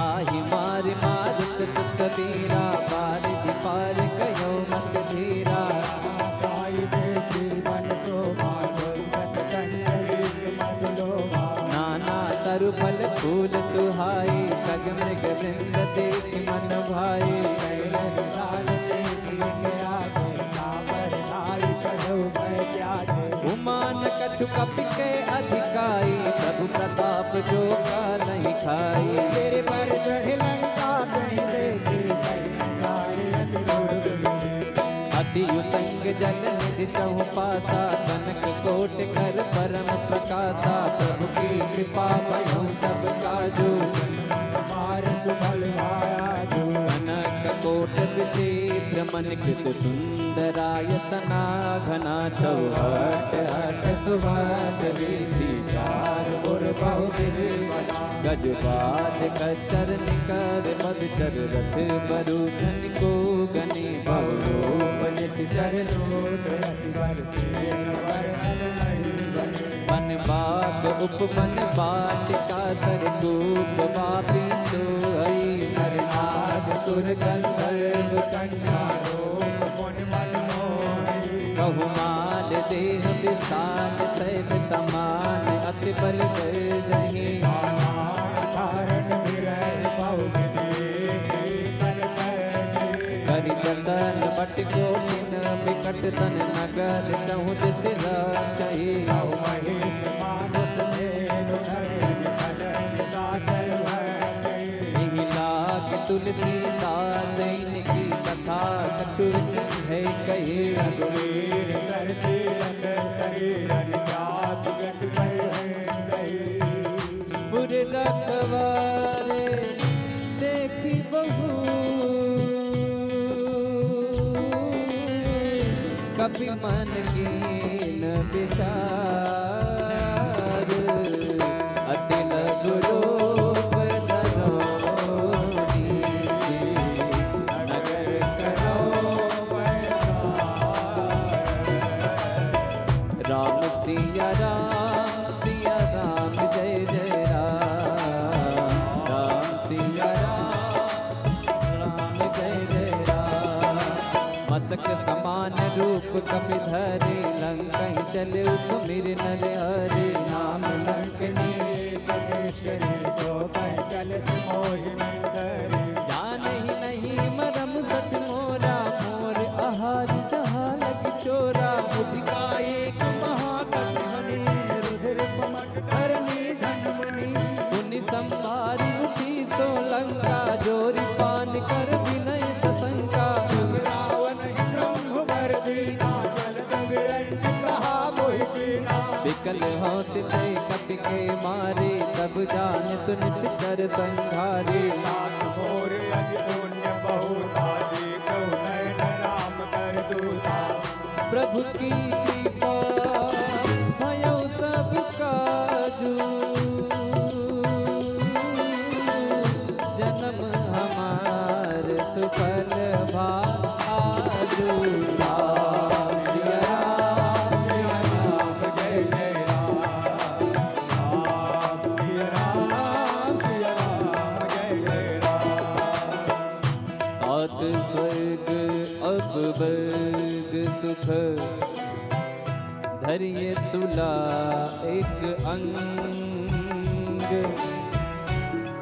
आहि मार मारुत सुत बीरा पार पार कयो मत धीरा।
गाई दे जीवन शोभा दुर्गत कंचरित मधुलोभा।
नाना तरु फल फूल सुहाई खग मृग वृंद देख मन भाई।
शैल विशाल देखिए आगे काबर धाई चढ़ो भय त्यागे।
उमान कछु कपि के अधिकाई प्रभु प्रताप जो का नहीं खाई।
तेरे पर चढ़ लंका कहीं देखी कहीं जाए अतिरूप
अति उतंग जल निधि तहु पासा कनक कोट कर परम प्रकाशा प्रभु की कृपा भयउ सब काजू
हमार सुफल भाया जो
कनक कोट विचित्र मन कृत सुंदरायतना घना चौहट हट सुभट विधि
चार गुर बहुविधि बना
गजबाज कचर निकर मधुचर रथ बरूखन को गनी
बहुरूप निश्चर रूप अति बरसे वर्णन नहीं बने
मन बाग उपवन बाटिका सरगूप वापी सोई
नरनाद सुर गंधर्व कन्या रूप मुनि मनमोही
बहुमाल देह विशाल शैल समान अति बल कर रही
धारण विरल बहुविधि कर
करि चंदन बट कोटिन विकट तन नगर चहुद सिरा चही
महेश मानस धेनु धर्म फलन साचर भय
लाग तुलसीदास इनकी कथा कछु है कहे
रघुवीर सरती रंग शरीर जात गत
पुर रखवारे देखी बहु कभी मन कीन विचार अति लघु रूप धरोनी
नगर करो
राम सिया राम जय जय राम सिया राम जय जय राम मस्तक समान रूप कपि धरे लंकहि चले सुमिर नर हरे
नाम लंकनी तकेश्वरी सो कह चल मोहि मंदरी
जानहि नहीं मरम सत मोरा मोर आहार जहाँ लग चोरा मुझका एक महाकपि हरि रुधिर पमट करनी धनमणि पुनि संभारी उठी तो लंका जोरी पान कर विनय सशंका
रावण ब्रह्म वर दीना जलद विरंज कहा मोहि चीना
विकल हौसले कपि के मारे तब जान सुन कर संघारे
नाथ मोर अति पुण्य बहुता देखो नयन राम कर दूता
प्रभु की कृपा भयो सब काजू जन्म हमार सुफल भाजू राम सिया राम
सिया राम जय जय राम राम सिया राम जय जय राम
आत स्वर्ग अब वर्ग सुख धरिए तुला एक अंग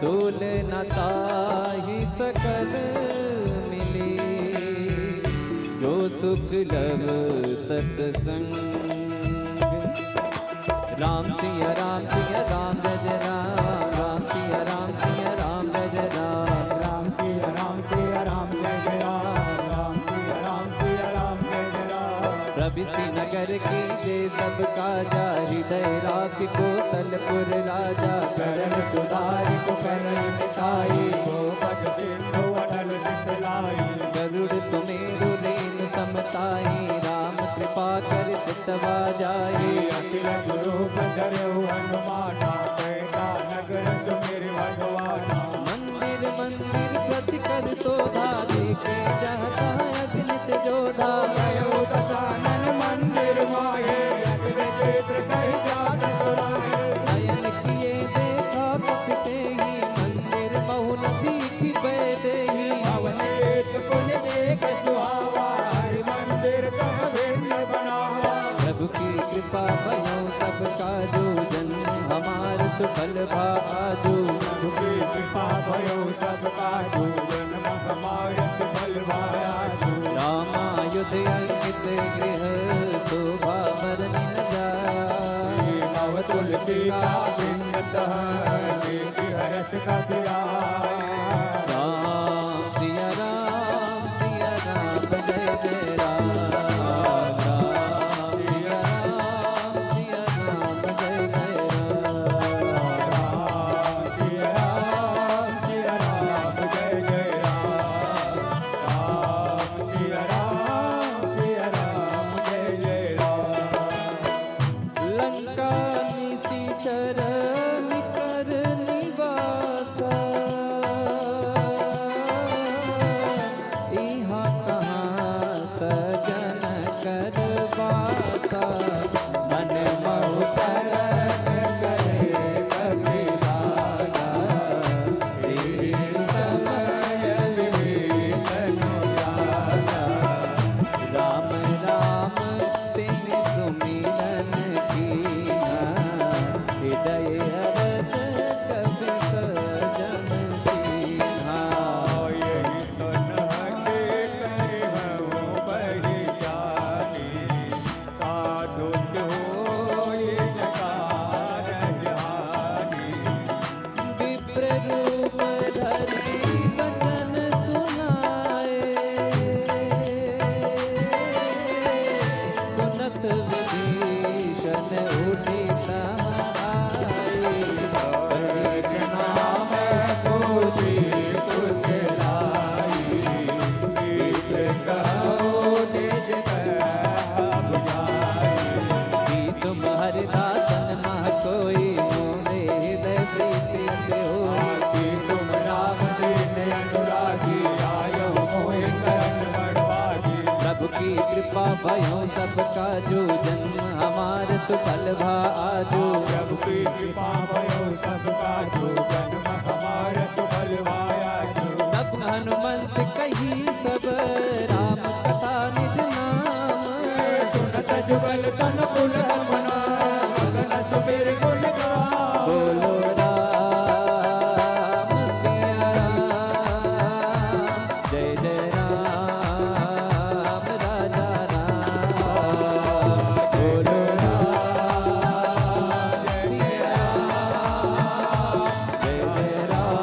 तोल न ताहि सकल मिले जो सुख लव सत्संग राम सिया राम जय जय राम सिया राम जय जय
राम सिया राम जय जय राम सिया राम जय जय राम
प्रभृति नगर की जय सब काजा हृदय राख कौशलपुर राजा
करण सुधारि को करण मिटाई गोपद सिंधु अटल सिद्धलाई
गरुड़ सुमेरु रेणु समताई राम कृपा कर चितवा जाए
अखिल रूप धरऊ हनुमाना कैटा नगर सुमिर भगवाना
मंदिर मंदिर प्रति कर शोभा देखे जाता अग्नित जोधा
गयो दशानन मंदिर माये अग्नि चित्र कही जात सुनाए
नयन किए देखा पकते ही मंदिर बहुन दीखी बैदे ही
अवनीत पुण्य देख सुहावा हरि मंदिर कह भिन्न बनावा
प्रभु की कृपा भयो सब काजू जन्म हमार सुफल भाजू
प्रभु की कृपा भयो सब काजू जन्म हमारे सुफल भायाजू
रामायुध अंकित गृह शोभा बरनि न जाय
नव तुलसी का बिंद देखी हरस का पिया
राम प्रभु की कृपा भयो सबका जो जन्म हमार सुफल भा आजो
प्रभु की कृपा भयो सबका जो जन्म हमार सुफल भाया जो
सब हनुमंत कही सब राम कथा निज नाम
सुनत जुगल तन कुल मना मगन सुबेर गुण गान
बोलो राम सिया राम जय जय राम राजा राम बोलो राम सिया राम जय जय राम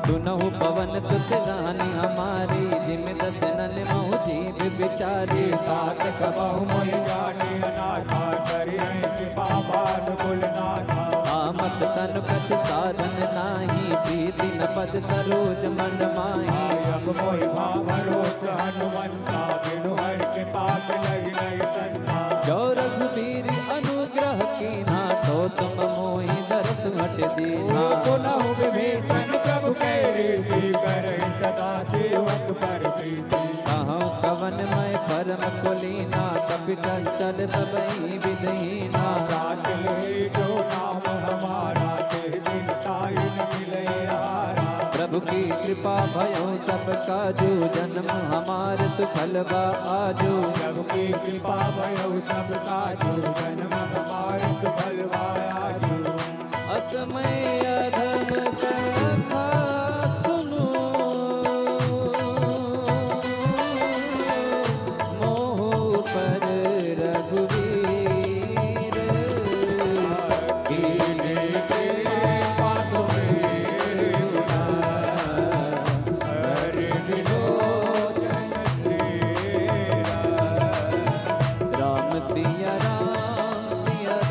सुनहु पवन सुत रानी हमारी जिम दसनन महु जीव बिचारी
तात कबहु मोहि जाने अनाथा करि कृपा बाल कुल नाथा
आमत तन कछ साधन नाही प्रीति न पद सरोज मन माही
अब मोहि भावरोस हनुमंता बिनु हरि कृपा लहि नहीं संता
जो रघुबीर अनुग्रह कीन्हा तो तुम मोहि दरस हट दीन्हा
सुनहु विभीषण प्रभु के रीति करे सदा सेवक पर प्रीति
कहूँ कवन मैं परम कुलीना कपिटल चल सबई विधीना
रात ले जो नाम हमारा ते दिन ताई न मिले हारा
प्रभु की कृपा भयो सबका जो जन्म हमार सुफल बा आजो
प्रभु की कृपा भयो सबका जो जन्म हमार सुफल भाया जो
असमय अधम कथा सुनो मोह पर रघुवीर
कीने के पास मेरे हरि विलोचन तेरा
राम सिया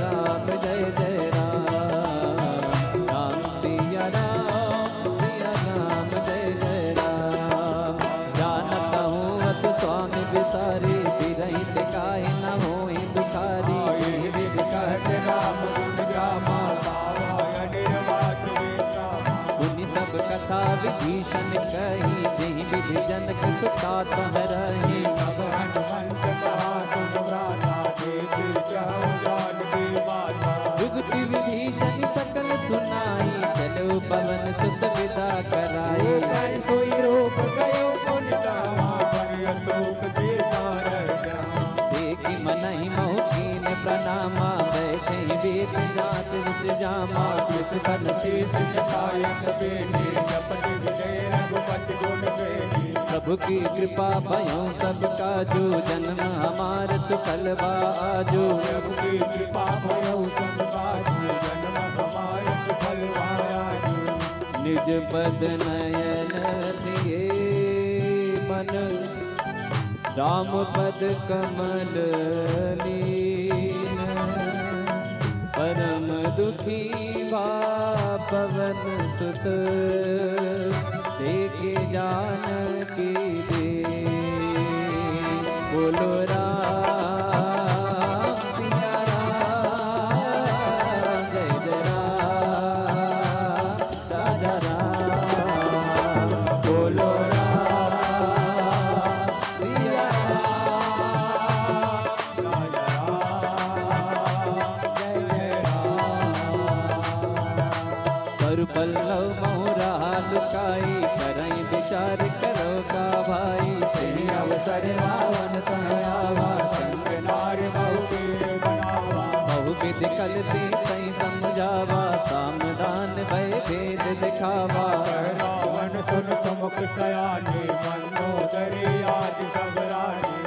राम जय जय राम राम सिया राम जय जय राम जानत हूँ अस स्वामी बिसारी बिरही टिकाई न होई दुखारी
आई विध कहत राम गुण गामा सावाय निर्वाच वेता
सुनि सब कथा विभीषण कही जही विधि जनक सुता तोहरही
तब हनुमंत कहा सुन भ्राता देती चाहु जान की माता
जुगति विभीषण सकल सुनाई चलो पवन सुत विदा कराई
कर सोई रूप गयो पुन गावा पर अशोक सिधार जामा
देखी मनहि मोह कीन प्रणामा बैठे वेद जात विष जामा
इस तन शीस झुकायत बेटी जपत विजय रघुपति गुण बेटी
प्रभु की कृपा भयो सबका जो जन्म हमार सुफल बा आजो
प्रभु की कृपा भयो सबका जो जन्म हमार सुफल भाया जो
निज पद नयन दिए मन राम पद कमल लीन परम दुखी बा पवन सुत देखे जान की दे बोलो राम सिया राम जय जय राम राजा राम बोलो राम सिया राम
जय जय
कर पल्लव मोरा लुकाई करई विचार करो का भाई
तेरी अवसर रावण तनयावा संग नार बहु के बनावा
बहु विधि कल से कई समझावा सामदान भय भेद दिखावा
रावण सुन समुख सयाने मनोदरी आदि सब रानी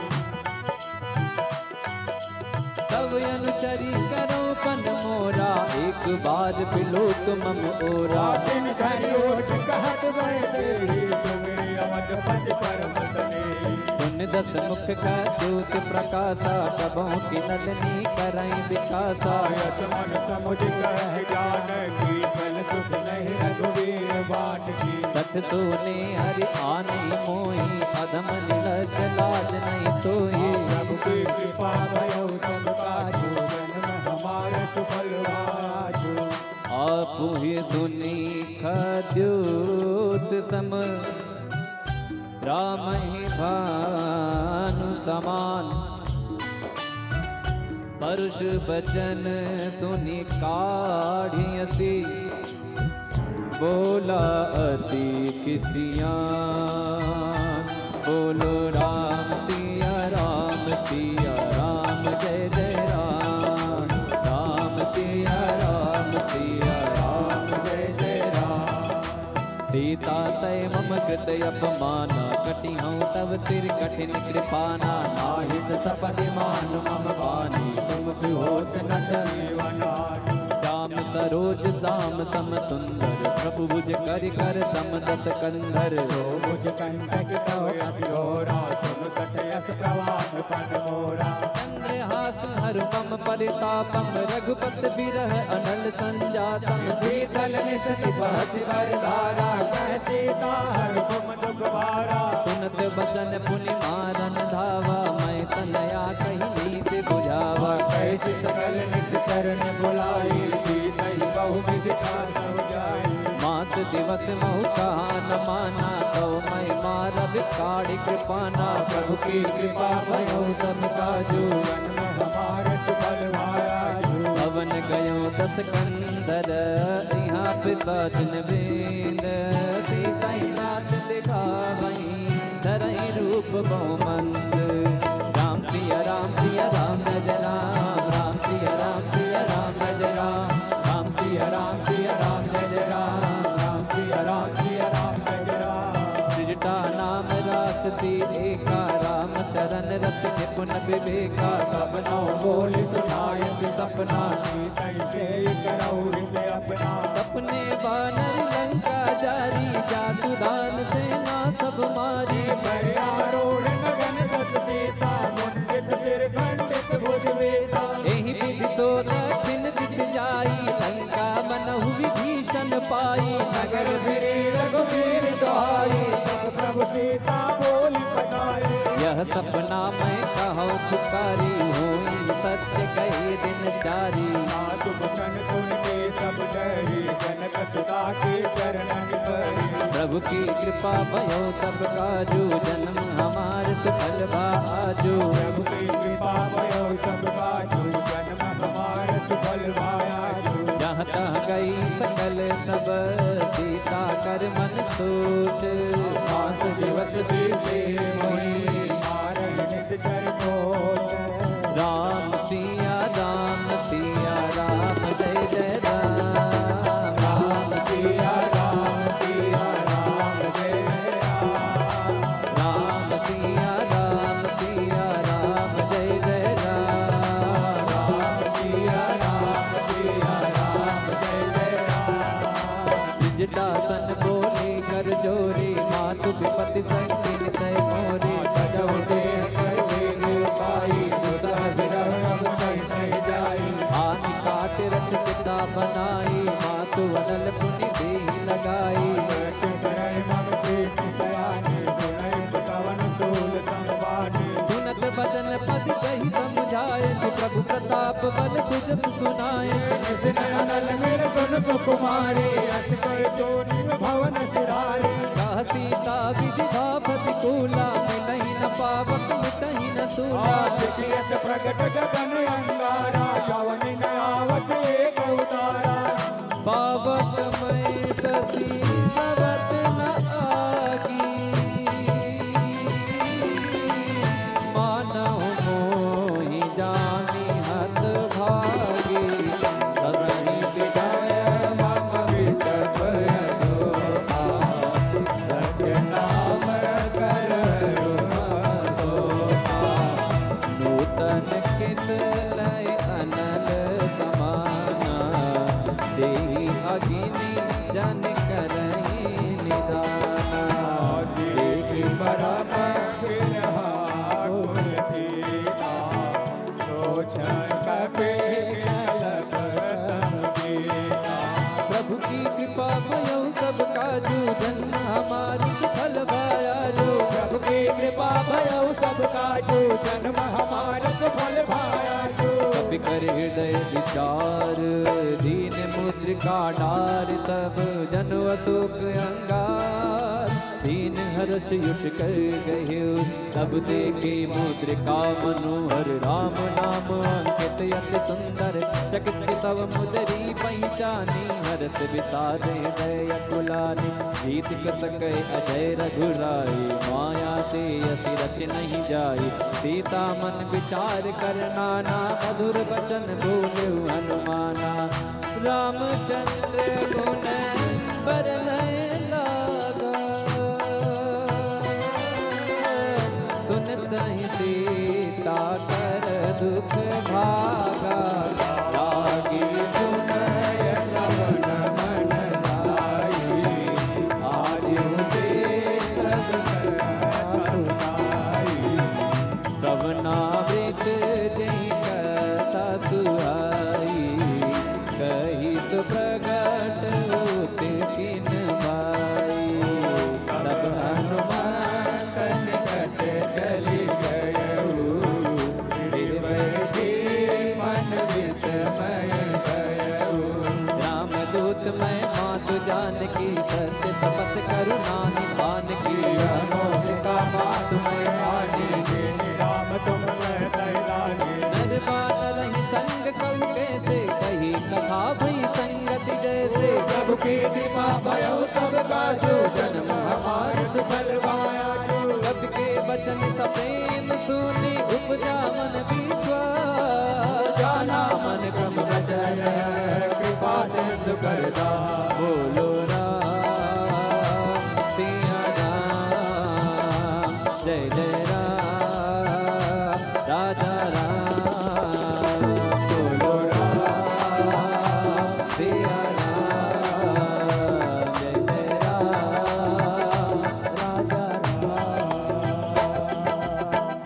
तब अनुचरी करो पन मोरा एक बार बिलोक मम ओरा
दिन घर ओठ कहत बैठे ही सुमिर अवध पति परम सने
सुन दस मुख का ज्योत प्रकाशा कबों की नलनी करई विकासा
यस मन समुझ कह जान की फल सुख नहीं रघुवीर बाट की
सठ सोने हरि आने मोही अधम निरज लाज नहीं सोई
प्रभु की कृपा भयो सबका जो जन्म हमारे सुफल भाजो
आपु ही सुनी खद्योत सम राम ही भानु समान परुष बचन सुनि काढ़ियसी बोला अति किसिया बोलो राम सिया राम जय जय राम राम सिया राम जय जय राम। सीता तय मम कृत अपमाना कटि हूँ तब सिर कठिन कृपाना नाहित सपदि मान मम बानी तुम होत न श्याम सरोज दाम सम सुंदर प्रभु भुज कर कर सम दस कंधर
भुज कंटक तव असोरा सुन सटयस प्रवाह पन मोरा
चंद्रहास हर मम परितापम रघुपत बिरह अनल संजातम
शीतल निसति बहसि वरधारा कह सीता हर तुम दुख भारा
सुनत बचन पुनि मारन धावा मैं तनया कही नीत बुझावा
कैसे सकल निस चरण बुलाई सीतई बहु विधिता सब जाई
मास दिवस महु कहा न माना तो मैं मारब काढ़ी कृपाना
प्रभु की कृपा भयो सब काजू जन्म हमारे सुफल भाया
पवन गयो दस कंदर यहाँ पिताचन बेंद सीताई नाथ दिखा वही धरई रूप बहुमंद राम सिया राम जय राम राम सिया राम जय राम राम सिया राम जय राम
राम सिया राम जय राम
त्रिजटा नाम रासती एका राम चरण रत निपुण विवेका
सपनों बोल सुनायत सपना सीतई से करौ हृदय अपना
अपने बानर लंका जारी जादू दान सेना सब मारी
पर्यारोढ़ गगन दस सीसा मुंडित सिर खंडित भुज वेसा
एहि विधि तो दक्षिण दिख जाई लंका मनहु विभीषण पाई
नगर फिरे रघुवीर दुहाई तब प्रभु सीता बोली पठाई
यह सपना मैं कहूँ पुकारी होई सत्य कहे दिन चारी
सासु बचन सुन के सब डरी जनक सुता के चरणन परी
प्रभु की कृपा भयो सब काजू जन्म हमार सुफल बाजू
प्रभु की कृपा भयो सब काजू जन्म हमार सुफल भायाजू
जहाँ तहाँ गई सकल तब सीता कर मन सोच
5 दिवस बीते मोहि मारन निश्चर कोच
राम सिया राम जय जय राम
राम सिया राम जय जय राम
राम सिया राम जय जय राम
राम सिया राम जय जय राम
जिजटा सन बोले कर जोरी मातु विपति संकीन तय मोरी
भजौ देह कर देह पाई दुसह विरह अब कैसे जाई
हानि काट रच पिता बनाई मातु वनल पुनि देह लगाई
सत्य करय मम प्रीत सयानी सुनय पवन सूल संवानी
सुनत बदन पद कही समझाए प्रभु प्रताप बल तुझ सुनाए
जिसने अनल मेरे सुन सुकुमारी अस कर चोरी भवन सिरारी
कह सीता विधि प्रतिकूला मिलहि न पावक मिटहि न सूला
आज कियत प्रगट गगन अंगारा यवन न आवत एक अवतारा
पावक मैं ससी भवत न आगी मानहु मोहि जानी हत भागी सदहि विजय
मम विटप सोहा सत्य नाम करो सोहा
नूतन किस लय अनल समाना देहि अगिनि जन करहि निदाना
देख परम कुल सीता सोचन कपे
प्रभु की कृपा भयो सब काजू जन्म हमारी सुफल भायाजो
प्रभु की कृपा भयो सब काजू जन्म हमारा सफल भायाजो
कवि कर हृदय विचार दीन मुद्रिक का डार सब जन अशोक अंगार, दीन हर्ष युट कर गए तब देखे मुद्रिका मनोहर, राम नाम अंकित अति सुंदर, चकित तव मुदरी पहचानी, हरस विसार हृदय अकुलानी, जीत सके अजय रघुराई, माया ते असि रच नहीं जाई, सीता मन विचार करना ना, मधुर वचन बोले हनुमाना, रामचंद्र गुण बरनय लागा, सुनत ही सीता कर दुख भागा, लागी सुनय श्रवण मन लाई, आयु देश सुनाई, कवनावृत जय कथा सुहाई, कही तो प्रगट होते किन भाई, तब हनुमान निकट चली गयऊ, मन विस्मय गयऊ, रामदूत मैं मातु जानकी, सत्य शपथ करुणा निधान की, अनोखा मातु मैं आनी, राम तुम मैं सैलानी, नरबान रही संग कल कैसे, कही कथा भई संगति जैसे, प्रभु की कृपा भयो सब काजो, जन्म हमार सुफल पाया जो, सबके वचन सप्रेम सुनी, उपजा मन विश्वास, जाना मन क्रम वचन कृपा सिंधु करदा, बोलो राम सिया राम, जय जय राम राजा राम, बोलो राम सिया राम, जय जय राम राजा राम,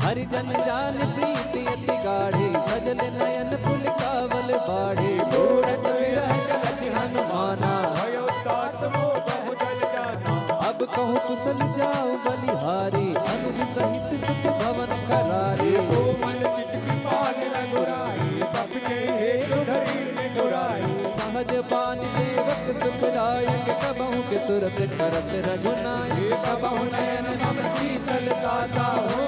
हरिजन जान प्रीति अति गाढ़ी, सजल नयन पुल कावल बाढ़ी, मूरत विरह जगत हनुमाना, भयो तात मोह बहु जल जाना, अब कहूँ कुशल जाओ बलिहारी, अनुज सहित सुख भवन करारी, ओ मन चित कृपाल रघुराई, सबके हेतु धरी निगुराई, सहज बान सेवक सुखदायक, कबहु के तुरत करत रघुनाय, कबहु नयन नम शीतल दाता, हो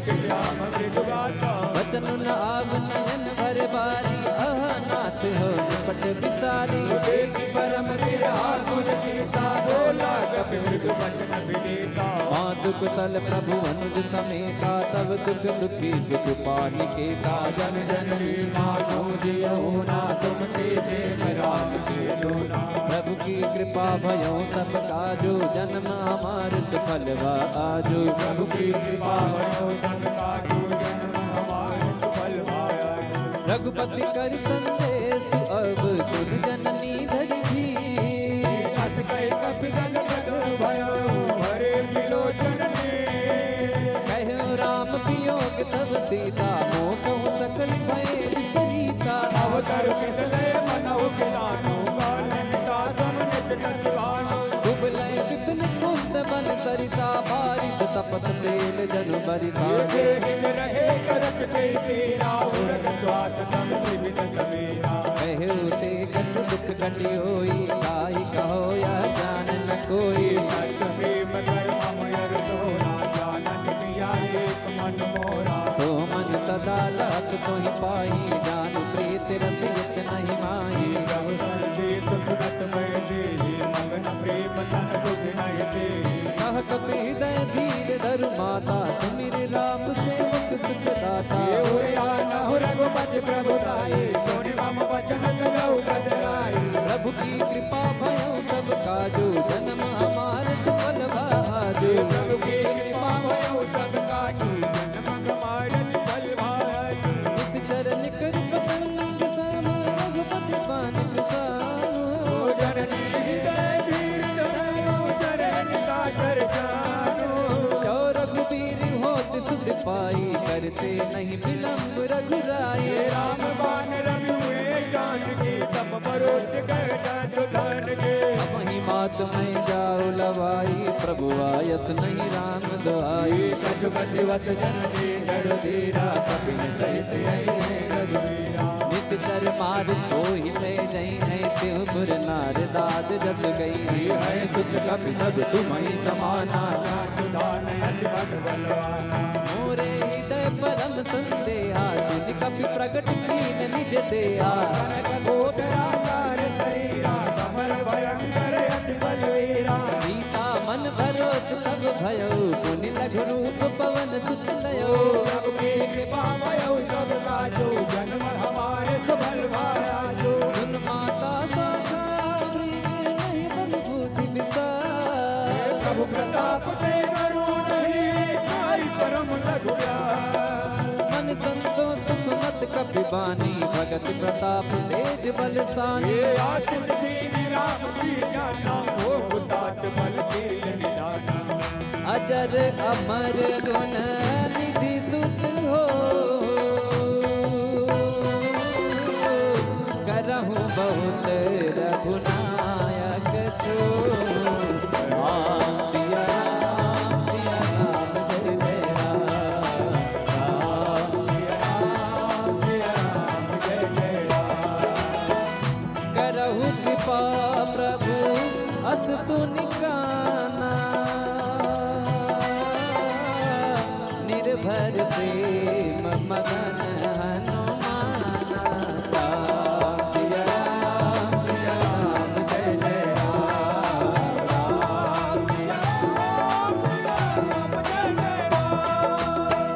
श्याम मृदुगाता, वचन न आव नयन भर बारी, अह नाथ हो निपट विसारी, देखि परम गिरहा गुण सीता, बोला कपि मृदु वचन विनीता, मातु कुशल प्रभु अनुज समेता, तब दुख दुखी सुख पानिकेता, जन जननी मानो जियो ना, तुम तेजे राम के लोना, प्रभु की कृपा भयो सब काजो, जन्म हमार सफल वा आजो, प्रभु की कृपा भयो सब काजो, जन्म हमार सफल वा आजो, रघुपति कर संदेश अब सुर जननी धरि भी, अस कह कपिगन भयो हरे विलोचन ने, कहो राम वियोग तब सीता, मोह कहूँ सकल भय रीता, अवतर किसले मनहु किलानो, कालनिता समनित नचवानो, दुबलय विपिन कुंद बन सरिता, बारिश तपत तेल जनु बरिता, हिम रहे करत ते तेरा, उरग श्वास समृवित सवेरा, कहो ते कछ दुख कटि होई, काई कहो या जान न कोई, सच प्रेम कर अमर तोरा, जानन पिया एक मन मोरा, तो मन सदा लाख तोहि पाई, जान प्रीत रसियत नहीं माही, प्रभु संदेश सुनत मैं देहि, मगन प्रेम तन सुख नहीं देहि, कह कपि हृदय धीर धरु माता, सुमिर राम सेवक सुख दाता, हो रघुपति प्रभु ताई, सोनि मम वचन गौ बदलाई, प्रभु की कृपा भयो सब काजो, जन्म हमार सफल भाजो, प्रभु की कृपा भयो सब काजो, जन्म हमार सफल भाजो, निज चरण कर पतंग सम, रघुपति पानिक सामो, जननी हृदय धीर धरो, चरण सागर जानो, जो रघुबीर होत सुध पाई, करते नहीं विलंब रघुराई, राम बान रघुए जानकी, तब बरोज कर धन के, वही मात में जाओ लवाई, प्रभु आयत नहीं राम दुआई, कछुपति वस जननी जड़ धीरा, कपिन सहित रघुवीरा, नित सहित चर मार तो ही ले जई है त्यों पुर नार दाद जस गई
है सुत कपि सब तुम ही समाना दान अति बलवाना
मोरे हृदय परम संदेहा तुझ कपि प्रगट कीन निज देहा
गोदराकार शरीरा समर भयंकर अति बलवीरा
सीता मन भरोस सब भयो पुनि लघु रूप पवन सुत लयो
प्रभु की कृपा भयो सब काजो जन्म हमारे सबल भाया जो
सुन माता शाखा नहीं बन भूति विसार
प्रभु प्रताप ते करुण ही आई परम लघु
मन संतोष सुमत कपि बानी भगत प्रताप तेज बलसानी
ये आशीष दीन राम की जाना हो तात बल की निदाना
अजर अमर गुण निधि सुत हो करहु बहुत रघुनायक छो सिया राम जय जय राम करहु कृपा प्रभु अस सुनिकाना निर्भर प्रेम मगन हनुमाना राम सिया राम जय जय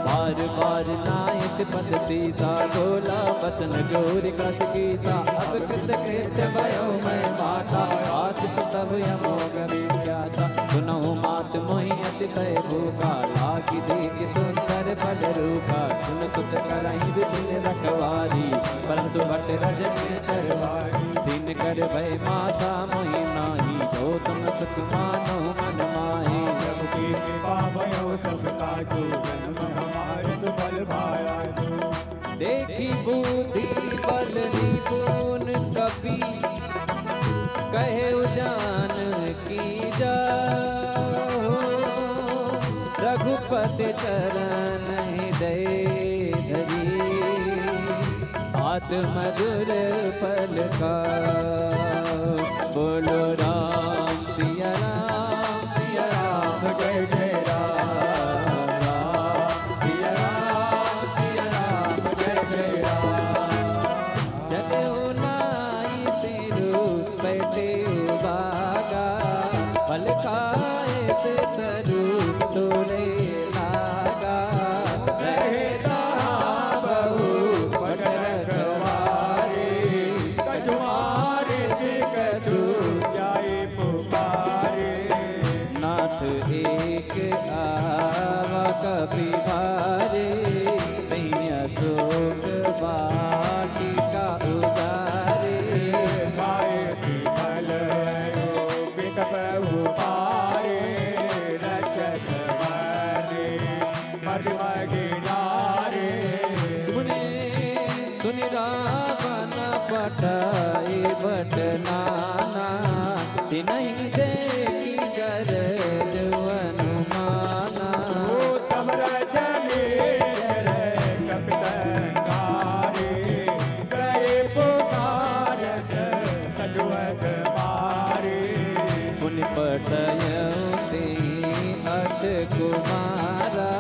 बार बार नायक पद सीता बोला वचन जोर कस कीसा अब कृत कृत्य भयो मैं माता आशिष तब यमोग विख्याता सुनहु मात मोहि अतिशय भूखा लागी देख सुंदर पद रूपा सुन सुत करहि विपिन रखवारी परंतु भट रजनी चरवारी दिन कर भय माता मोहि नाही जो तुम सुख मानो मन माही
प्रभु की कृपा भयो सब काजो जन्म हमारे सबल भाया जो
देखी बुद्धि बल निपुण कपि कहे उजान की जा रघुपति चरण हृदय धरी आत्मधुर पल का बोलो राम सिया राम
जय जय राम
सिया राम जय जय जगो नाई तेरू बैठे बागा पल खाए से तरु तोरे लागा रहता बहु
पटर कवारे कछुआरे से कछु जाए पुकारे
नाथ एक आवा कभी भारे नहीं अशोक वाटिका उदारे
गाय शीतल बित प्रभु पारे रक्षक हरे मर्म गिनारे
सुनि रावण पटाई बट नाना तिनहि देखी कर हनुमाना
समर चले कप संगारे करे पुकारत कछुअत मारे
पुनि पटयते अट कुमारा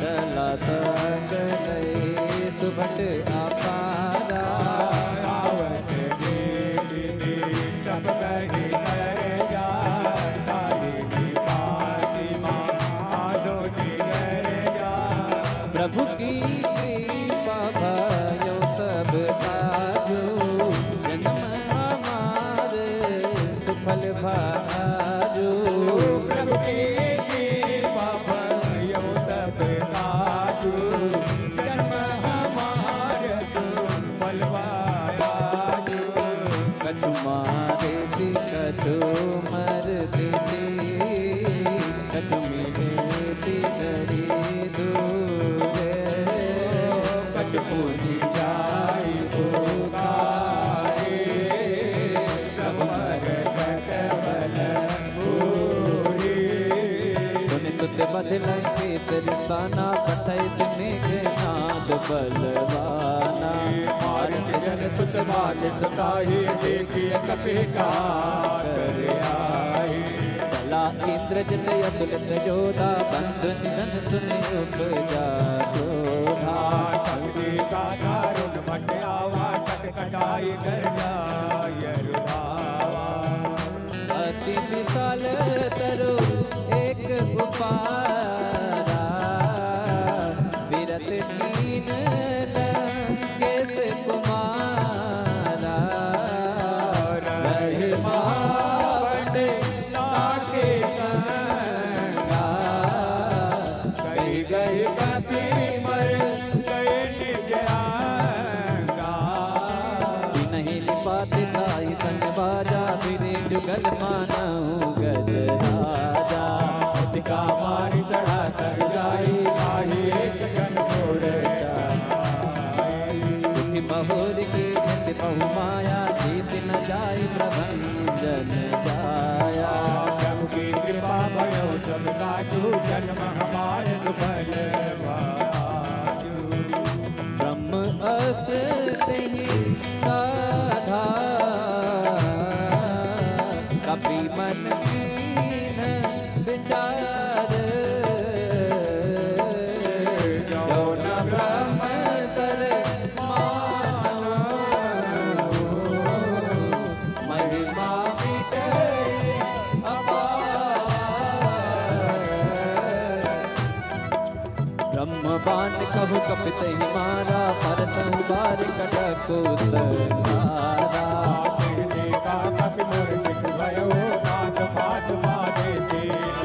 चला संग लय सुभट अपारा
आवत देवी तब कही कर जा तारी की फातिमा आदो की कर जा
प्रभु की कृपा भयो सब काजो जन्म हमार सुफल भाजो
प्रभु की कृपा भयो सब काजू जन्म हमार सुफल भाजू
कछु मारे सी कछु मरते कछु मिले सी करी दूरे
कछु पूजी जाई पुकारे प्रभु मरकट बल पूरी
सुन सुत बदल के तिरसाना पठै मेघनाद बलवाना
मार्ग जन ताहि देखिए कपि का कर आई।
चला इंद्रजित अतुलित जोधा बंधु निधन सुनि उपजा क्रोधा।
शक्ति का दारुण मट आवा कटकटाई कर जाय रुधावा।
अति विशाल तरु एक उपारा विरत कीन केस कुमारा।
रहे महावट लाके संगा कही गई कपि मर गए निज अंगा।
नहीं लिपाते ताई सन बाजा फिरे जुगल मानऊ गज राजा।
का मारी चढ़ा कर जाई काही एक जन छोड़ जाई।
दुखी महोर की झट बहु माया जीत न जाय प्रभंजन जाया।
प्रभु की कृपा भयो सब काजू जन्म हमारे सुफल वाजू।
ब्रह्म अस्त्र तेहि साधा कपि मन कीन विचार।
जो न ब्रह्म सर मानो
महिमा मिटे ब्रह्मबान कहु कपित ही मारा भरत बार कटको सहारा।
देखा कपि मूर्छित भयो नाथ पास माधे से लग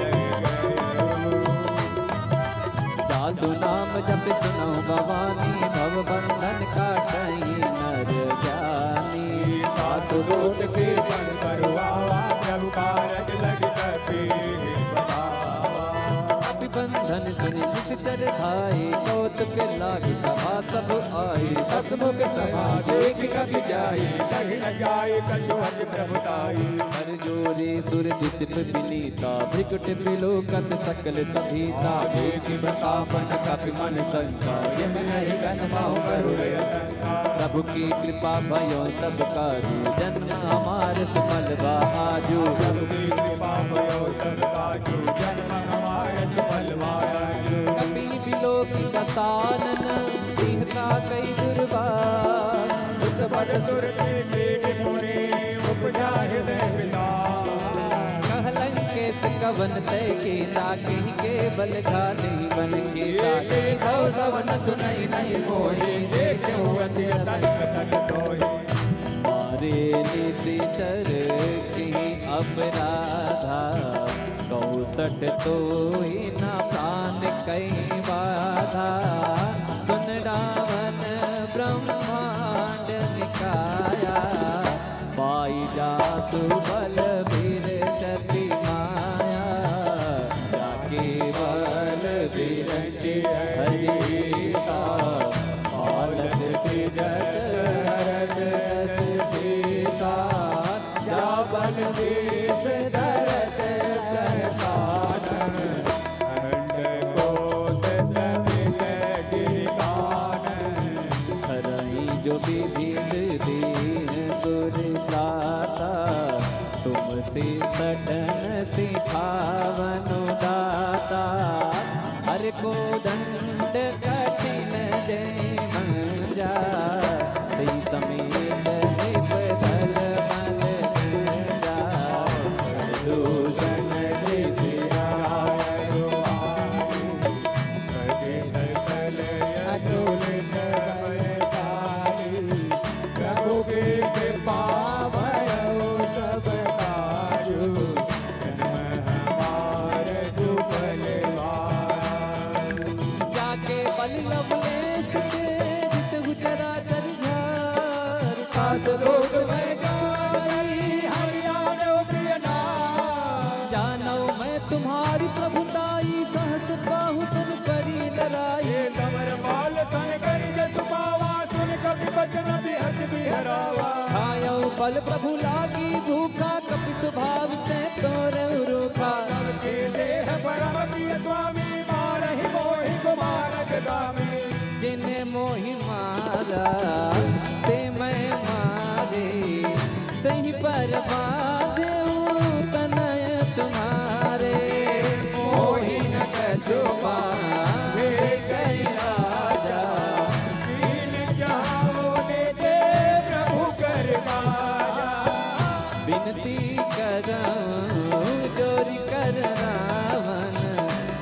गयो।
साधु नाम जप सुनो भवानी भव बंधन काटई नर जानी।
सासु दूत के मन करवावा प्रभु कारज लग कपि बतावा।
अभिबंधन सुनि निश्चर भाई कौतुक लागे सभा सब आई।
हसमुख सभा देख कपि जाई लग न जाए कछु हज प्रभुताई।
कर जोरे सुर दिस विनीता भ्रिकुट बिलोकत सकल सभीता।
देखि बतापन कपि मन संसा ये नहीं कन पाऊँ करुणय संसार।
प्रभु की कृपा भयो सब काजू जन्म हमार सुफल बाजू।
प्रभु की कृपा भयो सब काजू जन्म हमारे सुफल वाजू।
कपि बिलोकी कतानन सिंहता कई दुर्बार।
सुत बड़ सुर के मेघ मुनि उपजा हृदय विदार।
कहलंकेत कवन तय के ताकि के बल घाले बन के ताकि
कौ सवन सुनई नहीं मोहि देखो अति संकट तोहि।
मारे निश्चर की अपराधा कौसठ तो ही न प्राण कई बाधा। सुन रावण ब्रह्मांड निकाया पाई जासु बल वीर जति माया। जाके बल विरंचि हरिता औलद सिजत हरत रस सीता। जाबन शीस धरत
साधन अनंत कोश समित गिरिकानन।
हरई जो विविध दीन दुर्दाता। तुमसे सटन सिखावनु दाता। हर को दंड कठिन जय मंजा। समेत निपधल मन जा।
दूषण दृश्याय रुहाई। सकल अतुलित बलशाली। प्रभु की कृपा भयो सब काजू जन्म हमारे सुफल वाजू।
जाके बलि लवलेश के जितहु चराचर घर।
खास लोक में गाई हरियाणा प्रिय नाम।
जानौ मैं तुम्हारी प्रभुताई सहस बाहु सन करी लड़ाई।
ये समर बाल सन करी जसु पावा सुन कपि बचन बिहस बिहरावा।
खायौ बल प्रभु लागी भूखा कपि स्वभाव ते तोरे रूखा।
के देह परम प्रिय स्वामी मारहि मोहि कुमारक दामी।
जिन्हें मोहि मारा ते मैं मारे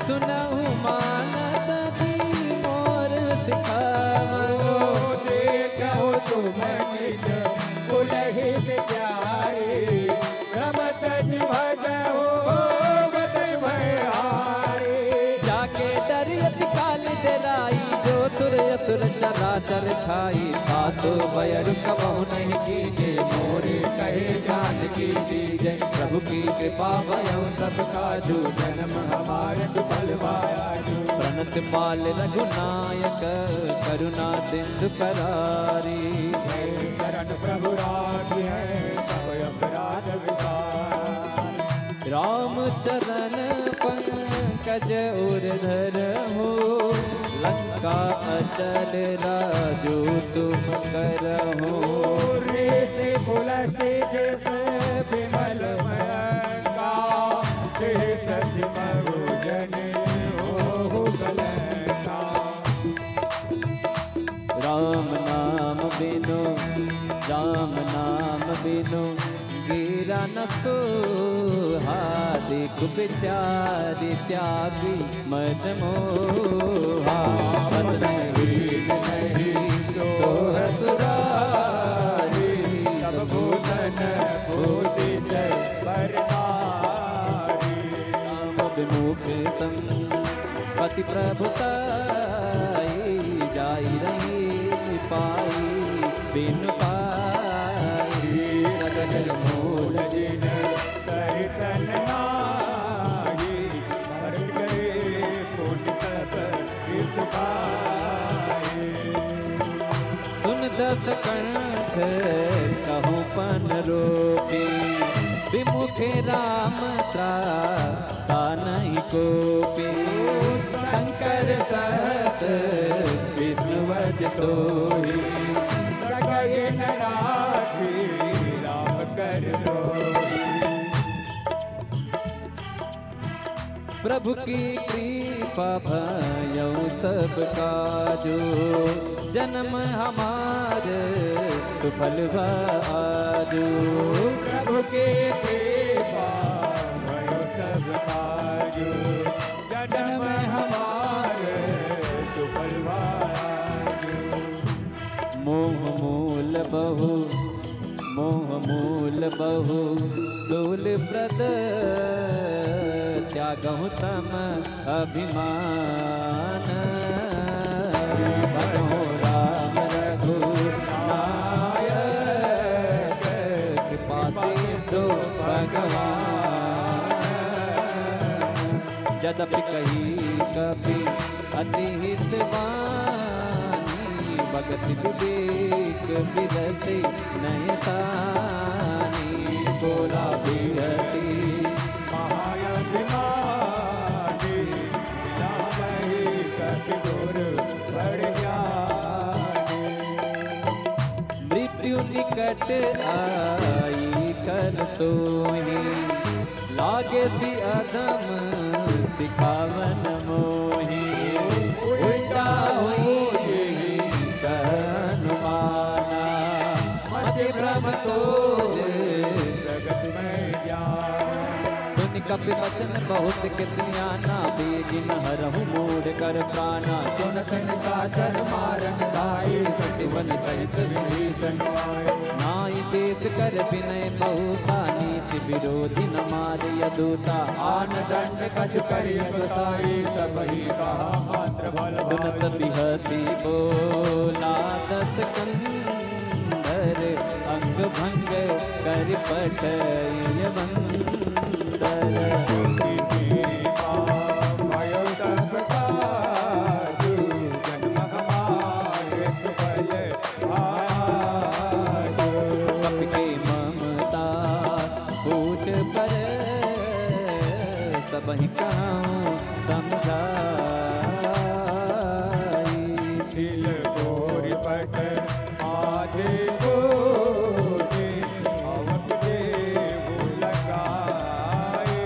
सुनहु मानत जी मोर सिखावो।
देखो तुम निज उलहि विचारी, रमत जी भजहु बत भयहारी।
जाके डरियत काल डराई, जो सुर असुर चराचर खाई। सासु भयर कबहु नहीं कीजे, मोरे कहे जान की दीजे। प्रभु की कृपा भयउ सब काजू,
जन्म हमारे सुफल वायाजू।
प्रणत पाल रघुनायक, करुणा सिंधु करारी।
शरण प्रभु राखी है, तब अपराध विसार।
राम चरण पंकज उर्धर हो, लंका अचल राजू तुम करहो।
रे से पुलस्ते जैसे विमल मयंका, सच मरुजन हो गलंका।
राम नाम बिनु, राम नाम बिनु गिरा न सोहा। देखु बिचारी त्यागी मद मोहा। बस नहीं सोह सुरारी,
सब भूषण भूषित बरनारी।
राम विमुख सम पति प्रभुताई, जाई रही पाई बिनु पाई।
सगल मूल जिन तरितन नाही, भरत करे पुण्य तप विष पाए।
सुन दस कंठ कहूँ पन रोपी, विमुखे राम त्राता नहीं कोपी। शंकर सहस विष्णु वज तोहि,
सगय न राखी राम कर दोहि।
प्रभु की कृपा भयउ सब काजो। जन्म हमारे सुफल आजो।
प्रभु के कृपा भयो सब काजो। जन्म हमारे सुफल आजो।
मोह मूल बहु, मोह मूल बहु सूल प्रद। त्यागहु तम अभिमान, भजहु राम रघुनायक। कृपा सिंधु भगवान, यद्यपि कही कपि अति हितवानी। भगति विवेक विरति नयसानी। बोला बिहसी
महायतिमानी, जामहि कपि गुर बड़ ज्ञानी।
मृत्यु निकट आई कर सोही, लागे सी अधम सिखावन मोही। उल्टा हुई अनुमाना, मति भ्रम तो
जगत में जान।
सुन कपि वचन बहुत कितनियाना, बेगिन हरहु मूढ़ कर प्राणा।
सुन सन साचर मारन दाई, सचिवन सहित विभीषण आए।
नाई देश कर विनय बहुता, नीति विरोधी न मार यदूता।
आन दंड कछ करिय गोसाई, सबहि कहा मात्र बल
सुनत बिहसी बोला दस कंधर। अंग भंग कर पटय बंदर।
भयो संस्कार, जन्म हमारे सुफल आजो।
कपि के ममता पूछ पर, सबहि कहूँ समझाई।
दिल गोरी पट आधे गोरे, अवत देव लगाए।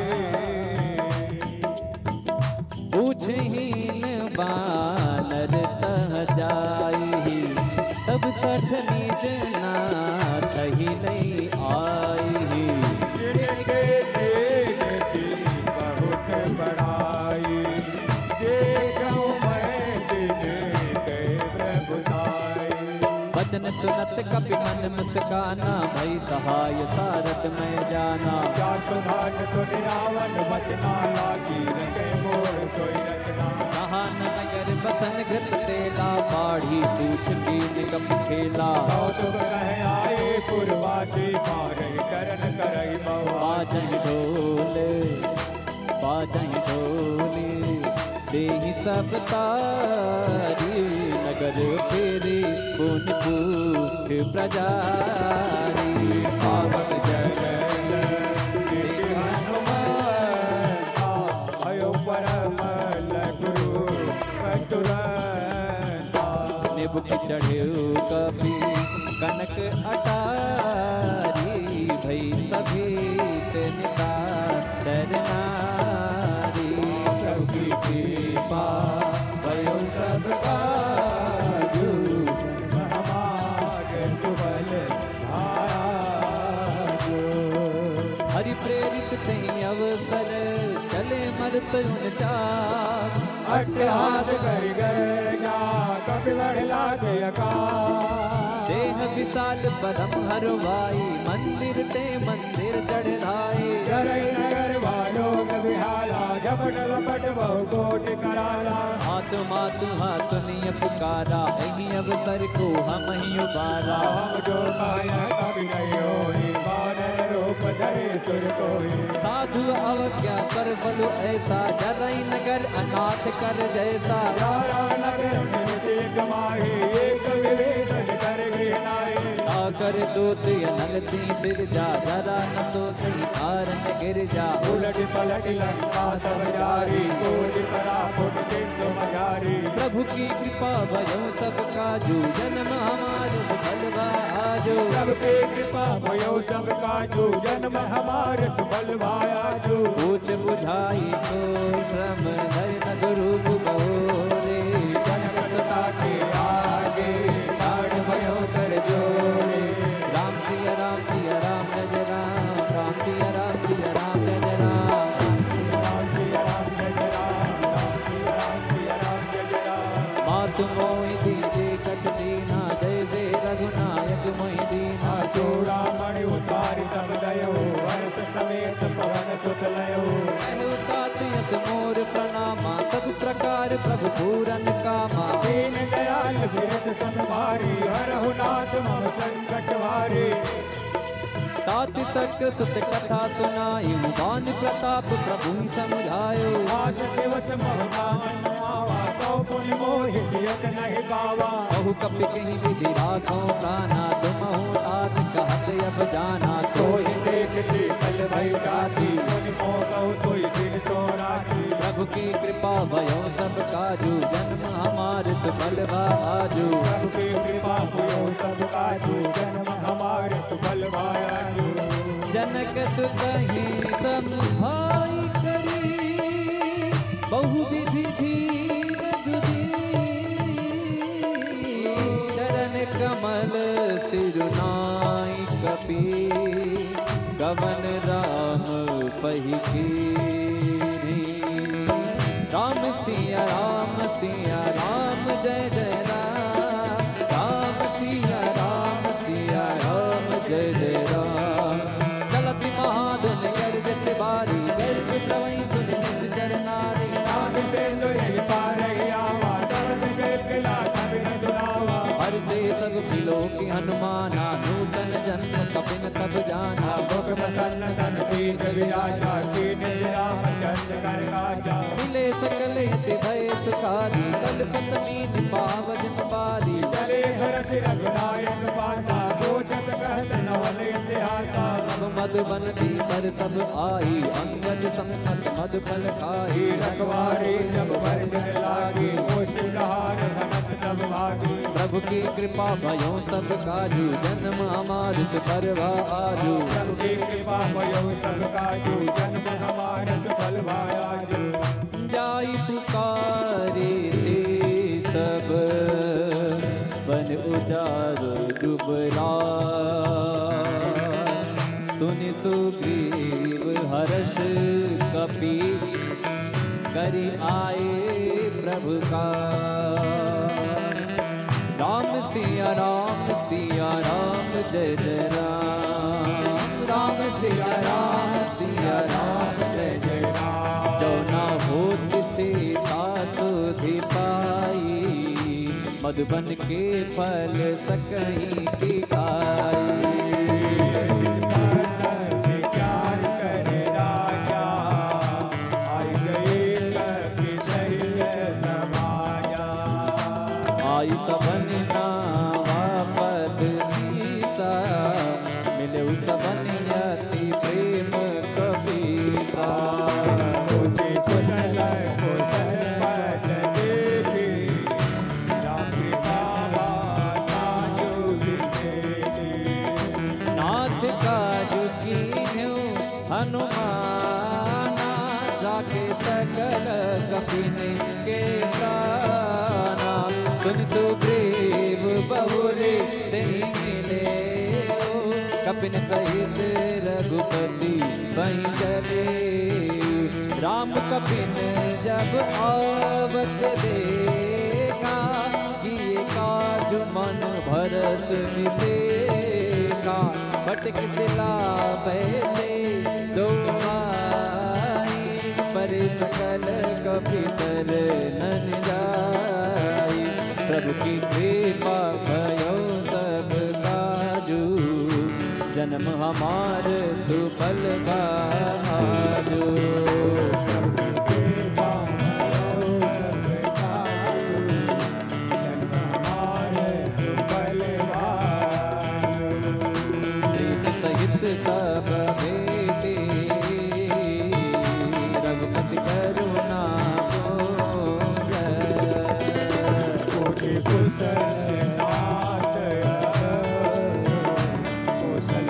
पूछहीन बानर तह जाई, तब सठ निज नाथ ही नहीं आई।
जिनके तेज थी बहुत बड़ाई,
बचन सुनत कपि मन मुस्काना, भई सहाय सारथ मैं जाना।
जात भाट सुन रावण बचना, लागी रचे मोर सोई रचना।
कहा नगर बसन घृत तेला, बाढ़ी पूछ कीन कप खेला।
कौतुक कह आए पुरवासी, मारे करन करई
बाजहि ढोले देहि सब तारी, नगर फेरे पुन पूछ प्रजारी।
पावन जय हनुमान, भयो परम गुरु तुरंता।
निबुक चढ़ेउ कपि कनक अटारी, भई सभीत निता शरणारी।
प्रभु की कृपा भयो सब काजू, हमारे सुबल आजू।
हरि प्रेरित तेहि अवसर, चले मरत उनचास।
अट्टहास कर गर्जा, कपि बढ़ लागे आकाश।
देह विशाल परम हरवाई, मंदिर ते मंदिर चढ़ाए।
करई नगर वालोक विहाला, झपट लपट बहु कोटि कराला।
मातु मातु हाथुनिय पुकारा, एहि अवसर को हम ही उबारा।
हम जो पाया कभी नहीं होई, बानर रूप धरे सुर कोई।
साधु अवज्ञा कर बलु ऐसा, जरई नगर अनाथ कर जैसा।
यारा नगर निवसे कमाही, एक विवेचन कर गृहनाई।
कर दूत अनल ती सिर जा, जरा न सोती कारण गिर जा।
उलट पलट लंका सब जारी, कोटि परापुट सिंधु मझारी।
प्रभु की कृपा भयो सब काजू, जन्म हमारो सुफल आजो।
प्रभु की कृपा भयो सब काजू, जन्म हमारे सुफल भायाजू।
पूछ बुझाई को श्रम धर न गुरु बहोरे।
जन्म सता के आगे लाड भयो कर जोरे।
राम सिया राम सिया राम जय राम, राम सिया राम सिया राम जय राम।
राम सिया राम जय राम, राम सिया राम सिया राम जय राम।
मातु मोहि दीजे कछ दीना, जय जय रघुनायक मोहि दीना।
चूड़ा मणि उतारि तब दयो, हर्ष समेत पवन सुत लयो।
तातियत मोर प्रणामा, सब प्रकार प्रभु पूरन कामा।
दीन दयाल बिरत संभारी, हरहु नाथ मम संकट हारी।
ताति तक सुत कथा सुनाई, बान प्रताप प्रभु समुझायो।
आस दिवस महमान आवा, तो पुनि मोहि जियत नहीं पावा।
कहु कपि कहीं विधि राखो प्राणा, तुम हो तात कहत अब जाना।
कोई देख शीतल भई जाती, मुनि मोह सोई दिन सो राती।
प्रभु की कृपा भयो सब काजू, जन्म हमार सुफल आजू।
प्रभु की कृपा भयो सब काजू, जन्म हमारे सुफल भायाजू।
जनक सुतहि समुझाई करी, बहु विधि धीरज दी। चरण कमल सिरुनाई कपि, गमन राम पहि कीन्ही। राम सिया राम जय जय राम, राम सिया राम जय जय राम। चलति महादन गर्जत बारी, गर्ज प्रवई सुन निज चर नारी।
नाद से सुनि पारहि आवा, सरस बिरला कबि न सुनावा।
हर से सग मिलो कि हनुमाना, नूतन जन्म कपिन तब जाना।
मुख प्रसन्न तन तेज विराजा, कीन्हे रामचंद्र कर काजा।
मिले सकल यति भय सुखारी, कलपत मीन पावजन बारी।
चले हरष रघुनायक पासा, सोचत कहत नवल इतिहासा।
सब मधुबन भीतर सब आई, अंगद संकट मधुफल खाई।
रखवारी जब वर्जन लागी, मुश्किल हार भनक सब भागी।
प्रभु की कृपा भयो सब काजू, जन्म हमार सुफल आजू।
प्रभु की कृपा भयो सब काजू, जन्म हमारे सुफल भायाजू।
जाई पुकारे ते सब, बन उजार डुबरा। सुनि सुग्रीव हर्ष कपि, करि आए प्रभु का। राम सिया राम जय जय राम,
राम सिया राम जय जय राम।
जो ना होत सीता सुधि पाई, मधुबन के फल सकहीं की खाई।
विचार करे राजा, आई गई कपि सहित समाया।
आई सबन नावा पद सीता, मिले सबन यति प्रेम कबीरा।
पूछे कुशल कुशल पद देखी, राम कृपा ताजु विशेषी।
नाथ काजु कीन्हु हनुमाना, जाके सकल कपिन के प्राणा। सुन सुग्रीव बहुरे तेहि मिले, कपिन सहित रघुपति वहीं चले। राम कपिन जब आवत देखा, किए काज मन भरत मिलेगा। फटक सिला पहले दो भाई, पर सकल कपितर नन जाई। प्रभु की कृपा भयो सब काजू, जन्म हमार सुफल भाजू।
कृपा भयो सब काजु, जन्म हमारे सुफल भाजु।
प्रीत सहित सब बेटे, रघुपति करुणा मोजय।
कोटि कुशल नाथ कुशल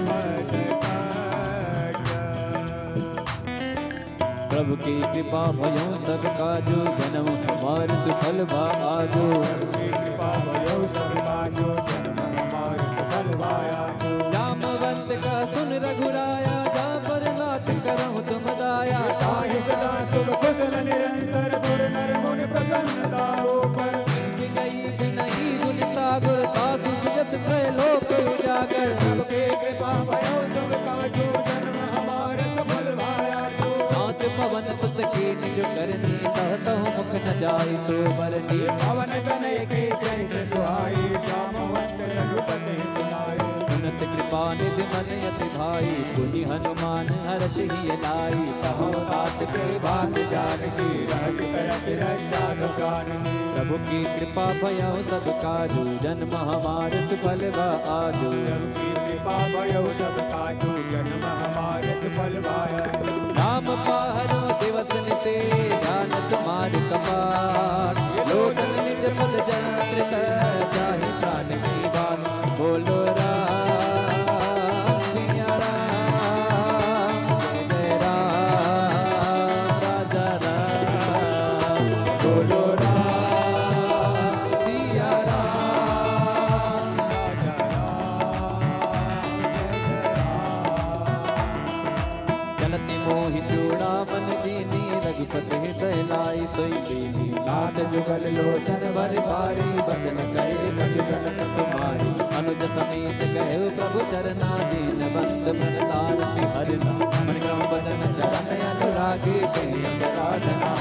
पद
प्रभु की कृपा भयो सब काजू, जन्म हमार सुफल भाजू।
कृपा भयो सब काजु, जन्म हमारे सुफल भाजु।
जामवंत का सुन रघुराया, जा पर नाथ करहु तुम दाया।
ताहि सदा सुख कुशल निरंतर, सुर नर मुनि प्रसन्नता पर।
गई बिनई गुण सागर, साधु सुजस त्रैलोक उजागर।
सबके कृपा भयो सब काजु, जन्म हमारे सफल भाजु।
नाथ पवन सुत की निज करनी, सहतहु मुख न जाई सो बरनी।
पवन तनय के चरित सुहाई, जामवंत रघुपति सुनाई।
सुनत कृपा निधि मन अति भाई, पुनि हनुमान हर्ष ही लाई।
कहो नाथ के भाग जानकी, रहत करत रक्षा सुखान।
प्रभु की कृपा भयो सब काजू, जन्म हमार सुफल आजू।
सबकी कृपा भयो सब काजु, जन्म हमारे सुफल भाजु।
राम पारो दिवस निते, ध्यान तुम्हारी कपाट। लोटन निज पद जंत्र जाहि प्राण की बात। बोलो राम सिया राम, जय राम राजा राम। बोलो राम सिया राम। चलती मोहि चूड़ामन दीनी, रघुपति हृदय लाई सोई दीनी। नाथ जुगल लोचन बर बारी, बचन करे कछुकन तुम्हारी। अनुज समेत गए प्रभु चरना, दीन बंद मन तारसी हरना। मन क्रम बदन चरण अनुरागी, कहीं अंतराधना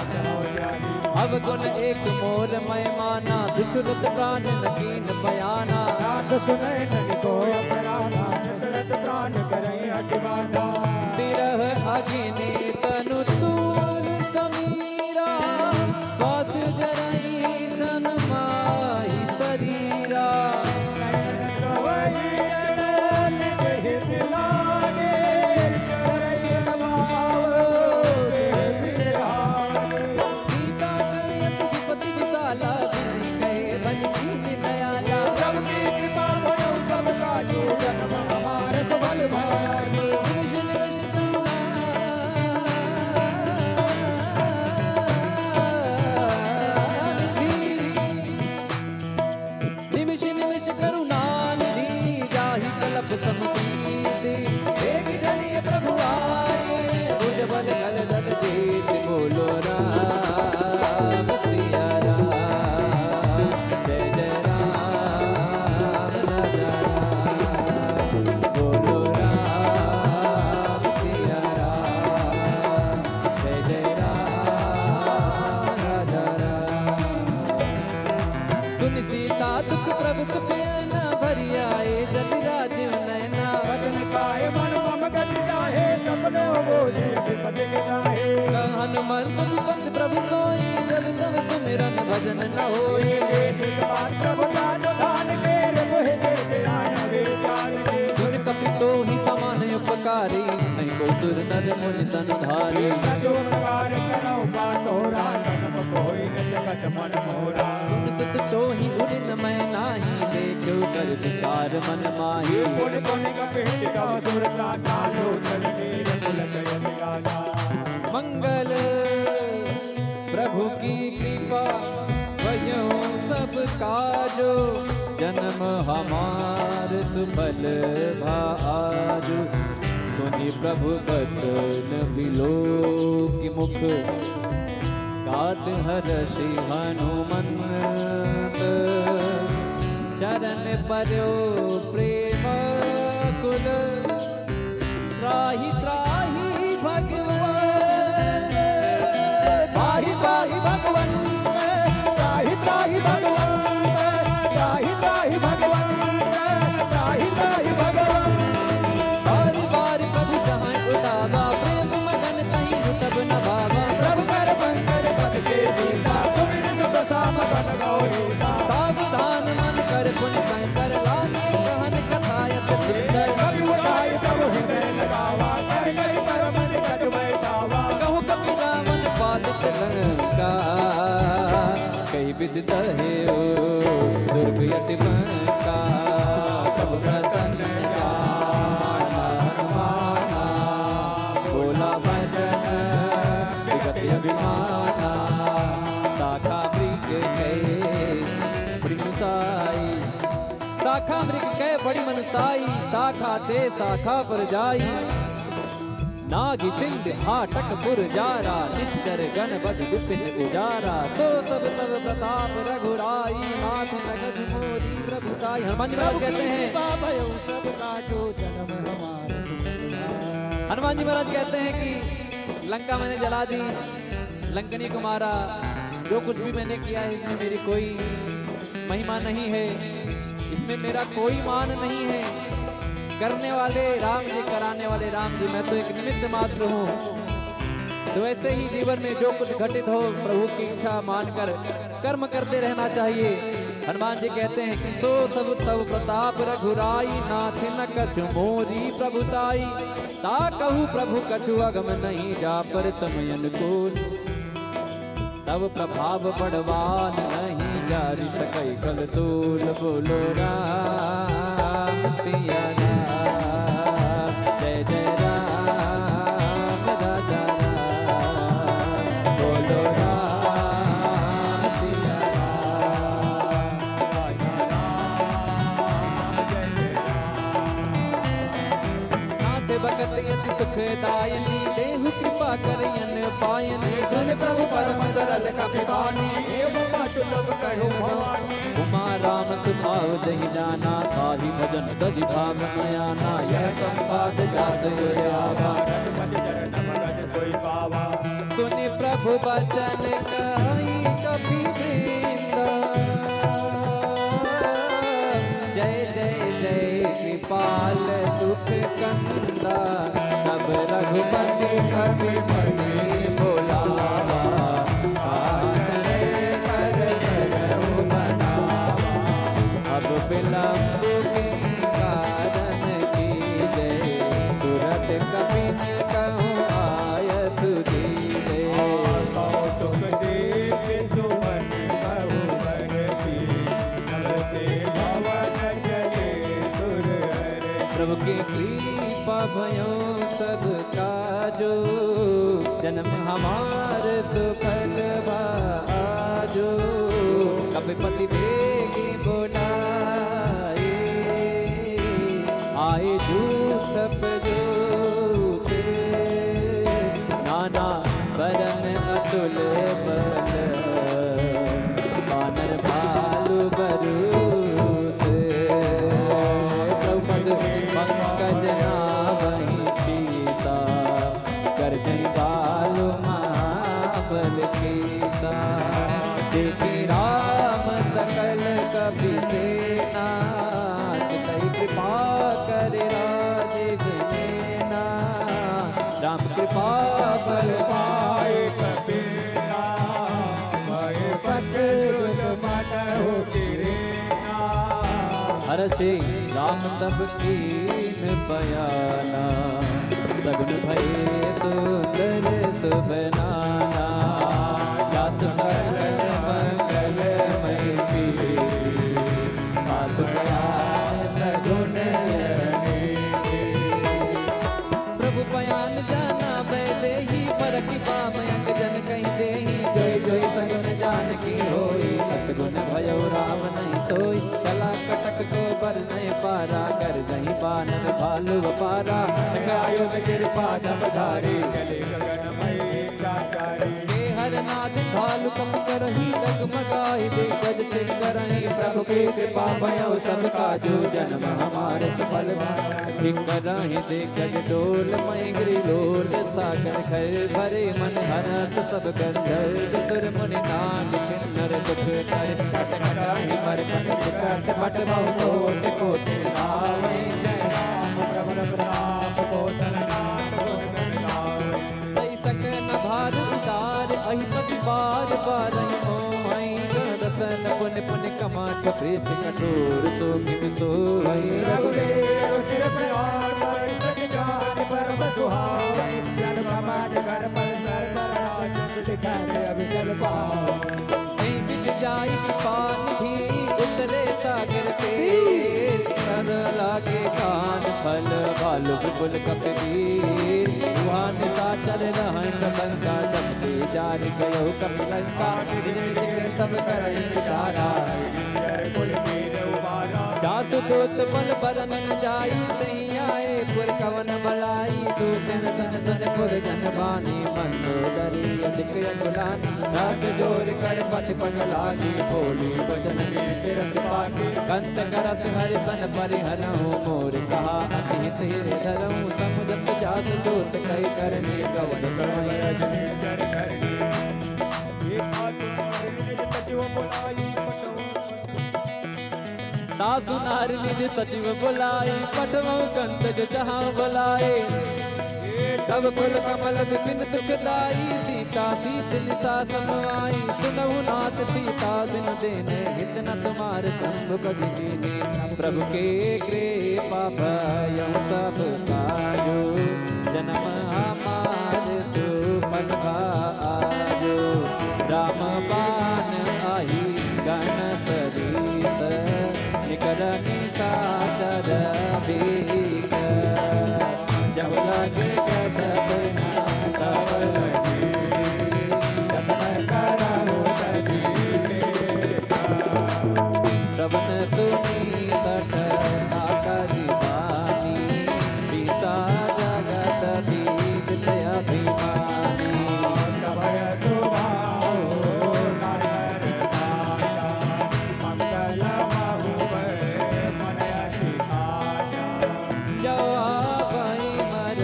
अवगुण एक मोर मैमाना। दुष्ट प्राण नकीन बयाना,
नाथ सुनय ननि को अपराधा, दशरथ प्राण करई अतिवादा।
विरह अग्नि तनु तूर समीरा, स्वास जरई सन माही शरीरा।
नयन गवई जलन हित लागे, करई प्रभाव देह बिहार।
सीता कयत विपति विशाला, विनय कहे भज कीन दयाला।
प्रभु की कृपा भयो सब काजु, जन्म हमारे सफल भाजु।
कृष्ण कृष्ण करुणा बंद प्रभु सोई, जब तब सुमिरन भजन न होई। सुन कपि तो ही समान उपकारी, नहीं को सुर नर मुनि तन धारी। सुन सुत तो ही उदिन मैं नाही, देखो कर विचार मन माही। मंगल प्रभु की कृपा भयो सब काजो, जन्म हमार सुफल भाजो। सुनि प्रभु बचन बिलो की मुख, गात हर्षि हनुमंत। चरण पर्यो प्रेम कुल, त्राहि त्राहि भगवान। त्राहि त्राहि भगवान, त्राहि त्राहि भगवान, त्राहि त्राहि भगवान, त्राहि त्राहि भगवान। बार बार प्रभु जहाँ उठावा, प्रेम मगन कहीं तब न भावा। प्रभु कर पंकज पद के सीसा, सुमिर सुख साम बन गौरी। सावधान मन कर पुण्य कहीं कर लागे, कहन कथायत सुंदर। कभी उठाई तब हृदय लगावा, कर गई परम निकट बैठावा। कहूँ कपि रावण पालित लंका, कई विधि दहे ओ दुर्ग यति लंका। तब प्रसन्न जाना हनुमाना, बोला भजन विगत अभिमाना। शाखा मृग गए बड़ी मनसाई, शाखा मृग गए बड़ी मनसाई। शाखा ते शाखा पर जाई, नागी सिंध हाटक पुर जारा। निश्चर गण बद विपिन उजारा, तो सब सब प्रताप रघुराई। माथ नगज मोरी प्रभुताई। हनुमान जी महाराज कहते हैं, हनुमान जी महाराज कहते हैं कि लंका मैंने जला दी, लंकनी को मारा। जो कुछ भी मैंने किया है इसमें मेरी कोई महिमा नहीं है, इसमें मेरा कोई मान नहीं है। करने वाले राम जी, कराने वाले राम जी, मैं तो एक निमित्त मात्र हूँ। तो ऐसे ही जीवन में जो कुछ घटित हो, प्रभु की इच्छा मानकर कर्म करते रहना चाहिए। हनुमान जी कहते हैं कि सो सब सब प्रताप रघुराई, नाथ न कछु मोरी प्रभुताई। ता कहूँ प्रभु कछु अगम नहीं, जा पर तम अनुकूल। तब प्रभाव बड़वान नहीं, जारी सकई कल तूल। बोलो राम सिया राम, जय जय राम राजा राम। बोलो राम सिया राम, नाथ भगत यति सुखदायनी, देहु कृपा करयन पायन। सुन प्रभु परम सरल कपिवानी, एवं दुर्लभ कहो भवानी। उमा राम सुभाव दहि जाना, ताहि भजन दधि धाम नयाना। यह संपाद जास आवा, सुनि प्रभु बचन कहि कपि वृंद। जय जय जय कृपाल दुख कंदा, तब रघुपति कपि मणि बोलावा। अब विलंब के कारण कीजे, तुरत कपिन कहूँ आयत दीजे। प्रभु की कृपा भयो सब काजो, जन्म हमार सुफल भाजो। कपिपति बेगी बोलाए, आए झूठ सब जोते। नाना बरन अतुल बल, बानर भालु बरूत। द्रौपद पंकज नावहि सीता, करजनि बालु महाबल कीसा। देखि राम सकल कपि सेना, तितहि कृपा करे राजीव नेना। राम कृपा बल पाए कपि हर्षे राम तब कीन बयाना, सगुन भय सुंदर सुबनाना, जास सकल मंगलमय पीरे, आस गया सगुन प्रभु बयान जाना बैदे ही परख पामयंग जन कहीं दे ही, जोई जोई सगुन जान की होई, असगुन भयो राम नहीं सोई, कला कटक को बर नहीं पारा, कर जही बानर भालु पारा, आयोग कृपा जब धारी,
चले गगनमय चाचारी,
हर नाद भालु कम करही डगमगाहि, दे गज सिर करही प्रभु के कृपा भयो सब काजू, जन्म हमारे सफल ठीक करही, दे गज डोल मय गिरि लोल, सागर खर भरे मन हरत सब गंधर्व, सुर मुनि नाग किन्नर दुख कर, कट कटाहि मर कट कट मट बहु कोटि कोटि लावै,
जय राम प्रभु प्रताप कौशल नाथ गुण गावै,
सही सकन भार उतार अहिपति बार बार मोहि, रतन पुन पुन कमाट पृष्ठ कठोर तो किम सोई,
रघुवीर रुचिर प्रयाण परिश्रम जान परम सुहावै, जन प्रमाण कर पर सर सराज लिखत अभिजल पावै,
नहीं मिल जाई पान भी उतरे सागर से, कर लागे कान फल भालु विपुल कपीर, वहां सा चल रहा लंका, जब ते जार गयो कपिलंका, सब करई विचारा,
कुल वीर उबारा,
जातु दोत बल बरन जाई, नहीं आए पुर कवन बलाई, दूतन सन सन पुर जन बानी, मंदोदरी अधिक अकुलानी, दास जोर कर पति पट लागी, बोली वचन के रस पाके, कंत करस हरि सन परिहरहु, मोर कहा अति हित हिर धरहु, समुद्र जात जोत कई करने गवन प्रमय रजनी,
जर करनी एक आत्मा निज सचिव बुलाई पटो,
सासु नारी निज सचिव बुलाई, पटवो कंत जहाँ बुलाए, तब कुल कमल विपिन सुखदाई, सीता सीत निशा समाई, सुनहु नाथ सीता दिन देने, हित न तुम्हार शंभु कभी दीने, प्रभु के कृपा भयो सब काजो, जन्म हमार सुफल भाजो, राम बाण आई गण सरीस, निकर निशाचर भीख, जब लगे कसब तब लगे, जतन कराओ तजीके, श्रवण सुनी सठ आकरि बानी, सीता जगत बीत अभिमानी,
सभय सुभाओ नर साजा, मंगल बाहुबल मन अति आजा,
जो आवै मर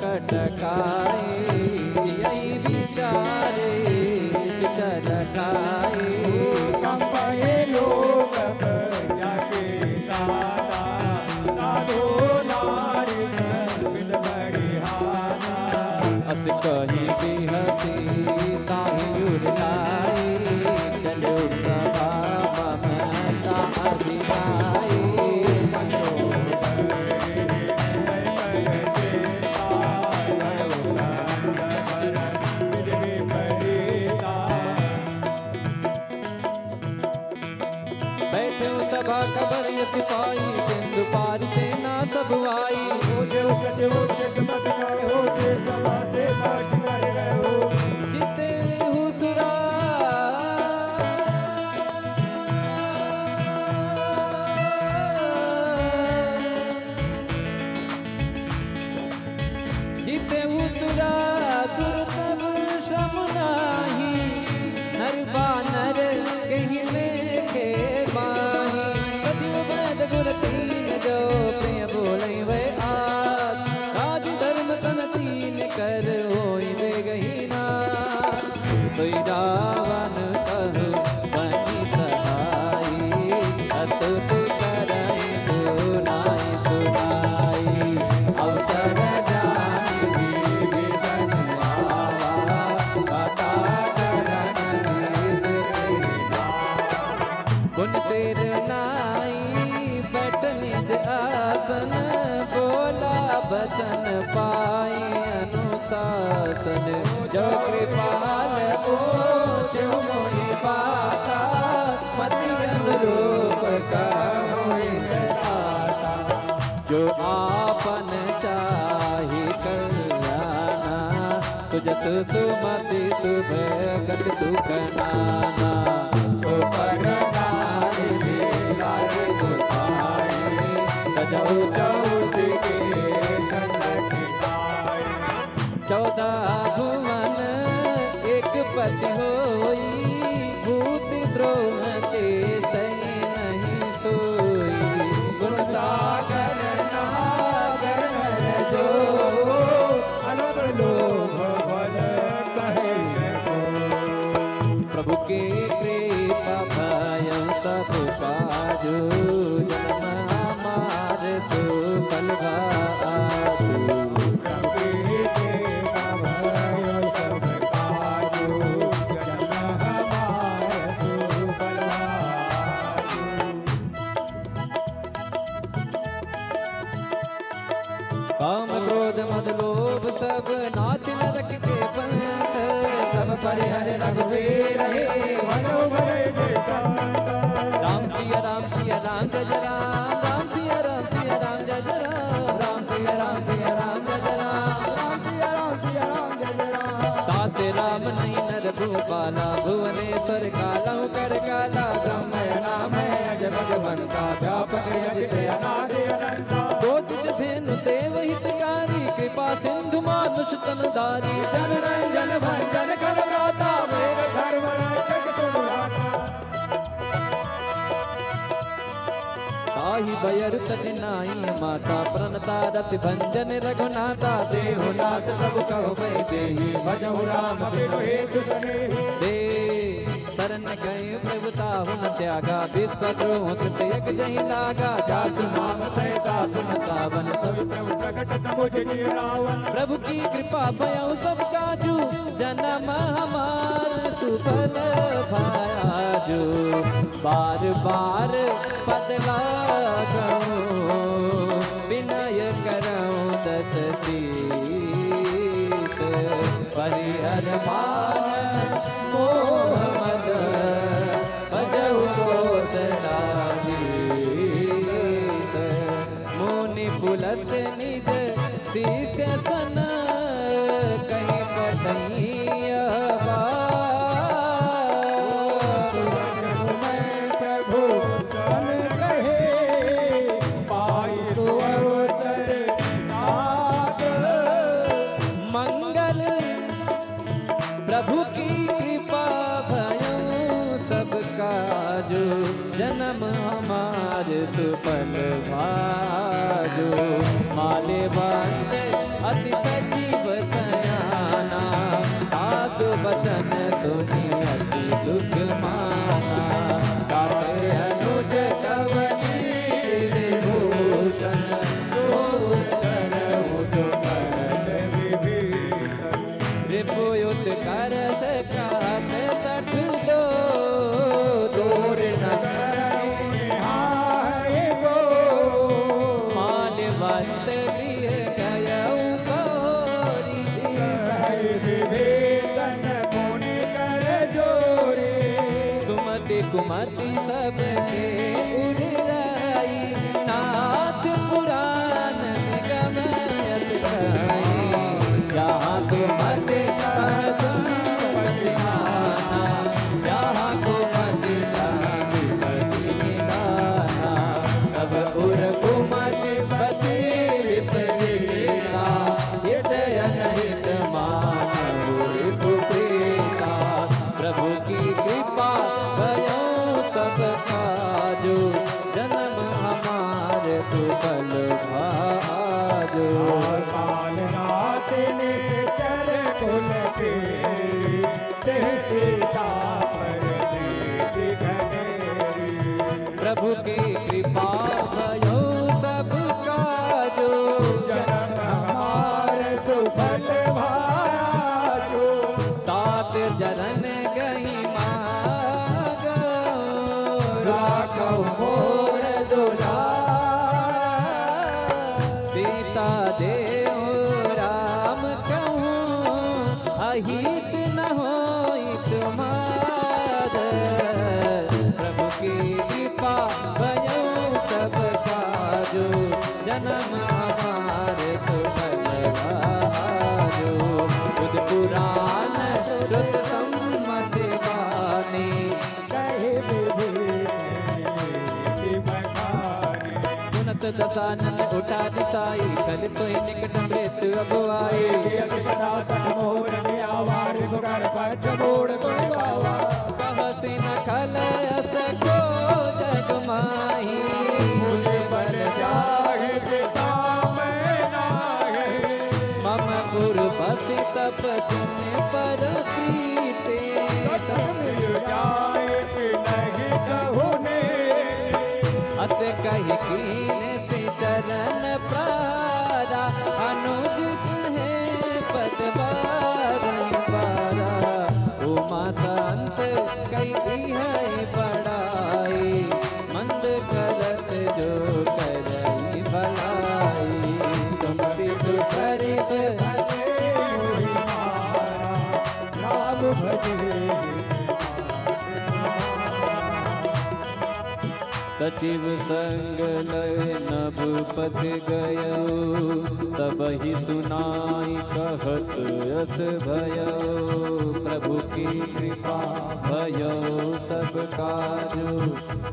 कट खाए, यही विचारे विचर खाए,
कंपये लोक जाके सादा, साधो नारी सर्विद बड़िहाना,
अस कही बिहसी ताहि उड़लाई, चलो सभा ममता अधिनाई, बैठे सभा कबर सिपाही, सिंधु पार सेना सब आई,
सचिव मत हो सभा से पाठ कर गयो,
जिते हुसरा जिते हुसरा सुर तब श्रम नाही, नर बानर कहीं लेखे बाही, सचिव वैद गुर तीन जो प्रिय बोलै वे आस, राज धर्म तन तीन कर होई वे गहीना, सोई रावण कहु बनी सहाई, अतुत करई सुनाई सुनाई, अवसर जानी विभीषण आवा, कथा करन वीस सेना, गुण तेर नाई पाई अनुशासन, जो कृपाल पूछ मोहि पाता, मति अनुरूप का होई दाता। जो आपन चाहि कल्याणा, सुजस सुमति शुभ गत दुख नाना। सो पर नारि लागे गोसाई, सजौ चौथ के खंड किनाई। 14 भुवन एक पति होई, भूत द्रोह के सही नहीं सोई। गुण सागर नागर नर जो, अलग लोभ बल कहे को। प्रभु के कृपा भय सब काजू, जन्म हमार सुफल भाजू।
प्रभु के कृपा भय सब काजू, जन्म हमार सुफल भाजू।
काम क्रोध मद लोभ सब नाथ नरक के पंथ, सब परिहर रघुवीर हे
मनो भरे जय संत।
राम सिया राम जय राम, राम सिया राम जय राम, राम सिया राम जय राम,
राम सिया राम जय राम।
ताते राम नहीं नर भूपाला, भुवनेश्वर काला कर काला। ब्रह्म नाम है अज भगवंता, व्यापक यजित
अनादि अनंता।
बोधिज धेनु देव हितकारी, कृपा सिंधु मानुष तनधारी। जन रंजन भंजन कर गाता,
मेरे धर्म रक्षक सुभ्राता।
ताहि बयर तज नाई माता, प्रणता रति भंजन रघुनाथा। देहु नाथ प्रभु कहो भय देहि, भजहु राम
बिनु हेतु सनेहि।
दे शरण गए प्रभु ताहु न त्यागा, विश्वद्रोह कृतयक जहि लागा। जासु नाम सहिता तुम सावन, सब
प्रभु प्रकट समुझ जिय रावण।
प्रभु की कृपा भयउ सब काजू, जन्म हमार सुफल भाजू। बार बार पद लागऊं, विनय करऊं दस शीस। परिहर मान मोह मद, भजऊ गोसलाधीश। मुनि पुलत निज शीश सन, कहीं कहीं
प्रभु सन कहे, पाई सो अवसर नाथ।
मंगल प्रभु की कृपा भयउ सब काजू, जन्म हमार सुफल भाजू। माले बंद अति सजीव सयाना, आसु बचन सुनि अति सुख माना। गाते अनुज कवनी विभूषण, रिपुयुत कर सकात सठ दो, दूर न माल्यवंत गृह गयउ गौरी। सुमति कुमति सबके उड़ाई, नाथ पुराण निगम यत गाई। जहाँ सुमति संपत्ति माना, जहाँ कुमति विपत्ति निदाना। तब उर कुमति बसी विपरीता, हृदय हित मानव रिपुप्रीता। प्रभु की कृपा भयउ सब काजू, जन्म हमारे सुफल भाजू।
कालनाथ निश्चर कुल के, तेह सीता पर प्रीति घनेरी।
प्रभु की कृपा भयो सब काजू,
जन्म हमार सुफल भाजू।
तात जरन गही मागो,
राखो मोर दुलार।
सीता देव दशानन उठा दिसाई, कल तो ही निकट मृत्यु अब आई।
यस सदा सनमोर जियावा रिपुकर पच मोड़ कोई बावा।
कहसी न खल सको जग माही,
मुझे बन जागे पिता मैं नागे।
मम पूर्वसी तपस्विन पर प्रीते,
कसम जाए कि नहीं कहूने।
अस कही कीने से चरण प्रारा, अनुजित है पद बारंबारा। उमा संत कही है बड़ाई, मंद करत जो करई भलाई। तुम विदु सरिस
राम भजे
सचिव संग लय नभपत गयो, सबहि सुनाई कहत यस भयो। प्रभु की कृपा भयो सब काजु,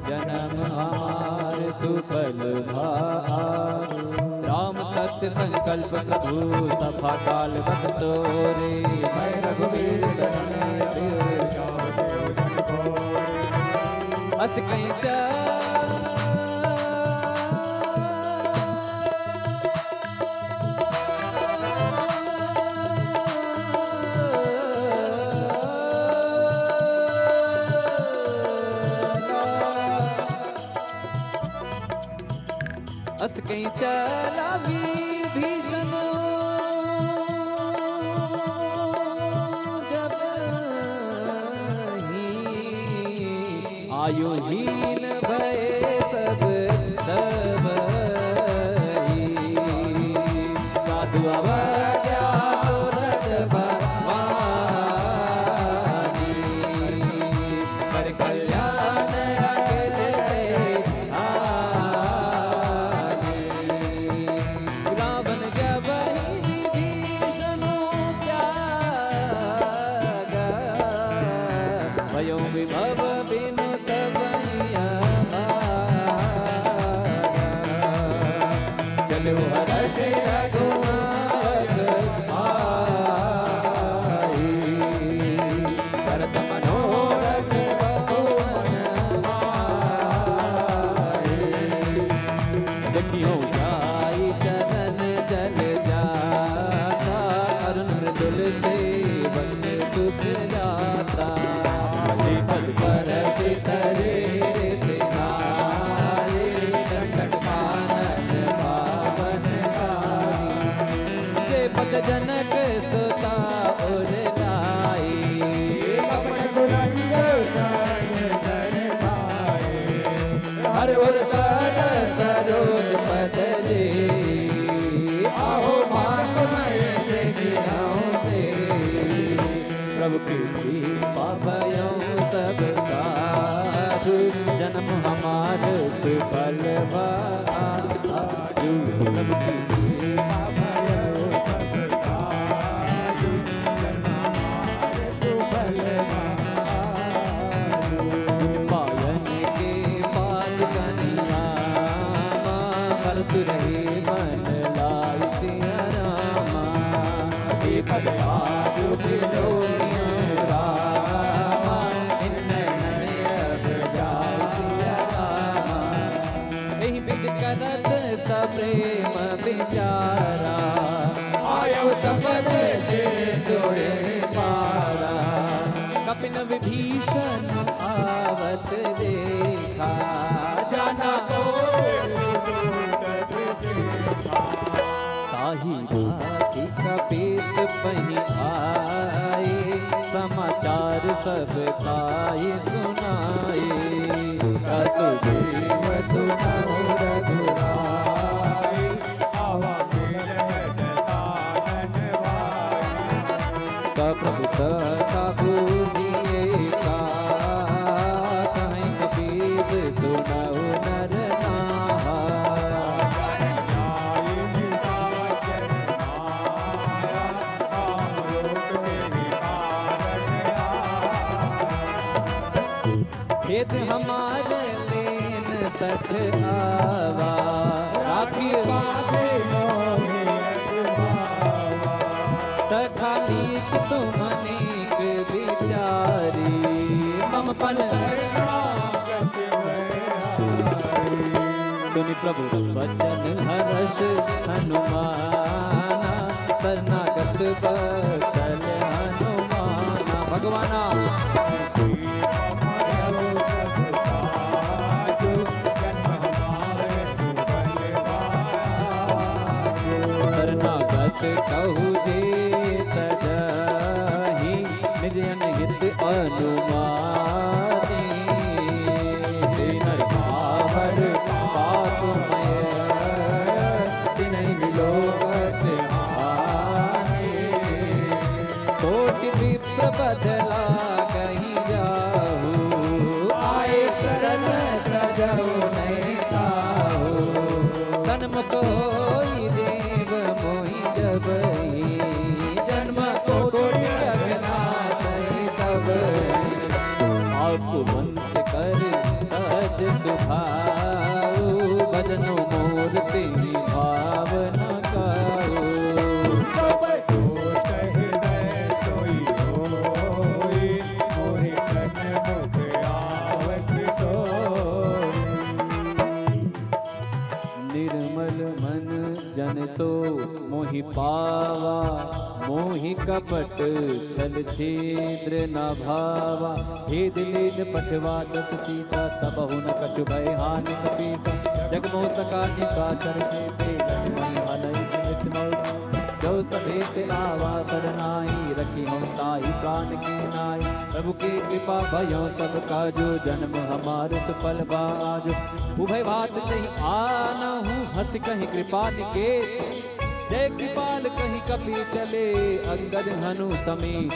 जन्म हमार सुफल भारु। राम सत्य संकल्प प्रभु सफा काल बस तोरे,
मैं रघुवीर शरण जाओ जन को।
अस कहीं अस कहीं चला विभीषण, जब ही आयुहीन भय सब सब साधु अवज्ञा तुरत भवानी, कर कल्याण अखिल रावण जब विभीषण त्यागा, भयो विभव बिनु तबैया चलो हरष रघुनाथ आई, भरत मनोरथ बहु मन भाई। देखियो जाई चरण जल जाता, अरुण मृदुल सेवन सुख जाता। पद पर शरीर से नारी, दंडक पानन पावन कारी। जे पद जनक सुता उर लाई,
अपने गुरंग संग धर पाए।
हर उर सर सरोज पद दे, आहो भाग मैं गिराऊं दे। प्रभु की कृपा भयो सब साधु, जन्म हमार सुफल भाजु। प्रभु की कृपा भयो सब
सत्काजु, जन्म हमारे सुफल भाजु।
पायन के पाद कनिया, करत रहे मन लाई सिया रामा। हे भगवान तिलोकियों रामा, इन नयन अब जाय सिया रामा। एहि बिद करत सप्रेम विचारा, आयो सपद से जोड़े पारा। कपिन विभीषण आवत देखा, जाना को ताही भांति कपीत पही आए, समाचार सब ताई सुनाए। असुदेव सुनाओ रघुराई,
आवा मिलन साधन भाई।
प्रभु का बूझिए का, कहीं कबीर सुनाओ नर नाहा। खेत हमारे लेन सठ आवा, राखियो
बाधे मोहि यस भावा।
सखा नीक तुम अनेक विचारी मम पन
शरणागत भयहारी।
सुनि प्रभु वचन हर्ष हनुमाना शरणागत बचल हनुमाना। भगवाना शरणागत कहु जे तजहि निज अनहित अनुमानी। नर पावर पापमय तिन्हि विलोकत हानि। कोटि विप्र बदला कहीं जाहु आए शरण तजहु नहीं ताहु। सन्मुख होई देव मोहि जबहि जन्म कोटि अघनासहि तबहि। आप वंश कर सज सुभाऊ भजनो मूर्ति भावना काऊ।
दुष्ट हृदय सोई होई मोहि सन्मुख आवत सोई।
निर्मल मन जन सो मोहि पावा मोहि कपट छल छिद्र न भावा। हे दिलीन पठवा दस सीता सबहु न कछु भय हानि कपीसा। जगमोह सका निशाचर के लक्ष्मण हनई सुमित मोर। जो सभेत आवा सरनाई रखी हम ताई प्राण की नाई। प्रभु की कृपा भयो सब काजो जन्म हमार सुफल बाजो। उभय भात नहीं आनहु हंस कहीं कृपा निकेत। जय कृपाल कहीं कपि चले अंगद हनु समेत।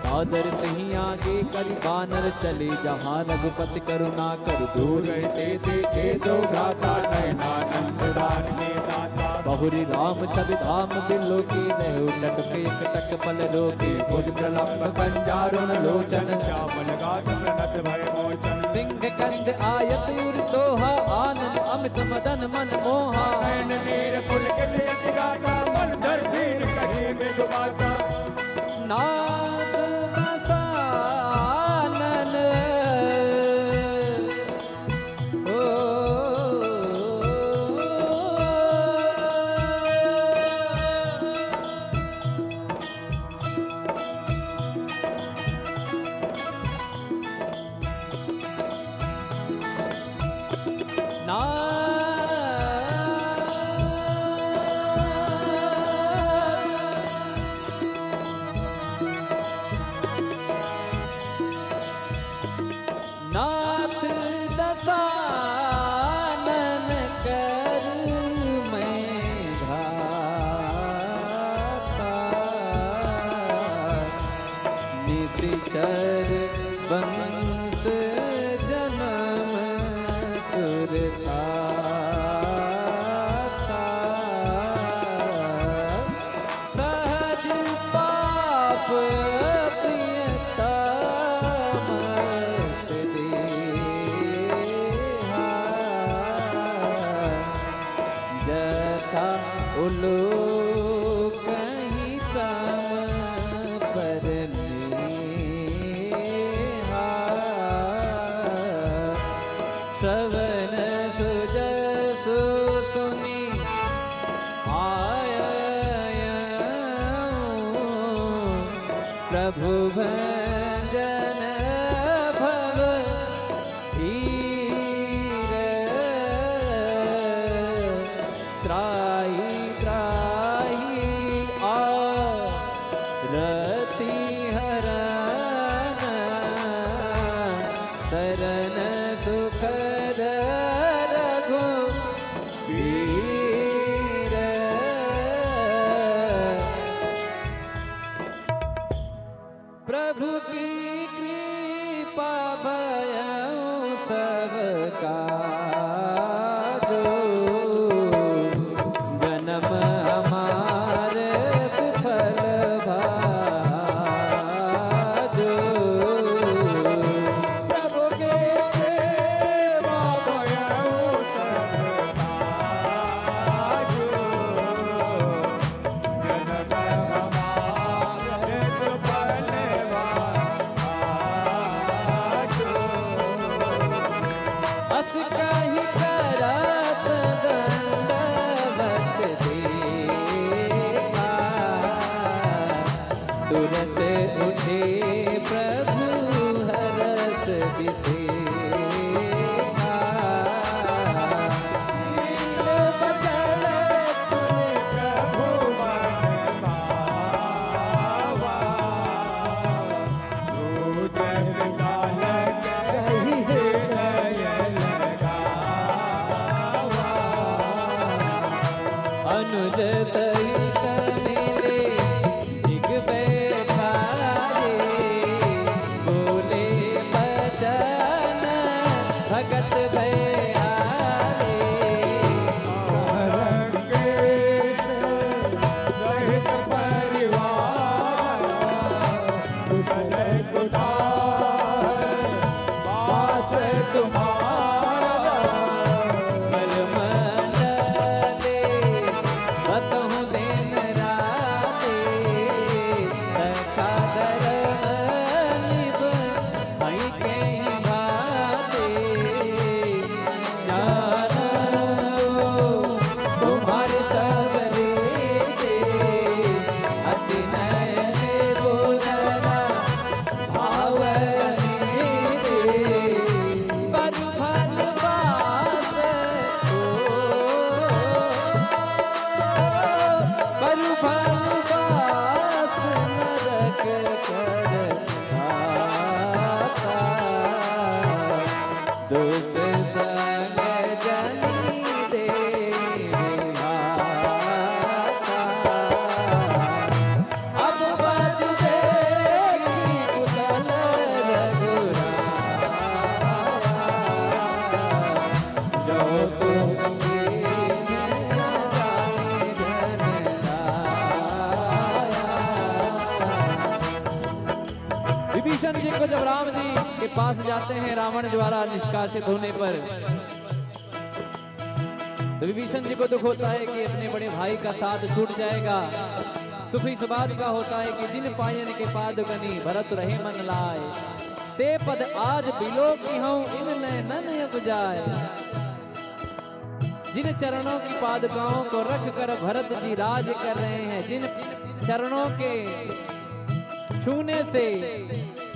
सादर कहीं आगे करि बानर चले जहाँ रघुपति करुणा कर दूर
ते देखे दो भ्राता नयनानंद दान के दाता।
बहुरी राम छवि धाम दिलो की लहु टटके कटक पल रोके।
भुज प्रलंब कंजारुण लोचन श्यामल गात प्रणत भय मोचन।
सिंह कंद आयत उर सोहा आनंद अमित मदन मन मोहा।
नयन नीर पुलकित यति गाता मन धर दीन कहीं में डुबाता।
नाद रसानन ओ नाथ दसानन कर मैं घाता। निशिचर वंश जन्म सुरता। सहज पाप उलो कहीं सम पर नेहा। श्रवण सुजसु सुनी आयऊं। प्रभु भंजन भव हीर। त्राहि त्राहि आरती हरन। शरण सुखद रघुवीर। प्रभु की कृपा भयऊं सब काजो। जन्म हमारे सुफल भाजो।
प्रभु के सेवा भयऊ सब
भगत भयारे
रंगेश सहित परिवार कुशल कुठार वास तुम्हारा
मलमले बतहु दिन राते तका दरनिब हई के बाते जानो तुम्हारे सबरे दे अति नयन बोलना भावने दे पर फल बास पर फल बास नरक कर आता दुष्ट संग जनी दे हाथा अब बज देगी कुशल रघुराया जो तुमके जाने धनराया। विभीषण जी को जब राम जी के पास जाते हैं रावण द्वारा निष्कासित होने पर, तो विभीषण जी को दुख होता है कि अपने बड़े भाई का साथ छूट जाएगा। सुख इस बात का होता है कि जिन पायन के पादुकनी भरत रहे मन लाए, ते पद आज बिलो की हूँ इन नैनन अब जाए। जिन चरणों की पादुकाओं को रख कर भरत जी राज कर रहे हैं, जिन चरणों के छूने से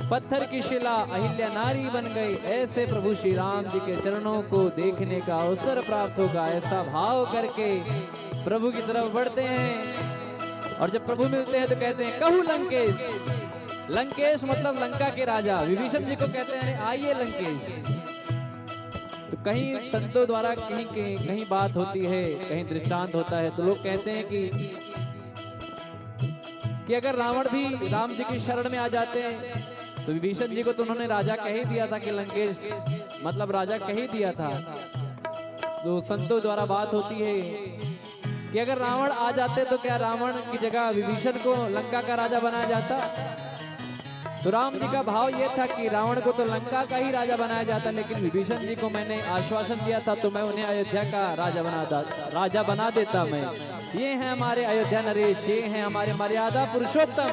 पत्थर की शिला अहिल्या नारी बन गई, ऐसे प्रभु श्री राम जी के चरणों को देखने का अवसर प्राप्त होगा। ऐसा भाव करके प्रभु की तरफ बढ़ते हैं और जब प्रभु मिलते हैं तो कहते हैं कहू लंकेश। लंकेश मतलब लंका के राजा। विभीषण जी को कहते हैं आइए लंकेश। तो कहीं संतों द्वारा कहीं बात होती है, कहीं दृष्टांत होता है, तो लोग कहते हैं कि अगर रावण भी राम जी की शरण में आ जाते हैं तो विभीषण जी को तो उन्होंने राजा कह ही दिया था कि लंकेश मतलब राजा कह ही दिया था। तो संतों द्वारा बात होती है कि अगर रावण आ जाते तो क्या रावण की जगह विभीषण को लंका का राजा बनाया जाता। तो राम जी का भाव ये था कि रावण को तो लंका का ही राजा बनाया जाता, लेकिन विभीषण जी को मैंने आश्वासन दिया था तो मैं उन्हें अयोध्या का राजा बना देता। मैं ये हैं हमारे अयोध्या नरेश, ये हैं हमारे मर्यादा पुरुषोत्तम।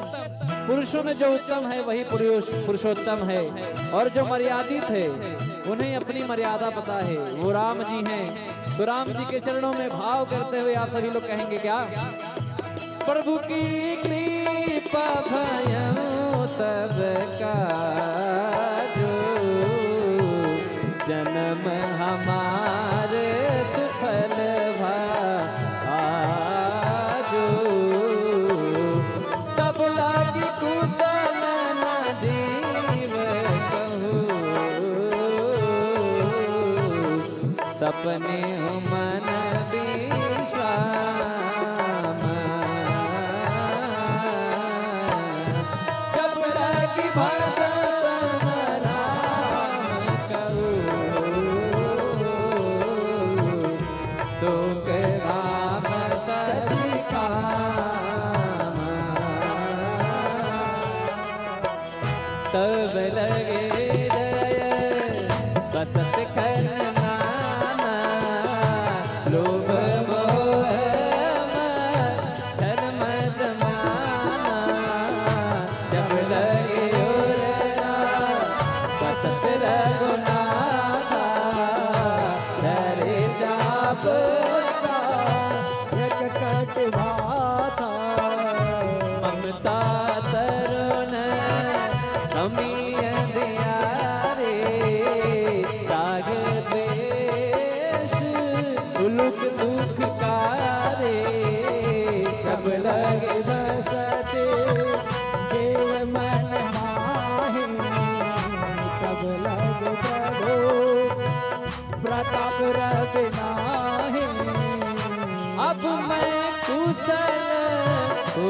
पुरुषों में जो उत्तम है वही पुरुषोत्तम है, और जो मर्यादित है उन्हें अपनी मर्यादा पता है, वो राम जी हैं। तो राम जी के चरणों में भाव करते हुए आप सभी लोग कहेंगे क्या? प्रभु की कृपा भयो सबका जो जन्म हमारे सुफल भाजो तब लागी कुशल न जीव कहूँ सपने मन विश्राम जब लागी भगत राम कहूँ सुख राम सति काम तब लगे दय बसत खन नाना लोभ मोह धर्म जमाना जब लगे उरना बसत रघुनाथा धरे जाप
एक कटवाता
ममता तरुण अमीय दियारे राग द्वेष उलुक दुख कारे
कब लगे बसते देव मन माहे कब लगे बड़ो प्रताप रव नाहे
अब मैं कुशल हो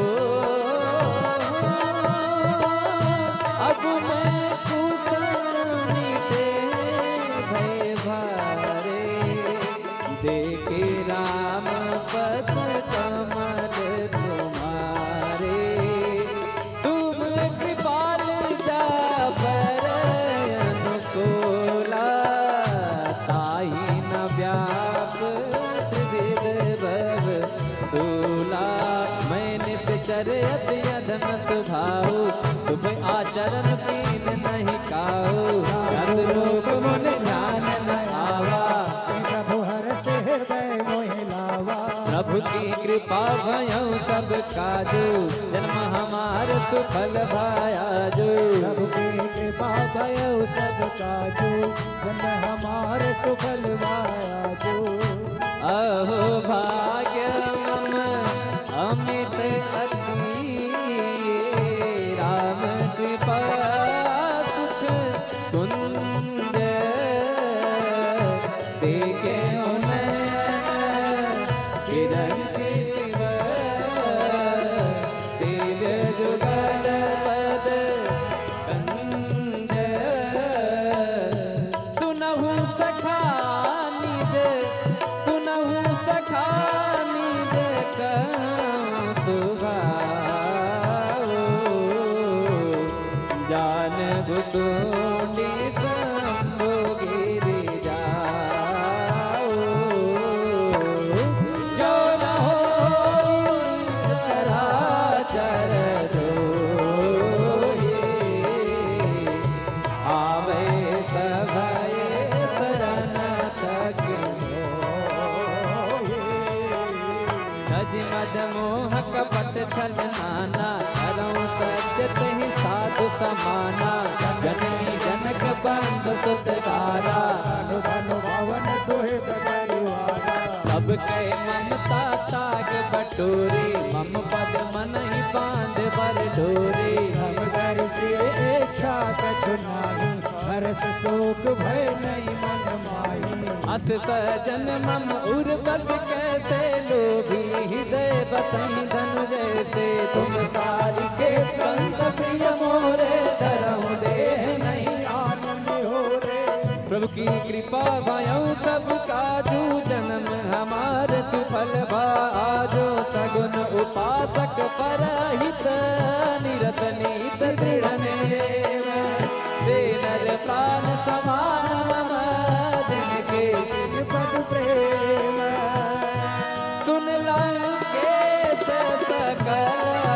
अब मैं कुशल मिटे भय चरण पीन नहीं काऊ, रत रूप मुन ध्यान न आवा,
प्रभु हरस हृदय मोहि लावा।
प्रभु की कृपा भयउ सब काजू, जन्म हमार सुफल भायाजू।
प्रभु की कृपा भयउ सब काजू, जन हमार सुफल भायाजू।
अहो भाग्य मम अमित अति, राम कृपा सुख कुंज, देखे उन्नयन विरंचि शिव, शिव जुगल पद कंज। सुनहु सखा निज, सुनहु सखा निज कहूँ सुभाओ, जान बुतुंडी शंभु गिरि जाओ। जो न होई चराचर जोई, आवे सभय शरण तक मोहि। सज मद मोह कपट छल नाना, करऊँ सत्य तहि साधु समाना। जननी जनक बंद सुत तारा,
धनु धनु भवन सुहित परिवारा।
सबके ममता ताग बटोरी, मम पद मन ही बांध बर डोरी।
सब दर से इच्छा कछु नाही, हरस शोक भय नहीं मन माही।
अस सजन मम उर बस कैसे लोभी, हृदय बसई धनु जैसे तुम सारी के संत प्रिय मोरे। धरहु देह नहीं
आनंद हो रे।
प्रभु की कृपा भयउ सब काजू, जन्म हमार सुफल भाजो। सगुन उपासक परहित, निरत नीत दृढ़ नेम, से नर प्राण समान मम, जिनके
पद प्रेम
सुन लं के सकल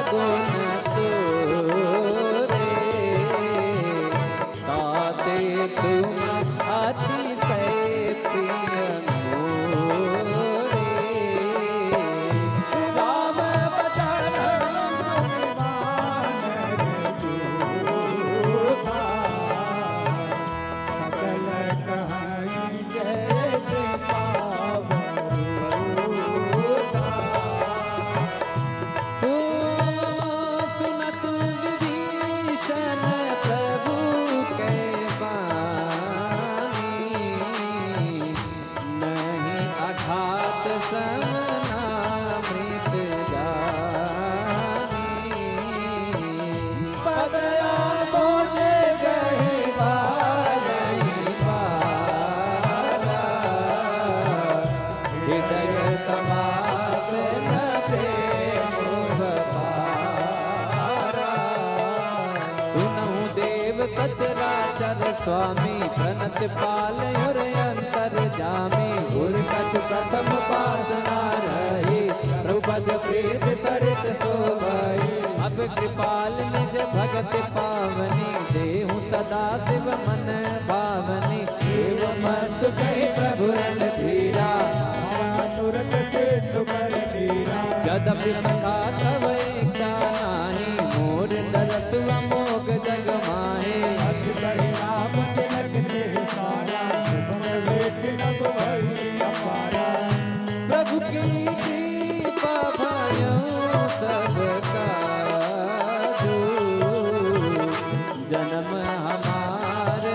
गुण तोरे। ताते तुम अतिशय प्रिय मोरे। राम बचन
सकल कहानी जय कृपा
सुनत विभीषण प्रभु के बानी, नहीं अघात समनामृत जानी। पदया बोझ गए बारही बारा, हृदय समापन प्रेम बपारा। सुनहु देव सचराचर स्वामी, प्रणत पाल और अंतर जामी। गुर कछु प्रथम पासना रही, प्रभुपद प्रीत सरित शोभई। अब कृपाल निज भगत पावनी, देहु सदा शिव मन भावनी। देव मस्तु कही प्रभु रणधीरा,
तुरत से तुकर धीरा।
यद्यपि सखा तव एकता नाही, मोर दरस अमोघ जग माहे।
हस कहि राम तिलक देह सारा, सुगम वेष्टि नभ भई अपारा।
प्रभु की कृपा भयउ सब काजू, जन्म हमार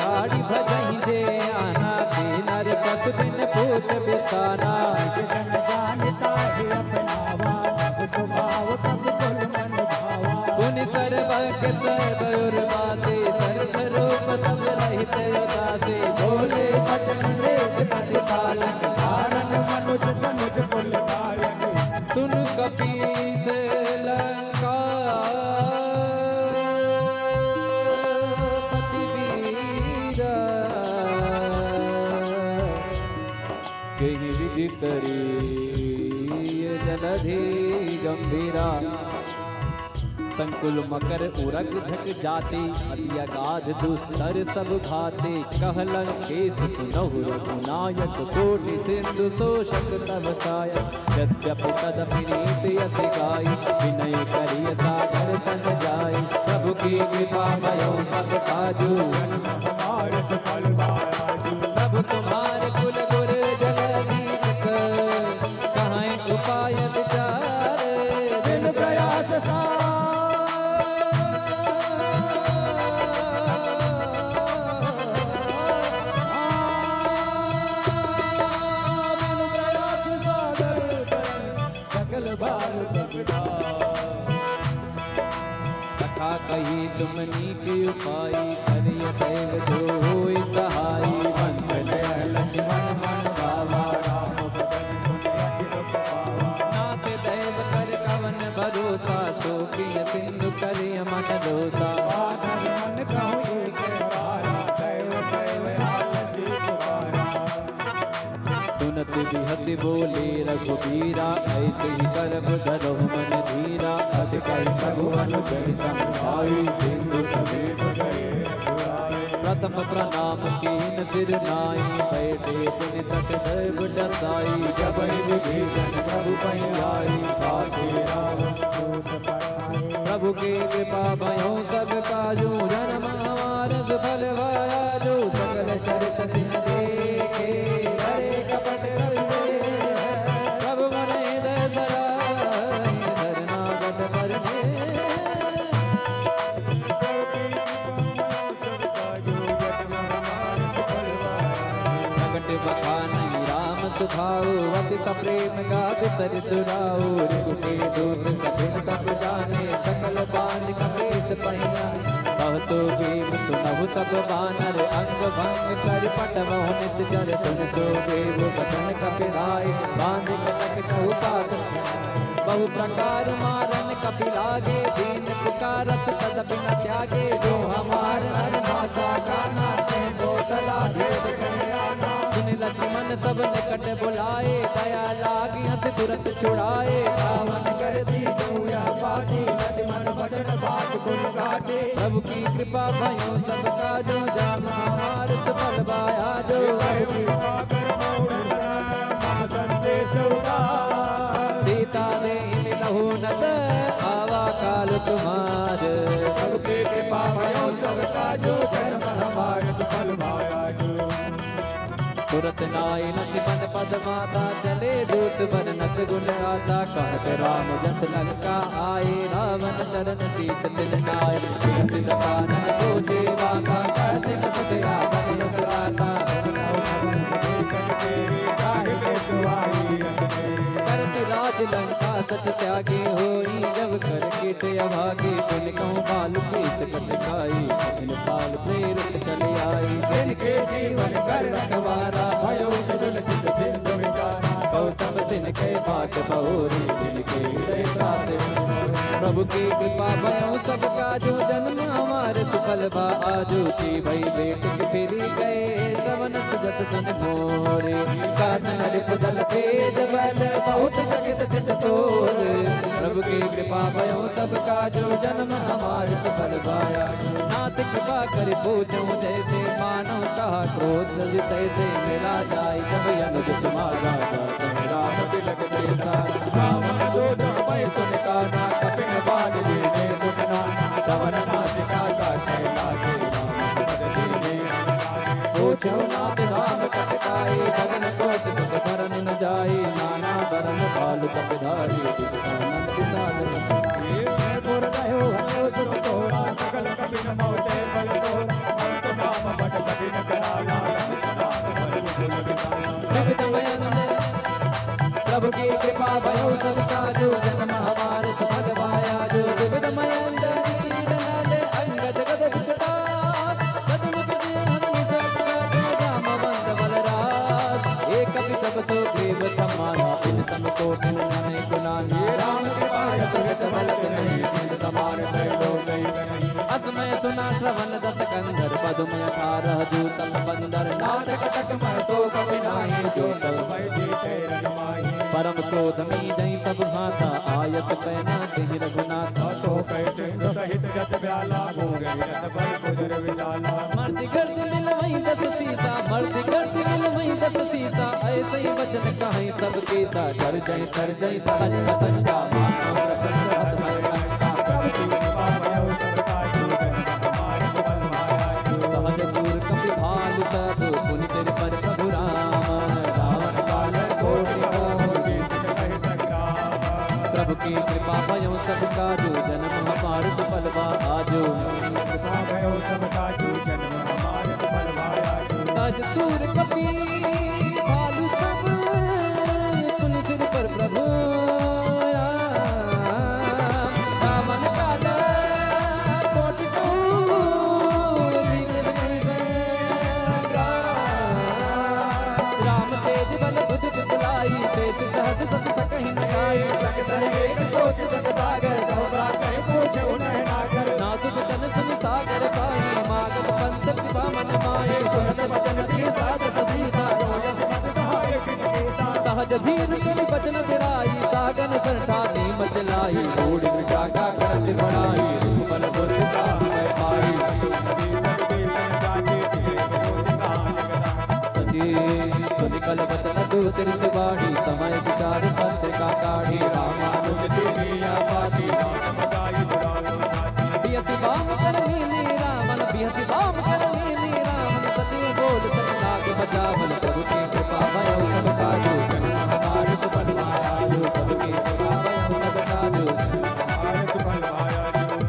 गाड़ी भजही जे आना, नर पस बिन पूछ बिसाना।
जन जानता है अपनावा, स्वभाव तब कुल मन भावा।
पुनि सर्व के सर्व उर्वासे, सर्व रूप सब रहित उदासे।
बोले वचन वेद प्रतिपालन, कारण मनुज तनुज कुल धारण।
सुन कपीस लंका पति वीरा, केहि विधि करी जलधि गंभीरा। संकुल मकर उरग झट जाते, अति अगाध दुस्तर सब घाते। कहलंकेश सुनहु रघुनायक, कोटि सिंधु शोषक तब सायक। यद्यपि तदपि नीति अति गाई, विनय करिय सागर सन जाई। प्रभु की कृपा भयो सब काजू,
हमारे सफल बाजू।
प्रभु तुम्हारे कुल गुर जलधि, कहाँ उपाय विचार।
बिन प्रयास सा
कथा कही तुमनी के उपाय, करिय दैव जो होई सहाय।
मंगल लक्ष्मण मन भावा, राम भजन सुन अति पावा।
नाथ दैव कर कवन भरोसा, तो प्रिय सिंधु करिय मन दोसा।
वानर मन कहूँ एक बारा, दैव दैव आलसी पुकारा।
सुनत बिहति बोले रघुबीरा, ऐसे ही करब धरहु मन धीरा।
अस कर प्रभु अनुजय समुझाई, सिंधु समेत गए रघुराई।
प्रथम प्रणाम कीन सिर नाई, बैठे पुनि तट दैव डसाई।
जब विभीषण प्रभु पहि आई, बाटे रावण दूत पठाए।
प्रभु के कृपा भयो सब काजू, जन्म हमार सुफल भयाजू। सकल चरित दिन देखे, हरे कपट रवि। प्रभु मन हृदय धराई, धरनागत परने। प्रगट बखानी राम सुभाऊ, अति सप्रेम गात सरि सुराऊ। ऋतु के दूत कठिन तप जाने, सकल बांध कपीस पहिया। कहतो भीम सुनहु सब बानर, अंग भंग कर पट मोह नित जर। सुन सो देव बचन कपिलाए, बांध कटक कहु पास। बहु प्रकार मारन कपिलागे, दीन पुकारत तदपि न त्यागे। जो हमार हर भाषा गाना, ते कौशला भेद कल्याणा। सुन लक्ष्मण सब निकट बुलाए, दया लागी हथ तुरंत छुड़ाए।
रावण कर दी जोया पाटी, लक्ष्मण वचन बात कुल काटे।
प्रभु की कृपा भयो सब काजो, जान हमार सुफल बायाजो।
मम संदेश उतार,
सीता दे मिलहु नत, आवा काल तुम्हार।
प्रभु की कृपा भयो सब काजो, जन्म हमारे सफल भायाजो।
तुरत नाई लक्ष्मण पद माता, चले दूत बन नत गुण आता। कहत राम जस लंका आए, रावण चरण सीत तिल नाय। सिरस दसानन सोचे वाका, कैसे कसत रावण सुराता। करत राज लंका सत त्यागे होई, जब कर कीट अभागे। पुन कहूँ बाल केस कट खाई, इन बाल प्रेरित चले आई।
जिनके जीवन कर रखवारा, भयो विदुल चित सिंधु विकारा।
गौतम सिन के बात बहुरी, जिनके हृदय प्रासे। प्रभु की कृपा भयो सब काजू, जन्म हमार सुफल बा आजू। की भई बेट के फिरी गए, सवन सुगत सन मोरे। कासन रिप दल तेज बल, बहुत शकित चित तोर। प्रभु की कृपा भयो सब काजू, जन्म हमार सुफल बाया। नाथ कृपा कर पूछो जैसे, मानो कहा क्रोध विषय से। मिला जाय जब अनुज तुम्हारा,
राम तिलक देसा। रावण दूत मैं सुन काना, कपिन बाण दीने दुटना। सवन नासिका काटे लागे, राम पद दीने।
पूछो नाथ राम कटकाई, भगन कोट सुख भरन न जाई। नाना बरन भालु कपिधारी, दिखानन पिता
ये पुर गयो हयो सुर तोरा, सकल कपिन मोटे बल तोरा। अंत नाम बट
प्रभु की कृपा भयो सबका जो जन्म हमारे सुभग पाया जो दिव्यमय अंगद गद विकटात सदमुख से हरि सत्ता राम बंद बलराज एक कपि सब तो ग्रीव समाना इन सम को किन नाने गुनानी राम कृपा जगत बलक नहीं इन समान लो नहीं असमय सुना श्रवण दस कंधर पदमय कारह दूतम बंदर नाथ कटक मैं सो कवि नाही जो तल भय जीते रजमाई परम क्रोध में जई सब हाथा आयत पैना तेहि रघुनाथ
सो कैसे सहित जत ब्याला मोर विरत पर कुदर विशाला
मर्ति गर्द मिल वही दस सीता मर्ति गर्द मिल वही दस सीता ऐसे ही वचन कहीं सब केता कर जय सहज संजा मानव प्रसन्न हत भगवान का
प्रभु की कृपा भयो सबका जो जन्म हमारे सुबल माया जो
सहज दूर कपि भालु सब पुनि सिर पर प्रभु राम रावण काल कोटि
जीत कहि संग्राम
प्रभु की कृपा भयो सबका जो जन्म हमारे सुफल आजो
कृपा भयो सबका जो जन्म हमारे सुबल माया जो
सहज दूर कपि भालु सब पुनि सिर पर प्रभु रावण काल कोटि राम तेज बल बुझ बुलाई तेज सहज सत सकहि न गाई सक सर्वेक सोच सत सागर
घबरा कहि पूछे उन्हें नागर
नाथ बचन सुन सागर पाई मागत पंथ पिता मन माए सुनत बचन की साध ससीता सहज धीर कलि बचन सिराई सागन सरठानी मचलाई बूढ़ मृषा करत बढ़ाई बल दुर्गा मैं पाई सुनिकल बचन दूतिर सुबाड़ी समय विचार पत्रिका काढ़ी रामानुज देविया पाती बियति बाम कर लीनी रामन बियति बाम कर लीनी रामन सती बोल सतनाग बचावन प्रभु की कृपा भयो सबका जो जन्म हमारे सुफल माया जो प्रभु की कृपा भयो सबका जो
हमारे सुबल माया जो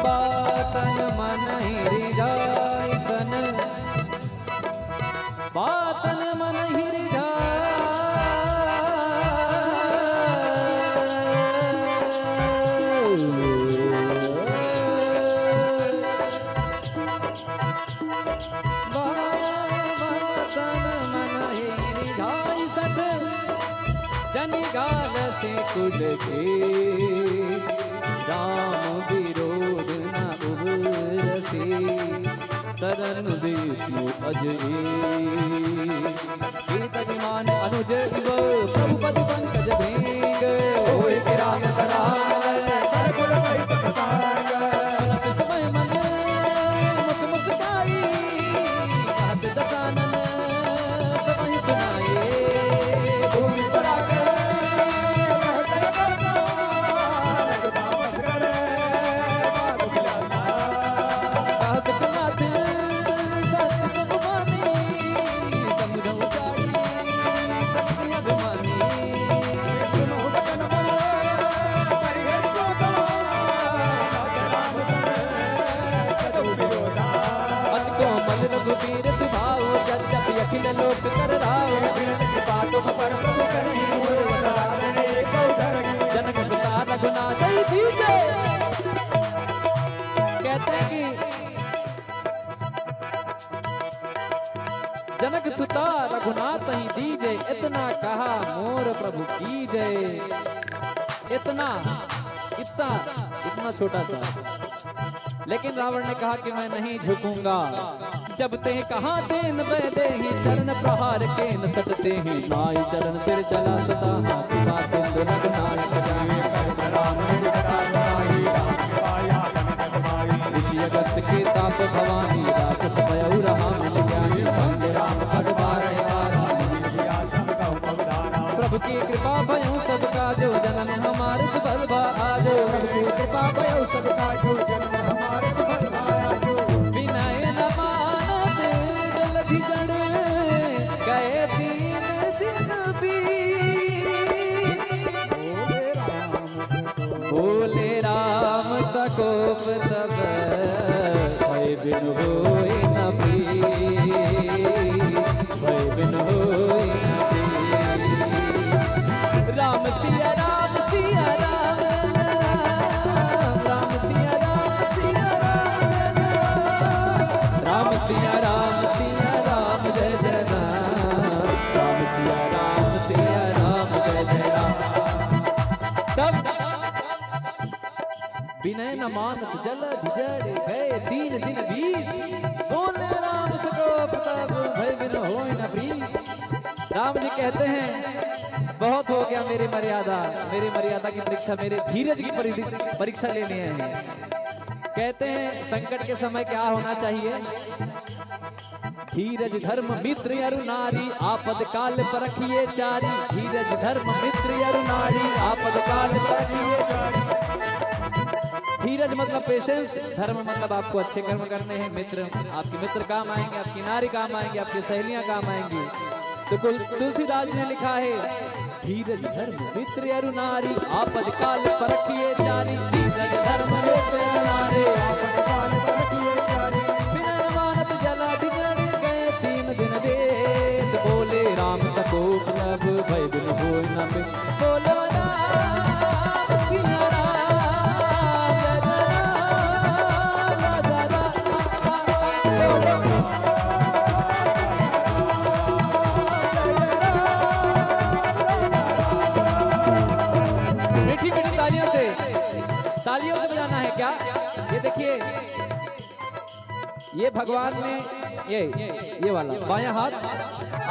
बातन मन हिरि जाय तन बातन मन हिरि जनि गाल से कुल के राम विरोध न उबरसे तरन विष्णु अजय कीर्तमान अनुज इव प्रभुपद पंकज भेंग होय राम सराय
सरगुण सहित प्रसाद
समय मन मुख मुस्काई कहत दसानन सबहि सुनाए
भूमि पराकर कहकर करता रघुदास करे बाबू बिलासा
कहत नाथ सत सुभानी समुझ उचारी सत्य अभिमानी
सुनो बचन बोले हरिहर को तो राम करे सतु विरोधा
अत कोमल रघुबीर सुभाओ जब अखिल लोक कर राव
कृपा तुम पर प्रभु करी
जनक सुता रघुनाथ दीजे कहते हैं कि जनक सुता रघुनाथ ही दीजे इतना कहा मोर प्रभु की जय इतना इतना इतना छोटा सा लेकिन रावण ने कहा कि मैं नहीं झुकूंगा जब ते कहा तेन बैदे ही चरण प्रहार के न सटते ही माई चरण सिर चला सता कृपा सिंधु रघुनाथ जाए
राम
ऋषि अगस्त के ताप भवानी राक्षस भयउ रहा मिल ज्ञानी वंदे राम पद बारह प्रभु की कृपा भयो सबका जो जन्म हमारे सुफल आजो प्रभु की कृपा भयो सबका जो जन्म हमारे सुफल आजो विनय न मानत जलधि जड़ गए 3 दिन बीत बोले राम सकोप तब भय बिन होय न प्रीत भय बिन होय न प्रीत सिया राम जय जय राम। राम सिया राम जय जय राम। तब विनय न मानत जल जड़ गए 3 दिन बीत। बोले राम सको प्रताप भय बिन होय न प्रीत। राम जी कहते हैं बहुत हो गया मेरी मर्यादा की परीक्षा, मेरे धीरज की परीक्षा लेने आए हैं। कहते हैं संकट के समय क्या होना चाहिए? धीरज धर्म मित्र अरु नारी आपद काल परखिए चारी। धीरज धर्म मित्र अरु नारी आपद काल परखिए चारी। धीरज मतलब पेशेंस, धर्म मतलब आपको अच्छे कर्म करने हैं। मित्र, आपके मित्र काम आएंगे, आपकी नारी काम आएंगी, आपकी सहेलियां काम आएंगी। तो तुलसीदास ने लिखा है धीरज धर्म मित्र अरु नारी आपद काल परखिए चारी। धीरज धर्म मित्र अरु नारी आपद काल परखिए चारी। बिना मानत जला बिगड़ गए 3 दिन वेद। बोले राम सको प्रभ भय बिन होय न प्रीत। बोलो राम सिया राम जय जय राम। मीठी मीठी तालियों से बजाना है क्या? ये देखिए, ये भगवान ने ये वाला बायां हाथ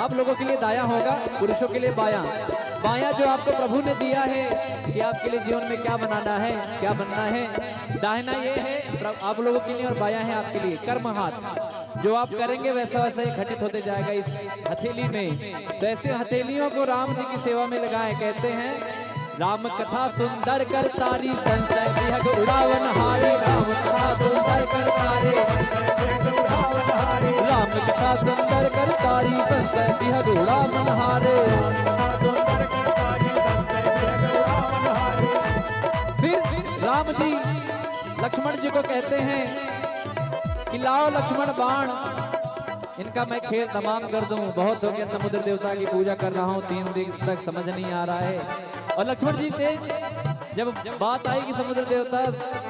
आप लोगों के लिए दायां होगा, पुरुषों के लिए बायां। बायां जो आपको प्रभु ने दिया है कि आपके लिए जीवन में क्या बनाना है, क्या बनना है। दाहिना ये है आप लोगों के लिए और बायां है आपके लिए कर्म हाथ। जो आप करेंगे वैसा वैसा ही घटित होते जाएगा इस हथेली में। तो ऐसे हथेलियों को राम जी की सेवा में लगाएं। कहते हैं राम कथा सुंदर कर तारी संशय विहग उड़ावन हारे। राम कथा सुंदर कर तारे राम कथा सुंदर कर तारी संशय विहग उड़ावन हारे। फिर राम जी लक्ष्मण जी को कहते हैं कि लाओ लक्ष्मण बाण, इनका मैं खेल तमाम कर दूं। बहुत हो गया समुद्र देवता की पूजा कर रहा हूँ, 3 दिन तक समझ नहीं आ रहा है। और लक्ष्मण जी से जब बात आई कि समुद्र देवता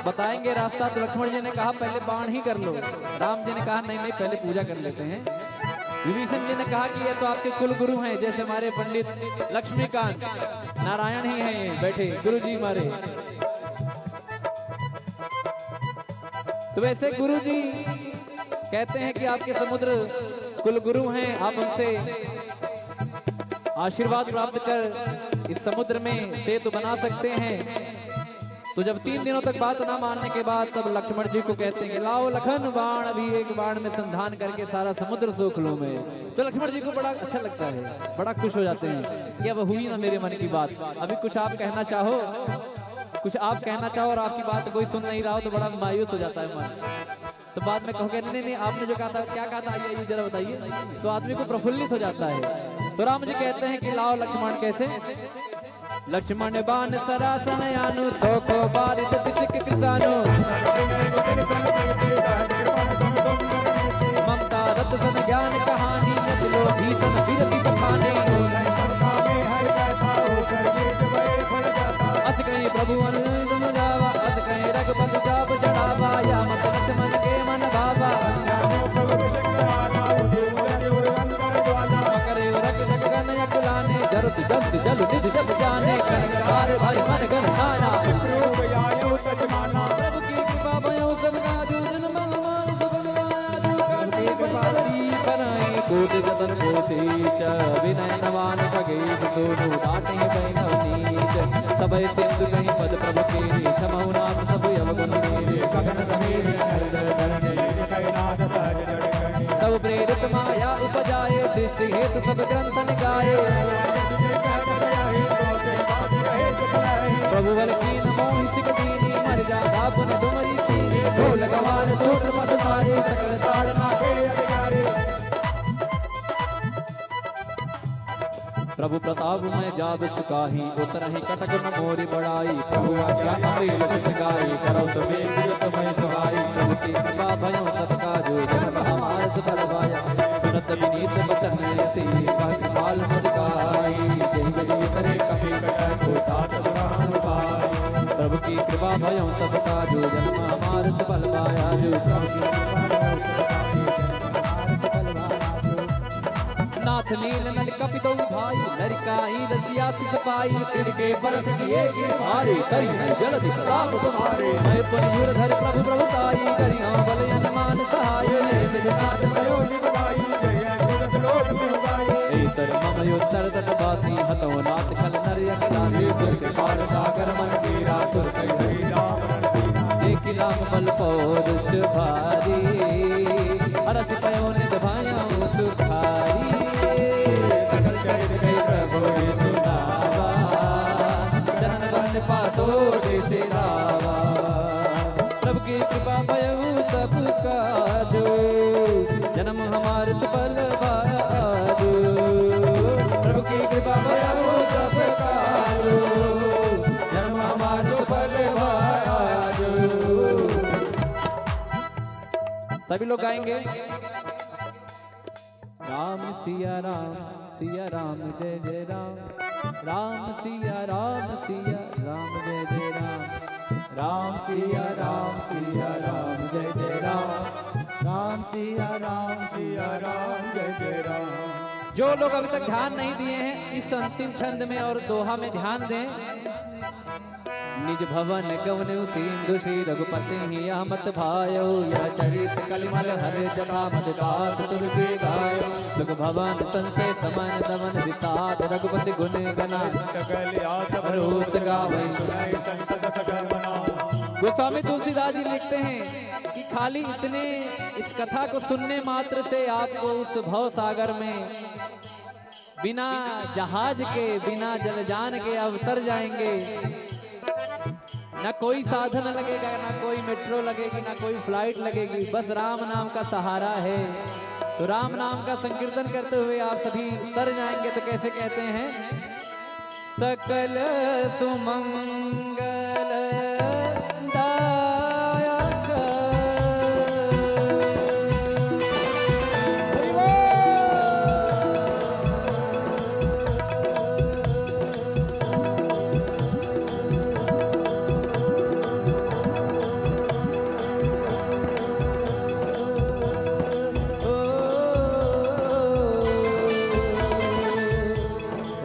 बताएंगे रास्ता, तो लक्ष्मण जी ने कहा पहले बाण ही कर लो। राम जी ने कहा नहीं नहीं पहले पूजा कर लेते हैं। विभीषण जी ने कहा कि ये तो आपके कुल गुरु हैं, जैसे हमारे पंडित लक्ष्मीकांत नारायण ही हैं, ये बैठे गुरु जी हमारे। तो वैसे गुरु जी कहते हैं कि आपके समुद्र कुल गुरु हैं, आप उनसे आशीर्वाद प्राप्त कर इस समुद्र में सेतु बना सकते हैं। तो जब 3 दिनों तक बात ना मानने के बाद तब लक्ष्मण जी को कहते हैं कि लाओ लखन बाण, अभी एक बाण में संधान करके सारा समुद्र सोख लूं मैं। तो लक्ष्मण जी को बड़ा अच्छा लगता है, बड़ा खुश हो जाते हैं कि अब हुई ना मेरे मन की बात। अभी कुछ आप कहना चाहो, और आपकी बात कोई सुन नहीं रहा हो तो बड़ा मायूस हो जाता है मन। तो बाद में कहोगे नहीं आपने जो कहा था, क्या कहा था, आइए जरा बताइए। तो आदमी को प्रफुल्लित हो जाता है। तो राम जी कहते हैं कि लाओ लक्ष्मण, कैसे? लक्ष्मण बाण सरासन यानु तो को बारित बिसिक किसानो। ममता रत सन ज्ञान कहानी नचलो भीषण विरति बखाने। अस कहीं प्रभु अनुज जावा, अस कहीं रघुपति जाप चढ़ावा, या मत लक्ष्मण के मन भावा। जरुत जल्द जल निध जब जाने, कनकार भाई मन गन खाना। प्रभु की कृपा भयो सब काजू, जन मन मान सब गवाया। करते बंदरी बनाए कोट जतन कोटे च, विनय नवान सगे दोनों डाटे बैनव नीच। सबय सिंधु कहीं पद प्रभु के, क्षमऊ नाम सब अवगुण मेरे। गगन समीर तब प्रेरित माया उपजाए, दृष्टि हेतु सब ग्रंथ निकाये। प्रभु बल कीन मोहि सिक दीनी, मर जाता पुन तुमरी सीनी। ढोल गवार सूत्र मत मारे, सकल ताड़ना के अधिकारी। प्रभु प्रताप में जाब चुकाही, उतरहि कटक न मोरी बड़ाई। प्रभु आज्ञा अमृत चित गाई, करौ तो वेग तुम्हें सहाई। प्रभु की कृपा भयो सत्काजो, जन हमार सुबल भाया। सुनत विनीत बचन यति, काल मुस्काई। जय बजे करे कपि कटक को तात प्राण पाई। प्रभु की कृपा भयो सबका जो, जन्म हमार सुबल भाया। जो नाथ नील नल कपितो भाई लरिकाई रसिया सिपाही तिनके बरस किए के भारी करी है जल्द प्रताप तुम्हारे मैं पर धर प्रभु प्रभुताई करियो बल अनुमान सहाय निजनाथ भयो निभाई जय जगत लोक गुरुगाई तर मम योत्तर तटवासी हतो नाथ खल नर अखिलारे दुर्ग पार सागर मन कीरा तुर कई हरि राम एक राम बल पौरुष भारी हरस पयो निज भायो सुखारी सकल चरित कई प्रभु सुनावा जनन वन पातो जैसे रावा प्रभु की कृपा भयो सब काजो जन्म हमार सुफल बाजो प्रभु की कृपा भयो सब काजो जन्म हमार सुफल बाजो। सभी लोग गाएंगे राम सिया राम जय जय राम राम सिया राम जय जय राम
राम सिया राम जय जय राम सिया राम जय जय राम।
जो लोग अभी तक ध्यान नहीं दिए हैं इस अंतिम छंद में और दोहा में ध्यान दें। निज भवन गवन सिंधु श्री रघुपति ही मत भायो या चरित कलिमल हर जटा मत दात तुर्गे गायो सुख भवन संसे समन दमन विसात रघुपति गुण गना रोज गावे
संकट सकल मना।
गोस्वामी तुलसीदास जी लिखते हैं कि खाली इतने इस कथा को सुनने मात्र से आपको उस भव सागर में बिना जहाज के बिना जलयान के अब उतर जाएंगे। ना कोई साधन लगेगा, ना कोई मेट्रो लगेगी, ना कोई फ्लाइट लगेगी, बस राम नाम का सहारा है। तो राम नाम का संकीर्तन करते हुए आप सभी उतर जाएंगे। तो कैसे कहते हैं? सकल सुमंगल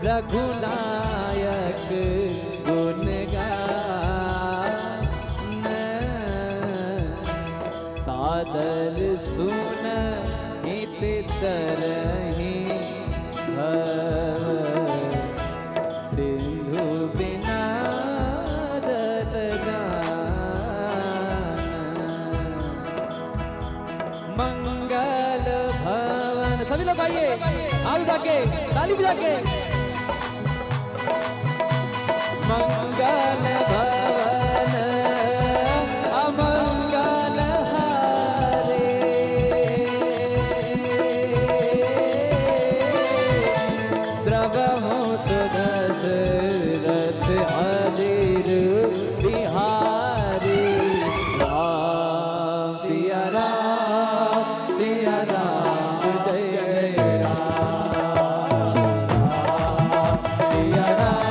रघुनायक गुण गान सादर सुन हित तरहि सिंधु बिना रत गान मंगल भवन। सभी लोग आइए आगे जाके ताली बजा के मंगल भवन अमंगल हारे द्रवहु सुदत रथ अधीर बिहारी राम सिया राम जय जय राम सिया राम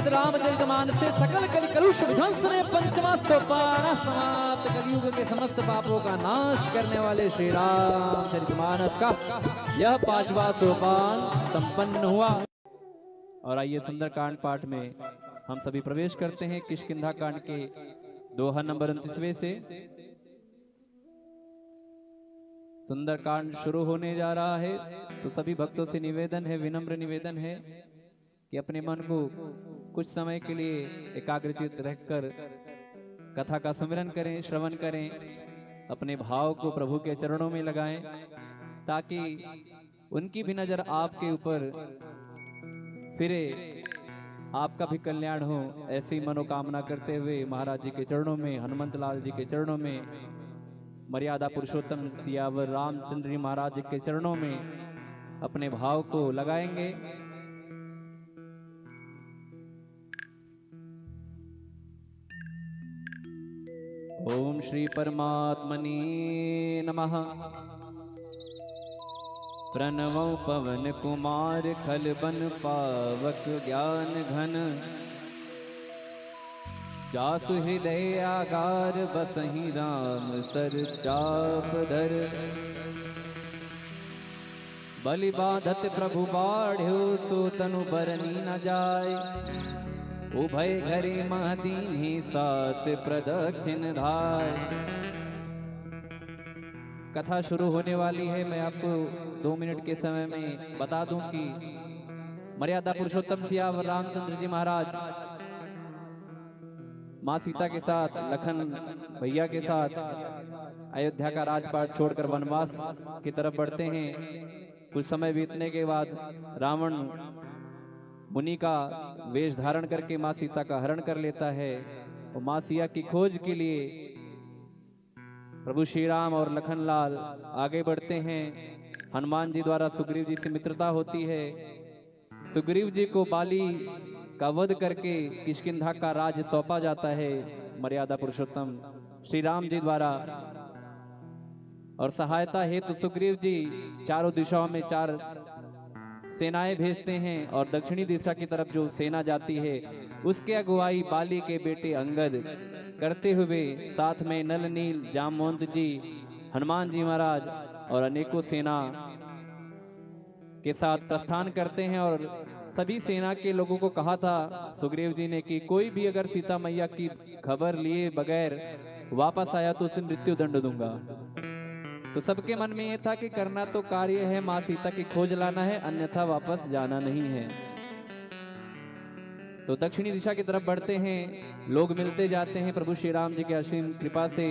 रामचरितमानस से सकल कलि कलुष विध्वंसने पंचमा सोपान समाप्त। कलयुग के समस्त पापों का नाश करने वाले श्री रामचरितमानस का यह पांचवा सोपान संपन्न हुआ। और आइए सुंदरकांड पाठ में हम सभी प्रवेश करते हैं किष्किंधा कांड के दोहा नंबर 29वें से। सुंदरकांड शुरू होने जा रहा है, तो सभी भक्तों से निवेदन है, विनम्र निवेदन है कि अपने मन को कुछ समय के लिए एकाग्रचित रहकर कथा का स्मरण करें, श्रवण करें, अपने भाव को प्रभु के चरणों में लगाएं, ताकि उनकी भी नजर आपके ऊपर फिरे, आपका भी कल्याण हो। ऐसी मनोकामना करते हुए महाराज जी के चरणों में, हनुमंत लाल जी के चरणों में, मर्यादा पुरुषोत्तम सियावर रामचंद्र जी महाराज जी के चरणों में अपने भाव को लगाएंगे। ओम श्री परमात्मने नमः। प्रणवो पवन कुमार खल बन पावक ज्ञान घन, जासु हृदय आगार बसहि राम सर चाप धर। बलि बाधत प्रभु बाढ़्यो सो तनु बरनी न जाय, उभय घरे महदीन्हि सात प्रदक्षिण धाय। कथा शुरू होने वाली है। मैं आपको 2 मिनट के समय में बता दूं कि मर्यादा पुरुषोत्तम सियावर रामचंद्र जी महाराज माँ सीता के साथ, लखन भैया के साथ अयोध्या का राजपाट छोड़कर वनवास की तरफ बढ़ते हैं। कुछ समय बीतने के बाद रावण मुनि का वेश धारण करके माँ सीता का हरण कर लेता है और माँ सीता की खोज के लिए प्रभु श्री राम और लखनलाल आगे बढ़ते हैं। हनुमान जी द्वारा सुग्रीव जी से मित्रता होती है। सुग्रीव जी को बाली का वध करके किष्किंधा का राज सौंपा जाता है मर्यादा पुरुषोत्तम श्री राम जी द्वारा। और सहायता हेतु सुग्रीव जी चारों दिशाओं में 4 सेनाएं भेजते हैं और दक्षिणी दिशा की तरफ जो सेना जाती है उसके अगुवाई बाली के बेटे अंगद करते हुए साथ में नल नील जामवंत जी, हनुमान जी महाराज और अनेकों सेना के साथ प्रस्थान करते हैं। और सभी सेना के लोगों को कहा था सुग्रीव जी ने कि कोई भी अगर सीता मैया की खबर लिए बगैर वापस आया तो उसे मृत्यु दंड दूंगा। तो सबके मन में यह था कि करना तो कार्य है, माँ सीता की खोज लाना है, अन्यथा वापस जाना नहीं है। तो दक्षिणी दिशा की तरफ बढ़ते हैं। लोग मिलते जाते हैं प्रभु श्री राम जी की असीम कृपा से।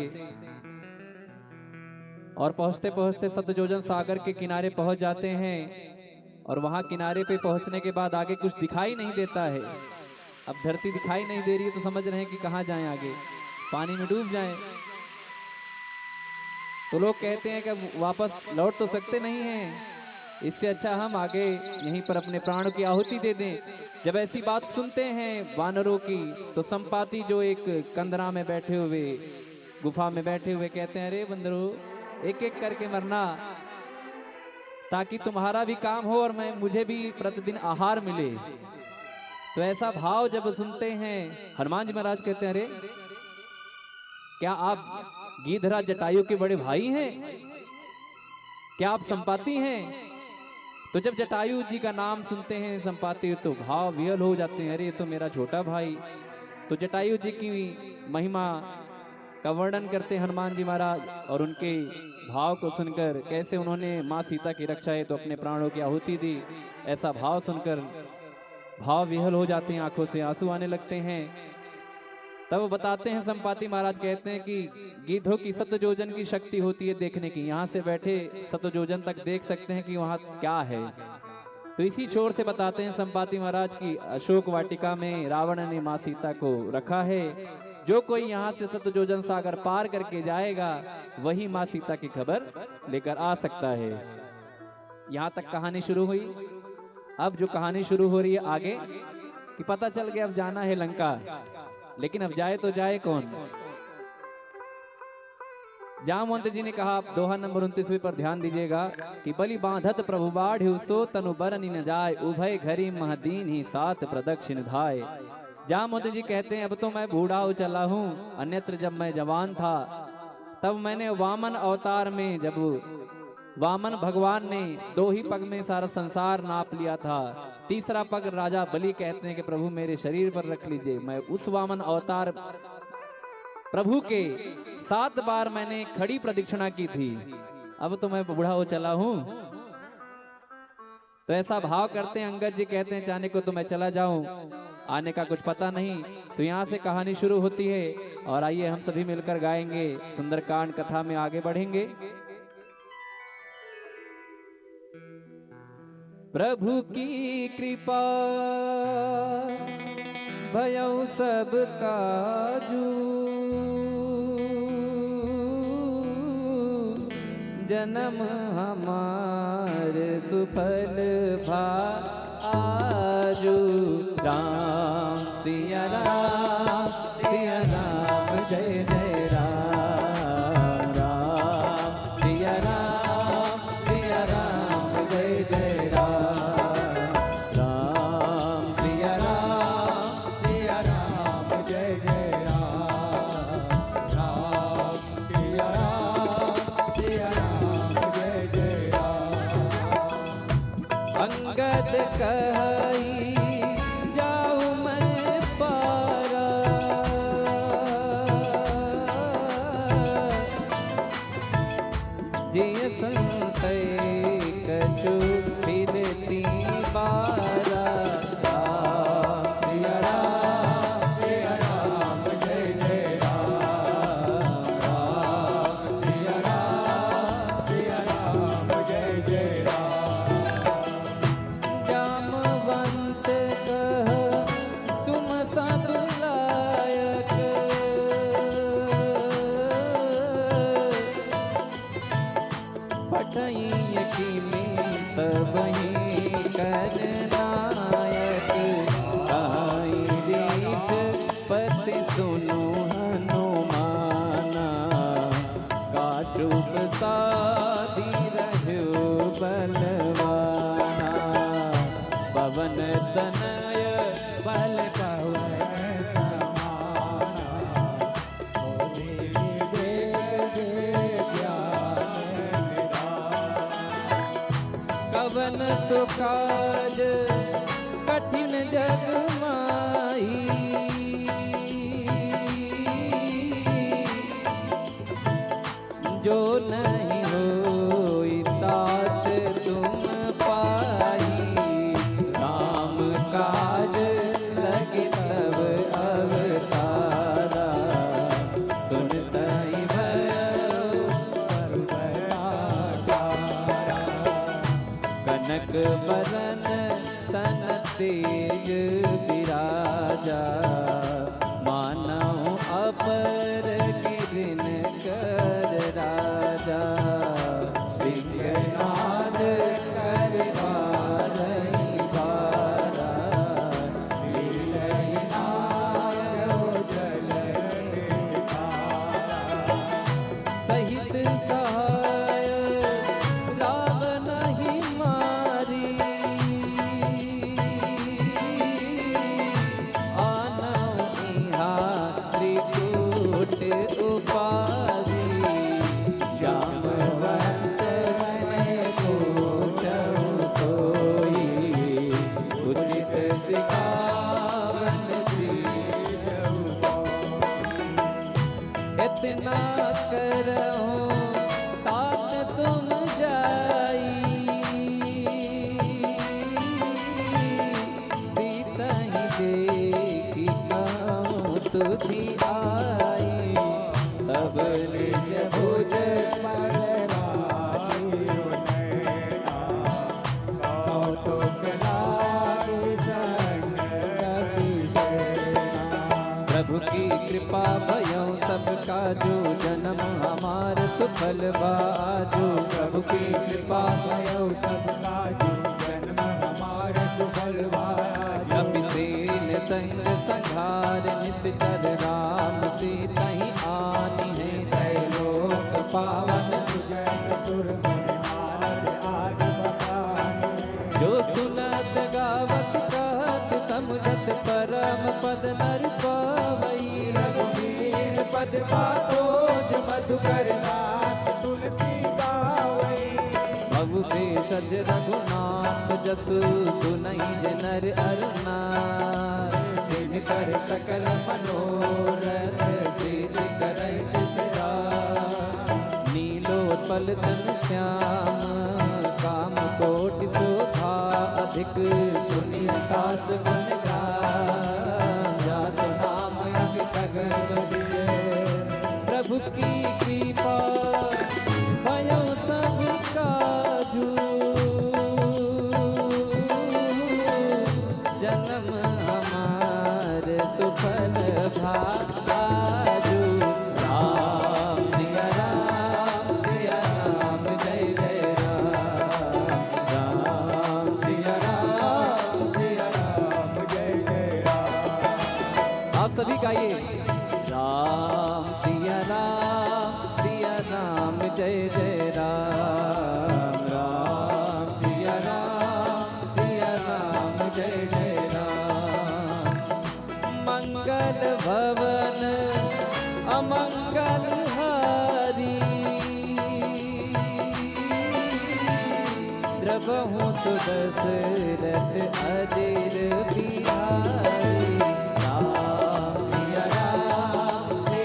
और पहुंचते पहुंचते सतजोजन सागर के किनारे पहुंच जाते हैं। और वहां किनारे पे पहुंचने के बाद आगे कुछ दिखाई नहीं देता है। अब धरती दिखाई नहीं दे रही है तो समझ रहे हैं कि कहां जाएं, आगे पानी में डूब जाएं। तो लोग कहते हैं कि वापस लौट तो सकते नहीं हैं, इससे अच्छा हम आगे यहीं पर अपने प्राणों की आहुति दे दें। जब ऐसी बात सुनते हैं वानरों की तो संपाति जो एक कंदरा में बैठे हुए, गुफा में बैठे हुए कहते हैं, अरे बंदरो एक एक करके मरना ताकि तुम्हारा भी काम हो और मुझे भी प्रतिदिन आहार मिले। तो ऐसा भाव जब सुनते हैं हनुमान जी महाराज कहते हैं, अरे क्या आप गीधरा जटायु के बड़े भाई हैं? क्या आप संपाति हैं? तो जब जटायु जी का नाम सुनते हैं संपाति तो भाव विहल हो जाते हैं, अरे ये तो मेरा छोटा भाई। तो जटायु जी की महिमा का वर्णन करते हनुमान जी महाराज और उनके भाव को सुनकर कैसे उन्होंने माँ सीता की रक्षा है तो अपने प्राणों की आहुति दी। ऐसा भाव सुनकर भाव विहल हो जाते हैं, आंखों से आंसू आने लगते हैं। तब बताते हैं संपाति महाराज कहते हैं कि गीधों की सतजोजन की शक्ति होती है देखने की। यहाँ से बैठे सतजोजन तक देख सकते हैं कि वहाँ क्या है। तो इसी छोर से बताते हैं संपाति महाराज की अशोक वाटिका में रावण ने माँ सीता को रखा है। जो कोई यहाँ से सतजोजन सागर पार करके जाएगा वही माँ सीता की खबर लेकर आ सकता है। यहाँ तक कहानी शुरू हुई। अब जो कहानी शुरू हो रही है आगे कि पता चल गया अब जाना है लंका, लेकिन अब जाए तो जाए कौन। जामवंत जी ने कहा, आप दोहा नंबर 29 पर ध्यान दीजिएगा कि बलि बांधत प्रभु बाढ़्यो सो तनु बरनि न जाय, उभय घरी महदीन्हि सात प्रदक्षिण धाय। जामवंत जी कहते हैं अब तो मैं बूढ़ा हो चला हूँ, अन्यत्र जब मैं जवान था तब मैंने वामन अवतार में, जब वामन भगवान ने 2 ही पग में सारा संसार नाप लिया था, तीसरा पग राजा बलि कहते हैं कि प्रभु मेरे शरीर पर रख लीजिए। मैं उस वामन अवतार प्रभु के 7 बार मैंने खड़ी प्रदक्षिणा की थी, अब तो मैं बूढ़ा हो चला हूँ। तो ऐसा भाव करते हैं अंगद जी कहते हैं जाने को तो मैं चला जाऊं, आने का कुछ पता नहीं। तो यहाँ से कहानी शुरू होती है और आइए हम सभी मिलकर गाएंगे, सुंदरकांड कथा में आगे बढ़ेंगे। प्रभु की कृपा भयउ सब काजू, जन्म हमार सुफल भा आजू। राम सिया राम जय जय राम। सावन सुकाज कठिन जग माई, जो नहीं होई तात तुम पाई, राम काज लगे तब अवतारा, सुन तई भयो कनक बरन तन तेज विराजा, मानव अपर गिरिन कर राजा, सिंहनाद कर बारही बारा, लीलहि नायो जल सहित सहाय लाभ नहीं मारी, आनौ इहाँ त्रिकूट उपाधि, जामवंत में पूछऊ कोई, उचित सिखावन दीजऊ। इतना करो तात तुम जाई, सीतहि देखी कहूँ तुझी आई, तब निज भुज पर राजीव नैना, कौतुक लागी संग कपि सेना। प्रभु की कृपा भयो सबका जो जन्म हमार सुफल बाजो, प्रभु की कृपा भयो सबका जो जन्म हमार सुफल बाजो, कपिसेन संग संघार निश्चर राम सीतहि आनी है, त्रैलोक पावन सुजय ससुर नारद आदि बखानी, जो सुनत गावत कहत समझत परम पद नर पावई, रघुवीर पद पातो जो मधुकर दास तुलसी गावई, भव भेषज रघुनाथ जसु सुनहि जे नर अर नार, कर सकल मनोरथ सिद्धि करई सदा, नीलोत्पल तन श्याम काम कोटि शोभा, अधिक सुनितास गुण गान, जास नाम अमित गगन, प्रभु की कृपा भयो सब काजू, जन्म हमार सुफल भाजू, राम सिया राम जय जय राम, राम सिया राम जय जय राम। आप सभी गाइए, राम सिया राम जय जय राम, राम सिया राम जय जय राम। मंगल भवन अमंगल हारी, द्रवहु तो दशरथ अजीर बिहारी, राम सिया राम जय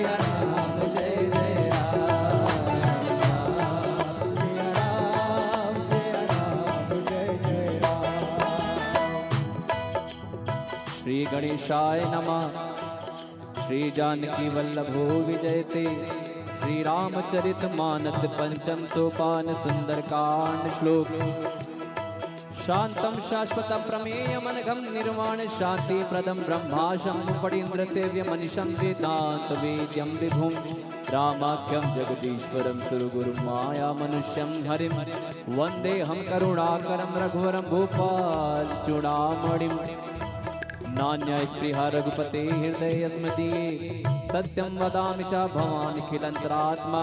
जय राम, राम सिया राम जय जय राम। श्री गणेशाय नमः। श्री जानकी वल्लभो विजयते। श्री रामचरित मानस पंचम सोपान सुंदरकांड श्लोक। शांतम शाश्वतम प्रमेयम अनघम निर्वाण शांति प्रदम ब्रह्माशम पड़ीन्द्र सेव्य मनीषम वेदांत वेद्यम विभुम रामाख्यम जगदीश्वरम सुरगुरु माया मनुष्यम हरिम वंदे हम करुणाकरम रघुवरम भूपाल चूड़ामणिम नान्य स्पृहा रघुपते हृदय स्मदीये सत्यम वदामि च भवान् खिलंतरात्मा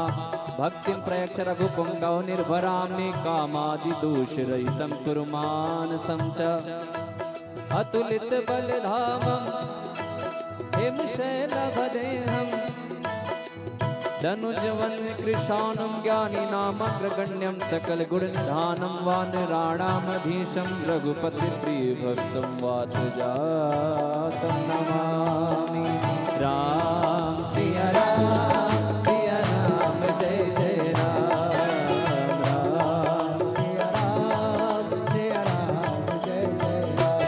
भक्तिं प्रयच्छ रघुपुंगव निर्भरामि कामादि दोषरहितं कुरु मानसं च अतुलित बलधामं हिमशैलभदेहं धनुजवन कृशानं ज्ञानी नामग्रगण्यं सकल गुणधानं वानराणामधीशं रघुपति प्रिय भक्तं वात जातं नमामि। राम सिया राम जय जय राम। राम सिया राम जय जय राम।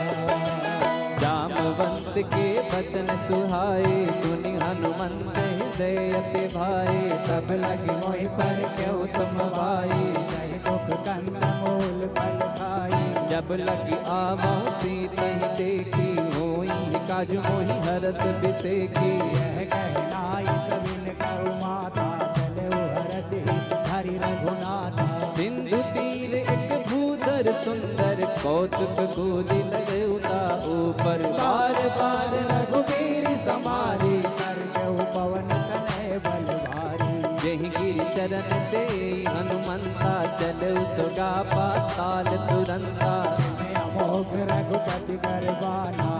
जामवंत के वचन सुहाए सुनि हनुमंत हृदय अति भाए। तब लगी मोहि पर क्यों तुम भाई सही दुख कंद मूल फल खाई। जब लगी आवहु सीता ही देखी होई काज मोहि हरस बिसेकी। यह कहनाई सबिन करु माता चले हरसि हरि रघुनाथा। सिंधु तीर एक भूधर सुंदर कौतुक गोदी लगेउता ऊपर। बार बार रघुवीर समारी पवन तनय बल भारी। यही गिरि चरण से हनुमंता चले सुगा पाताल तुरंता। अमोघ रघुपति करवाना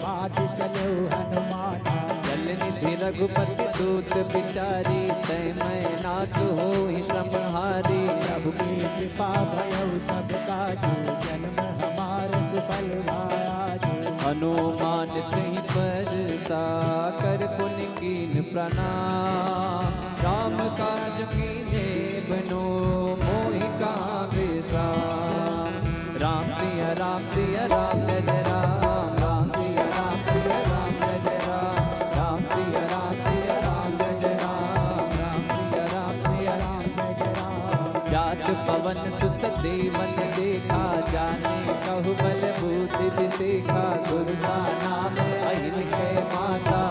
बात चले हनुमाना। जल निधि रघुपति दूत बिचारी तय मैं नाथ हो श्रमहारी। प्रभु की कृपा भयउ सब काजू जन्म हमार सुफल भायाजू। हनुमान तहि परसा कर पुनि कीन प्रणाम। राम काज कीन्हे बनो मोहि कहाँ विश्राम। राम सिया राम जय जय राम। राम सिया राम जय जय राम। राम सिया राम जय जय राम। राम सिया राम जय जय राम। जात पवन सुत देवन देखा जाने कहु बल बूति विसेखा। सुरसा नाम अहिन के माता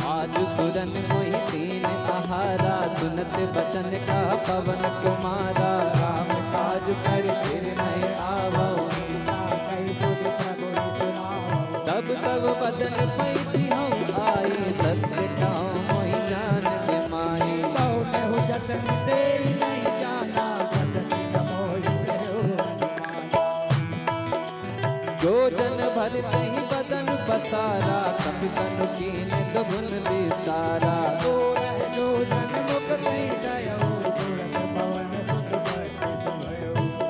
आज तुरन मोहि दीन आहारा। सुनत बचन का पवन कुमारा। राम काज कर फिर नहीं आवो तब तब बदन पैठी हम आई। सत्य कहूँ मोहि जान के माई। कहु जतन दे नहीं जाना जो जन भर नहीं बदन पसारा। कपि तनु कीन दुगुन विसारा। जो जन मुख नहीं गयो पवन सुत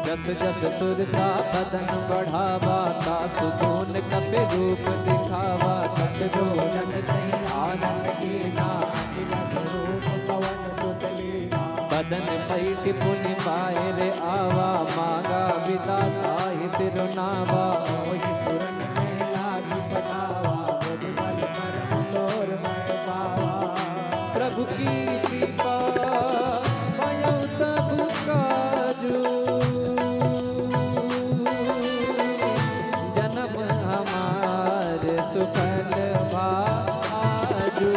जस जस सुरसा बदन बढ़ावा। तासु गुण कपि रूप दिखावा। सत जो जन नहीं आनंद कीना पवन सुत लीना। बदन पैठ पुनि पाए रे आवा। मांगा विदा ताहि तिरुनावा। मोहि सुरन में लागी पटावा। बल पर तोर मैं पावा। प्रभु की कृपा भयो सब काजू। जन्म हमार सुफल भाजू।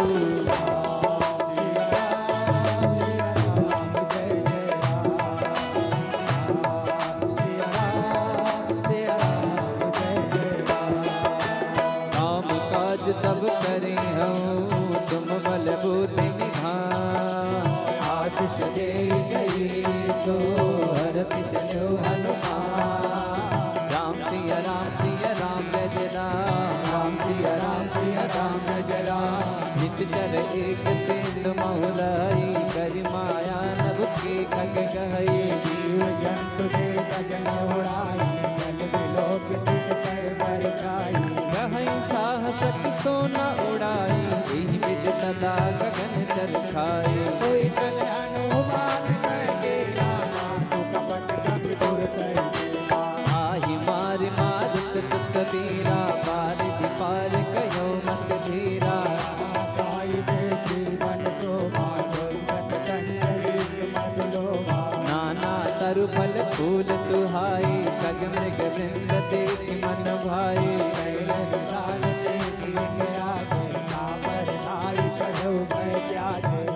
सब करे हूँ तुम बल बुद्धि निधान। आशीष दे गई सो हरस चलो हनुमान। राम सिया राम जय जय राम। राम सिया राम जय जय राम। नित चर एक सिंध महुलाई करि माया नभ के खग गई। जीव जंतु के गजन उड़ाई जल बिलोक तित कर बरछाई। कहीं साहस सोना उड़ाई यही विद सदा गगन चरखाई। कोई चले हनुमान के नामा सुकपट कपि दूर कर। आहि मार मारुत सुत वीरा। पार पार कयो मत धीरा। साई दे जीवन शोभा नाना तरु फल फूल सुहाई। खग मृग वृंद देखि मन भाई।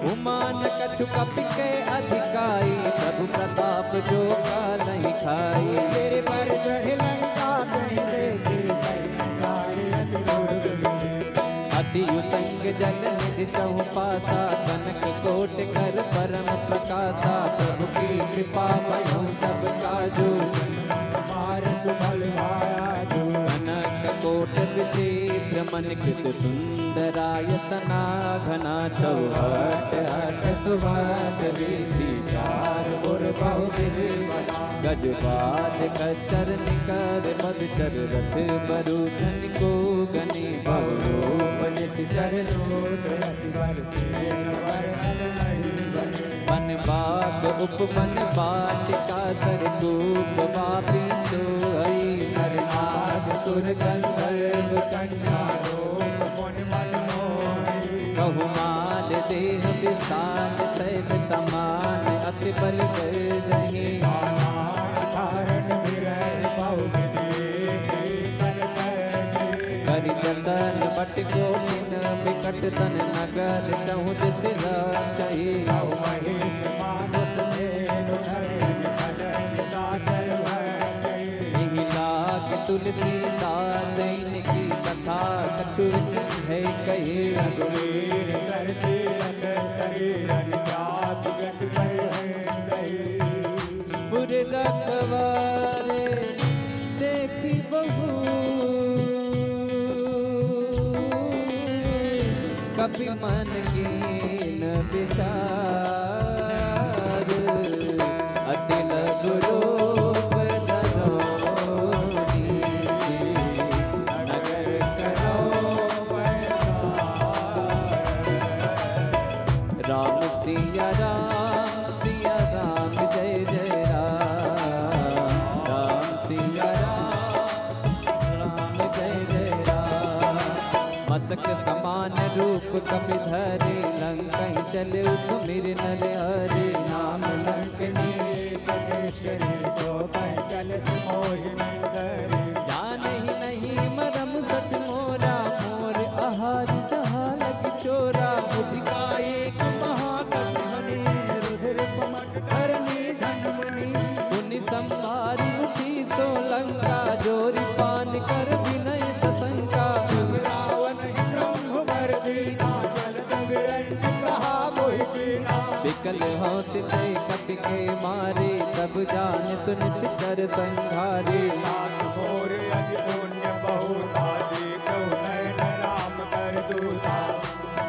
उमान कछु कपि के अधिकाई। प्रभु प्रताप जो का नहीं खाई। तेरे पर चढ़े लंका नहीं देखी। अति युतंग जल निधि चहु पासा। कनक कोट कर परम प्रकाशा। प्रभु की कृपा भयो सब काजू। कनक कोट विचित्र रमन कृत सुंदरायतना घना चौहट हट सुभट विधि चार गुर बहुविधि गजबाज कचर निकर मधुचर रथ मरुधन को गनि बहुरूप निश्चर मन बाग उपवन बाटिका सरकूप वापी सोई नरनाग सुर गंधर्व कन्या रूप मुनि मनमोही बहुमाल देह विशाल सैल समान अति बल गर्जहि करि चंदन बट गोपिन विकट तन नगर चहुत सिरा चही तुलसी दास की कथा कछु है कहे रघुवीर सरती शरीर जात गत पुर रखवारे देखी बहु कभी मन की न विचार अति गुरु समान रूप कपि धरे लंका चले सुमिर नर हरे नाम लंकनी सो चल जान ही नहीं मरम सत मोरा मोर आहार जहाँ लग चोरा बुद्धिका एक महाकपि रुधिर पमट करनी धनमणि पुनि संहारी उठी तो लंका जोरी पान कर विनय सशंका विकल हौसित कपि के मारे तब जान सुन कर संघारे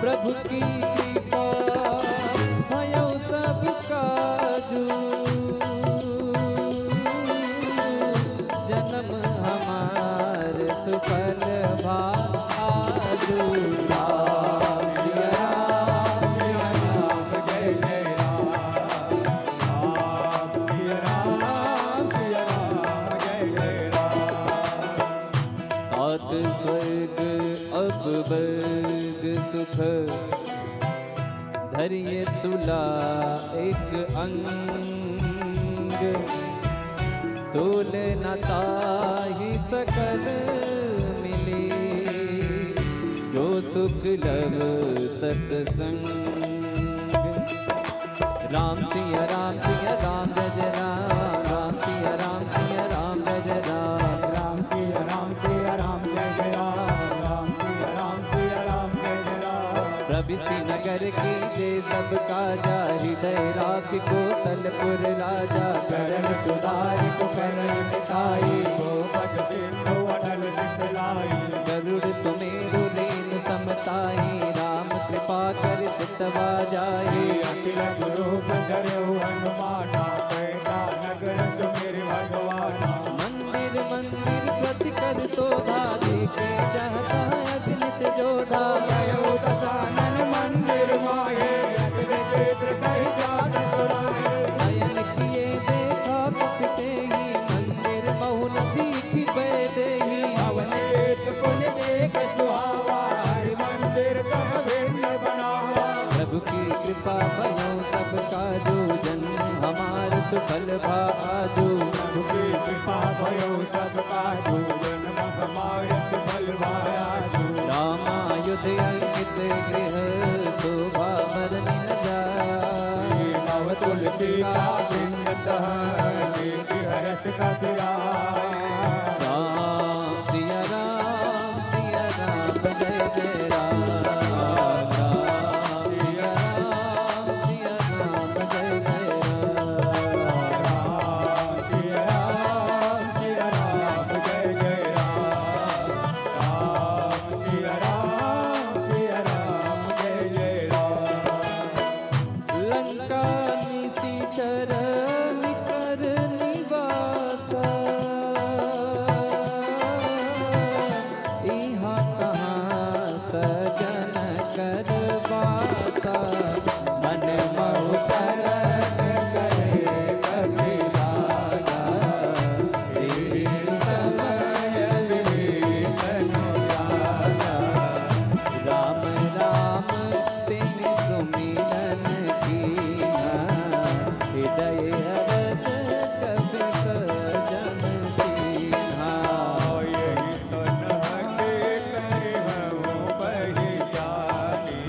प्रभु की कृपा भयो सब काजू जन्म हमार सुफल भाजू वर्ग सुख धरिए तुला एक अंग तोल न ताहि सकल मिले जो सुख लव सत्संग राम सिया राम जय जय राम राम सिया राम जय जय राम सिया राम जय जय प्रभृति नगर की जय सब काजा हृदय राख कोसलपुर राजा करण सुधार को करण मिताई गोपद सिंधु अटल सिद्धलाई गरुड़ सुमेरु रेन समताई राम कृपा कर चितवा जाए अखिल गुरु धरऊ हनुमाना पैठा नगर सुमेर भगवाना मंदिर मंदिर प्रति कर शोभा देखे जहता अग्नित जोधा दसानन मंदिर माये क्षेत्र कही जात सुनाए नयन किए देखा पिते ही मंदिर बहुन दीखी पैदे ही भवन एक पुन देख सुहावा मंदिर कह भिन्न बनावा प्रभु की कृपा भयो सब काजू जन हमार सुफल भाजू प्रभु की कृपा भयो सब काजू जन हमार सुफल भाजू रामायुध अंकित गृह शोभा बरनि न जाय नव तुलसी का बिंद हरस का राम सिया राम जय जय राम राम सिया राम जय जय राम सिया राम जय जय राम कर बाता मन महु तरन करे कभी लागा तेरी समय विभीषण लागा राम राम तिन सुमिरन कीना हृदय अरस कभी सजन कीना
यही तो नहके करहु पहिचानी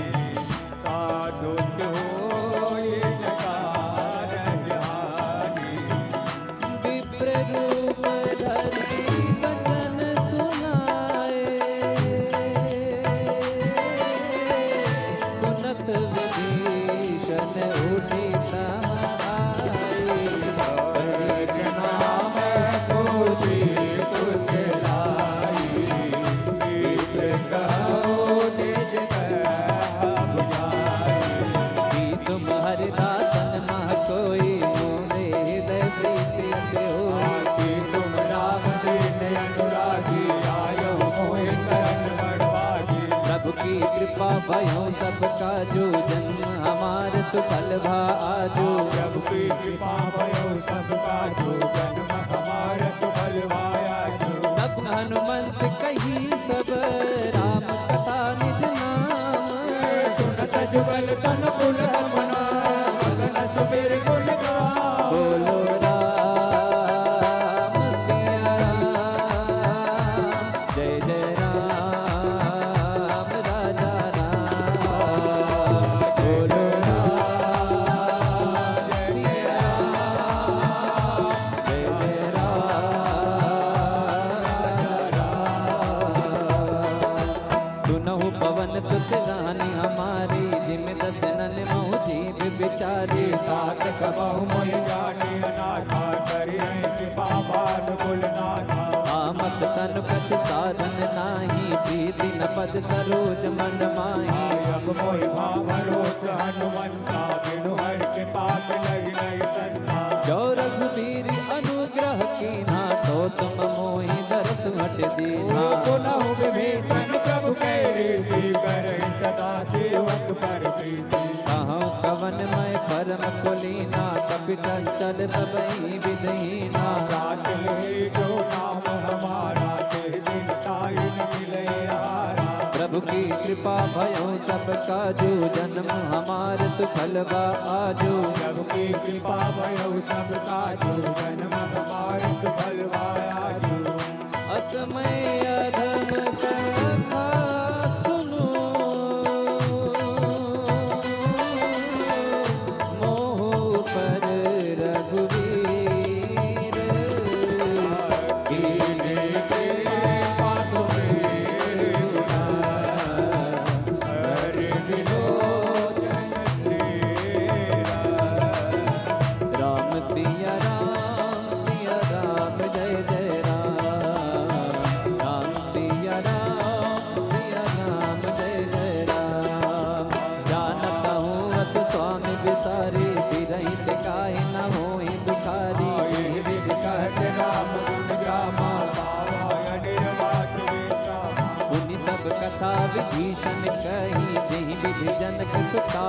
साधु होय जकार ध्यानी
विप्र रूप धरि वचन सुनाए सुनत विभीषण उठी
एक नाम पूजी कुशलाई विप्र कहो निज कह बुझाई
तुम हरिदासन मह कोई मोरे हृदय प्रीत होई
आती तुम राम दीन अनुरागी आयो मोहि करन बड़भागी
प्रभु की कृपा भयो सबका जो जन्म हमार सुफल भा आजो
प्रभु की कृपा भयो सबका जो जन्म हमार सुफल भाया जो
तब हनुमंत कही सब राम कथा निज नाम
सुनत जुगल तन कुल अपना मगन सुमिर गुण गान
बोलो राम सिया राम जय जय राम राजा राम बोलो राम सिया राम जय जय राम सुनहु पवन सुत रानी हमारी जिम दसनन महु जीव बिचारी
तात कबहु मोहि जाने अनाथा करिए कृपा बान कुल नाथा
आमत तन कछ साधन नाही प्रीति न पद सरोज मन माही
अब मोहि भाव भरोस हनुमंता बिनु हर कृपा लग नहीं संता
जो रघुबीर अनुग्रह कीना तो तुम मोहि दरस हट दीना
सुनहु विभीषण प्रभु कै रीति करहि सदा सेवक पर प्रीति
कहूँ कवन मैं परम कुलीना कपिटल चल सबई विधहीना
रात ले जो नाम हमारा ते दिन ताहि न मिले हारा
प्रभु की कृपा भयो सबका जो जन्म हमार सुफल बा आजो
प्रभु की कृपा भयो सबका जो जन्म हमार सुफल भाया जो
असमय अधम कथा सुनो मोह पर रघुवीर
कीने के पासो मेरे गुना हरि विलोचन तेरा
राम सिया राम जय जय राम सिया राम जय जय राम जानत हूँ अस स्वामी बिसारी बिरहित काहे न होई दुखारी
आये विधि कहते राम गुण गामा बाबा अनिर्वाच वेत्रा
मुनि सब कथा विभीषण कही जही विधि जनक सुता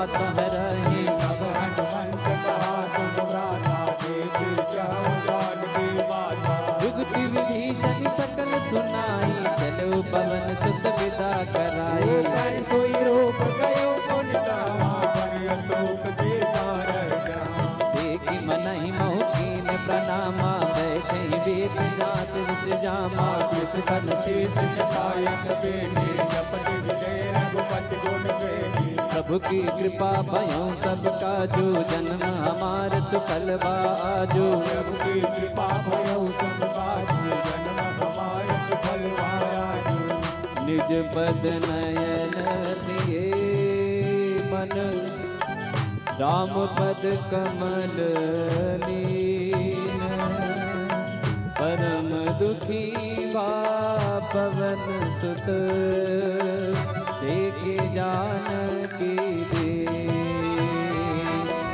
रही
तब हनुमंत कहा सुन भ्राता देखे जाओ जान की माता
जुगति विभीषण सकल सुनाई चलो पवन सुत विदा कराई
कर सोई रूप गयो पुन जामा पर अशोक सीता रह जामा
देखि मनहि महु कीन प्रणामा बैठे वेद जात विद जामा
किस बल शेष जटायत बेनी जपति विजय रघुपति गुण सेनी
प्रभु की कृपा भयो सबका जो जन्म हमार सुफल बा आजो
प्रभु की कृपा भयो सबका जो जन्म हमारे सुफल भाया जो
निज पद नयन दिए मन राम पद कमल लीन परम दुखी बा पवन सुत देखे जानकी दे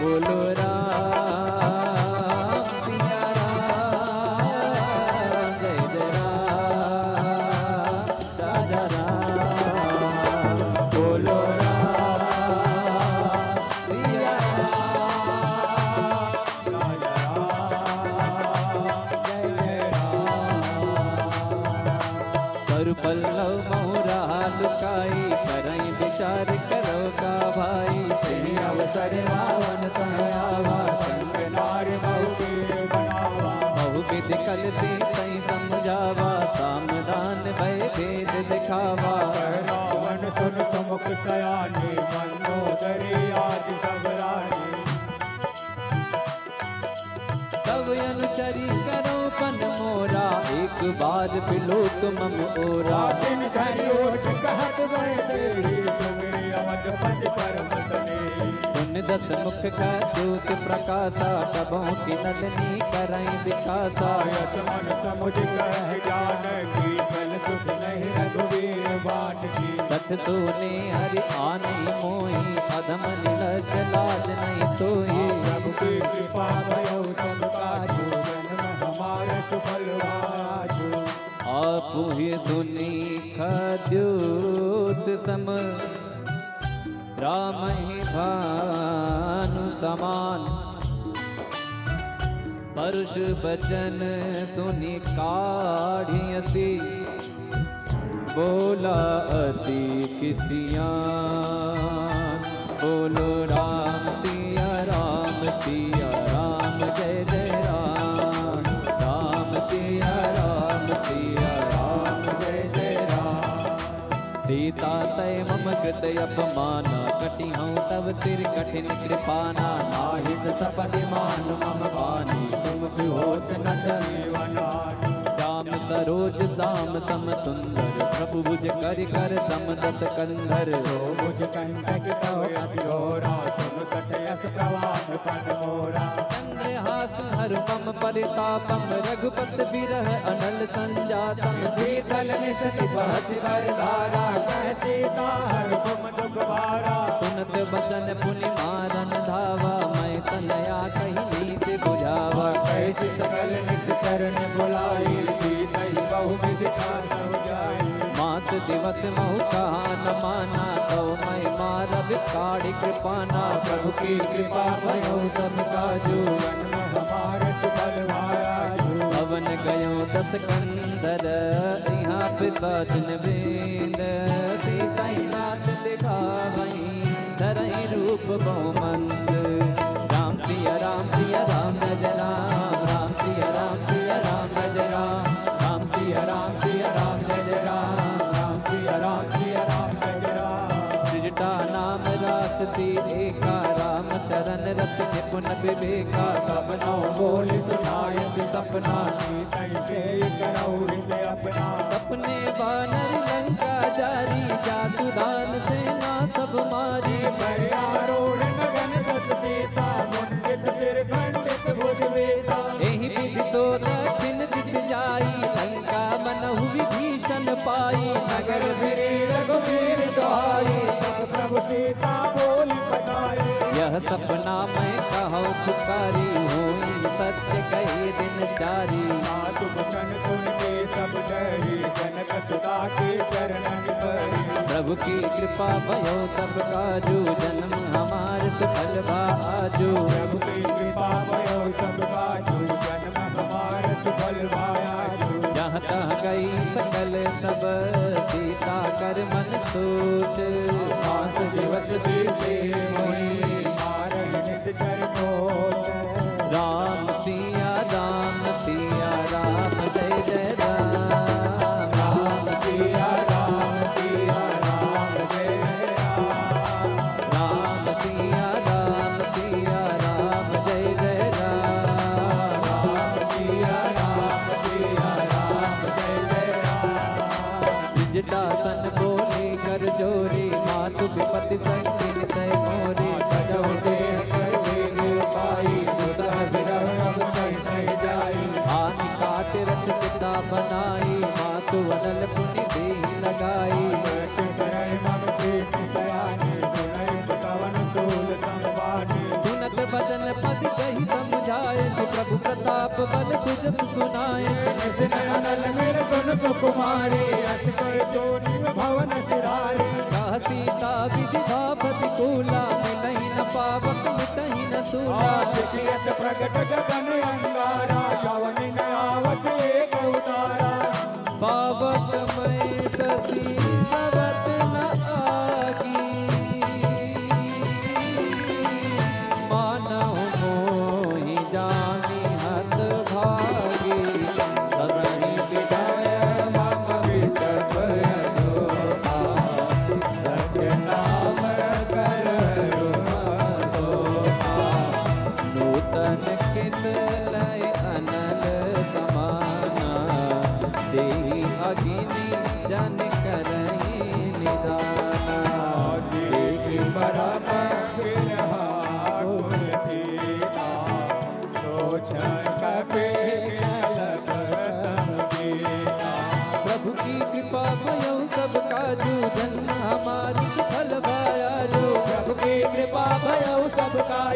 बोलो राम सिया राम जय जय राम राजा राम बोलो राम का भाई
तेरी अवसर रावण तह आवा संग नार बहु बनावा
बहुविध कल से सही समझावा सामदान भय भेद दिखावा
रावण सुन सुमुख सयाने मनोदरी आदि सब रानी
तब अनुचरी करो पन मोरा एक बार पिलो तुम ओरा
दिन धरि ओठ कहत बैठे सुमिरि अवध पति परम सने
सुन दस मुख का ज्योत प्रकाशा तबों की नदनी कराई विकासा
यस मन समुझ कह ज्ञान की फल सुख नहीं रघुवीर बाट की
सठ सोने हरि आनी मोही अधम निलज लाज नहीं सोई
प्रभु की कृपा भयो सब काजू जन्म हमारे सुफल बाजू
आप ही सुनी खद्योत सम राम ही भानु समान परुष बचन सुनि काढ़ियसी बोला अति किसिया बोलो राम सिया राम जय जय राम राम सिया राम जय जय राम सीता तय मम कृत अपमाना कटि हूँ तब सिर कठिन कृपाना नाहित सपदि मान मम बानी तुम होत न जीवन श्याम सरोज दाम सम सुंदर प्रभु भुज कर सम दस कंधर
सो मुझ कंटक तव असिहोरा सुन सठ यस प्रवाह पन मोरा
चंद्रहास हर मम परितापम रघुपत बिरह अनल संजातम
शीतल निसति बहसि वर धारा कह सीता हर तुम दुख भारा
सुनत बचन पुनि मारन धावा मैं तनया कही नीत बुझावा
कैसे सकल निस्करण बुलाई सीतई बहुविध का समझाई
मास दिवस महु कहा न माना तो मैं मारब काढ़ कृपाना
प्रभु की कृपा भयो सब काजू जन्म हमारे सुफल भायाजू
पवन गयो दस कंदर यहाँ पिशाचन बेंद सीताई नाथ दिखावई धरई रूप बहुमंद राम सिया राम जय राम राम सिया राम जय राम सिया राम जय जय राम
राम सिया राम जय राम
सृजटा नाम रासती एका राम चरण रत निपुण विवेका
सपनों बोल सुनायत सपना सीतई से करऊ हृदय अपना
अपने बानर लंका जारी जातु दान सेना सब मारी
पर्यारोण नगन दस सीसा मुंडित सिर खंडित भुज वेसा
एहि विधि तो दक्षिण दिस जाई लंका मनहु विभीषण पाई
नगर फिरे रघुवीर दुहाई तब प्रभु सीता बोली बताई
यह सपना मैं कहूँ पुकारी हूँ सत्य कहे दिन चारी
सासु बचन सुन के सब डरी जनक सुता के चरणन परी
प्रभु की कृपा भयो सब काजू जन्म हमार सुफल आजू
प्रभु की कृपा भयो सब काजू जन्म हमार सुफल भायाजू
जहाँ तहाँ गई सकल तब सीता कर मन सोच
5 दिवस बीते मोहि मारहि निश्चर कोच
राम सिया राम जय जय राम
राम सिया राम जय जय
राम सिया राम जय जय राम
राम सिया राम जय जय
जटा सन बोले कर जोरी मातु विपति संकिन तय मोरी
सजो दे कर वेग पाई दुसह विरह रघु नहीं सह जाई
हानि काट रथ पिता बनाई मातु अनल पुनि देहि लगाई
सत्य करय मम प्रीति सयानी सुनय पवन सूल संवानी
सुनत भजन पद कही समझाए प्रभु प्रताप बल तुझ सुनाए
निसिन अनल मेर सुन सुकुमारी अस कर चोरी भवन सिरारी
कह सीता विधि धापति कूला मिलहि न पावक मिटहि न सूला
आशिकियत प्रगट गगन अंगारा यवनि न आवत एक उतारा
पावक मैं ससी भवत न आगी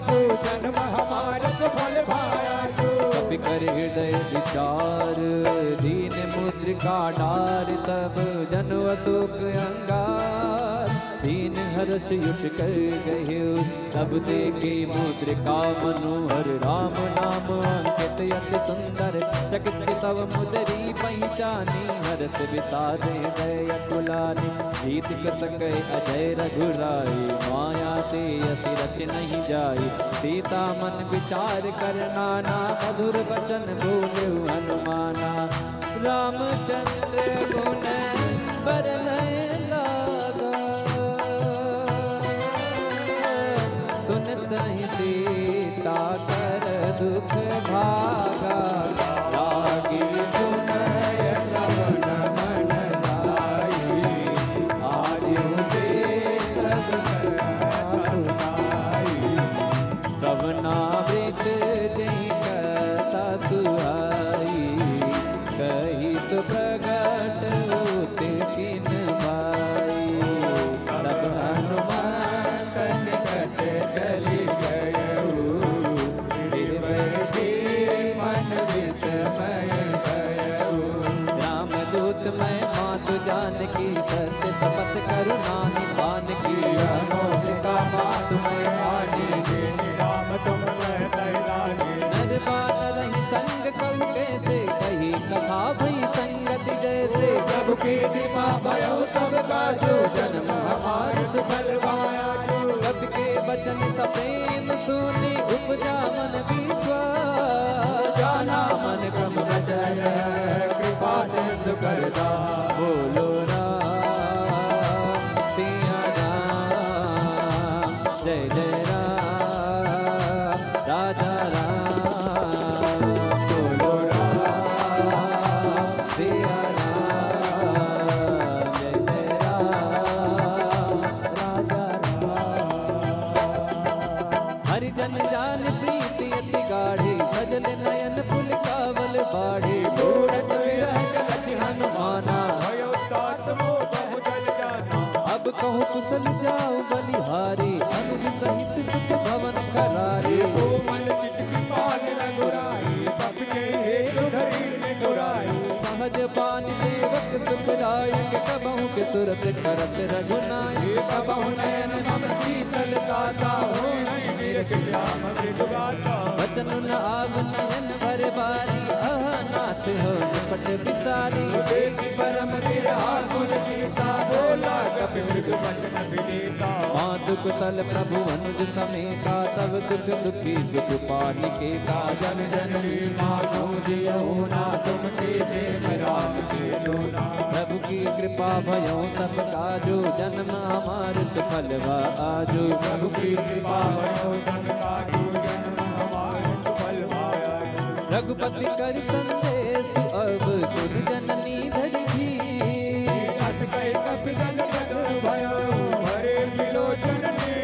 जो जन्म हमारा सफल भाया जो।
कभी कर हृदय विचार दीन मुद्रिका डार, तब जन अशोक अंगार दीन हर्ष युट कर गए। तब देखे मुद्रिका मनोहर राम नाम अंकित अति सुंदर। चकित तब मुदरी पहचानी हर्ष विषाद हृदय अकुलानी। जीत कसक अजय रघुराई माया ते अति रच नहीं जाई। सीता मन विचार कर नाना मधुर वचन बोले हनुमाना। रामचंद्र गुण बरनय लागा, सुनत ही सीता कर दुख भागा।
लागी सुनय श्रवण मन लाई, आदिउ देशरथ सुनाई।
श्रवणामृत जहि कथा सुहाई, कही तो प्रगट होते किन भाई।
तब हनुमान के निकट चली गयऊ, निर्भय मन विस्मय गयऊ।
रामदूत मैं मातु जानकी, सत्य शपथ करुणा निधान की।
अनोखा बात मैं आनी देनी, राम तुम मैं सैलानी।
नर बानर रही संग कल कैसे, कही कथा भई संगति जैसे।
प्रभु की कृपा भयो सब काजो, जन्म हमार सफल भाया जो।
कब के वचन सप्रेम सुनी, उपजा मन विश्वास।
जाना मन क्रम रचय, कृपा सिंधु करदा।
बोलो राम सिया राम, जय जय राम राजा राम।
बोलो
राम सिया राम, जय जय राम राजा राम। हरिजन जान प्रीति अति गाढ़ी, सजल नयन पुलकावल बाढ़ी।
मूरत विरह जगति
हनुमाना,
भयो तात मोह बहु जल जाना।
अब कहूँ कुशल जाओ बलिहारी। अनुज सहित सुख भवन करारी।
ओ मन चित कृपाल रघुराई, तब के हेतु धरी निगुराई।
सहज पानी सेवक सुखदायक, कबहु के तुरत करत रघुनायक।
कबहु नयन मम शीतल गाता, हो निरख श्याम मृदु गाता।
वचन न आव नयन भर बारी, अह नाथ हो निपट बिसारी।
देख परम विरहा गुण सीता, बोला कपि मृदु वचन विनीता।
मातु कुशल प्रभु अनुज समेता, तब दुख दुखी सुख पालिकेता।
जन जननी मानो जियऊ ना, तुम ते प्रेम राम के लोना।
प्रभु की कृपा भयो सब काजो, जन्म हमार सफल वा आजो।
प्रभु की कृपा भयो सब काजो, जन्म हमारे सफल भाया जो।
रघुपति कर संदेश अब सुन जननी धरि धीर।
अस कहि कपि जन बल भयो, भरे विलोचन ने।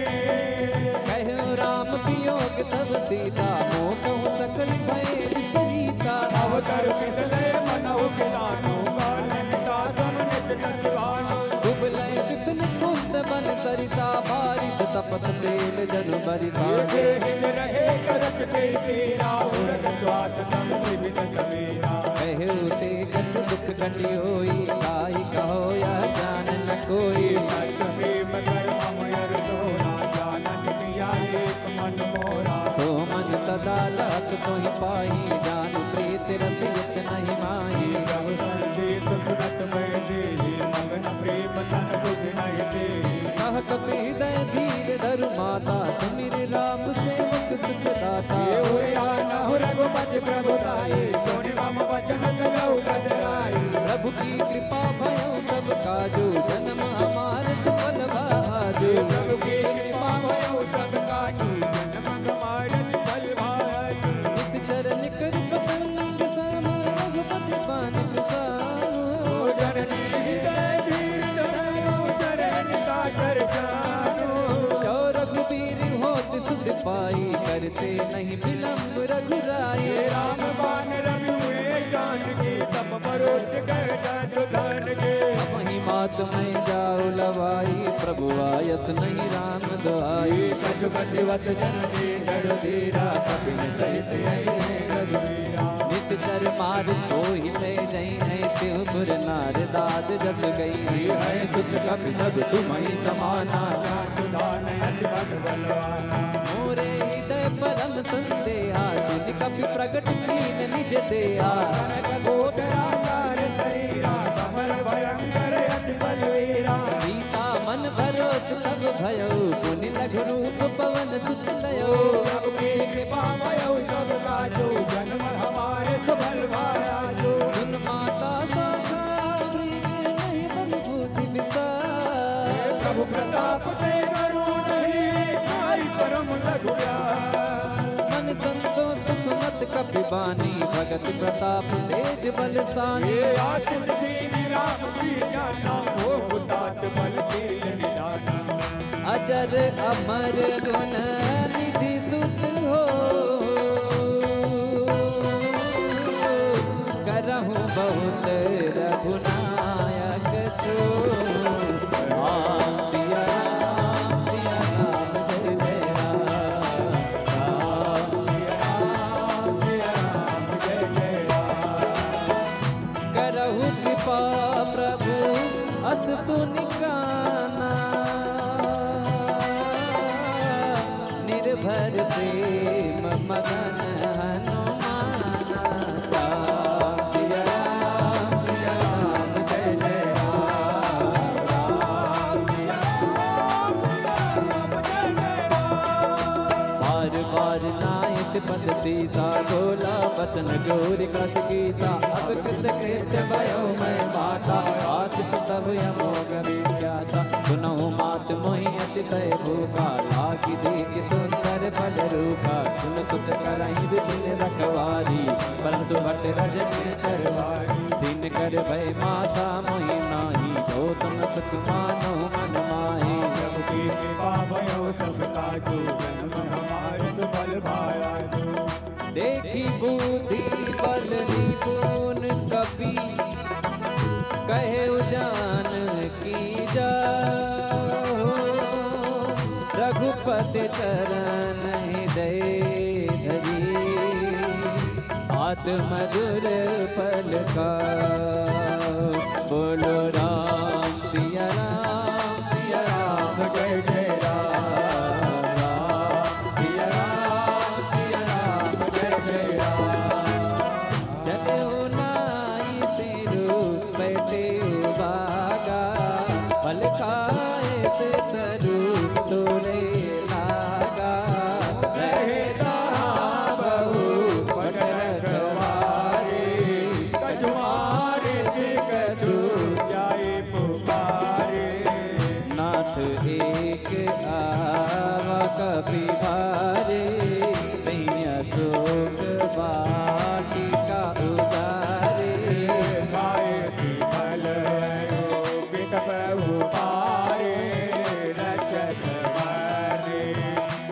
कहो राम वियोग तब सीता, मोह सकल भय विपरीता।
अवतर पिसले मनहु किलानो, कालिका समनित कटिवानो।
दुबलय विपिन कुंद बन सरिता, बारिश तपत तेल जन बरिता।
ये हित रहे करत ते तेरा, उरत श्वास संजीवित सवेरा।
कहो ते कछु दुख घटी होई, काई कहो या जान न कोई।
सत्य प्रेम कर अमर सोना, जानन मिया एक मन मोरा।
सो मन सदा लख तोहि पाई, जान प्रीत रसियत नहीं माही।
प्रभु संदेश सुनत मैं देहि, मगन प्रेम तन सुध नहीं देहि।
कह कपि हृदय धीर धरु माता, सुमिर राम सेवक सुख दाता।
ये हुआ न रघुपति प्रभु ताई, सोनि मम वचन कलौ कतराई।
प्रभु की कृपा भयो सब काजो, जन्म हमार सफल भाजो।
प्रभु की कृपा भयो सब काजो, जन्म हमारे सफल भाजो।
निश्चर निकट पतंग सम, रघुपति पान
ओ जननी हृदय धीर धरयो, चरण सागर जानो।
जो रघुबीर होत सुध पाई, करते नहीं विलम्ब रघुराई।
राम बान रवि हुए जानकी, तब परोच कर जाजो धन के।
वही मात में जाओ लवाई, प्रभु आयत नहीं राम दुआई।
कछ पशुपति वस जननी जड़धीरा कपिल सहित आई है रघुवीरा
नित चर मार को ही ले जई है त्योपुर नार दाद जस गई
है सुत कपि सब तुम्हि समाना जान अति बल बलवाना
मोरे हृदय परम संदेहा सुन कपि प्रगट कीन निज देहा
गोदराकार शरीरा समर भयंकर अति बलवीरा
सीता मन भरोस सब भयो पुनि लघु रूप पवन सुत लयो
प्रभु की कृपा भयो सब काजो जन्म हमारे सुबल भाया जो
सुन माता शाखा नहीं बलभूति विसार
प्रभु प्रताप ते करो नहीं खाई परम लघुया
मन संतोष सुमत कपि बानी भगत प्रताप तेज बलसानी
ये आशीष दीन राम की जाना हो मुतात बल कील निदाना
अजर अमर गुण निधि सुत हो करहु बहुत रघुनायक सो राम सिया राम सिया राम जय जय राम
सिया राम जय जय राम
करहु कृपा प्रभु अस सुनिकाना निर्भर प्रेम मगन हनुमाना राम सिया राम
जय जय राम राम सिया राम जय जय राम
बार बार नायक पद सीसा बोला वचन गौरी कस कीसा अब कृत कृत्य भयो मैं माता आशिष तब यमोग विख्याता सुनहु मात मोहि अतिशय भूखा लागी देख सुंदर फल रूपा सुन सुत करहि विपिन रखवारी परंतु भट रजनी चरवारी दिन कर भय माता मोहि नाही जो तुम सुख मानो मन माही
प्रभु की कृपा भयो सब काजो जन्म हमारे सुबल भाया जो
देखी बुद्धि बल निपुण कपि कहे उजान की जाओ रघुपति चरण हृदय धरी आत्मधुर फल का बोलो राम सिया राम
जय जय राम राम सिया राम जय जय राम
चले नाई सिरु बैठे बागा फल खाए से तरु तोरे लागा
रहे बहु पट रखवारे कछुआरे से कछु जाए पुकारे
नाथ एक आवा कपि भारे नैया शोक वाटिका उदारे
गाय शीतल बिट प्रभु पारे रक्षक मारे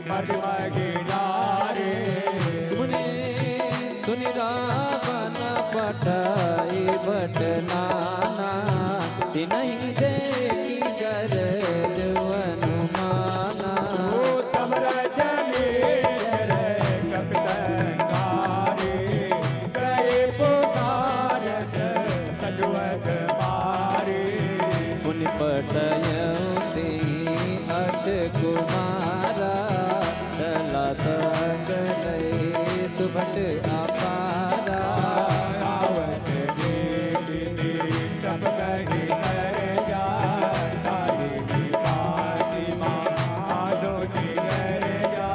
मर्म गिनारे
मुने सुनि रावण पटाई बट नाना तिनहि देखी गरज अनुमाना
ओ समरजने कपि संगारे गए पुकारत तजुवक मारे
मुनि पटयते अट कुमारा चला संग लय सुभट अपारा
आवत देवी तप कहि कर जा तारी फातिमा आदो निगर जा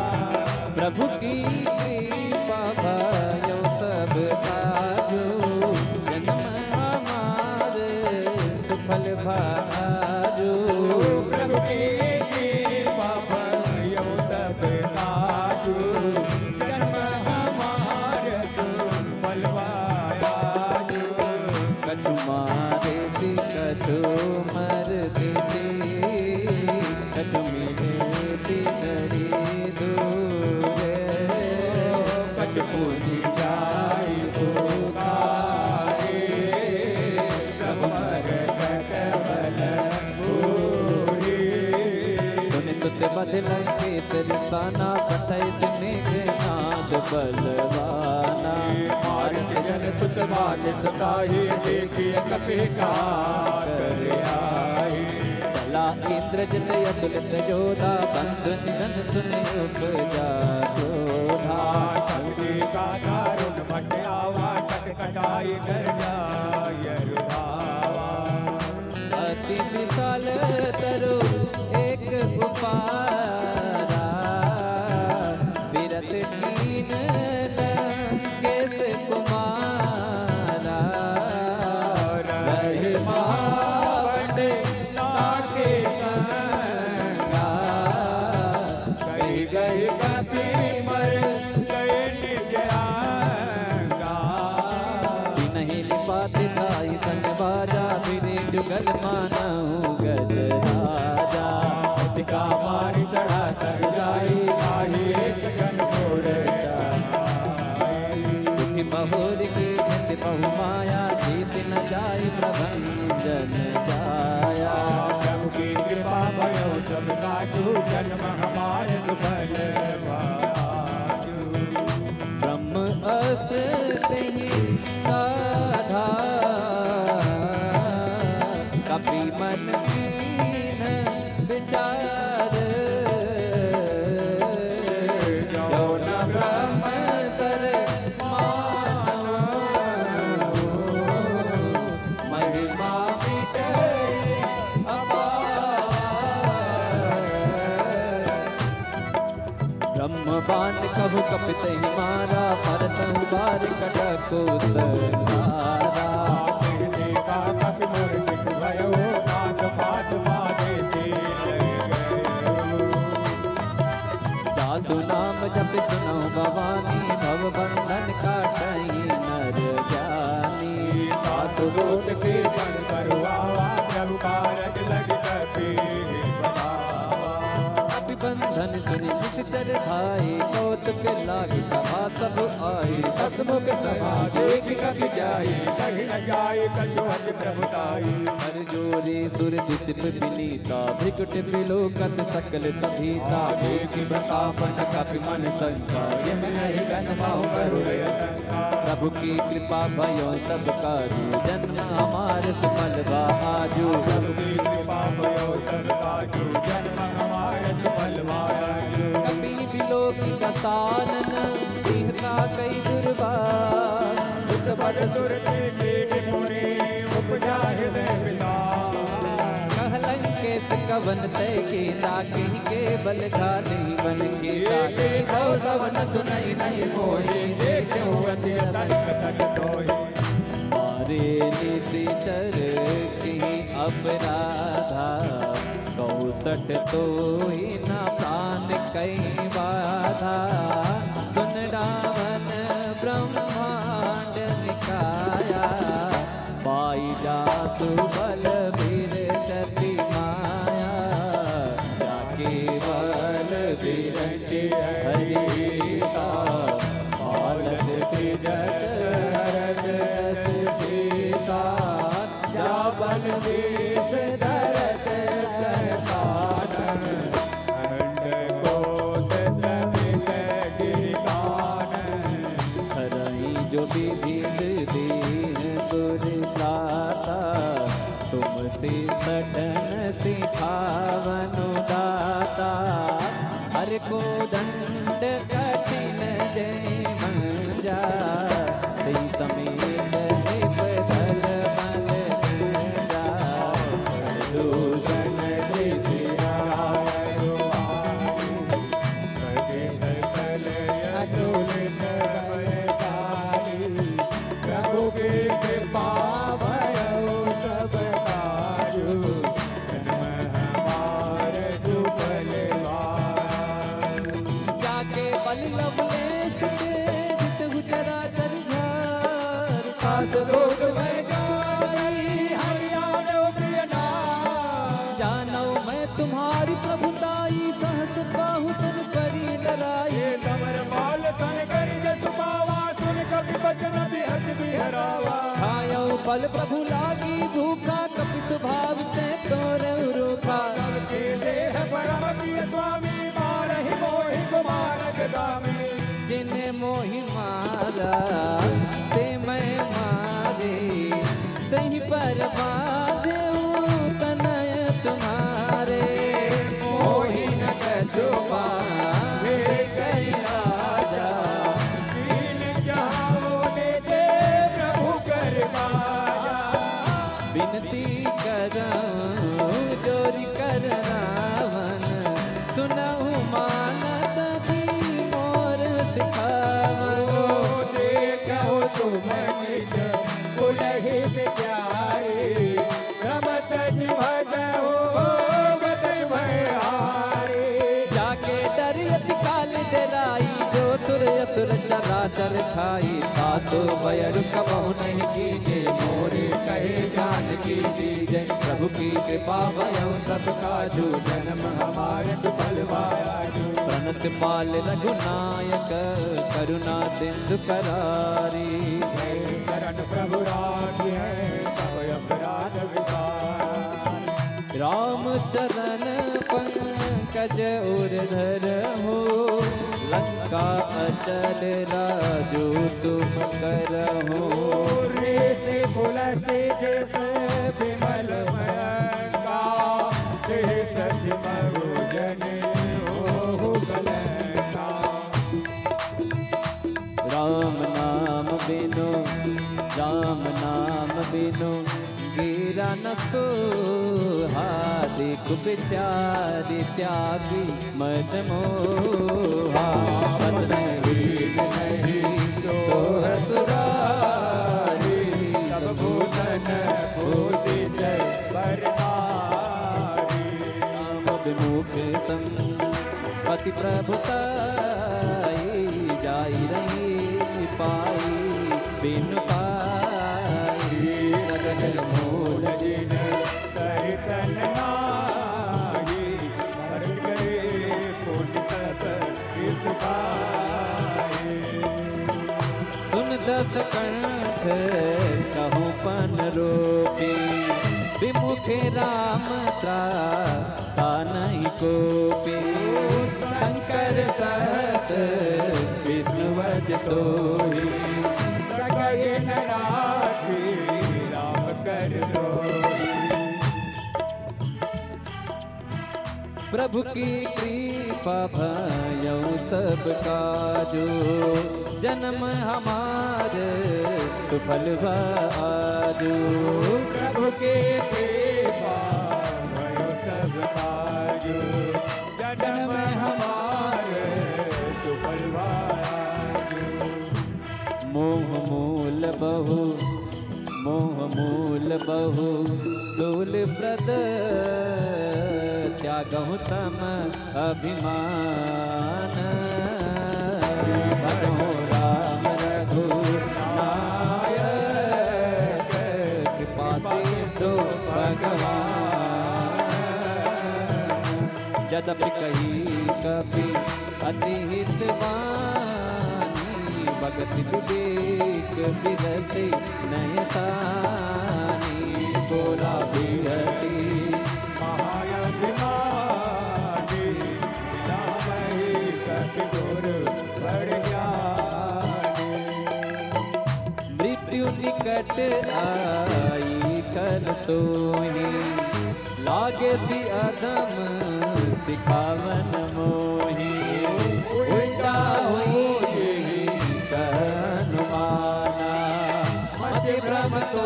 प्रभु की कृपा भयो सब काजो जन्म हमार सुफल भाजो
प्रभु की कृपा भयो सब काजू जन्म हमारे
लंकेश रिसाना पठैत मेघनाद बलवाना
मारत जन सुत बात सताही देखिए कपि का कर आई
चला इंद्र जल अतुलित जोधा बंधु निधन सुने उपजा क्रोधा
शक्ति का दारुण मट आवा टकटकाई कर जाय रुधावा
अति विशाल तरु एक उपारा विरत कीन लंकेश कुमारा रहे महावट
नाके संगा कही गई कपि मर गए निज आंगा
नहीं लिपात गाई संग बाजा फिरे जुगल मानऊ गज राजा
का मारी चढ़ा कर जाई आही एक जन छोड़
उठी महोर की नित बहु माया जीत न जाय प्रभंजन जाया
प्रभु की कृपा भयो सब काजू जन्म हमारे सुफल
ब्रह्म अस्त्र तेहि साधा कपि मन कीन विचार जो न ब्रह्म सर मानो महिमा मिटे ब्रह्मबाण कहु कपित ही मारा भरत बार कटको सहारा
का कपि मूर्छित भयो नाथ पास मागे से
साधु नाम जप सुनो भवानी भव बंधन काटई नर जानी
सासु दूत के बन करवावा प्रभु कारज लग कपि बतावा
अभिबंधन सुनि निश्चर भाई कौतुक लागी सभा सब आई
हसमुख सभा देख कपि जाई कहीं न जाए कछुअत प्रभुताई
हर जोरे सुर दिसिप विनीता भृकुट विलोकत सकल सभीता
देखि बतापन कपि मन संसा जिम नहीं जन माहु करुणय संसार
प्रभु की कृपा भयो सब काजू जन्म हमार सुफल बा आजू
प्रभु की कृपा भयो सब काजू जन्म हमारे सफल वायाजू
कपि विलोकी कतानन दीहता कई दुर्बार
सुत बल सुर के कीट मुनि उपजा हृदय विदार
कहलंकेश कवन तय के ताकि के बल घाली बन के ताकि
कौ सवन सुनई नहीं मोहि देखो अति संकट तोहि
मारे निशिचर की अपराधा कौसठ तो ही न प्राण कई बाधा सुन रावण ब्रह्मांड निकाया पाई जासु बल वीर चति माया जाके बल विरंचि हरिता पालक सिजत हरत रस सीता जाबन शीस धरत प्रसादन
अखंड कोट समित गिरिकानन
हरई जो विधि दीन दुर्दाता तुमसे सटन सिखावनु दाता हर को दंड कठिन जय मंजा तेई समेत निपधल मल जा
दूषण दृश्याय रुआई सकल अतुलित बलशाली प्रभु की कृपा भयो सब काजू जन्म हमारे सुफल
जाके बल लवलेश के जित हुचरा चरझार खास लोग में गाई
हरियाणा प्रिय नाम
जानौ मैं तुम्हारी प्रभुताई सहस बाहु सन करी लड़ाई
ये समर बाल सन करी जस पावा सुन कपि बचन बिहस बिहरावा
खायो बल प्रभु लागी भूखा कपित भाव से तोर रूखा
के देह परम प्रिय स्वामी
राजा ते मैं मारे तही पर बाजे तनय तुम्हारे
मोहि न कछु पावे कई राजा दीन जहां जे प्रभु कर पाया
विनती करूं जोरी कर रावण सुनहु मानत जी मोर सिखाओ
देखो तुम निज कुलहि विचारे रमत निभज हो बत भयारे
जाके डरियत काल डराई जो सुर असुर चराचर खाई तासो बयर कबहु नहीं कीजे मोरे कहे जान की दीजे प्रभु की कृपा भयं सब काजू
जन्म हमारे सुफल वायाजू
प्रणत पाल रघुनायक करुणा सिंधु करारी
शरण प्रभु राखी है तब अपराध विसार
राम चरण पंकज उर्धर हो लंका अचल राजू तुम करहो
रे से पुलस्ते जैसे विमल मयंका ते ससि मरुजन हो गलंका
राम नाम बिनु राम नाम बिनु गिरा न सोहा देखु बिचारी त्यागी मद मोहा बस नहीं सोहत
सुरारी सब भूषण भूषित बरनारी
राम विमुख सम पति प्रभुताई जाई रही पाई बिनु पाई सगल
मूल जिन सहितन नाही हर्ष करे पुण्य तप इसकाए
सुन दस कंठ कहूँ पन रोपी विमुखे राम ता नहीं कोपी शंकर सहस विष्णु वज तोहि
सकय न राखी राम कर दोहि
प्रभु की कृपा भयऊ सब काजो जन्म हमारे सुफल आजो
प्रभु के कृपा भयो सब काजो जन्म हमारे सुफल भाजो
मोह मूल बहु सूल प्रद त्यागहु तम अभिमान भजो राम रघु नायक कृपा सिंधु भगवान यद्यपि कही कपि अति हितवानी भगत विवेक विरति नयतानी बोला बिरसी
महायभिमानी रामहि कपि गुरु बड़ ज्ञानी
मृत्यु निकट आई कर तोहि लागे सी अधम सिखावन मोहि उल्टा हुई कहनुमाना मति भ्रम तो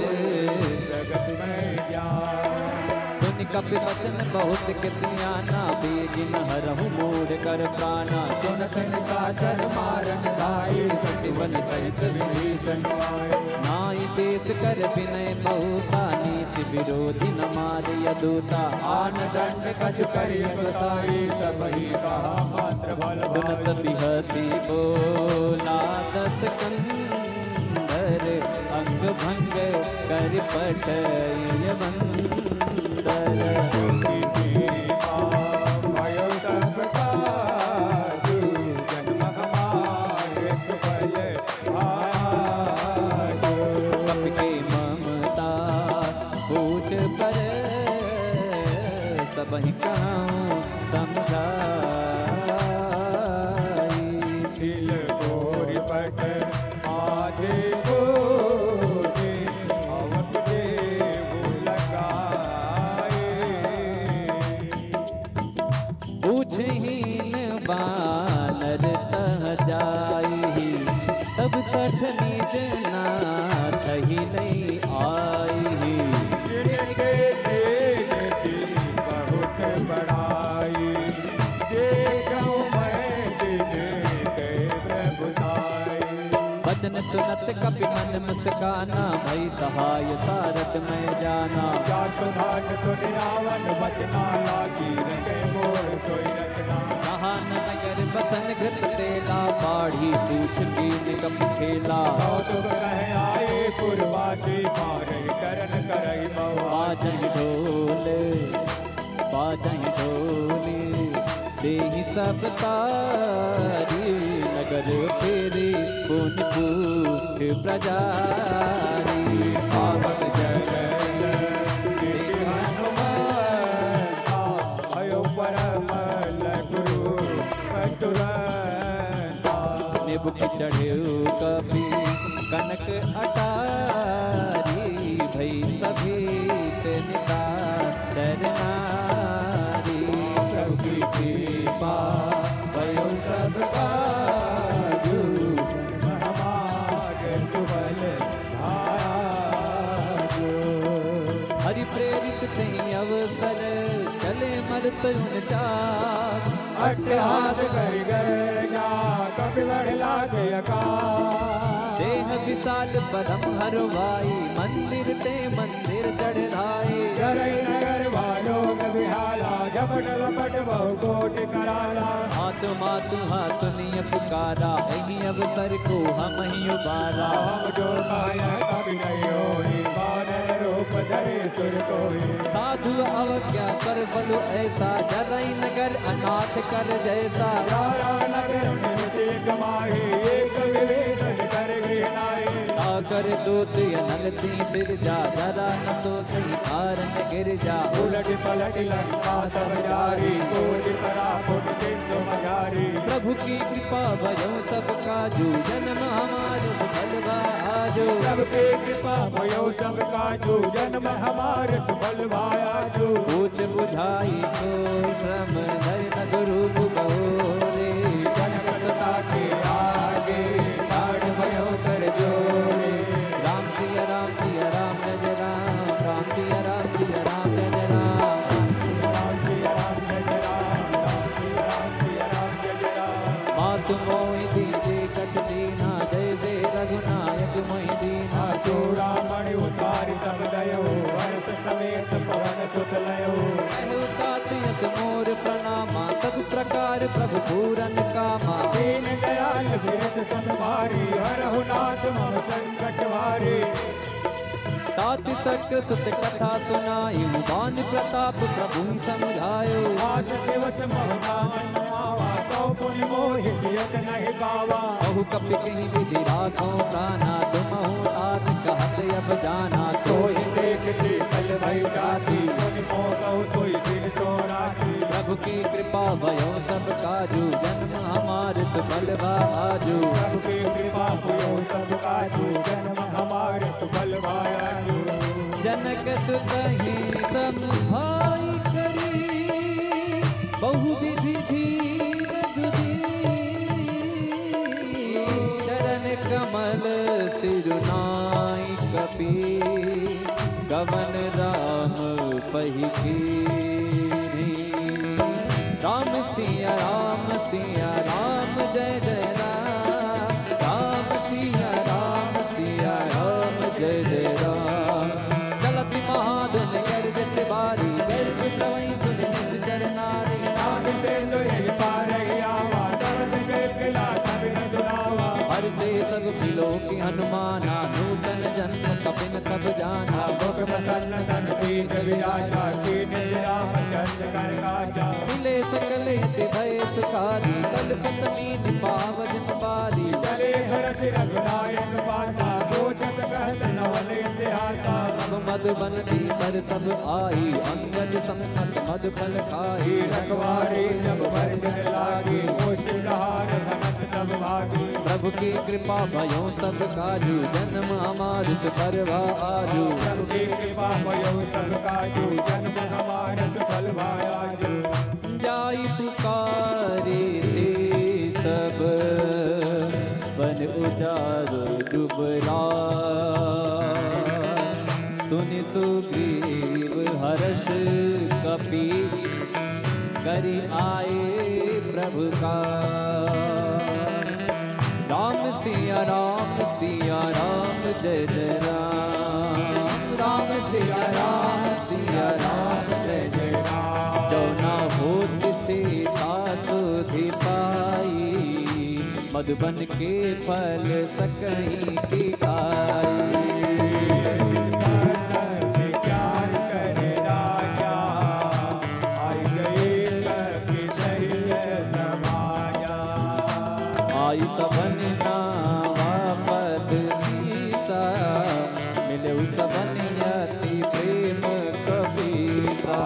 जगत में जान
सुन कपि वचन बहुत कितनियाना बेगिन हरहु मूढ़ कर प्राणा
सुनत निशाचर मारन दाई सचिवन सहित विभीषण आए
नाई देश कर विनय बहुता नीति विरोधी न मारे यदूता
आन दंड कछु करि गोसाई सबहि कहा मात्र बल
सुनत बिहसी बोला दस कंदर अंग भंग कर पटय मंदर
भयो सब काजू जन्म हमारे सुफल आजू
कपि के ममता पूछ पर सबहि कहूँ समझाई
दिल गोर पट
बानर तह जाई, तब सठ निज नाथ ही नहीं आई।
जिनके तेज की बहुत बड़ाई, देखूं मैं जिनके प्रभुताई।
वचन सुनत कपि मन मुस्काना, भई सहाय सारथ में जाना।
जात भाट सुन रावण बचना, लागी रचे मोर सोई रचना।
महान नगर बसन घृत तेला, बाढ़ी पूछ की निकम खेला।
कौतुक कह आए पुरवासी, मारे करन करई मवा।
बाजहि ढोल बाजहि ढोल, देहि सब तारी। नगर फेरे पुन पूछ प्रजारी।
पावन जगत देहि हनुमान, भयो परमल गुरु तुरंता।
निबुक चढ़्यो कपि कनक अटारी, भई सभीत निता चरनारी।
प्रभु की कृपा भयो सब काजू, हमारे सुबल आजू।
हरि प्रेरित तेहि अवसर, चले मल तरुण चार।
अट्टहास कर गर्जा, कपि बढ़ लागे आकाश।
देह विशाल पदम हरवाई, मंदिर ते मंदिर चढ़ाए।
करई नगर भालोग बिहाला, झपट लपट बहु कोट कराला।
हाथ मातु हाथ निय पुकारा, यही अवसर को हम ही उबारा।
हम जो पाया कभी नहीं होई, बानर रूप धरे सुर कोई।
साधु अवज्ञा कर बलो ऐसा, जरई नगर अनाथ कर जैसा।
यारा नगर में से कमाए, एक विवेचन कर गृहनाए।
कर दूत नलती फिर जा, जरा न तो सही कारण गिर जा।
उलट पलट लंका सब जारी, कोट परा फुट सिंधु मझारी।
प्रभु की कृपा भयो सब काजू, जन्म हमारो बलवा आजो।
प्रभु की कृपा भयो सब काजू, जन्म हमारे सुफल भायाजू।
पूछ बुझाई को श्रम धर न गुरु बहोरे।
जनक सता के आगे ठाड़ भयो कर जोरे।
राम सिया राम सिया राम जय राम, राम सिया राम सिया राम जय राम।
राम सिया राम जय राम, राम सिया राम सिया राम जय राम।
मातु मोहि दीजे कट दीना, जय जय रघुनायक मोहि दीना।
चूड़ामणि उतारि तब दयो, हर्ष समेत पवन सुत लयो।
कहु तातियत मोर प्रणामा, सब प्रकार प्रभु पूरन कामा।
दीन दयाल विरत संभारी, हरहु नाथ मम संकट हारे।
ताति सक्र सुत कथा सुनाई, बान प्रताप प्रभु समझायो।
आस दिवस महुना मन आवा, तो पुनि मोहि जियत नहीं पावा।
बहु कपि कहीं विधि राखो प्राणा, तुमहु आद कहत अब जाना।
सोई देख शीतल भई जाति, पुनि मोह सोई दिन सो राति।
प्रभु की कृपा भयो सब काजू, जन्म हमारे सुफल आजू।
प्रभु की कृपा भयो सब काजू, जन्म हमारे सुफल भायाजू।
जनक सुतहि समुझाई करी, बहु विधि धीर जुदी। चरण कमल सिरुनाई कपि, गवन राम पहि कीन्ही। राम सिया राम जय जय राम। राम सिया राम जय जय राम। चलति महादन गर्जत बारी, गर्भ सवई सुन निज चर नारी।
नाग से सोई पारई आवा, सरस के किला तब न सुनावा।
हर से सब मिलो की हनुमाना, नूतन जन्म कपिन तब जाना।
मुख प्रसन्न तन पीठ विराजा, कीन राम चंद्र कर काजा।
मिले सकल यति भय सुखारी, कल्पत मीन पावन बारी।
चले हरस रघुनायक पासा, सोचत कहत नवल इतिहासा।
अब मधुबन भीतर सब आई, अंगद संत मधु फल खाई।
रखवारी जब बरदन लागी, मुश्किलहार भनक सब भागी।
प्रभु की कृपा भयो सब काजू, जन्म हमार सुफल आजू।
प्रभु की कृपा भयो सब काजू, जन्म हमार सुफल भायाजू।
जाई पुकारे चार जुबरा सुनि सुग्रीव हर्ष कपि करि आए प्रभु का। राम सिया राम जय जय राम। राम सिया राम जय जय राम। जो ना होत सीता सुधि पाई मधुबन के फल सकहीं की खाई। आई सबन नावा पद सीता मिले सबन यति प्रेम कबीरा।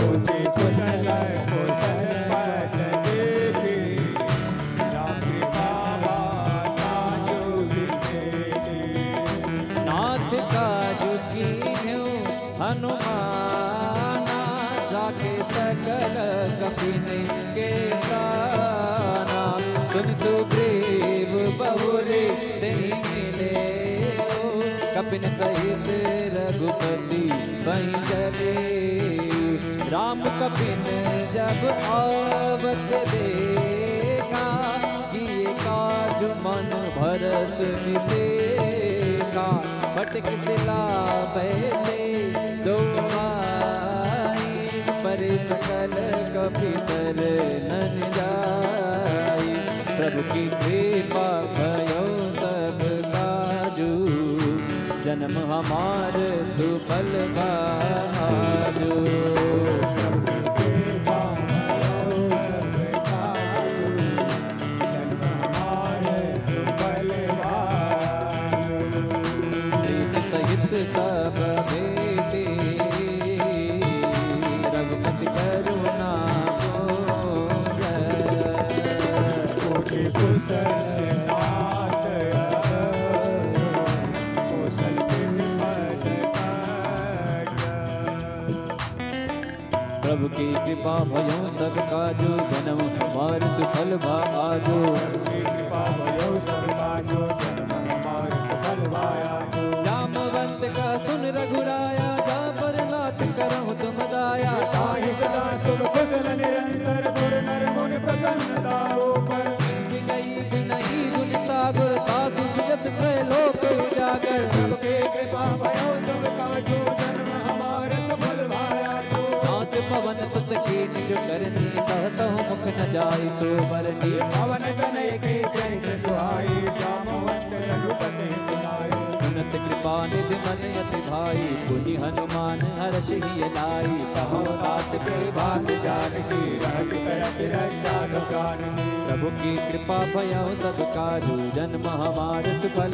ऊंचे कुशल पद देखी राम बाबा काजू विसेती।
नाथ काजू कीन्हु हनुमाना जाके सकल कपिन के गाना। सुनि सुग्रीव बहुरे तेहि मिले कपिन सहित रघुपति वहीं चले। राम कपिन जब आवत देखा किए काज मन भरत मिलेगा। फटक सिला पहले दो भाई पर सकल कपितर नन जाई। प्रभु की कृपा भयो सब काजू जन्म हमार सुफल बाजू। सहित सब बेटे रघुपति करुणा प्रभु की कृपा भयो सब काजू जन्म हमार सुफल आजो। जामवंत का सुन रघुराया जा पर नाथ करहु तुम दाया।
सदा सुख कुशल निरंतर सुर नर मुनि प्रसन्नता ऊपर।
बिनई गुण सागर साधु जगत त्रैलोक उजागर।
सबके कृपा भयो सब काजू जन्म हमार सफल भाया।
नाथ पवन सुत की निज करनी कहतहु मुख न जाई सो बरनी।
पवन तनय की चरित्र सुहाई जामवंत रघुपति सुनाई।
सुनत कृपा निधि मन अति भाई पुनि हनुमान हर्ष ही लाई।
कहो तात के भाग जानकी रहत करत रक्षा सुखान।
प्रभु की कृपा भयो सब काजू जन्म हमार सुफल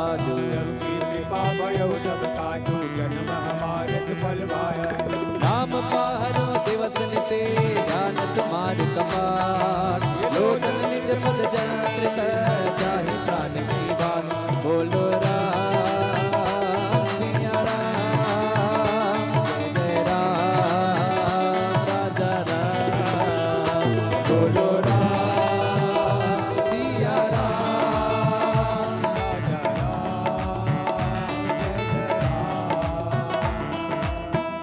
आजू।
की कृपा भयो सब काजू जन्म हमार सफल भाया।
राम पाहरो दिवस निते ध्यान तुम्हार कपाट। लोचन निज पद जंत्रित जाहि प्राण की बात। बोलो राम सिया राम जय राम राजा राम। बोलो राम सिया राम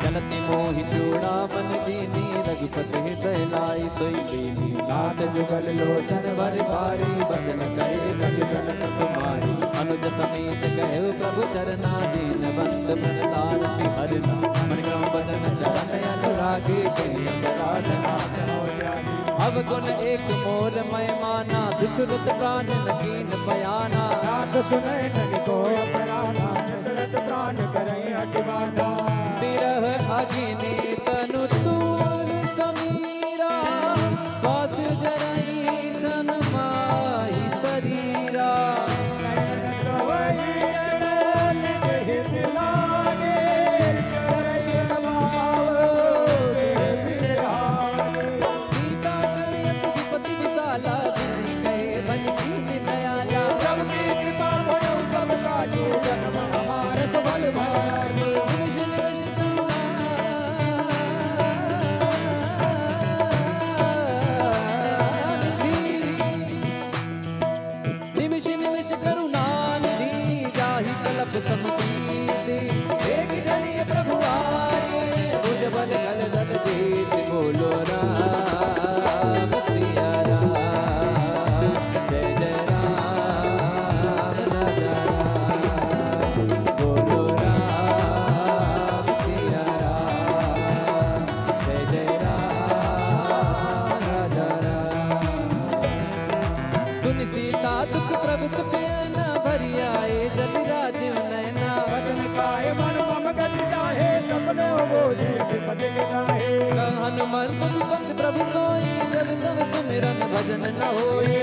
चलती मोहि चूड़ामन दीनी रघुपति हृदय लाई सोई बेनी।
नाथ जुगल लोचन भर भारी बचन करे रघुजन तुम्हारी।
अनुज समेत कहु प्रभु चरना दीन बंद मन लाल हरना। मन क्रम बदन चरण अनुरागी कहि अपराध नाथ हो जानी। अवगुण एक मोर मय माना दुछुरत प्राण नकीन बयाना।
नाथ सुनय नन को अपराधा दशरथ प्राण करय अतिवादा।
विरह अग्नि तनु तूर समीरा स्वास जरई सन माही शरीरा। सीता कयत विपति विशाला बिनि कहे बन दीन दयाला।
प्रभु की कृपा भयो सब काजू जन्म हमार सफल भाया।
कृष्ण सिमरन भजन न होए।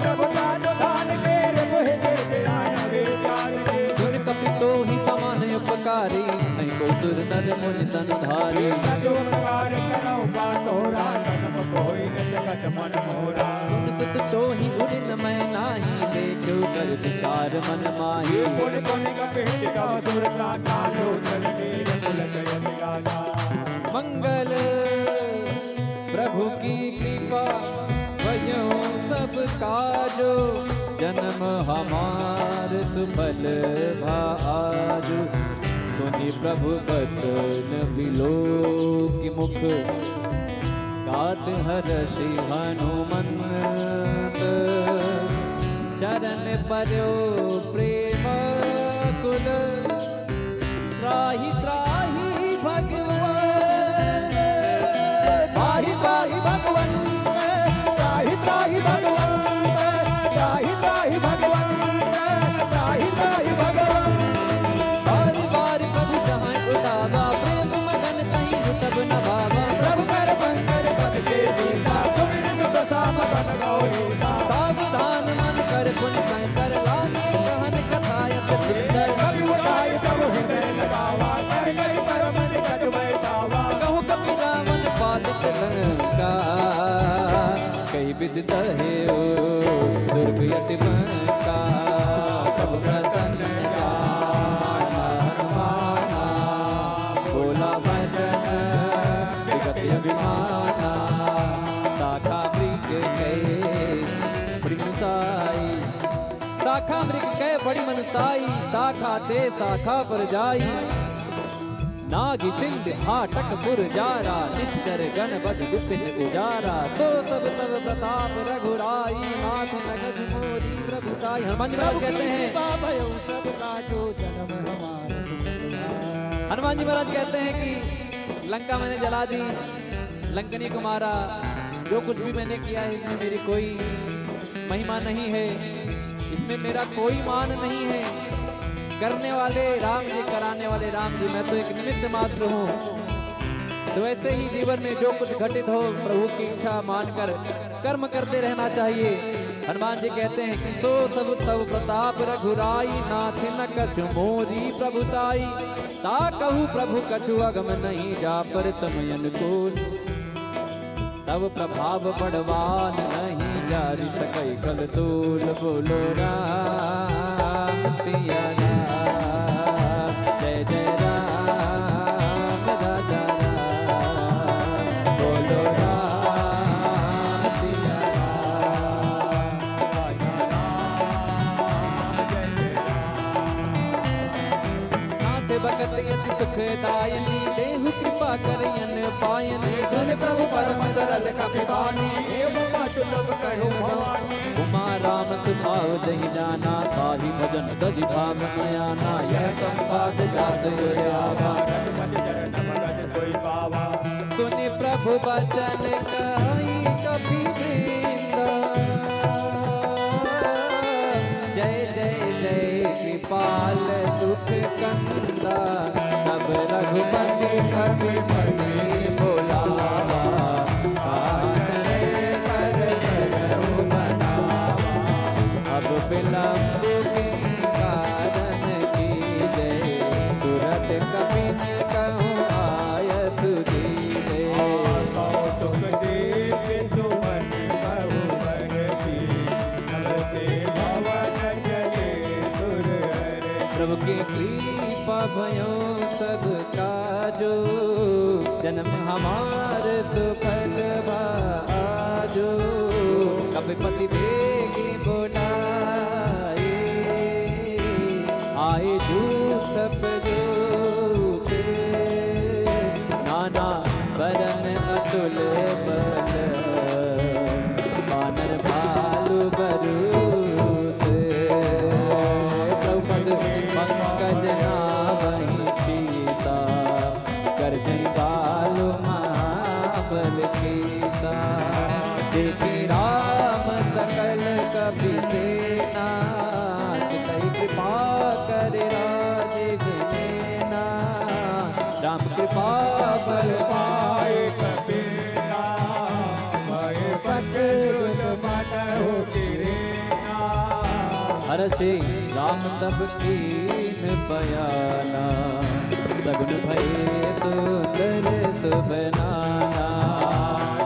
प्रभु दान दान मेरे मोहे दे तेरा नवे प्यार दे।
सुन कपि तो ही समान उपकारी, नहीं कोई सुर नर मुनि तन धारी।
जो प्रकार करो का तोरा, सनम कोई न सकत मन मोरा।
सुन सुत तो ही उदिन मैं नाही, देखो कर विचार मन माही।
पुन पुन कपित का सुर का तारो, चल मेरे कुल जय गाना।
मंगल प्रभु की कृपा भयो सब काजो, जन्म हमार सुफल भाजो। सुनि प्रभु बचन बिलोकि मुख, गात हर्षि हनुमंत। चरण पर्यो प्रेम कुल, त्राहि त्राहि भगवान।
त्राहि त्राहि भगवंत, त्राहि त्राहि भगवंत, त्राहि त्राहि भगवंत, त्राहि त्राहि भगवंत।
बार बार प्रभु जहाँ उठावा, प्रेम मगन कहीं रुतब न भावा।
प्रभु कर पंकर पद के सीसा, सुमिर सुख साम बन गौरी सा।
सावधान मन कर पुन कर लागे, कहन कथायत सुंदर।
कभी उठाई तब हृदय लगावा, कर करी पर मन कट बैठावा।
कहु कपि रावण पालित लंका, कई विदित है ओ दुर्गति मंका। तब प्रसन्न जाना हनुमाना, बोला भजन विगत अभिमाना। शाखा मृग गए बड़ी मनसाई, शाखा मृग गए बड़ी मनसाई। शाखा ते शाखा पर जाई, नाग सिंध हाटक पुर जारा। निश्चर गण बद विपिन उजारा, तो सब सब प्रताप रघुराई। नाथ नगज मोरी प्रभुताई। हनुमान जी महाराज कहते हैं,
सब काजो जन्म हमारा सुखदाई।
हनुमान जी महाराज कहते हैं कि लंका मैंने जला दी, लंकनी को मारा। जो कुछ भी मैंने किया है इसमें मेरी कोई महिमा नहीं है, इसमें मेरा कोई मान नहीं है। करने वाले राम जी, कराने वाले राम जी, मैं तो एक निमित्त मात्र हूँ। तो ऐसे ही जीवन में जो कुछ घटित हो, प्रभु की इच्छा मानकर कर्म करते रहना चाहिए। हनुमान जी कहते हैं कि सो सब तव प्रताप रघुराई, नाथ न कछु मोरी प्रभुताई। ता कहूँ प्रभु कछु अगम नहीं, जा पर तम अनुकूल। तब प्रभाव बड़वान नहीं, जारी सकई कल तूल। बोलो राम सिया राम, जय जय राम राजा राम। बोलो राम सिया राम,
राजा राम, जय जय राम।
नाथ भगत यति सुखदायनी, देहु कृपा करयन पायनी।
सुन प्रभु परम सरल कपिवानी, एवं अचुत कहो भवानी।
उमा राम सुभाव दही जाना, ताहि भजन दधि भाव नयाना। यह संवाद जास आवा,
रघुपति चरण भगत सोई पावा।
सुनि प्रभु बचन कहि कपि वृंद। जय जय जय कृपाल सुख कंदा। तब रघुपति कपि पति बोलावा, अब विलंब के कारण की जय। तुरत कपिन कहूँ आयस दीजे।
कौतुक देव सुमन बहु बरसी, नमस्ते भवन जय सुर हरे।
प्रभु की कृपा भयो सब काजो, जन्म हमार सुफल भाजो। कपिपति बेगी बोलाए, आए जूत सब जूते। नाना बरन अतुल बल, बानर भालु बरूत। द्रौपद पंकज नावहि सीता, गर्जन बालु महाबल कीता। देखी राम सकल कपि सेना, तितहि कृपा करे राजीव नेना। राम कृपा बल
पाए कबीरा, भय पत
हर्षे राम तब कीन बयाना, सगुन भये सुंदर सुबनाना,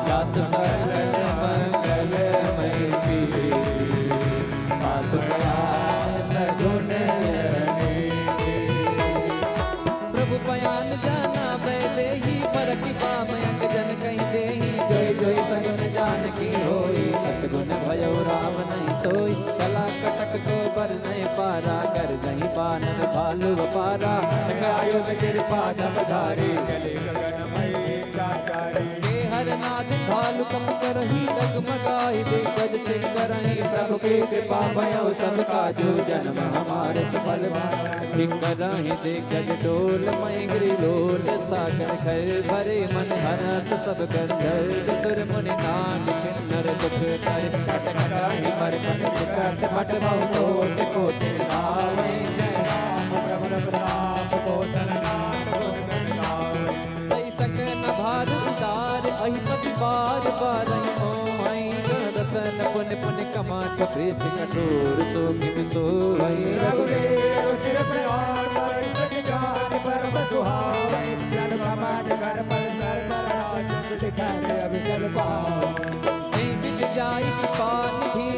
दास सकल मंगलमय पिए, पास गया सगुन प्रभु बयान जाना बैदे ही पर की पामयंग जन कहीं दे ही, जोई जोई सगुन जान की होई, सगुन भयो राम नहीं सोई, कला कटक को बर नहीं पारा, कर गही बानर भालु पारा, टकरायो कृपा जब धारी,
गले गगनमयी चाचारी,
के हर नाद भालु कम करही, डगमगाई दे गज सिंह करही, प्रभु की कृपा भयो सब काजू, जन्म हमारे सफल सिंह करही दे गज डोल, मय गिरिलोल सागर घर भरे, मन हरस सब कर सुर मुनि नाग किन्नर दुख कर, कटकटाहि पर कट मट बहु कोट कोट लावै,
जय राम प्रभु रघुनाथ कौशल नाथ गुण गावै,
सही सकन भार उतार अहिपति बार बार मोहि, दर्शन पुन पुन कमाट पृष्ठ कठोर सो किम सोई,
रघुवीर चिर प्रयाण सख जाति परम सुहावै, जन प्रमाण कर पर सर सराज दिखाए अभिचल पाओ,
मिल जाई पान भी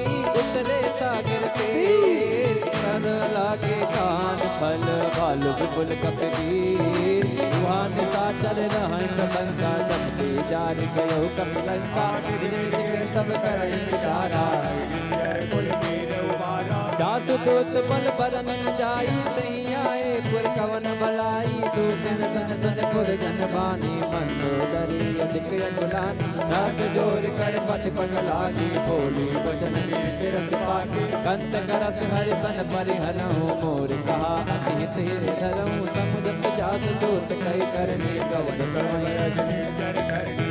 उतरे सागर के, कर लागे कान फल भालु विपुल कपीर, वहां सा चल रहा कपंका, सबके जार गयो कपलंका, सब कर तारा,
कुल वीर उबारा,
जातु दोत बल बरन जाई, तही आए पुर कवन बलाई, दूतन सन सन पुर जन बानी, मंदोदरी अधिक अकुलानी, दास जोर कर पति पग लागी, बोली वचन तिरस पाके, कंत करस हरि सन परिहरहु, मोर कहा अति हित हिर धरहु, समुद्र जात जोत कई करने कवन करवै,
रजनी चर करनी,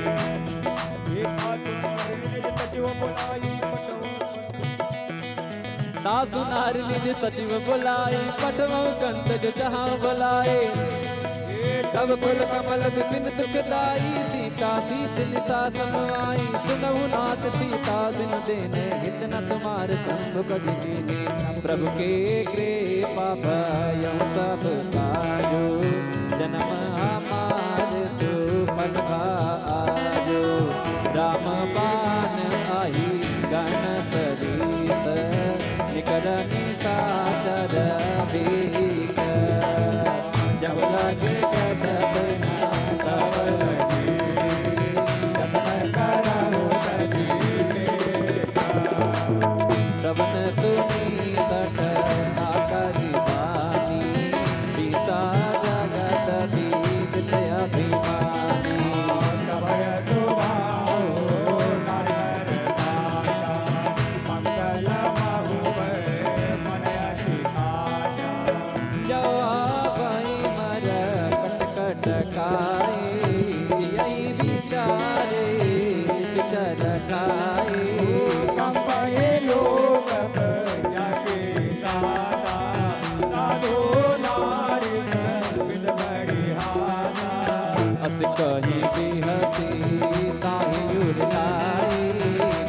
एक आत्मा निज सचिव बुलाई पटो,
सासु नार निज सचिव बुलाई, पटवो कंत जो जहाँ बुलाए, तब कुल कमल बिपिन सुखदाई, सीता सीत निसा समाई, सुनहु नाथ सीता दिन देने, हित न तुम्हार संग कभी दीने, प्रभु के कृपा भयउ सब काजो, जन्म हमार सुफल भाजो, राम बाण आई गण सरीस, निकर निशाचर भीख, जब लगे कसब तब लगे, जतन करहु तजी देखा, श्रवण सुनी सठ आकरि बानी, सीता जगत बीत अभिमानी,
सभय सुभाओ नर साचा, मंगल महुबय मन अधिकाचा,
जो आवै मर कट कट खाए, यही विचारे विचर खाए,
कंपये लोक प्रजा के साता, साधो नारी सर्विद बड़िहासा,
अस कही बिहसी ताहि उड़ाई,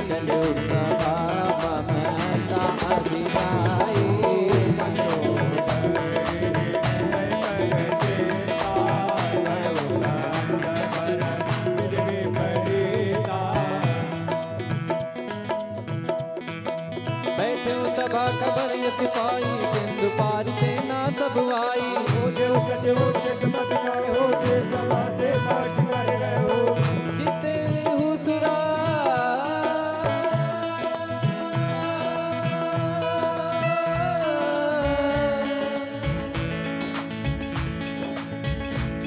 चलो सभा ममता अधिराई, बैठे सभा खबर सिपाही, सिंधु पार सेना सब आई,
हो जो सचिव जगमत गए हो, जे सभा से पाठ कर गए हो,
जिते हुसुरा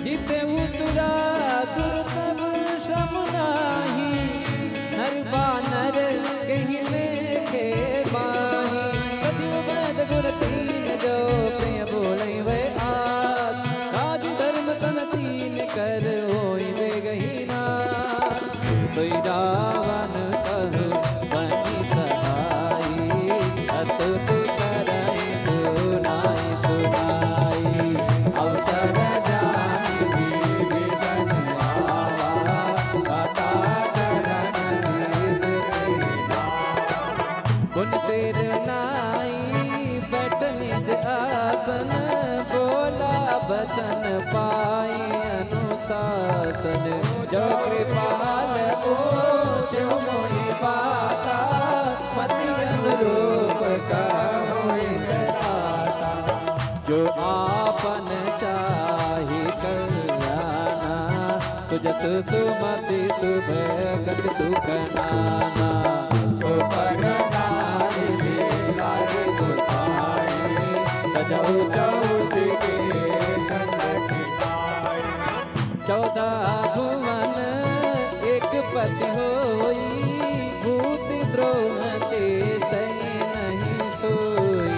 जिते हुसुरा दुर्लभ श्रम नाही, नर बानर कहीं लेखे बाही, सचिव वैद गुर तीन जो प्रिय बोले वे आज, राज धर्म बचन पाई अनुशासन, जो कृपाल पूछो मोहि पाता, पति अनुरूप का होय दाता। जो आपन चाहि कल्याणा, सुजत सुमति शुभ गत सुख नाना। सो पर नारी लीलाए गोसाई, सजौ चौथ के खंड गाय। 14 भुवन एक पति होई, भूत द्रोह ते सही नहीं सोई।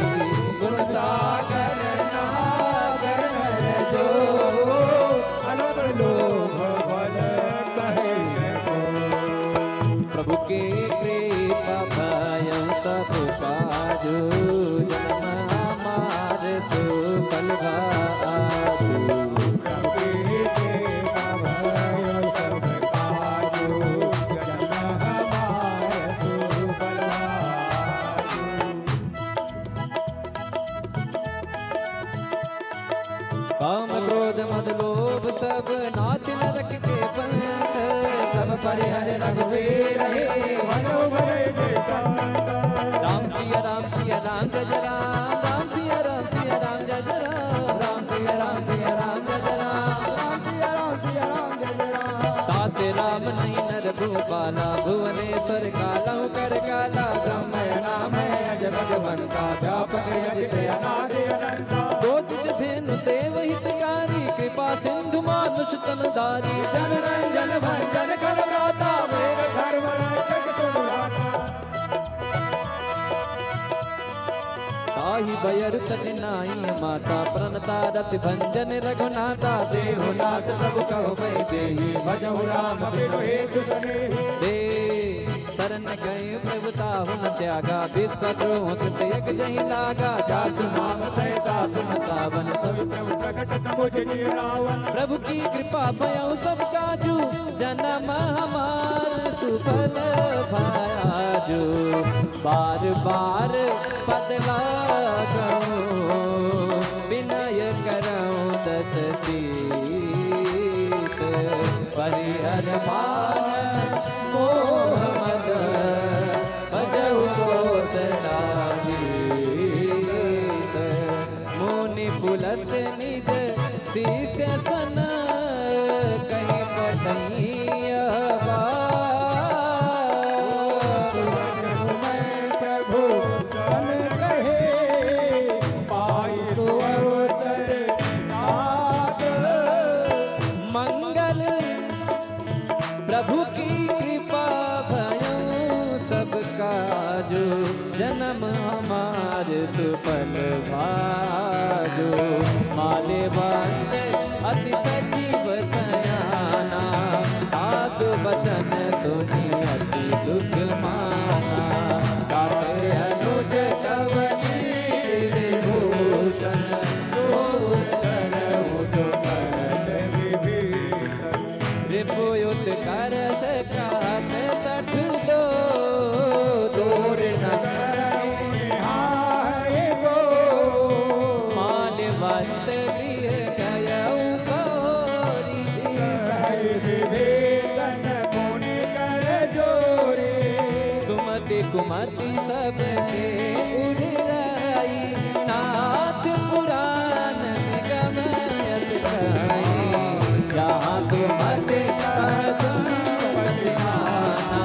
गुण सागर नागर नर जो, अनंत लोभ बल कहे को। प्रभु के कृपा भयं सब काजू, जन्म हमार सुफल भाजू। प्रभु के कृपा भयं सब काजू, जन्म हमार सुफल भाजू। काम क्रोध मद लोभ सब नाच नरक के पंथ, सब परिहर रघुवीर हे मनो भरे जय संत। राम सिया राम सिया राम जय राम, राम सिया राम सिया राम जय राम, राम सिया राम सिया राम जय राम, राम सिया राम सिया राम जय राम। ताते राम नहीं नर भूपाला, भुवनेश्वर काला कर काला। ब्रह्म नाम है अज भगवंता, व्यापक यजित अनादि अनंता। ज्योतिष धेनु देव हितकारी, कृपा सिंधु मानुष तनधारी। जन रंजन भंजन कर गाता, मेरे धर्म रक्षक सुनाता। ताहि बयर तज नाई माता, प्रणता रति भंजन रघुनाथा। देहुनाथ प्रभु कहो भय देहि, भजहु राम बिनु हेतु सनेहि। दे शरण गए प्रभु ताहु न त्यागा, विश्वद्रोह कृतयक जहि लागा। जासु नाम सहिता तुम सावन, सब प्रभु प्रकट समुझ जिय रावण। प्रभु की कृपा भयउ सब काजू, जन्म हमार सुफल भाजू। बार बार पद लागहु, विनय करऊं दस शीस। परिहर मान मोह मद, भजहु कोसलाधीश। मुनि पुलत निज शीस सन, कहीं पटैया प्रभु सन कहे, पाई सो अवसर नाथ। मंगल प्रभु की कृपा भयं सब काजू, जन्म हमार सुफल भाजू। माले बंद अति सजीव सयाना, आसु बचन सुनि अति सुख माना। गाते अनुज कवनी विभूषण, सोत करहु जो करत विभीषण। रिपुयुत करश कात सठ दो, दूर न करई हाय गो। माल्यवंत गृह गयउ गौरी, विभीषण मुनि कर जोरी। सुमति कुमति सबके उड़ाई, नाथ पुराण निगम यत गाई। जहाँ सुमति तहाँ सुमति नाना,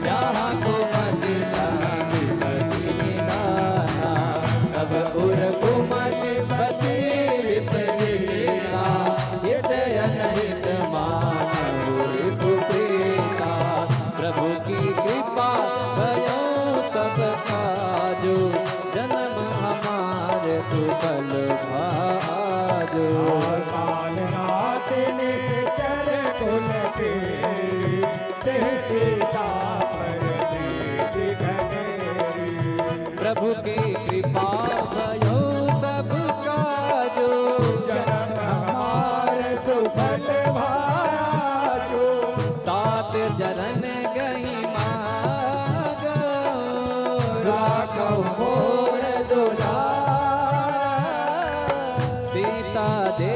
जहाँ कुमति तहाँ विपति निदाना। तब उर कुमति बसी विपरीता, हित अनहित मानहु रिपुप्रीता। प्रभु की कृपा भयं सब काजू, जन्म हमार सुफल भाजू। कालनाथ निश्चर कुल तेरी, तेह सीता पर प्रीति घनेरी। प्रभु की कृपा भयं सब काजू, जन्म हमार सुफल भाजू। तात जरन गई मागो, राखौ मोर दुलार। सीता दे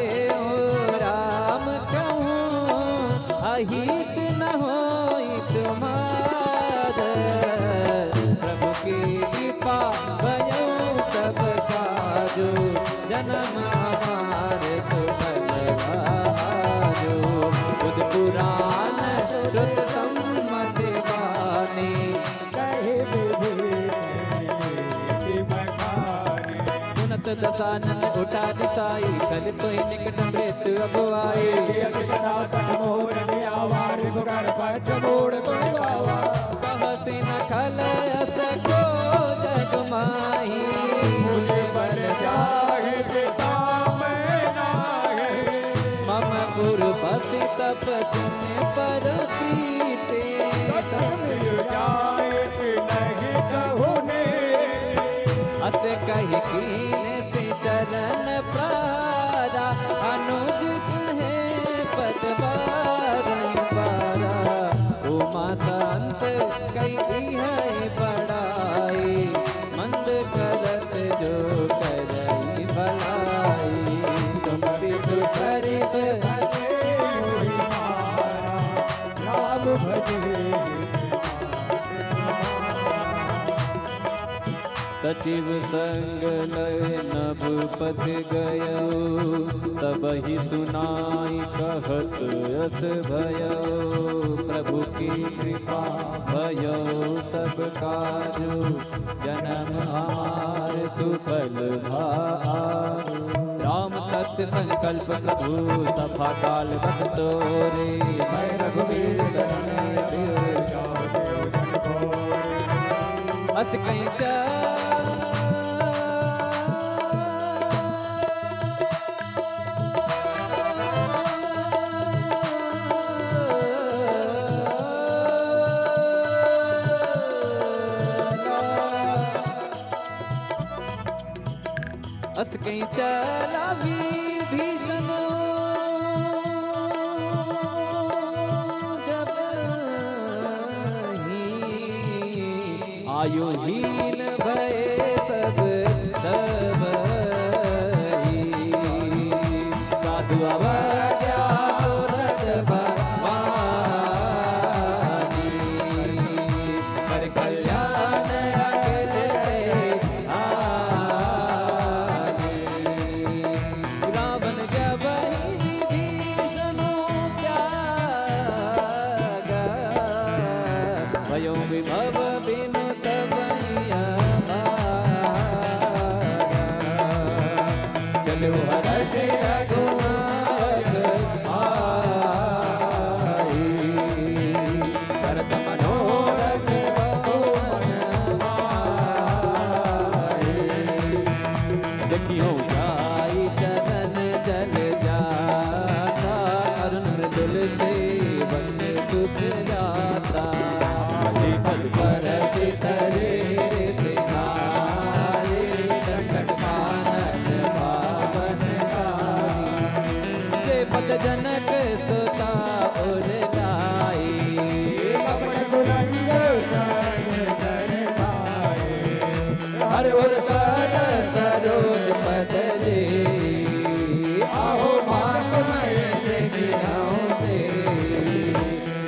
दसानन उठा दिसाई कल तो ही निकट मृत्यु अब आए
यस सदा सठ मोर जियावार बुगर पच मोड़ कोई बावा
कहते न खल सको जग माही
मुझे बन जाए पिता मैं नागे
मम पुरपति तपस्या पर पीते
कसम जाए नहीं कहूने
अस कही कीने से चरण प्रारा अनुजित है पदवारन पारा उमा संत कही है बड़ाई मंद करत जो करई भलाई तुम विदु सरिस
राम भजे
सचिव संग लय नभ पथ गयो सब ही सुनाई कहत अस भयो प्रभु की कृपा भयो सब काजु जन्म हमार सुफल भारु राम सत्य संकल्प प्रभु सफा काल बस तोरे मैं रघुवीर शरण अस कहीं अस कहीं चला विभीषण जब ही आयु हीन भय सब ही साधु अवज्ञा रत भवानी कर कल्याण अखिल रावण जब विभीषण त्याग भयो विभव बिनु चलो हर से रघुनाथ आई भरत मनोरथ भवन आई देखियो जाई चरण जल जाता अरुण मृदुल सेवन सुख जाता शीतल पर शीतले जनक सुता उर लाई हर उर सर सरोज पद दे आहो मार्ग में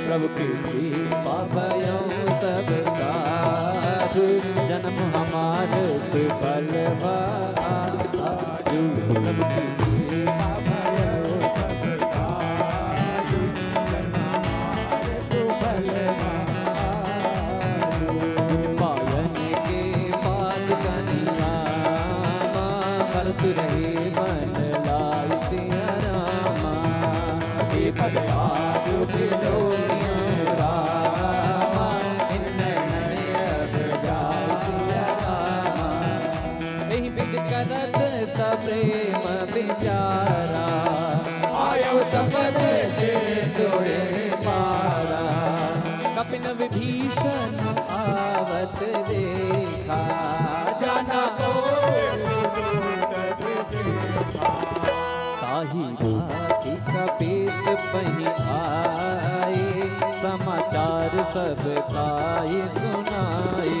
प्रभु की कृपा भयो सब काजु जन्म हमार सुफल भाजु प्रभु की रहे मन लाल सिया रामा हे भगवान रामा अब जाय सिया रामा नहीं बिद करत प्रेम विचारा आयो सपद से जोड़े पारा कपिन विभीषण आवत देखा जाना ताही भांति कपीत पही आए समाचार सब काई सुनाए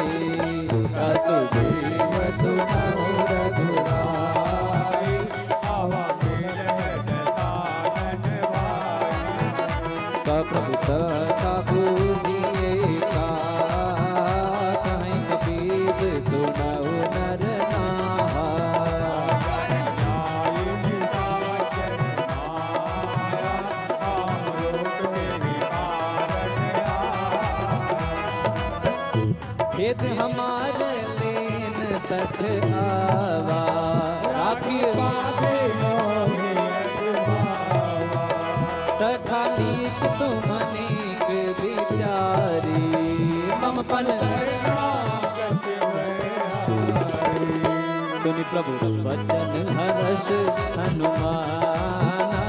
असुदेव सुनाओ रघुराई आवा प्रभु का बूझिए का कहीं कपीत सुनाओ नर भेद हमारे लेन सच आवा राखिए सखा नीक तुम अनेक विचारी मम पन सुनि प्रभु वचन हर्ष हनुमाना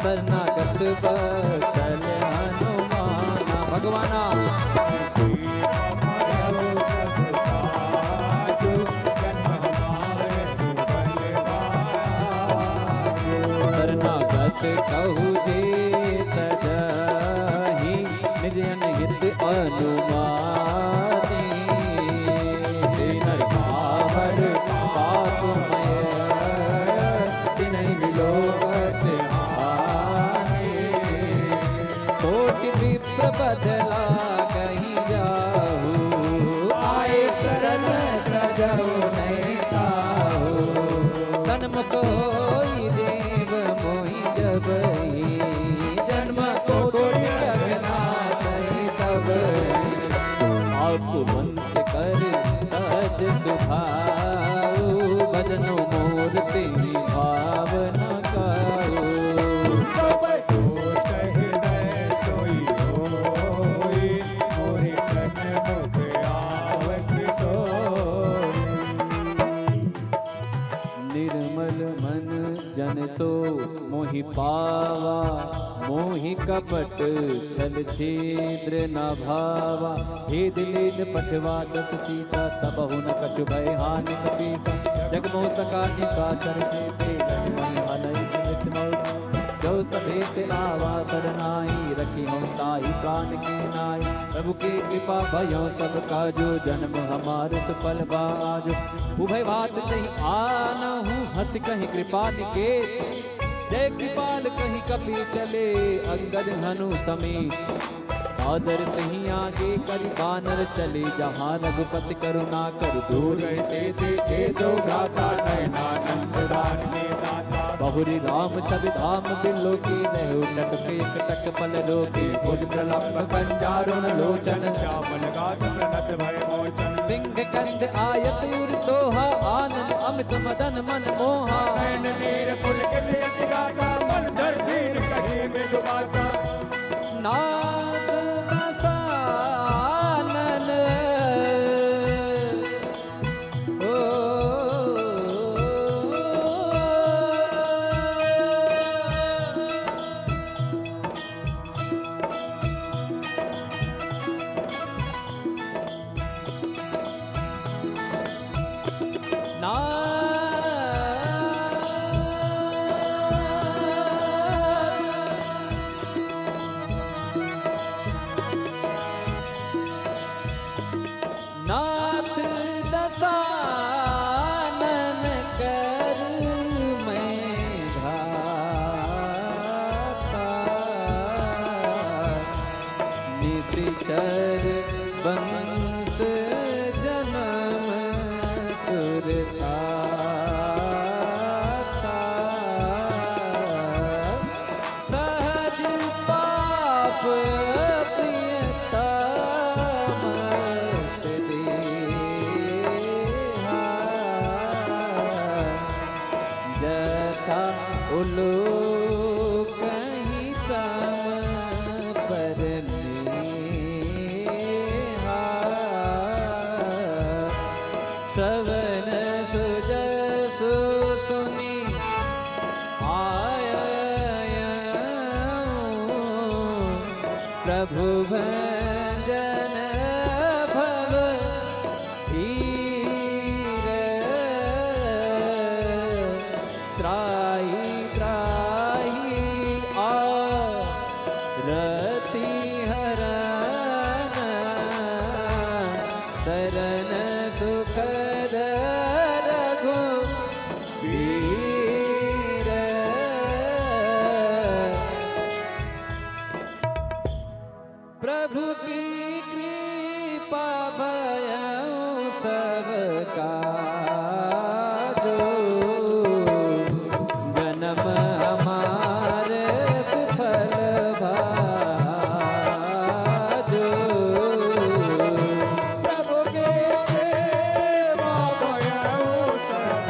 शरणागत बचल हनुमाना भगवाना शरणागत कहु जे तजहि निज अनहित अनुमानी नरकावर पापमय तिनहि मिलोत हानि कोटि विप्र बदला कहीं जाहु आए शरण तजहु नहीं ताहु सन्मुख होई देव मोहि जबहि जन्म कोटि अगनासहि तबहि आप वंश कर सहज सुभाऊ भजनो मूर्ति भावना काऊ निर्मल मन जन सो मोहि पावा मोहि कपट छल छिद्र न भावा हे दिलीन पठवा दस सीता तबहु न कछु भय हानि कपीसा जगमोह सका निशाचर के लक्ष्मण हनई सुमित मौत जो सभे से आवा सरनाई रखी हम ताई प्राण की नाई प्रभु की कृपा भयो सब काजो जन्म हमारे सुफल बाजो उभय बात नहीं आनहु हंस कहीं कृपा निकेत जय कृपाल कहीं कपि चले अंगद हनु समेत आदर कहीं आगे कर बानर चले जहाँ रघुपति करुणा कर दूर ते दो भ्राता नयनानंद दान के दाता बहुरी राम छवि धाम दिलो की रहो टटके कटक पल रोके भुज प्रलंब कंजारुण लोचन श्यामल गात प्रणत भय मोचन सिंह कंद आयत उर सोहा आनंद अमित मदन मन मोहा नयन नीर पुलकित यति गाता मन धर धीर कहीं में डुबाता नाथ रसानन नाथ दसानन कर मैं धाता निशिचर बंस जन्म सुरता सहज पाप उलो कहीं सम पर श्रवण सुजसु सुनी आय प्रभु भजन भव हीर त्राही रति हरण शरण सुखद रघु वीर प्रभु की कृपा भयउ सब काजो जन्म हमारे सुफल भाजो प्रभु के प्रेम भयउ सब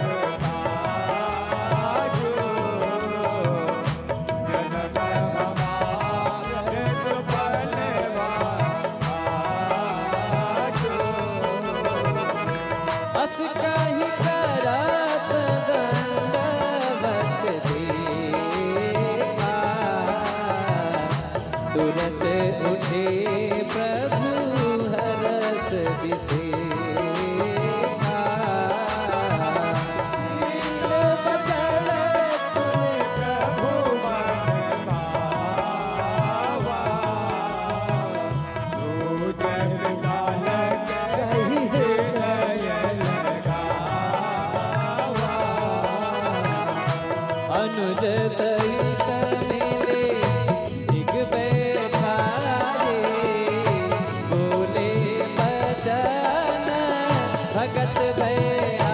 भगत भैया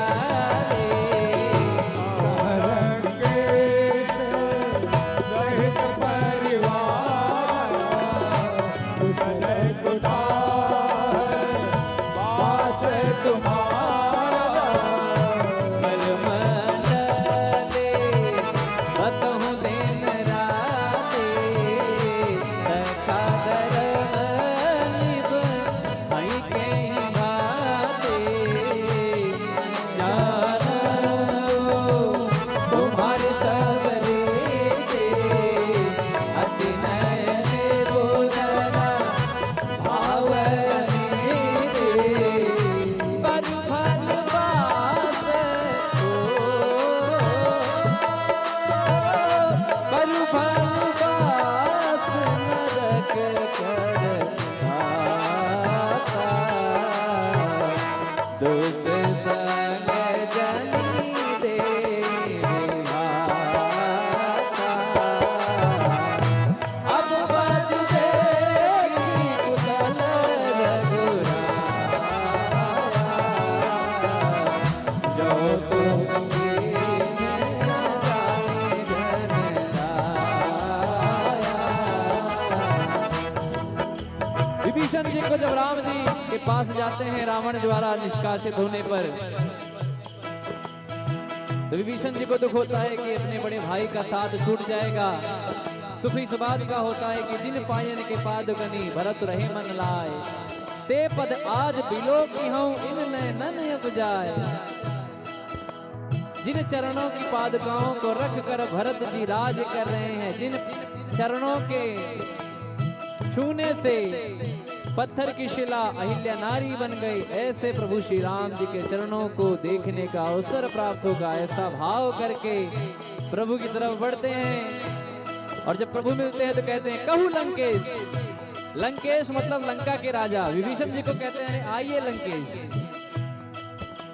रंगेश सहित परिवार कुशल कुठार वास तुम्हारा
मलमले बतहु दिन राते सखा दरनिब हई के भाते जानो तुम्हारे सबरे दे अति नयन बोलना भावने दे पर फल बास पर फल बास नरक कर आता दुष्ट संग जनी दे हाथा अब बज देगी कुशल रघुराया जो तुम विभीषण जी को जब राम जी के पास जाते हैं रावण द्वारा निष्कासित होने पर, तो विभीषण जी को दुख होता है कि अपने बड़े भाई का साथ छूट जाएगा। सुख इस बात का होता है कि जिन पायन के पादुकनी भरत रहे मन लाए, ते पद आज बिलो की हूं इन नैनन अब जाए। जिन चरणों की पादुकाओं को रख कर भरत जी राज कर रहे हैं, जिन चरणों के छूने से पत्थर की शिला अहिल्या नारी बन गई, ऐसे प्रभु श्री राम जी के चरणों को देखने का अवसर प्राप्त होगा। ऐसा भाव करके प्रभु की तरफ बढ़ते हैं और जब प्रभु मिलते हैं तो कहते हैं कहू लंकेश। लंकेश मतलब लंका के राजा। विभीषण जी को कहते हैं आइए लंकेश।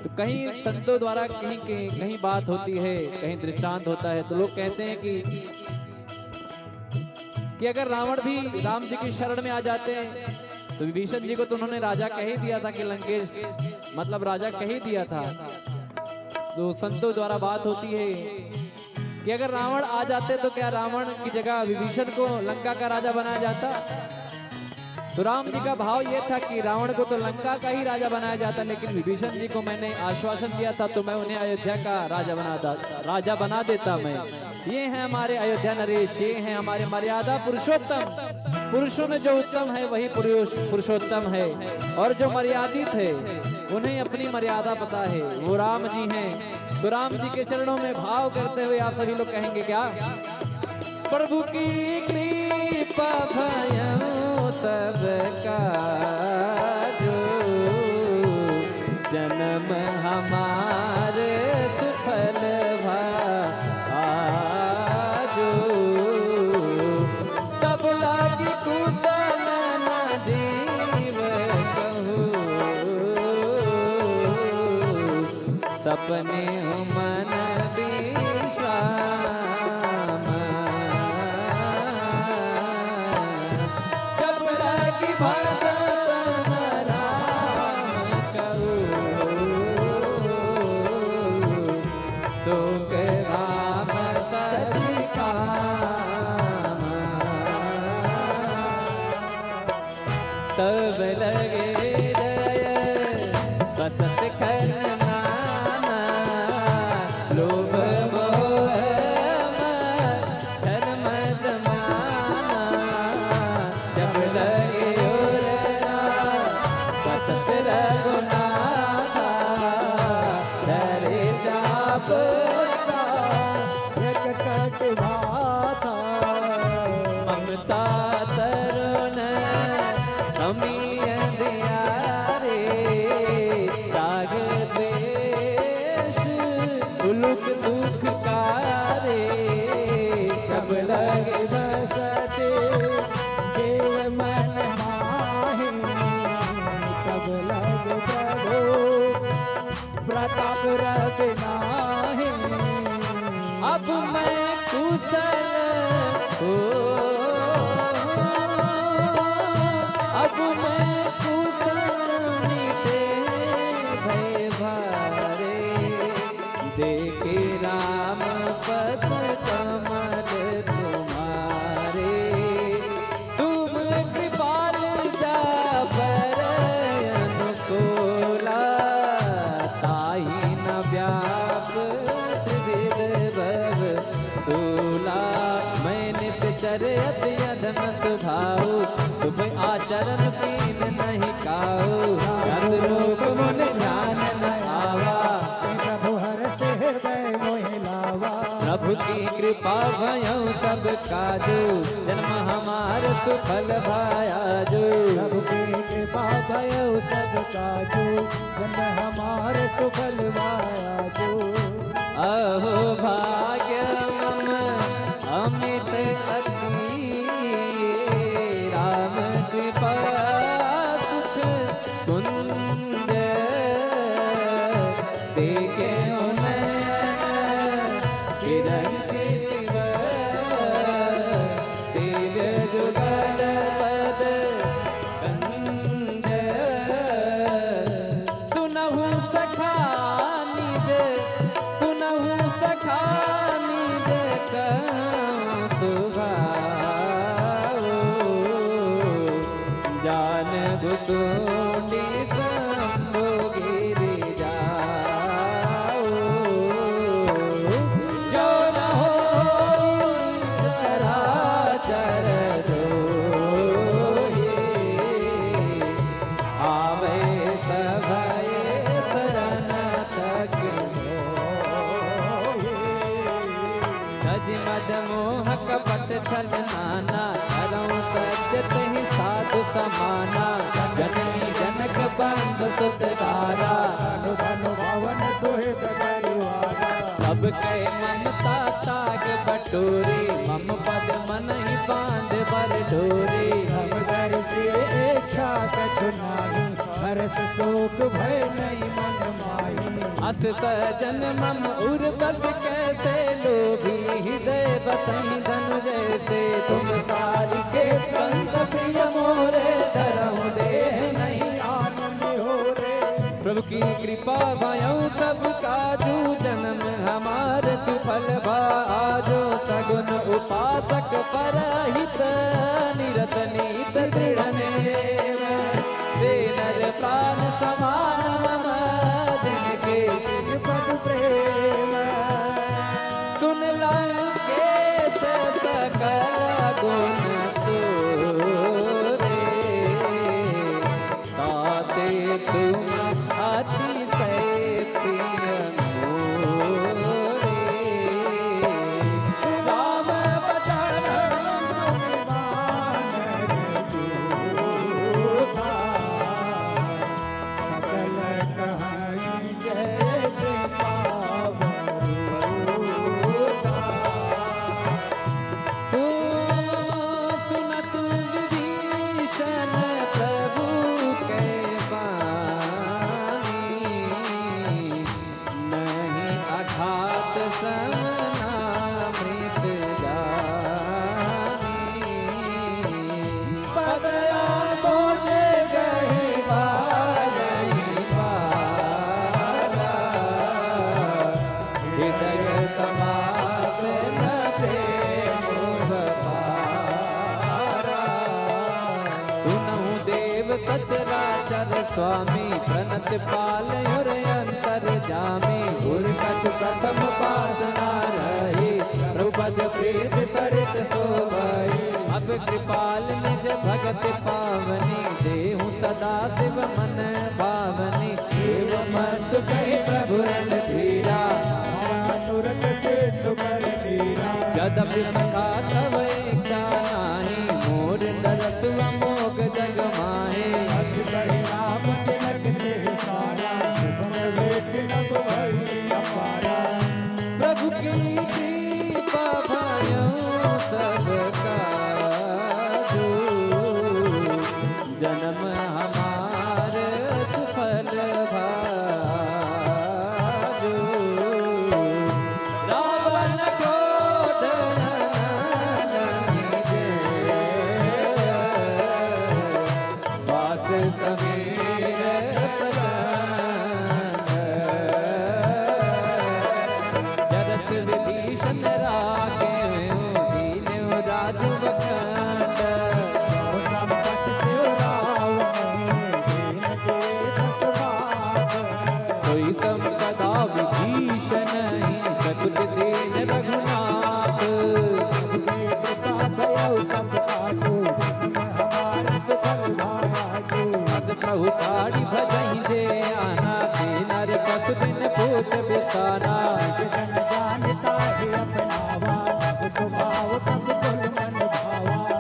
तो कहीं संतों द्वारा कहीं बात होती है, कहीं दृष्टांत होता है, तो लोग कहते हैं कि अगर रावण भी राम जी की शरण में आ जाते हैं तो विभीषण जी को तो उन्होंने राजा कह ही दिया था कि लंकेश मतलब राजा कह ही दिया था। तो संतों द्वारा बात होती है कि अगर रावण आ जाते तो क्या रावण की जगह विभीषण को लंका का राजा बनाया जाता। तो राम जी का भाव ये था कि रावण को तो लंका का ही राजा बनाया जाता, लेकिन विभीषण जी को मैंने आश्वासन दिया था तो मैं उन्हें अयोध्या का राजा बना देता। मैं ये है हमारे अयोध्या नरेश, ये है हमारे मर्यादा पुरुषोत्तम। पुरुषों में जो उत्तम है वही पुरुषोत्तम है, और जो मर्यादित है उन्हें अपनी मर्यादा पता है, वो राम जी हैं। तो राम जी के चरणों में भाव करते हुए आप सभी लोग कहेंगे क्या? प्रभु की कृपा भयो सबका जो जन्म हमारे सुफल भाजो तब लागी कुशल न जीव कहूँ सपने मन विश्राम जब लागी भरत राम कहूँ तो राम तज काम तब लगे जय बसत खर नाना लोभ मोह धर्म जमाना जब लगे बसत रघुनाथा धरे जाप ममता तरुण अमीय दिया रे राग द्वेष उलुक दुख का रे कब लगे बसते देव मन माहे कब लगे प्रभु प्रताप रघुनाहे अब मैं कुशल हो अब मैं कुशल मिटे भारे देखे राम पद कमल तुम्हारे तुम कृपाल जा पर अनुकूला ताही न व्याप त्रिविध सूला मैंने चरत यदन सुभाऊ शुभ आचरण पीन नहीं काऊ रूप मुन ध्यान न आवा
प्रभु हर से हृदय मोहि लावा
प्रभु की कृपा भयऊ सब काजू जन्म हमार सुफल भायाजू
प्रभु की कृपा भयउ सब काजू जन्म हमार सुफल वायाजू
अहो भाग्य मम अमित अति राम कृपा सुख कुंज देखे किरण शिव तेज जुगल पद कंज सुनहु सखा निज सुनहु सखा निज सुभाओ जान भुसुंडी शंभु गिरि जाओ जो न हो चराचर जोहि आवे सभय शरण तक सज मद मोह कपट छल नाना करऊं सजत ही साधु समाना जननी जनक बंध सुत धारा
धनु धनु भवन सुहित परिवारा
सब के ममता ताग बटोरी मम पद मन ही बांध बर डोरी
सब दर से इच्छा कछु नाही हर्ष शोक भय नहीं मन माही
अस सजन मम उर बस कैसे लोभी हृदय बसई धनु जैसे तुम सारी के संत प्रिय मोरे धरहु देह नहीं
आनंद हो रे
प्रभु की कृपा भयऊ सब काजू जन्म हमार सुफल भाजो सगुन उपासक परहित निरत नीत दृढ़ नेम वे नर प्राण समान मम जिनके
पद प्रेम
सुन लंके सकल गुण तोरे ताते तुम अतिशय प्रिय मोरे राम बचन
सकल कहानी जय
सुनत विभीषण प्रभु के बानी नहीं अघात समनामृत जानी पदया बोझे गए बारही बारा हृदय समापन प्रेम बपारा सुनहु देव सचराचर स्वामी प्रणत पाल और अंतर जामी गुर कछ प्रथम पासना रही प्रभुपद प्रीत सरित शोभई अब कृपाल निज भगत पावनी देहु सदा शिव मन पावनी देव मस्त कही प्रभु रन धीरा
तुरंत सिद्ध कर दीरा
यद्यपि सखा तव एक नाही मोर दरस मोग जग माहे
हस कहि राम तिलक ते सारा सुभन वेट नभ भई अपारा
प्रभु की कृपा भयो सब काजू जन्म हमार सुफल भाजू रावण क्रोध कोई संपदा विभीषण ही सकुच दीन रघुनाथ। अस प्रभु चारि भजहि जे आना, नर पस बिन पूछ बिसाना।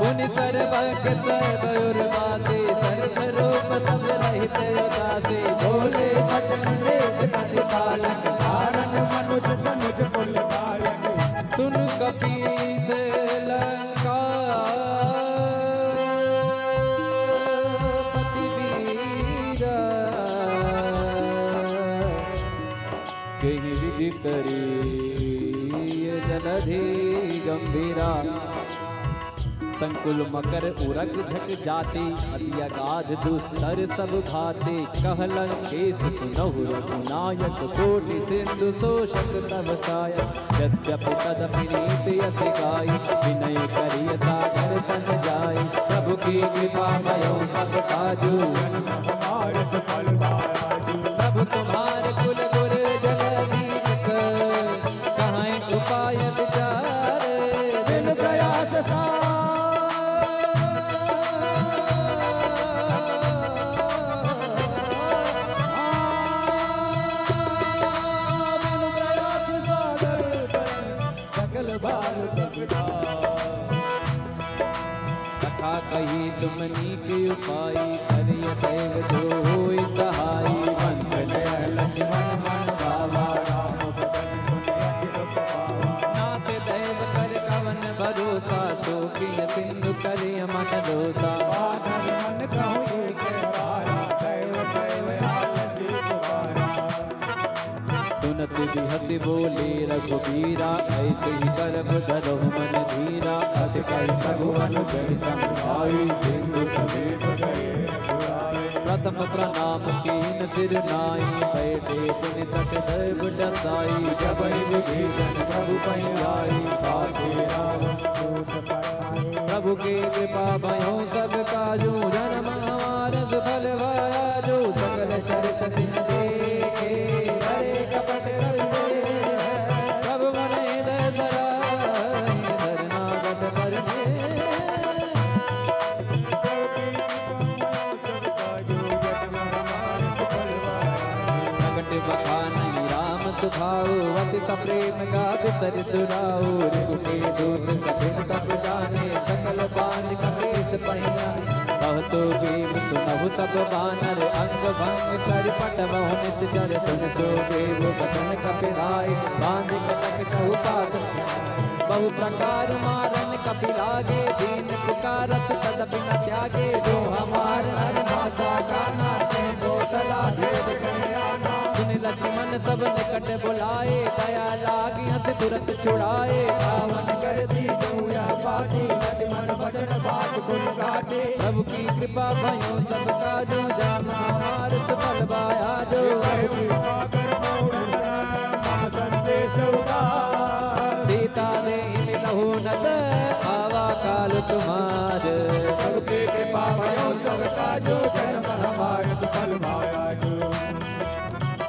पुनि सर्वज्ञ सर्वउर्वासे, सर्वरूप सब रहित उदासे। बोले वचन वेद प्रतिपालक, धारण मनुज तनुज कुल बालक। सुन कपीस लंका पति वीरा, कहि विधि करी जलधि गंभीरा। संकुल मकर उरग झक जाते, अति अगाध दुस्तर सब भाते। कहलन केस सुनहु रघुनायक, कोटि सिंधु शोषक तब सायक। यद्यपि तदपि नीति यस गाई, विनय करिय सागर सन जाई। प्रभु की कृपा भयो सब काजू, प्रभु तुम्हारे कुल गुर जगदीश। कहाँ उपाय विचार, बिन प्रयास सा कथा कही तुमनी के उपाय, करिय दैव जो होई सहाय। मंत्र जय लक्ष्मण मन भावा, राम बदन नाथ दैव कर कवन भरोसा। तो प्रिय सिंधु करिय मन दोसा। मन कहूँ एक बारा, दैव दैव आलसी पुकारा। सुनत बिहसि बोले रघुबीरा, ऐसे ही करब धरहु मन धीरा। अस कर भगवान जय समुझाई, सिंधु समेत गए रघुराई। प्रथम प्रणाम कीन सिर नाई, बैठे पुनि तट दैव डसाई। जब विभीषण प्रभु पहि आई, पाके रावण दूत पठाए। प्रभु के कृपा भयो सब काजू, जन्म हमार सुफल भयाजू। सकल चरित दिन देखे, हरे कपट प्रभु मन हृदय धराई। धरनागत करने प्रगट बखानी राम सुभाऊ, अति सप्रेम गाद सर सुराऊ। रिपुके दूत कठिन तप जाने, सकल बांध कपीस पहिया। कहतो भीम सुनहु सब बानर, अंग भंग कर पटवहु निश्चर। सुन सो देव बचन कपिलाए, बांध कटक कहु पास। बहु प्रकार मारन कपिलागे, दीन पुकारत तदपि न त्यागे। जो हमार हर भाषा का नाते, दो सला भेद कल्याणा। सुन लक्ष्मण सब निकट बुलाए, दया लागी हत तुरंत छुड़ाए। रावण कर दी जोया बाती, लक्ष्मण वचन बात गुण गाते। प्रभु की कृपा भयो सब काजू, जान हमार सुफल बाया जो। सीता दे मिलहु नत, आवा काल तुम्हार। प्रभु की कृपा भयो सब काजू, जन्म हमार सुफल बाया जो।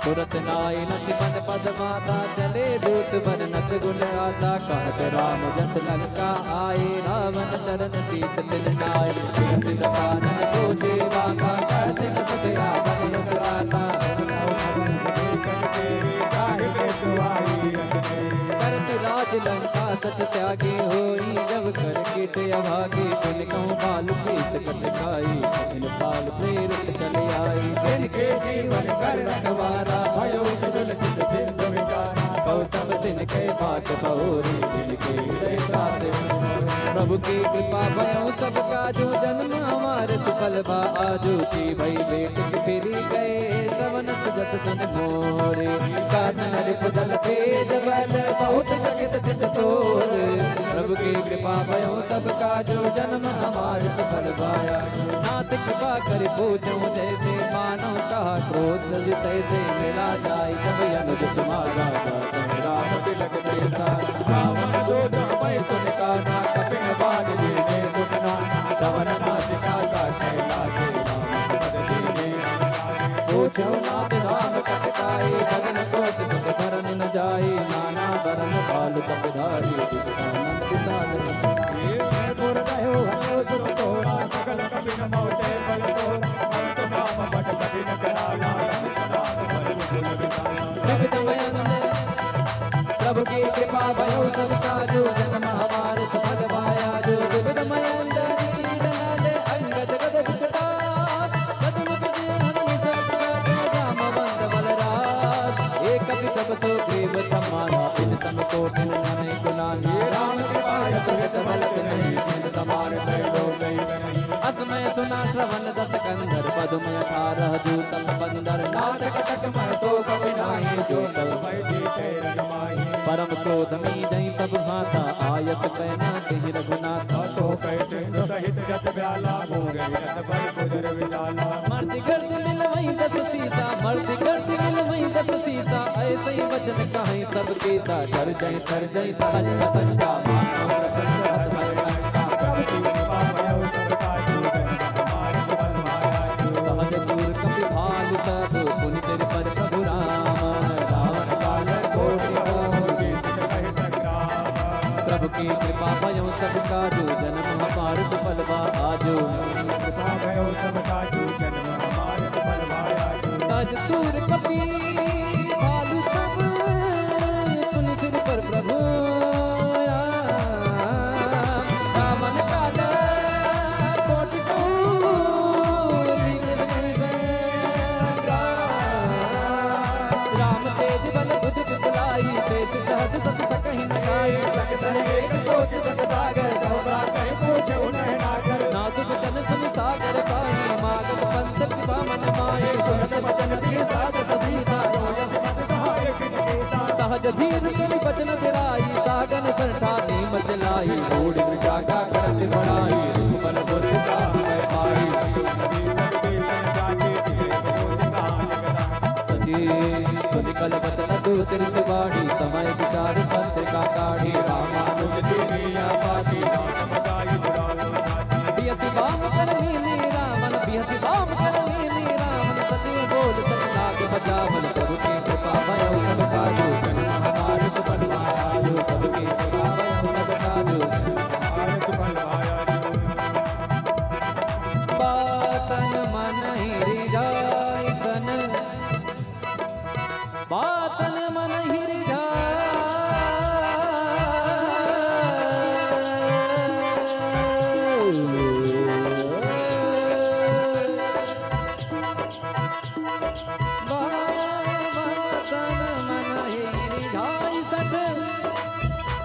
तुरत नाई लक्ष्मण पद माता, चले दूत बरनत गुण आता। कहत राम जस लंका आए, रावण चरण सीत तिल नाय। तुलसी दसानन सोचे वाका, कैसे न सदया बन सुराता। करत राज लंका सत त्यागे होई, जब कर कीट अभागे। तुम कहूँ बाल प्रीत कट खाई, इन बाल प्रेरित चले आई। जिनके जीवन कर रखवारा, भयो विदुल चित सिंधु विचारा। गौतम सिंह के बात बहुरी, जिनके हृदय सारे। प्रभु की कृपा भयो सब काजू, जन्म हमारे सुफल बा आजू। की भई बेट के फिरी गए, सवन सुगत सन मोरे। कासन रिपुदल तेज बल, बहुत शकित चित तोर। प्रभु की कृपा भयो सब काजू, जन्म हमारे सुफल बाया। नाथ कृपा कर पूछो जैसे, मानो कहा क्रोध तैसे। मिला जाय जब अनुज तुम्हारा, राम तिलक जैसा। रावण दूत मैं सुन काना, कपिन बाण जीने दुखना। सवन नासिका काटे लागे, राम पद दीने। पूछो नाथ राम कटकाए, प्रभु की कृपा भयो सबका जो जन्म हमारे सफल भाया जो विविधमय अंजनी अंगद गद विकटात पद्म गज हरि सबका जामवंत बलराज एक कपि सब तो ग्रीव समाना इन तम कोटि नने गुलानी राम कृपाय तुगत बलत नहीं जिन समान भैलो नहीं असमय सुना श्रवण दस कंधर पदुमय 18 दूत बंदर नाथ कटक मय सो कपि नाही जो तल परम क्रोध मी दई सब हाथा आयत पैना तेहि रघुनाथ
सो कैसे सहित जस ब्याला भोगे रत पर कुदर विशाला
मर्ति गर्द मिल वही दस सीसा मर्ति गर्द मिल वही दस सीसा ऐसे ही वचन कहीं सब केसा कर जय सहज संजा मानो प्रसन्न हत भय
प्रभु की कृपा भयो सबका
सहज दूर कपि भालु सब पुनि तेरे पर प्रभु राम रावण काल कोटि प्रभु की कृपा भयो सबका जो जन्म हमारे फलवा आजो
कृपा भयो सबका जो जन्म हमारे सफल भाया
सहज दूर कपि भालु सब पुनि तेरे पर प्रभु रावण काल कोटि राम तेज बल भुज बिसलाई तेज सहज सत कहीं नगाई
लग एक सोच सत सागर दोबा कहीं पूछे उन्हें नागर
नाजुक तन सुन सागर पाई मागत पंथ पिता मन माए सुनत वचन की सागत सीता सहज धीर सुनि बचन गिराई सागन सरठानी मचलाई बूढ़ जागा करत बढ़ाई बल बुद्ध का मैं पाई सुनिकल बचन दूतिर बाड़ी समय विचार पत्रिका काढ़ी रामानुज दुनिया पाती बियति बाम कर लीनी रामन बियति बाम कर लीनी रामन सचिव बोल सच लाग बचावन प्रभु की कृपा भयो सबका जो जन्म हमारे सुफल भाया जो प्रभु की कृपा भयो सबका जो
हमारे सफल भाया
बातन मन हिरि जाय तन बातन मन हिरि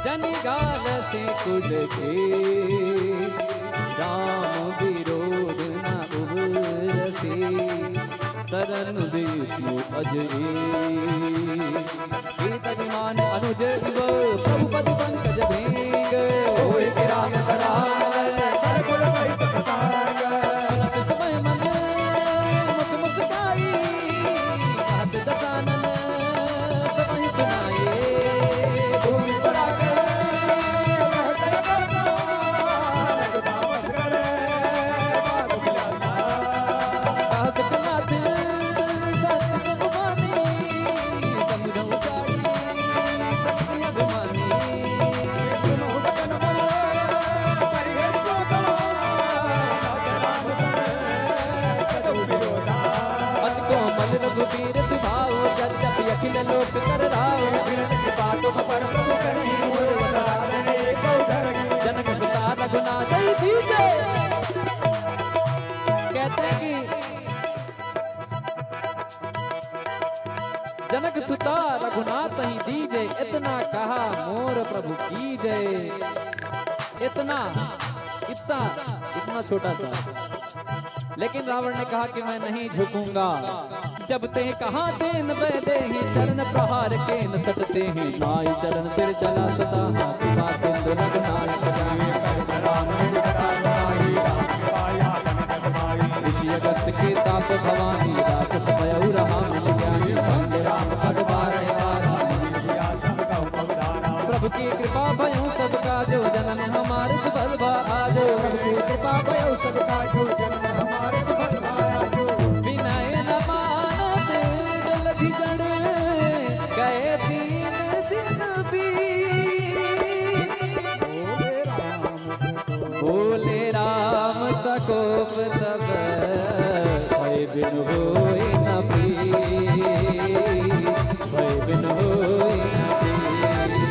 जनि गाल से कुल के राम विरोध न उबरसे तरन विष्णु अजय कीर्तनिमान अनुज इव प्रभु पद पंकज भेंग होय के राम सराय
हर गुण सहित प्रसार
सुनत समय मन मुख मुस्काई कहत दसानन सबहि सुनाए
भूमि पर आकर महतर करता लगता मस्कर बात बिलासा
कहत कनाथ सत सुभानी समुझ उचारी सत्य अभिमानी
सुनो बचन बोलो परिहर को करो राम सदो विरोधा
अति कोमल रघुबीर सुभाओ जब जब अखिल लोक कर राव
कृपा तुम पर प्रभु करी
जनक सुता रघुनाथ दीजे कहते हैं कि जनक सुता रघुनाथ ही दीजे इतना कहा मोर प्रभु की जय इतना इतना इतना छोटा सा लेकिन रावण ने कहा कि मैं नहीं झुकूंगा जब ते कहा तेन वैदे ही चरण प्रहार के न सटते ही नाई चरण सिर चला सता कृपा सिंधु रघुनाथ ऋषि अगस्त के ताप भवानी राक्षस भयउ रहा मिल ज्ञानी वंदे राम पद प्रभु की कृपा भयउ सबका जो जन्म हमारे सुफल भा आजो प्रभु की कृपा भयउ सबका जो जन्म हमारे सुफल भा आजो विनय न मानत जलधि जड़ गए 3 दिन बोले राम सकोप तब भय बिन होय न भी भय बिन होय न भी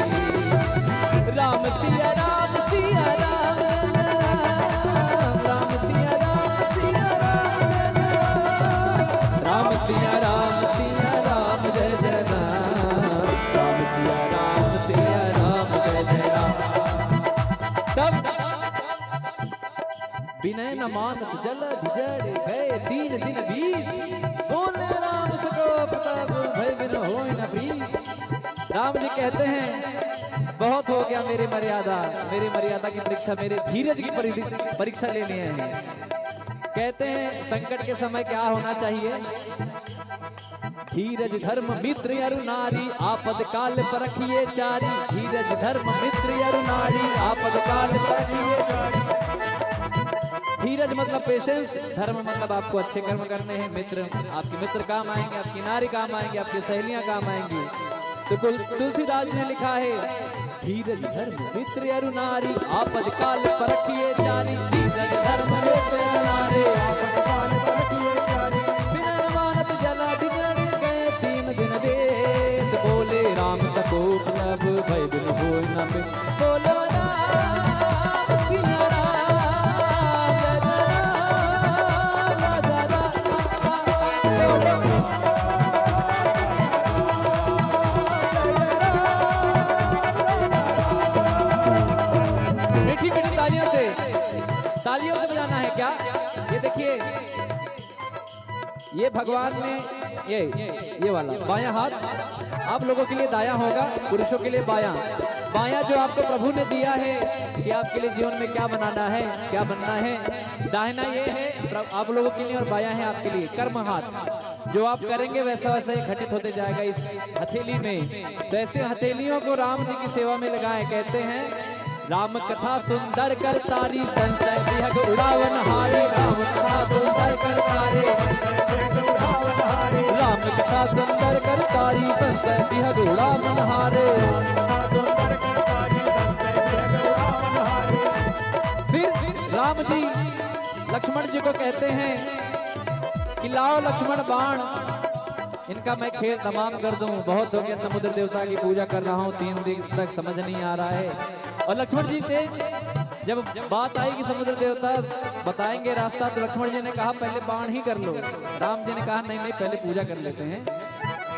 न मानत जल बिजड़ गए 3 दिन बीत, बोले राम सको प्रताप भय बिन होय न प्रीत। राम जी कहते हैं बहुत हो गया मेरी मर्यादा की परीक्षा, मेरे धीरज की परीक्षा लेने हैं। कहते हैं संकट के समय क्या होना चाहिए? धीरज धर्म मित्र अरु नारी, आपद काल परखिए चारी। धीरज धर्म मित्र अरु नारी, आपद काल परखिए चारी। धीरज मतलब पेशेंस, धर्म मतलब आपको अच्छे कर्म करने हैं। मित्र, आपके मित्र काम आएंगे, आपकी नारी काम आएंगे, आपकी सहेलियां काम आएंगी। तो तुलसीदास ने लिखा है धीरज धर्म मित्र अरु नारी, आपद काल परखिए चारी। धीरज धर्म मित्र अरु नारी, आपद काल परखिए चारी। बिना मानत जला बिगड़ गए 3 दिन वेद, बोले राम सको प्रभ भय बिन होय न प्रीत। बोलो राम सिया राम, जय जय राम, तालियों से बजाना है क्या? ये देखिए, ये भगवान ने ये वाला बायां हाथ आप लोगों के लिए दाया होगा, पुरुषों के लिए बायां जो आपको प्रभु ने दिया है कि आपके लिए जीवन में क्या बनाना है, क्या बनना है। दाहिना ये है आप लोगों के लिए और बायां है आपके लिए कर्म हाथ। जो आप करेंगे वैसा वैसा ही घटित होते जाएगा इस हथेली में। तो ऐसे हथेलियों को राम जी की सेवा में लगाए। कहते हैं राम कथा सुंदर कर तारी, संशय विहग उड़ावन हारे। राम कथा सुंदर कर तारी, राम कथा सुंदर कर तारी, संशय विहग उड़ावन हारे। फिर राम जी लक्ष्मण जी को कहते हैं कि लाओ लक्ष्मण बाण, इनका मैं खेल तमाम कर दूं। बहुत हो गया, समुद्र देवता की पूजा कर रहा हूं 3 दिन तक, समझ नहीं आ रहा है। और लक्ष्मण जी से जब बात आई कि समुद्र देवता बताएंगे रास्ता, तो लक्ष्मण जी ने कहा पहले बाण ही कर लो। राम जी ने कहा नहीं पहले पूजा कर लेते हैं।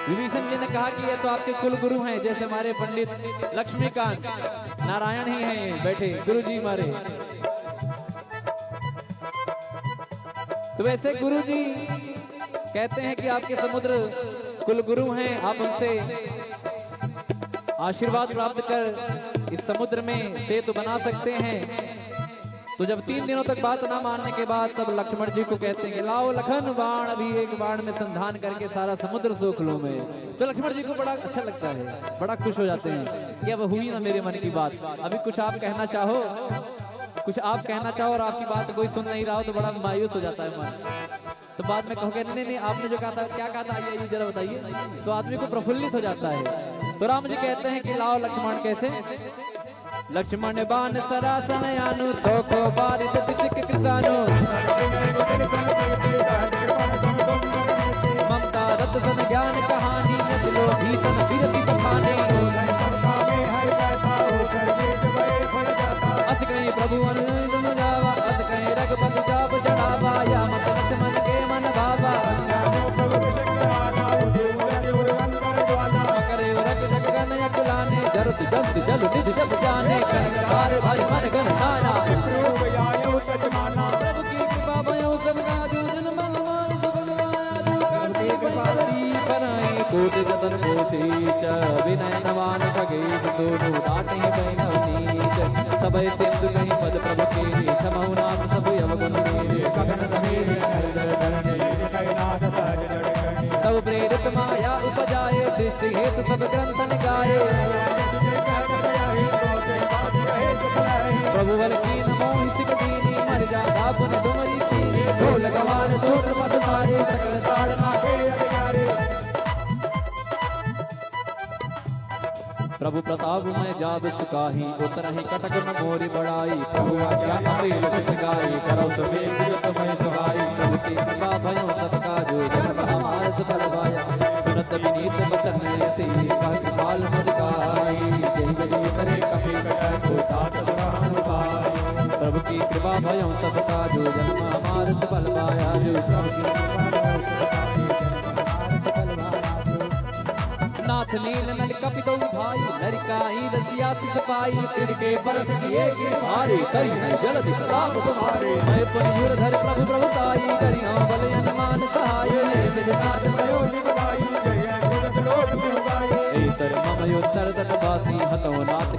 विभीषण जी ने कहा कि ये तो आपके कुल गुरु हैं, जैसे हमारे पंडित लक्ष्मीकांत नारायण ही हैं, ये बैठे गुरु जी हमारे। तो वैसे गुरु जी कहते हैं कि आपके समुद्र कुल गुरु हैं, आप उनसे आशीर्वाद प्राप्त कर इस समुद्र में सेतु बना सकते हैं। तो जब 3 दिनों तक बात ना मानने के बाद तब लक्ष्मण जी को कहते हैं कि लाओ लखन बाण, अभी एक बाण में संधान करके सारा समुद्र सोख लो मैं। तो लक्ष्मण जी को बड़ा अच्छा लगता है, बड़ा खुश हो जाते हैं कि अब हुई ना मेरे मन की बात। अभी कुछ आप कहना चाहो, कुछ आप कहना चाहो और आपकी बात कोई सुन नहीं रहा हो तो बड़ा मायूस हो जाता है मन। तो बाद में कहोगे नहीं आपने जो कहा था, क्या कहा था, ये जरा बताइए। तो आदमी को प्रफुल्लित हो जाता है। तो राम जी कहते हैं कि लाओ लक्ष्मण, कैसे? लक्ष्मण बाण सरासन यानु, तो बारित पिसिक कृतानु। ममता रत सन ज्ञान कहानी, नदलो भीषण विरति बखाने। अस कहीं प्रभु अनुनय जावा, अस कहीं रघुपति जाप चढ़ावा। या मत रत मन के मन भावा, करे रख रख गन अकुलाने। जरुत जल्द जल निधि जब जाने, कनकार भाई मन गन नाना। प्रभु की कृपा भयो सब काजू, जन मन मान कराई। कोट जतन कोटि च विनय नवान ठगे, दोनों डाटे बैनव नीच। सबे सिंधु कहीं पद प्रभु के, क्षमौ नाम सब अवगुण मेरे। गगन समीर सब प्रेरित माया उपजाए, दृष्टि हेतु सब ग्रंथ निकाये। प्रभु बल की नमो सिक दीनी, मर जा पुन तुम्हारी कीनी। ढोल गवान सूत्र मत मारे, सकल ताड़ना के अधिकारी। प्रभु प्रताप मैं जाब चुकाही, उतरहि कटक न मोरी बड़ाई। प्रभु आज्ञा अमृत सिद्ध गाई, करो तुम्हें मिलत मैं सुहाई। प्रभु की कृपा भयो तब काजो, जन्म हमार सुफल पाया। सुनत विनीत बचन यति, कह कृपाल मुझकाई। जय जय करे कपि कटै को, तात सुरान पाई। प्रभु की कृपा भयो तब काजो, जन्म हमार सुफल पाया। प्रभु की कृपा भयो तब काजो, जन्म हमार सुफल पाया। नाथ नील नल कपितो भाई लड़काई रसिया सिपाही तिनके परस किए की भारी करी है जल्द प्रताप तुम्हारे मैं पुनियुर धर प्रभु प्रभुताई करी हो बल अनुमान सहाय ले विधनाथ भयो निभाई जय जगत लोक तुम्हारे एतर मम योत्तर तटवासी हतो नाथ